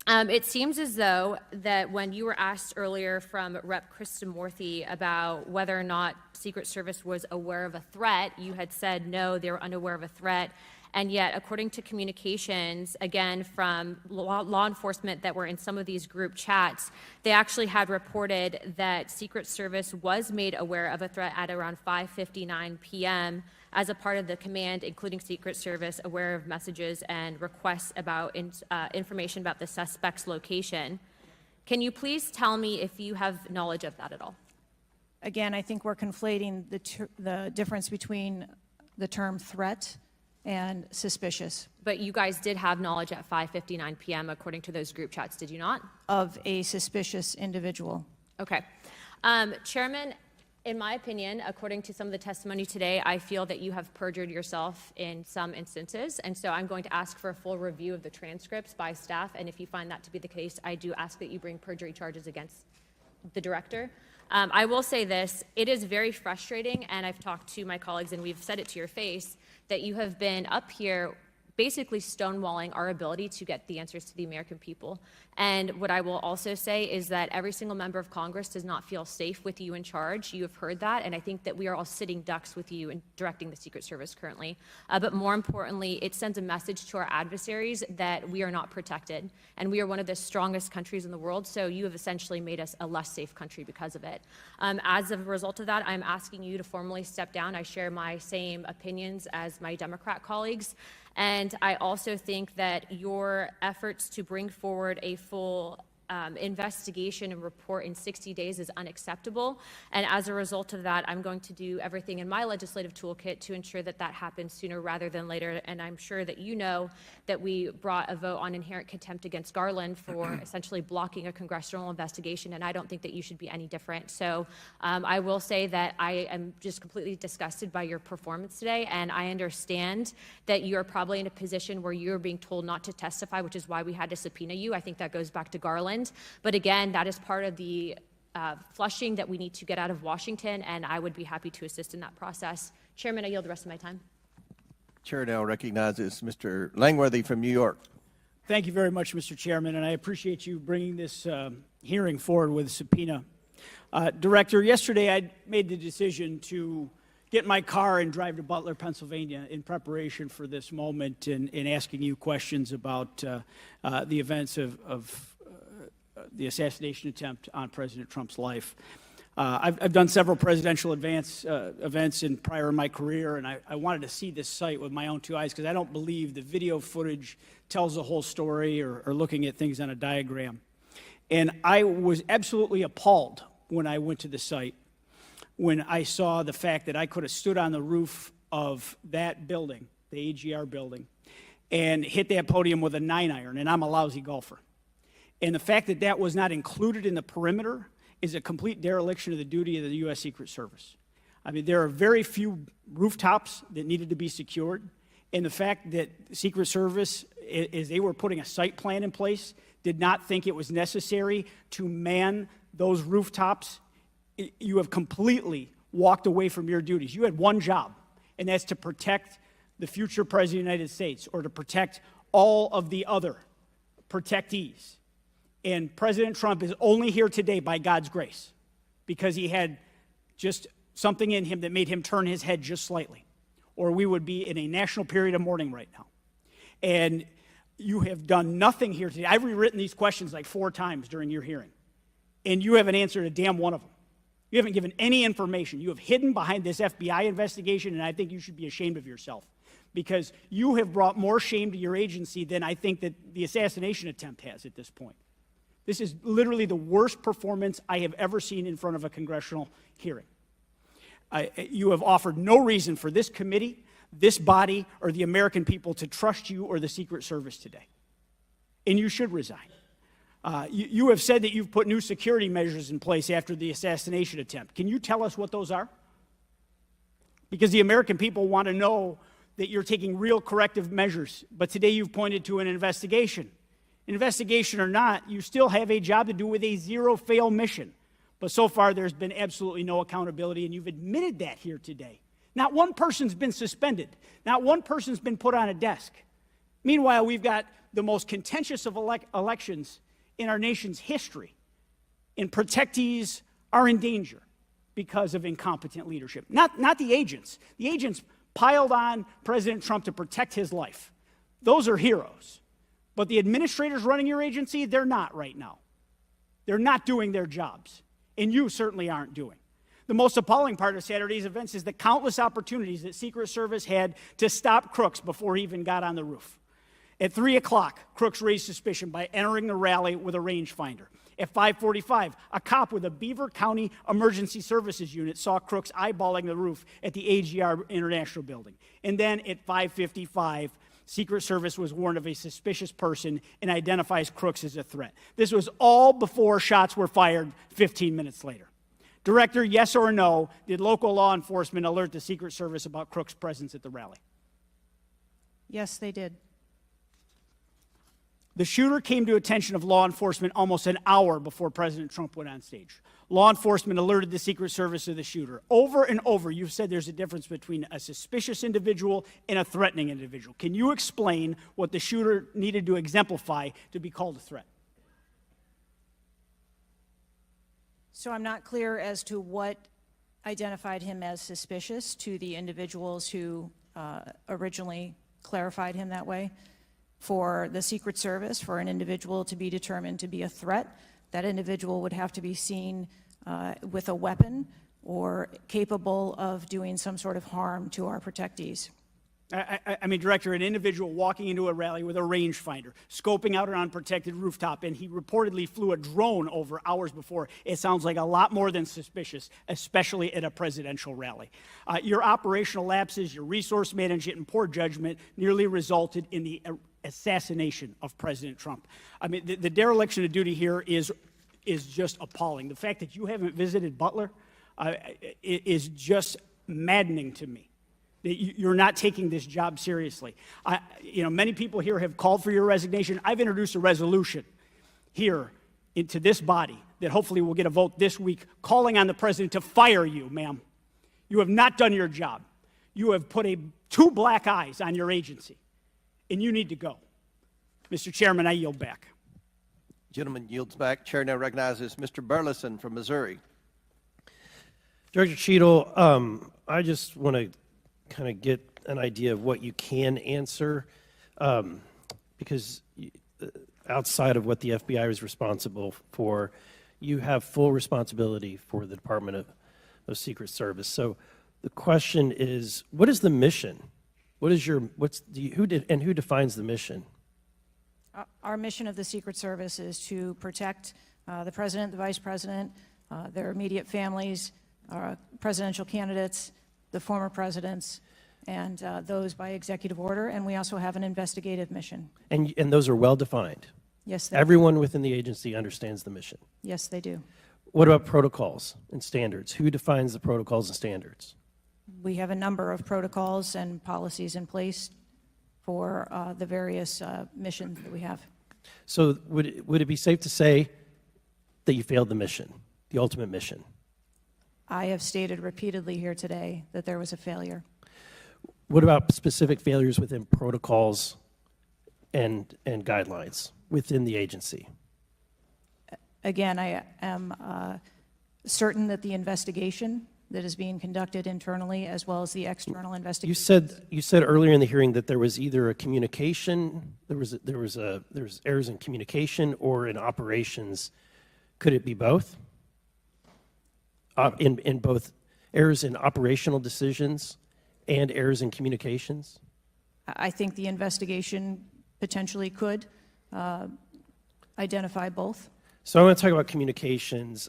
It seems as though that when you were asked earlier from Rep. Kristamorthy about whether or not Secret Service was aware of a threat, you had said no, they were unaware of a threat. And yet, according to communications, again, from law enforcement that were in some of these group chats, they actually had reported that Secret Service was made aware of a threat at around 5:59 p.m. as a part of the command, including Secret Service, aware of messages and requests about information about the suspect's location. Can you please tell me if you have knowledge of that at all? Again, I think we're conflating the difference between the term threat and suspicious. But you guys did have knowledge at 5:59 p.m. according to those group chats, did you not? Of a suspicious individual. Okay. Chairman, in my opinion, according to some of the testimony today, I feel that you have perjured yourself in some instances, and so I'm going to ask for a full review of the transcripts by staff, and if you find that to be the case, I do ask that you bring perjury charges against the director. I will say this, it is very frustrating, and I've talked to my colleagues and we've said it to your face, that you have been up here basically stonewalling our ability to get the answers to the American people. And what I will also say is that every single member of Congress does not feel safe with you in charge. You have heard that, and I think that we are all sitting ducks with you in directing the Secret Service currently. But more importantly, it sends a message to our adversaries that we are not protected, and we are one of the strongest countries in the world, so you have essentially made us a less safe country because of it. As a result of that, I'm asking you to formally step down. I share my same opinions as my Democrat colleagues. And I also think that your efforts to bring forward a full investigation and report in 60 days is unacceptable. And as a result of that, I'm going to do everything in my legislative toolkit to ensure that that happens sooner rather than later. And I'm sure that you know that we brought a vote on inherent contempt against Garland for essentially blocking a congressional investigation, and I don't think that you should be any different. So I will say that I am just completely disgusted by your performance today, and I understand that you're probably in a position where you're being told not to testify, which is why we had to subpoena you. I think that goes back to Garland. But again, that is part of the flushing that we need to get out of Washington, and I would be happy to assist in that process. Chairman, I yield the rest of my time. Chair now recognizes Mr. Langworthy from New York. Thank you very much, Mr. Chairman, and I appreciate you bringing this hearing forward with a subpoena. Director, yesterday I made the decision to get in my car and drive to Butler, Pennsylvania in preparation for this moment and asking you questions about the events of the assassination attempt on President Trump's life. I've done several presidential events prior in my career, and I wanted to see this site with my own two eyes because I don't believe the video footage tells the whole story or looking at things on a diagram. And I was absolutely appalled when I went to the site, when I saw the fact that I could have stood on the roof of that building, the AGR building, and hit that podium with a 9-iron, and I'm a lousy golfer. And the fact that that was not included in the perimeter is a complete dereliction of the duty of the U.S. Secret Service. I mean, there are very few rooftops that needed to be secured, and the fact that the Secret Service, as they were putting a site plan in place, did not think it was necessary to man those rooftops, you have completely walked away from your duties. You had one job, and that's to protect the future President of the United States or to protect all of the other protectees. And President Trump is only here today by God's grace because he had just something in him that made him turn his head just slightly, or we would be in a national period of mourning right now. And You have done nothing here today. I've rewritten these questions like 4 times during your hearing, and you haven't answered a damn one of them. You haven't given any information. You have hidden behind this FBI investigation, and I think you should be ashamed of yourself, because you have brought more shame to your agency than I think that the assassination attempt has at this point. This is literally the worst performance I have ever seen in front of a congressional hearing. You have offered no reason for this committee, this body, or the American people to trust you or the Secret Service today. And you should resign. You have said that you've put new security measures in place after the assassination attempt. Can you tell us what those are? Because the American people want to know that you're taking real corrective measures. But today you've pointed to an investigation. Investigation or not, you still have a job to do with a zero-fail mission. But so far, there's been absolutely no accountability, and you've admitted that here today. Not one person's been suspended. Not one person's been put on a desk. Meanwhile, we've got the most contentious of elections in our nation's history, and protectees are in danger because of incompetent leadership. Not the agents. The agents piled on President Trump to protect his life. Those are heroes. But the administrators running your agency, they're not right now. They're not doing their jobs, and you certainly aren't doing. The most appalling part of Saturday's events is the countless opportunities that Secret Service had to stop Crooks before he even got on the roof. At 3 o'clock, Crooks raised suspicion by entering the rally with a rangefinder. At 5:45, a cop with a Beaver County Emergency Services unit saw Crooks eyeballing the roof at the AGR International Building. And then at 5:55, Secret Service was warned of a suspicious person and identifies Crooks as a threat. This was all before shots were fired 15 minutes later. Director, yes or no, did local law enforcement alert the Secret Service about Crooks' presence at the rally? Yes, they did. The shooter came to attention of law enforcement almost an hour before President Trump went on stage. Law enforcement alerted the Secret Service of the shooter. Over and over, you've said there's a difference between a suspicious individual and a threatening individual. Can you explain what the shooter needed to exemplify to be called a threat? So I'm not clear as to what identified him as suspicious to the individuals who originally clarified him that way. For the Secret Service, for an individual to be determined to be a threat, that individual would have to be seen with a weapon or capable of doing some sort of harm to our protectees. I mean, Director, an individual walking into a rally with a rangefinder, scoping out an unprotected rooftop, and he reportedly flew a drone over hours before. It sounds like a lot more than suspicious, especially at a presidential rally. Your operational lapses, your resource management, and poor judgment nearly resulted in the assassination of President Trump. I mean, the dereliction of duty here is just appalling. The fact that you haven't visited Butler is just maddening to me. You're not taking this job seriously. Many people here have called for your resignation. I've introduced a resolution here into this body that hopefully will get a vote this week calling on the president to fire you, ma'am. You have not done your job. You have put two black eyes on your agency, and you need to go. Mr. Chairman, I yield back. Gentleman yields back. Chair now recognizes Mr. Burleson from Missouri. Director Cheatle, I just want to kind of get an idea of what you can answer, because outside of what the FBI is responsible for, you have full responsibility for the Department of Secret Service. So the question is, what is the mission? Who defines the mission? Our mission of the Secret Service is to protect the president, the vice president, their immediate families, presidential candidates, the former presidents, and those by executive order. And we also have an investigative mission. And those are well defined? Yes, they Everyone within the agency understands the mission? Yes, they do. What about protocols and standards? Who defines the protocols and standards? We have a number of protocols and policies in place for the various missions that we have. So would it be safe to say that you failed the mission, the ultimate mission? I have stated repeatedly here today that there was a failure. What about specific failures within protocols and guidelines within the agency? Again, I am certain that the investigation that is being conducted internally as well as the external investigation. You said earlier in the hearing that there was either a communication, there was errors in communication or in operations. Could it be both? In both errors in operational decisions and errors in communications? I think the investigation potentially could identify both. So I want to talk about communications.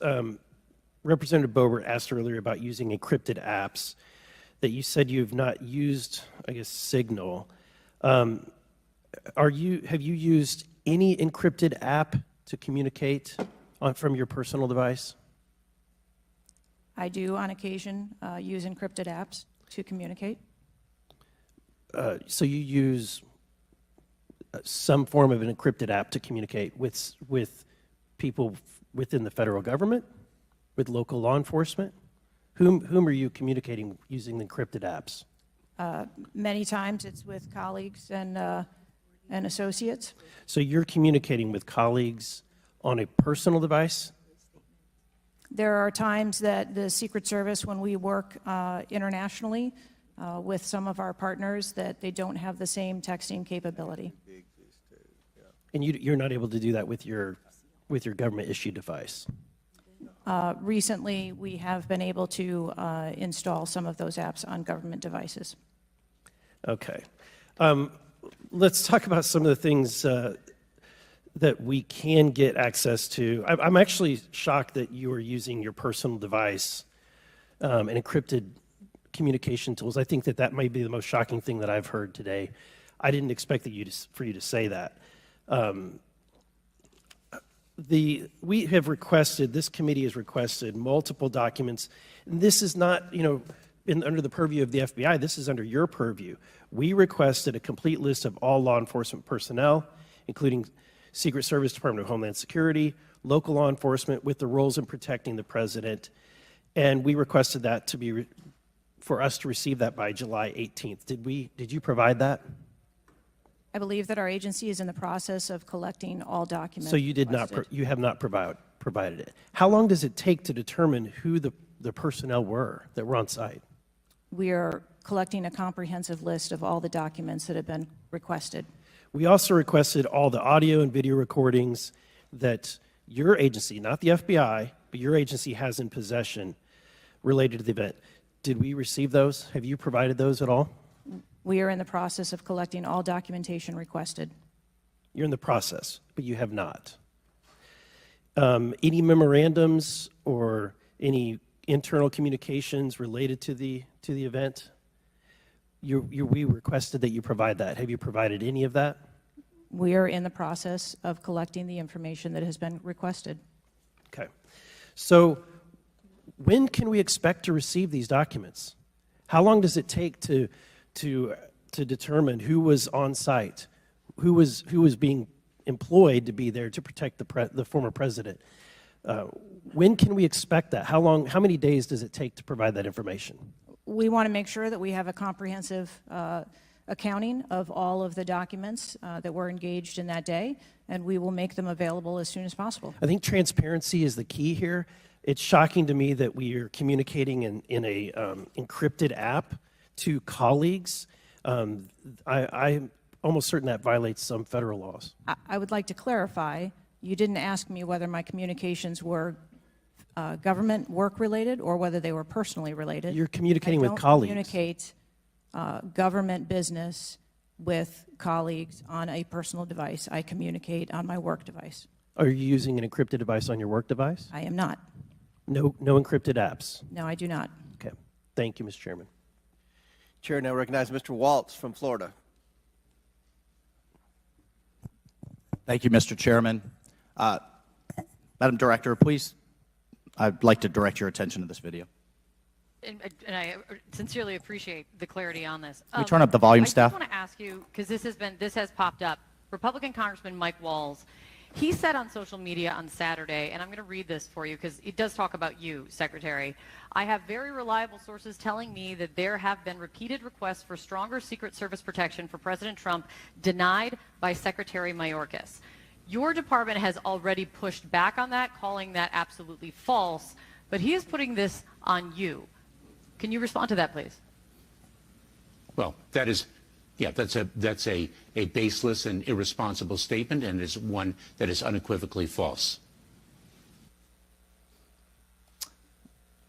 Representative Boebert asked earlier about using encrypted apps, that you said you have not used, I guess, Signal. Have you used any encrypted app to communicate from your personal device? I do, on occasion, use encrypted apps to communicate. So you use some form of an encrypted app to communicate with people within the federal government, with local law enforcement? Whom are you communicating using the encrypted apps? Many times it's with colleagues and associates. So you're communicating with colleagues on a personal device? There are times that the Secret Service, when we work internationally with some of our partners, that they don't have the same texting capability. And you're not able to do that with your government-issued device? Recently, we have been able to install some of those apps on government devices. Okay. Let's talk about some of the things that we can get access to. I'm actually shocked that you are using your personal device and encrypted communication tools. I think that might be the most shocking thing that I've heard today. I didn't expect for you to say that. We have requested, this committee has requested multiple documents. And this is not, under the purview of the FBI, this is under your purview. We requested a complete list of all law enforcement personnel, including Secret Service, Department of Homeland Security, local law enforcement with the roles in protecting the president. And we requested that to be, for us to receive that by July 18th. Did you provide that? I believe that our agency is in the process of collecting all documents. So you did requested. not, you have not provided it. How long does it take to determine who the personnel were that were on site? We are collecting a comprehensive list of all the documents that have been requested. We also requested all the audio and video recordings that your agency, not the FBI, but your agency has in possession related to the event. Did we receive those? Have you provided those at all? We are in the process of collecting all documentation requested. You're in the process, but you have not. Any memorandums or any internal communications related to the event? We requested that you provide that. Have you provided any of that? We are in the process of collecting the information that has been requested. Okay. So when can we expect to receive these documents? How long does it take to determine who was on site, who was being employed to be there to protect the former president? When can we expect that? How many days does it take to provide that information? We want to make sure that we have a comprehensive accounting of all of the documents that were engaged in that day, and we will make them available as soon as possible. I think transparency is the key here. It's shocking to me that we are communicating in a encrypted app to colleagues. I'm almost certain that violates some federal laws. I would like to clarify, you didn't ask me whether my communications were government work related or whether they were personally related. You're communicating with colleagues. I don't communicate government business with colleagues on a personal device. I communicate on my work device. Are you using an encrypted device on your work device? I am not. No encrypted apps? No, I do not. Okay. Thank you, Mr. Chairman. Chair now recognizes Mr. Waltz from Florida. Thank you, Mr. Chairman. Madam Director, please, I'd like to direct your attention to this video. And I sincerely appreciate the clarity on this. Can we turn up the volume, staff? I just want to ask you, because this has popped up. Republican Congressman Mike Walz, he said on social media on Saturday, and I'm going to read this for you because it does talk about you, Secretary. I have very reliable sources telling me that there have been repeated requests for stronger Secret Service protection for President Trump denied by Secretary Mayorkas. Your department has already pushed back on that, calling that absolutely false, but he is putting this on you. Can you respond to that, please? Well, that is, yeah, that's a baseless and irresponsible statement, and is one that is unequivocally false.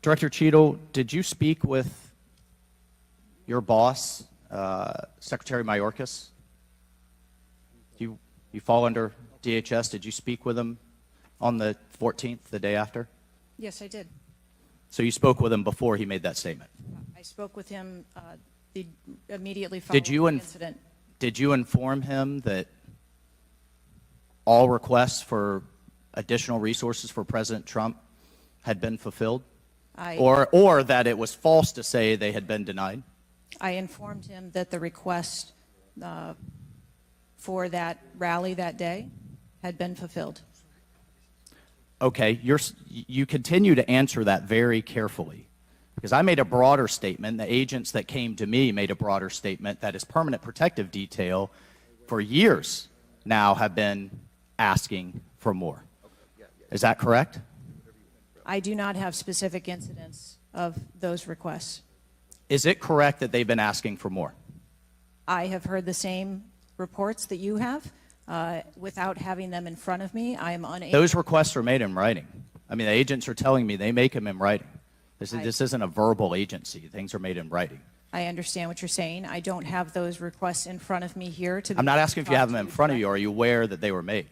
Director Cheatle, did you speak with your boss, Secretary Mayorkas? You fall under DHS. Did you speak with him on the 14th, the day after? Yes, I did. So you spoke with him before he made that statement? I spoke with him immediately following Did you the incident. Did you inform him that all requests for additional resources for President Trump had been fulfilled? Or that it was false to say they had been denied? I informed him that the request for that rally that day had been fulfilled. Okay, you continue to answer that very carefully, because I made a broader statement. The agents that came to me made a broader statement that his permanent protective detail for years now have been asking for more. Is that correct? I do not have specific incidents of those requests. Is it correct that they've been asking for more? I have heard the same reports that you have. Without having them in front of me, I am unable. Those requests are made in writing. I mean, the agents are telling me they make them in writing. This isn't a verbal agency. Things are made in writing. I understand what you're saying. I don't have those requests in front of me here. I'm not asking if you have them in front of you. Are you aware that they were made?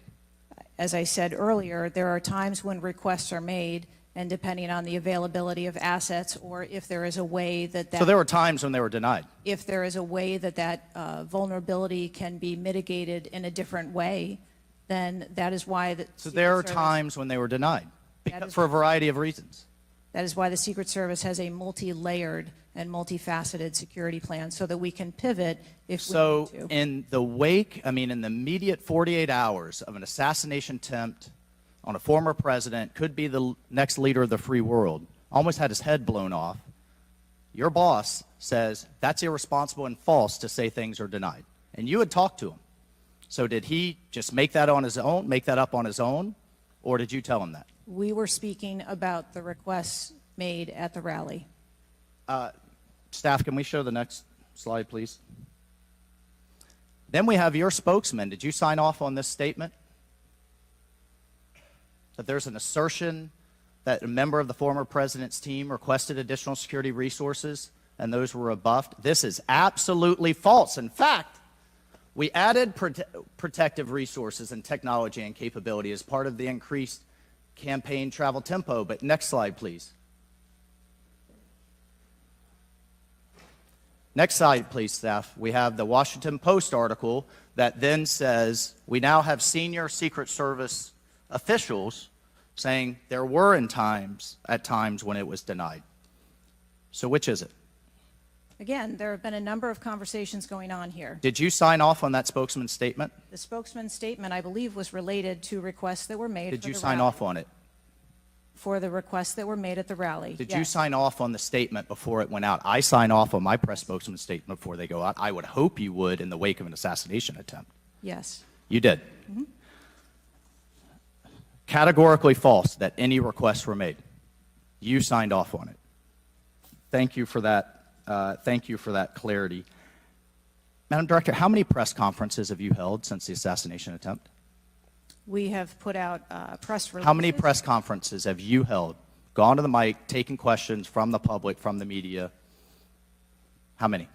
As I said earlier, there are times when requests are made, and depending on the availability of assets, or if there is a way that So there were times when they were denied? if there is a way that vulnerability can be mitigated in a different way, then that is why the So there are times when they were denied, for a variety of reasons. That is why the Secret Service has a multi-layered and multifaceted security plan, so that we can pivot if we need to. In the wake, in the immediate 48 hours of an assassination attempt on a former president, could be the next leader of the free world, almost had his head blown off, your boss says that's irresponsible and false to say things are denied. And you had talked to him. So did he just make that on his own, make that up on his own, or did you tell him that? We were speaking about the requests made at the rally. Staff, can we show the next slide, please? Then we have your spokesman. Did you sign off on this statement? That there's an assertion that a member of the former president's team requested additional security resources and those were rebuffed? This is absolutely false. In fact, we added protective resources and technology and capability as part of the increased campaign travel tempo. But next slide, please. Next slide, please, staff. We have the Washington Post article that then says we now have senior Secret Service officials saying there were at times when it was denied. So which is it? Again, there have been a number of conversations going on here. Did you sign off on that spokesman's statement? The spokesman's statement, I believe, was related to requests that were made. Did you sign off on it? For the requests that were made at the rally. Did yes. you sign off on the statement before it went out? I sign off on my press spokesman's statement before they go out. I would hope you would in the wake of an assassination attempt. Yes. You did. Categorically false that any requests were made. You signed off on it. Thank you for that. Thank you for that clarity. Madam Director, how many press conferences have you held since the assassination attempt? We have put out press releases. How many press conferences have you held? Gone to the mic, taken questions from the public, from the media? How many?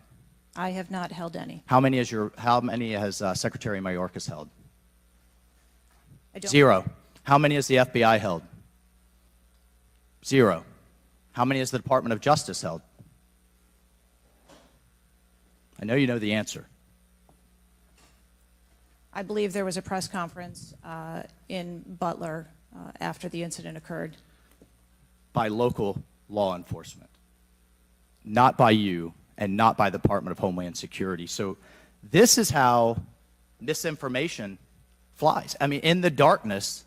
I have not held any. How many has Secretary Mayorkas held? I don't 0. How many has the FBI held? 0. How many has the Department of Justice held? I know you know the answer. I believe there was a press conference in Butler after the incident occurred. By local law enforcement, not by you and not by the Department of Homeland Security. So this is how misinformation flies. In the darkness,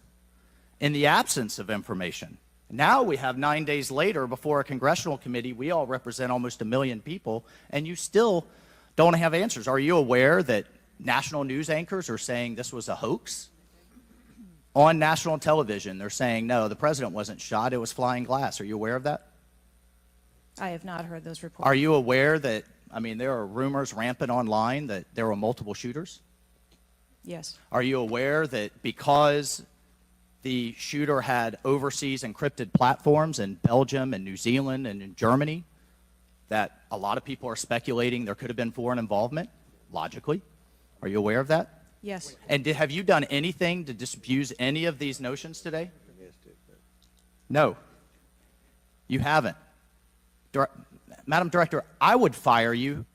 in the absence of information. Now we have 9 days later before a congressional committee, we all represent almost 1 million people, and you still don't have answers. Are you aware that national news anchors are saying this was a hoax? On national television, they're saying, no, the president wasn't shot, it was flying glass. Are you aware of that? I have not heard those reports. Are you aware that, I mean, there are rumors rampant online that there were multiple shooters? Yes. Are you aware that because the shooter had overseas encrypted platforms in Belgium and New Zealand and in Germany, that a lot of people are speculating there could have been foreign involvement, logically? Are you aware of that? Yes. And have you done anything to disabuse any of these notions today? No. You haven't. Madam Director, I would fire you.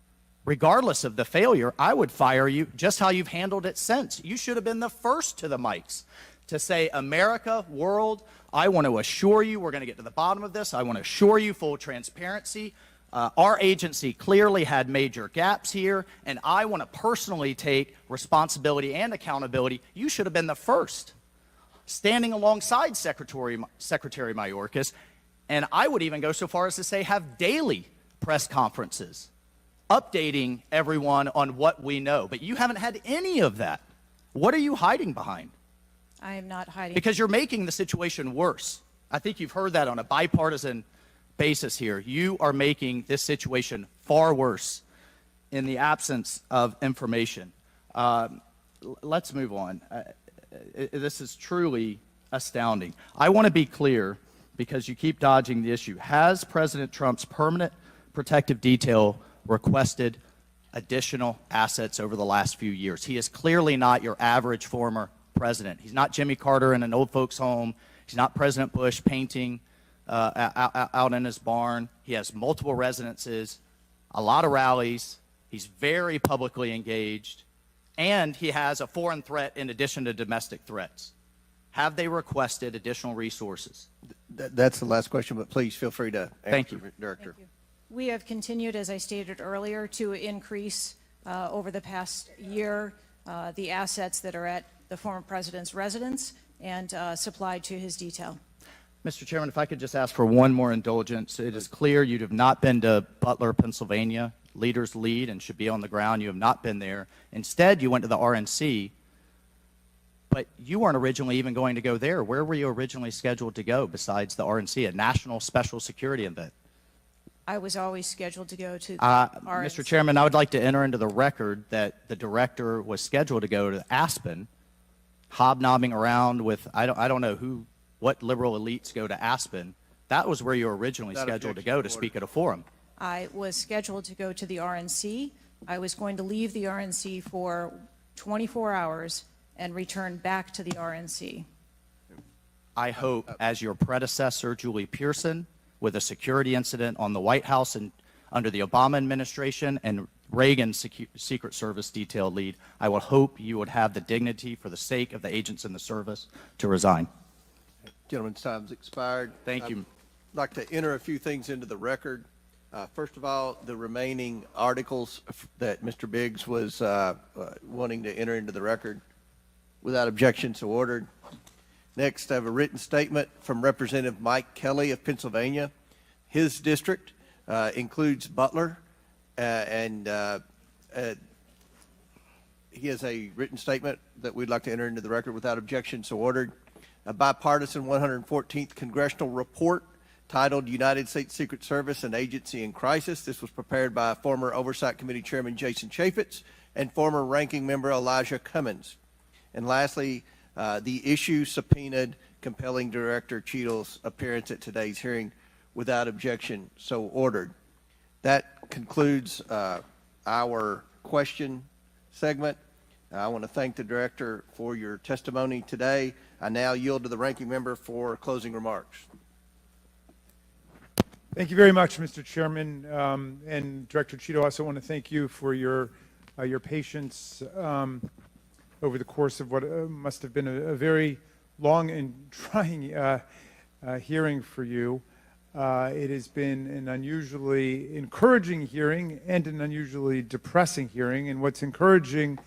Regardless of the failure, I would fire you just how you've handled it since. You should have been the first to the mics to say, America, world, I want to assure you we're going to get to the bottom of this. I want to assure you full transparency. Our agency clearly had major gaps here, and I want to personally take responsibility and accountability. You should have been the first, standing alongside Secretary Mayorkas, and I would even go so far as to say have daily press conferences, updating everyone on what we know. But you haven't had any of that. What are you hiding behind? I am not hiding. Because you're making the situation worse. I think you've heard that on a bipartisan basis here. You are making this situation far worse in the absence of information. Let's move on. This is truly astounding. I want to be clear, because you keep dodging the issue. Has President Trump's permanent protective detail requested additional assets over the last few years? He is clearly not your average former president. He's not Jimmy Carter in an old folks' home. He's not President Bush painting out in his barn. He has multiple residences, a lot of rallies. He's very publicly engaged, and he has a foreign threat in addition to domestic threats. Have they requested additional resources? That's the last question, but please feel free to answer. Thank you, Director. Thank you. We have continued, as I stated earlier, to increase over the past year the assets that are at the former president's residence and supplied to his detail. Mr. Chairman, if I could just ask for one more indulgence. It is clear you have not been to Butler, Pennsylvania. Leaders lead and should be on the ground. You have not been there. Instead, you went to the RNC, but you weren't originally even going to go there. Where were you originally scheduled to go besides the RNC, a national special security event? I was always scheduled to go to the RNC. Mr. Chairman, I would like to enter into the record that the director was scheduled to go to Aspen, hobnobbing around with, I don't know what liberal elites go to Aspen. That was where you were originally scheduled to go to speak at a forum. I was scheduled to go to the RNC. I was going to leave the RNC for 24 hours and return back to the RNC. I hope, as your predecessor, Julie Pearson, with a security incident on the White House and under the Obama administration and Reagan's Secret Service detail lead, I would hope you would have the dignity for the sake of the agents in the service to resign. Gentleman's time's expired. Thank you. I'd like to enter a few things into the record. First of all, the remaining articles that Mr. Biggs was wanting to enter into the record, without objection, so ordered. Next, I have a written statement from Representative Mike Kelly of Pennsylvania. His district includes Butler, and he has a written statement that we'd like to enter into the record without objection, so ordered. A bipartisan 114th congressional report titled United States Secret Service and Agency in Crisis. This was prepared by former Oversight Committee Chairman Jason Chaffetz and former Ranking Member Elijah Cummings. And lastly, the issue subpoenaed compelling Director Cheatle's appearance at today's hearing without objection, so ordered. That concludes our question segment. I want to thank the Director for your testimony today. I now yield to the Ranking Member for closing remarks. Thank you very much, Mr. Chairman. And Director Cheatle, I also want to thank you for your patience over the course of what must have been a very long and trying hearing for you. It has been an unusually encouraging hearing and an unusually depressing hearing. And what's encouraging,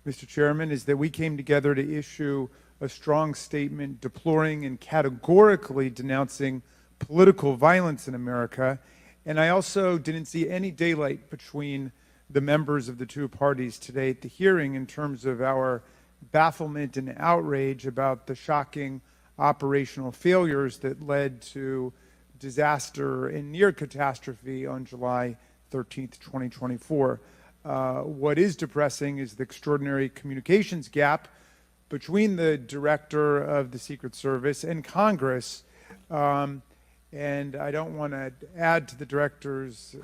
Mr. Chairman, is that we came together to issue a strong statement deploring and categorically denouncing political violence in America. And I also didn't see any daylight between the members of the two parties today at the hearing in terms of our bafflement and outrage about the shocking operational failures that led to disaster and near catastrophe on July 13th, 2024. What is depressing is the extraordinary communications gap between the director of the Secret Service and Congress. And I don't want to add to the director's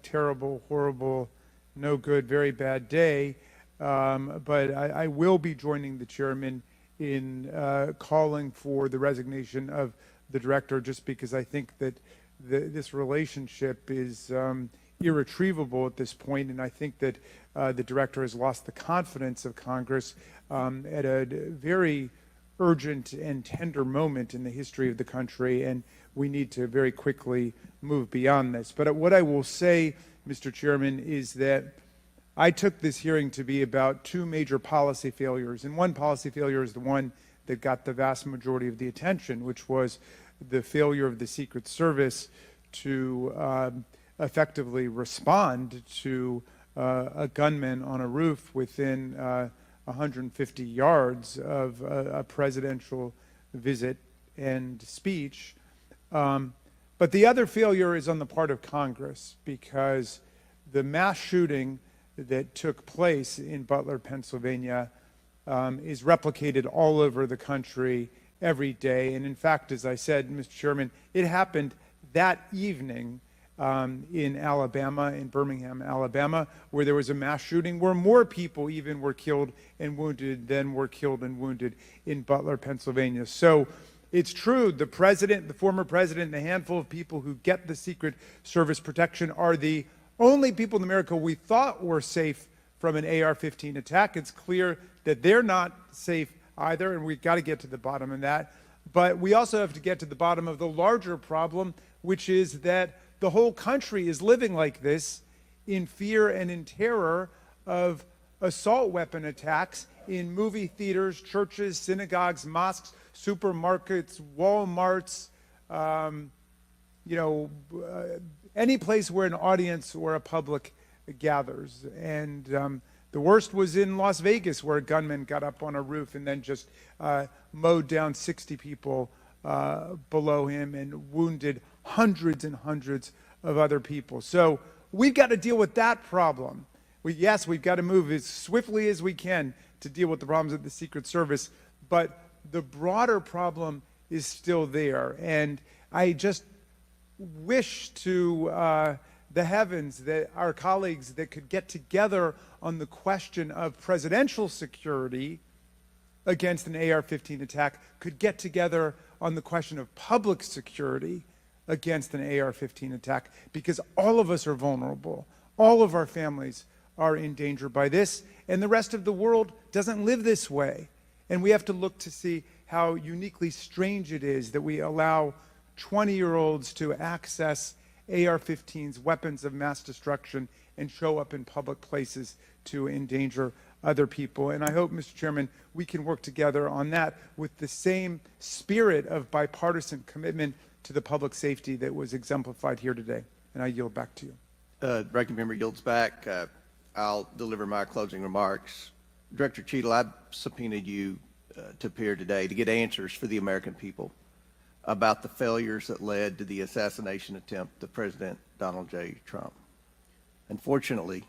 terrible, horrible, no good, very bad day, but I will be joining the chairman in calling for the resignation of the director, just because I think that this relationship is irretrievable at this point, and I think that the director has lost the confidence of Congress at a very urgent and tender moment in the history of the country, and we need to very quickly move beyond this. But what I will say, Mr. Chairman, is that I took this hearing to be about two major policy failures, and one policy failure is the one that got the vast majority of the attention, which was the failure of the Secret Service to effectively respond to a gunman on a roof within 150 yards of a presidential visit and speech. But the other failure is on the part of Congress, because the mass shooting that took place in Butler, Pennsylvania, is replicated all over the country every day. And in fact, as I said, Mr. Chairman, it happened that evening in Alabama, in Birmingham, Alabama, where there was a mass shooting where more people even were killed and wounded than were killed and wounded in Butler, Pennsylvania. So it's true, the president, the former president, and a handful of people who get the Secret Service protection are the only people in America we thought were safe from an AR-15 attack. It's clear that they're not safe either, and we've got to get to the bottom of that. But we also have to get to the bottom of the larger problem, which is that the whole country is living like this, in fear and in terror of assault weapon attacks in movie theaters, churches, synagogues, mosques, supermarkets, Walmarts, any place where an audience or a public gathers. And the worst was in Las Vegas, where a gunman got up on a roof and then just mowed down 60 people below him and wounded hundreds and hundreds of other people. So we've got to deal with that problem. Yes, we've got to move as swiftly as we can to deal with the problems of the Secret Service, but the broader problem is still there. And I just wish to the heavens that our colleagues that could get together on the question of presidential security against an AR-15 attack could get together on the question of public security against an AR-15 attack, because all of us are vulnerable. All of our families are in danger by this, and the rest of the world doesn't live this way. And we have to look to see how uniquely strange it is that we allow 20-year-olds to access AR-15s, weapons of mass destruction, and show up in public places to endanger other people. And I hope, Mr. Chairman, we can work together on that with the same spirit of bipartisan commitment to the public safety that was exemplified here today. And I yield back to you. Ranking member yields back. I'll deliver my closing remarks. Director Cheatle, I subpoenaed you to appear today to get answers for the American people about the failures that led to the assassination attempt of President Donald J. Trump. Unfortunately,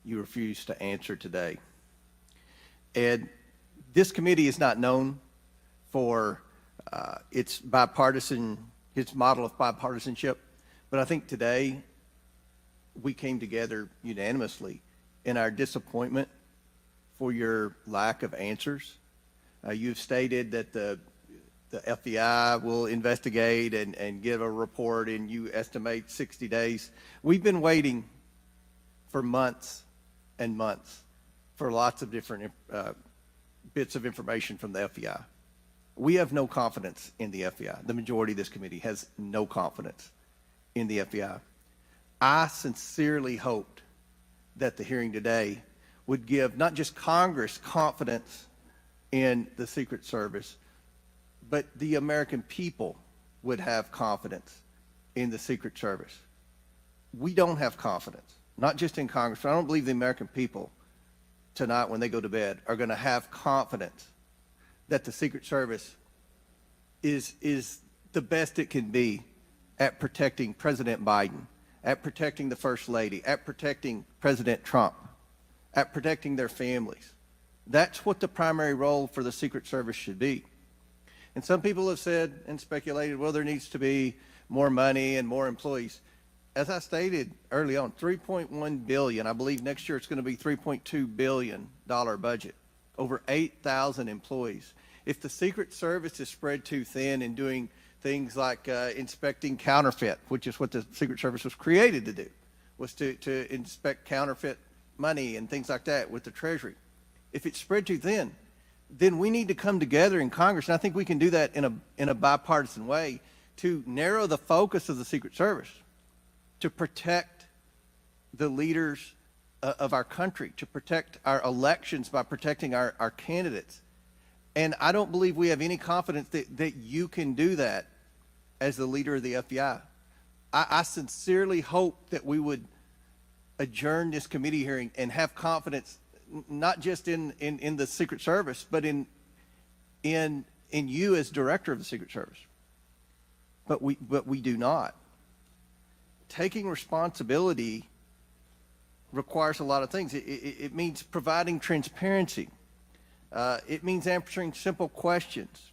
you refused to answer today. And this committee is not known for its model of bipartisanship, but I think today we came together unanimously in our disappointment for your lack of answers. You've stated that the FBI will investigate and give a report, and you estimate 60 days. We've been waiting for months and months for lots of different bits of information from the FBI. We have no confidence in the FBI. The majority of this committee has no confidence in the FBI. I sincerely hoped that the hearing today would give not just Congress confidence in the Secret Service, but the American people would have confidence in the Secret Service. We don't have confidence, not just in Congress. I don't believe the American people tonight when they go to bed are going to have confidence that the Secret Service is the best it can be at protecting President Biden, at protecting the First Lady, at protecting President Trump, at protecting their families. That's what the primary role for the Secret Service should be. And some people have said and speculated, well, there needs to be more money and more employees. As I stated early on, $3.1 billion, I believe next year it's going to be $3.2 billion budget, over 8,000 employees. If the Secret Service is spread too thin in doing things like inspecting counterfeit, which is what the Secret Service was created to do, was to inspect counterfeit money and things like that with the Treasury. If it's spread too thin, then we need to come together in Congress, and I think we can do that in a bipartisan way to narrow the focus of the Secret Service, to protect the leaders of our country, to protect our elections by protecting our candidates. And I don't believe we have any confidence that you can do that as the leader of the FBI. I sincerely hope that we would adjourn this committee hearing and have confidence not just in the Secret Service, but in you as director of the Secret Service. But we do not. Taking responsibility requires a lot of things. It means providing transparency. It means answering simple questions.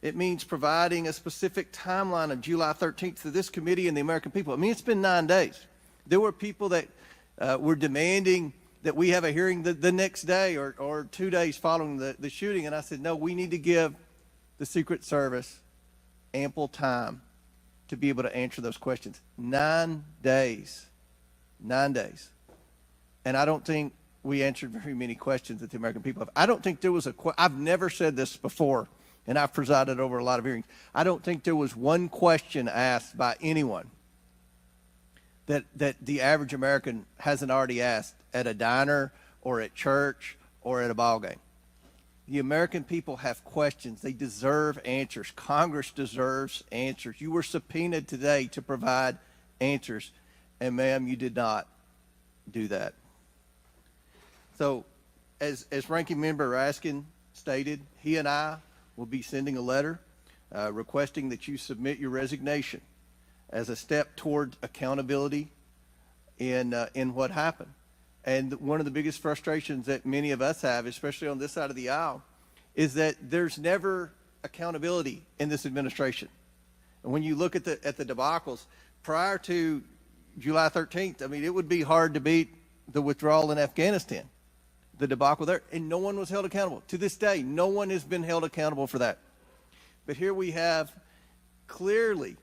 It means providing a specific timeline of July 13th to this committee and the American people. I mean, it's been 9 days. There were people that were demanding that we have a hearing the next day or 2 days following the shooting. And I said, no, we need to give the Secret Service ample time to be able to answer those questions. 9 days. 9 days. And I don't think we answered very many questions that the American people have. I don't think there was I've never said this before, and I've presided over a lot of hearings. I don't think there was one question asked by anyone that the average American hasn't already asked at a diner or at church or at a ball game. The American people have questions. They deserve answers. Congress deserves answers. You were subpoenaed today to provide answers, and ma'am, you did not do that. So, as Ranking Member Raskin stated, he and I will be sending a letter requesting that you submit your resignation as a step toward accountability in what happened. And one of the biggest frustrations that many of us have, especially on this side of the aisle, is that there's never accountability in this administration. And when you look at the debacles prior to July 13th, I mean, it would be hard to beat the withdrawal in Afghanistan, the debacle there, and no one was held accountable. To this day, no one has been held accountable for that. But here we have clearly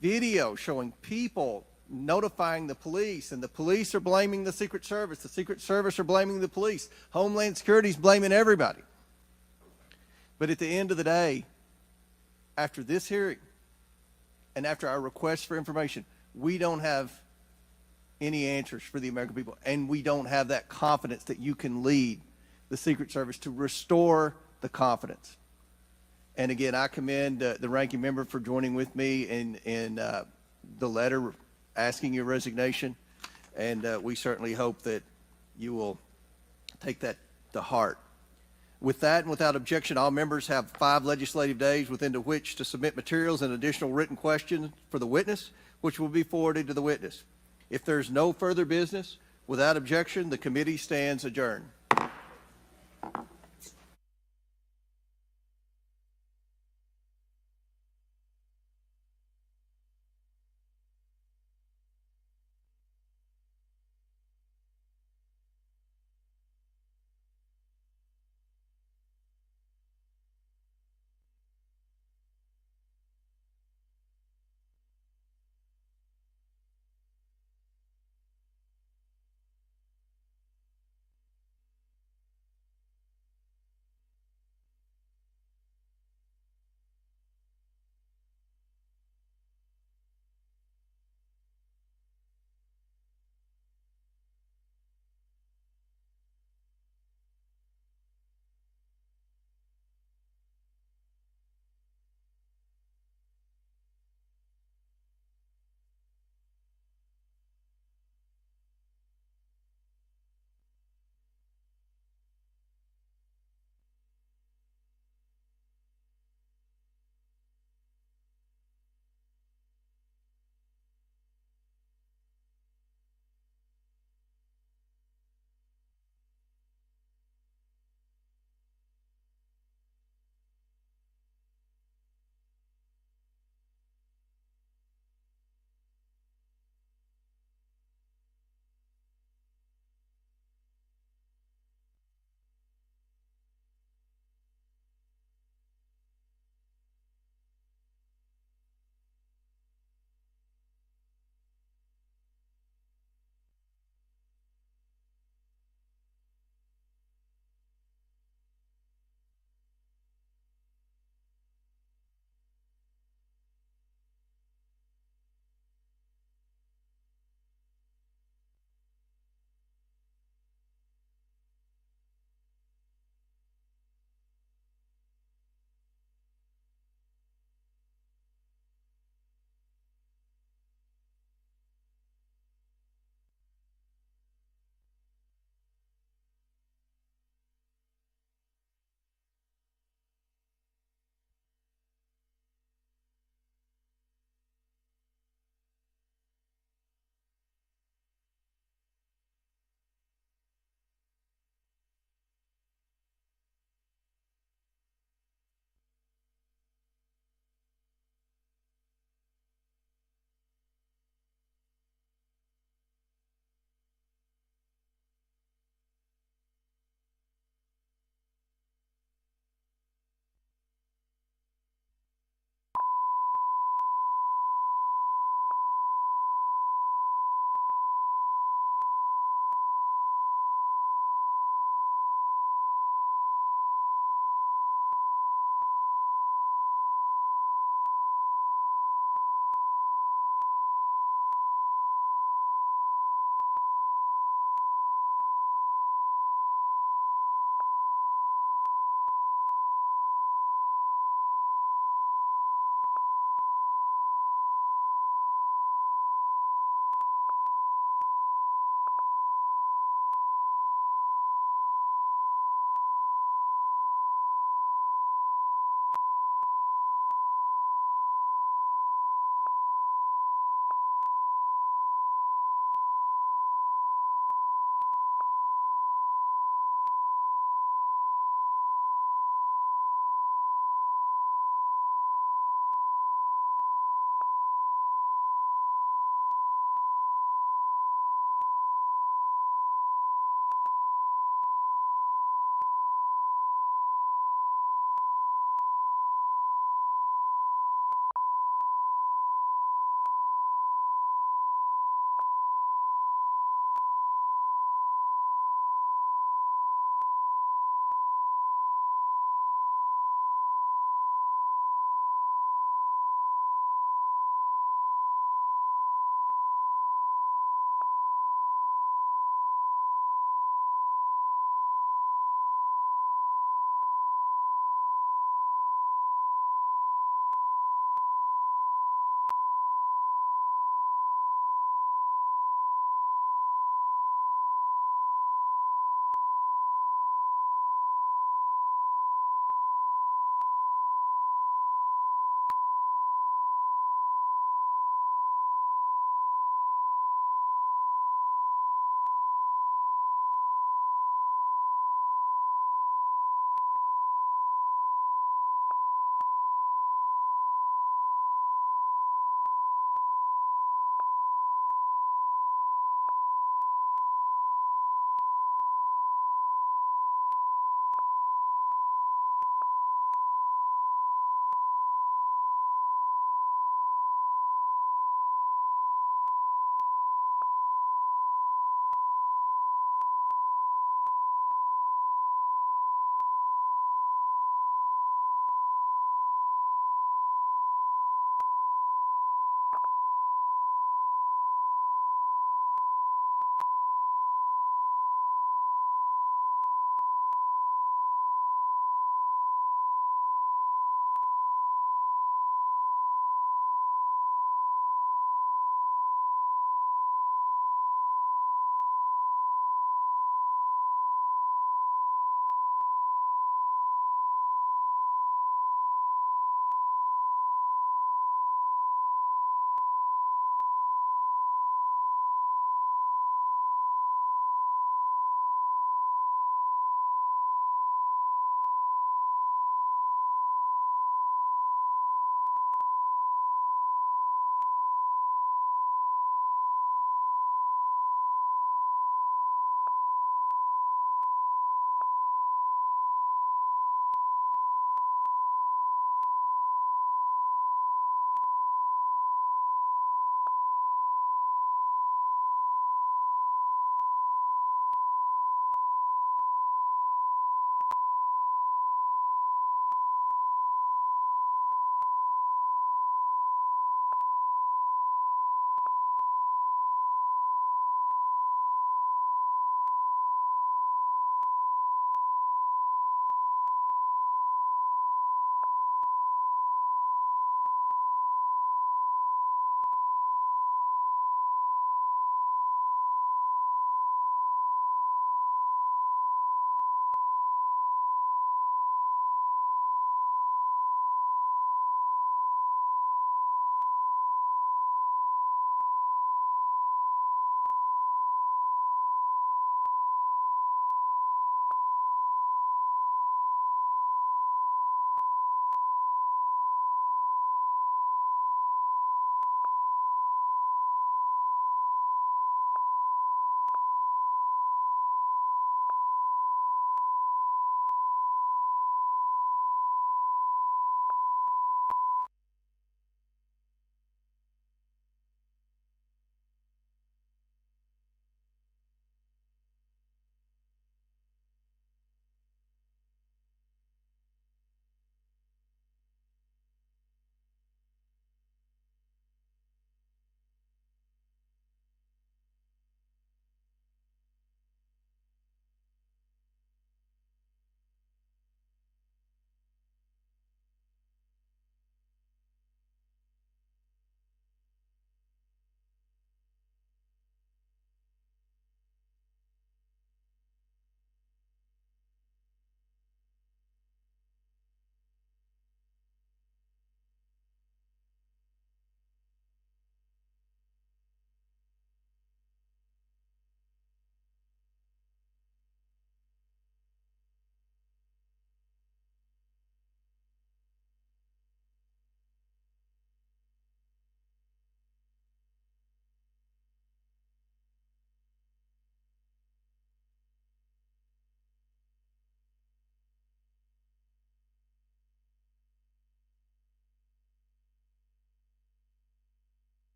video showing people notifying the police, and the police are blaming the Secret Service. The Secret Service are blaming the police. Homeland Security is blaming everybody. But at the end of the day, after this hearing and after our request for information, we don't have any answers for the American people, and we don't have that confidence that you can lead the Secret Service to restore the confidence. And again, I commend the ranking member for joining with me in the letter asking your resignation, and we certainly hope that you will take that to heart. With that and without objection, all members have 5 legislative days within which to submit materials and additional written questions for the witness, which will be forwarded to the witness. If there's no further business, without objection, the committee stands adjourned.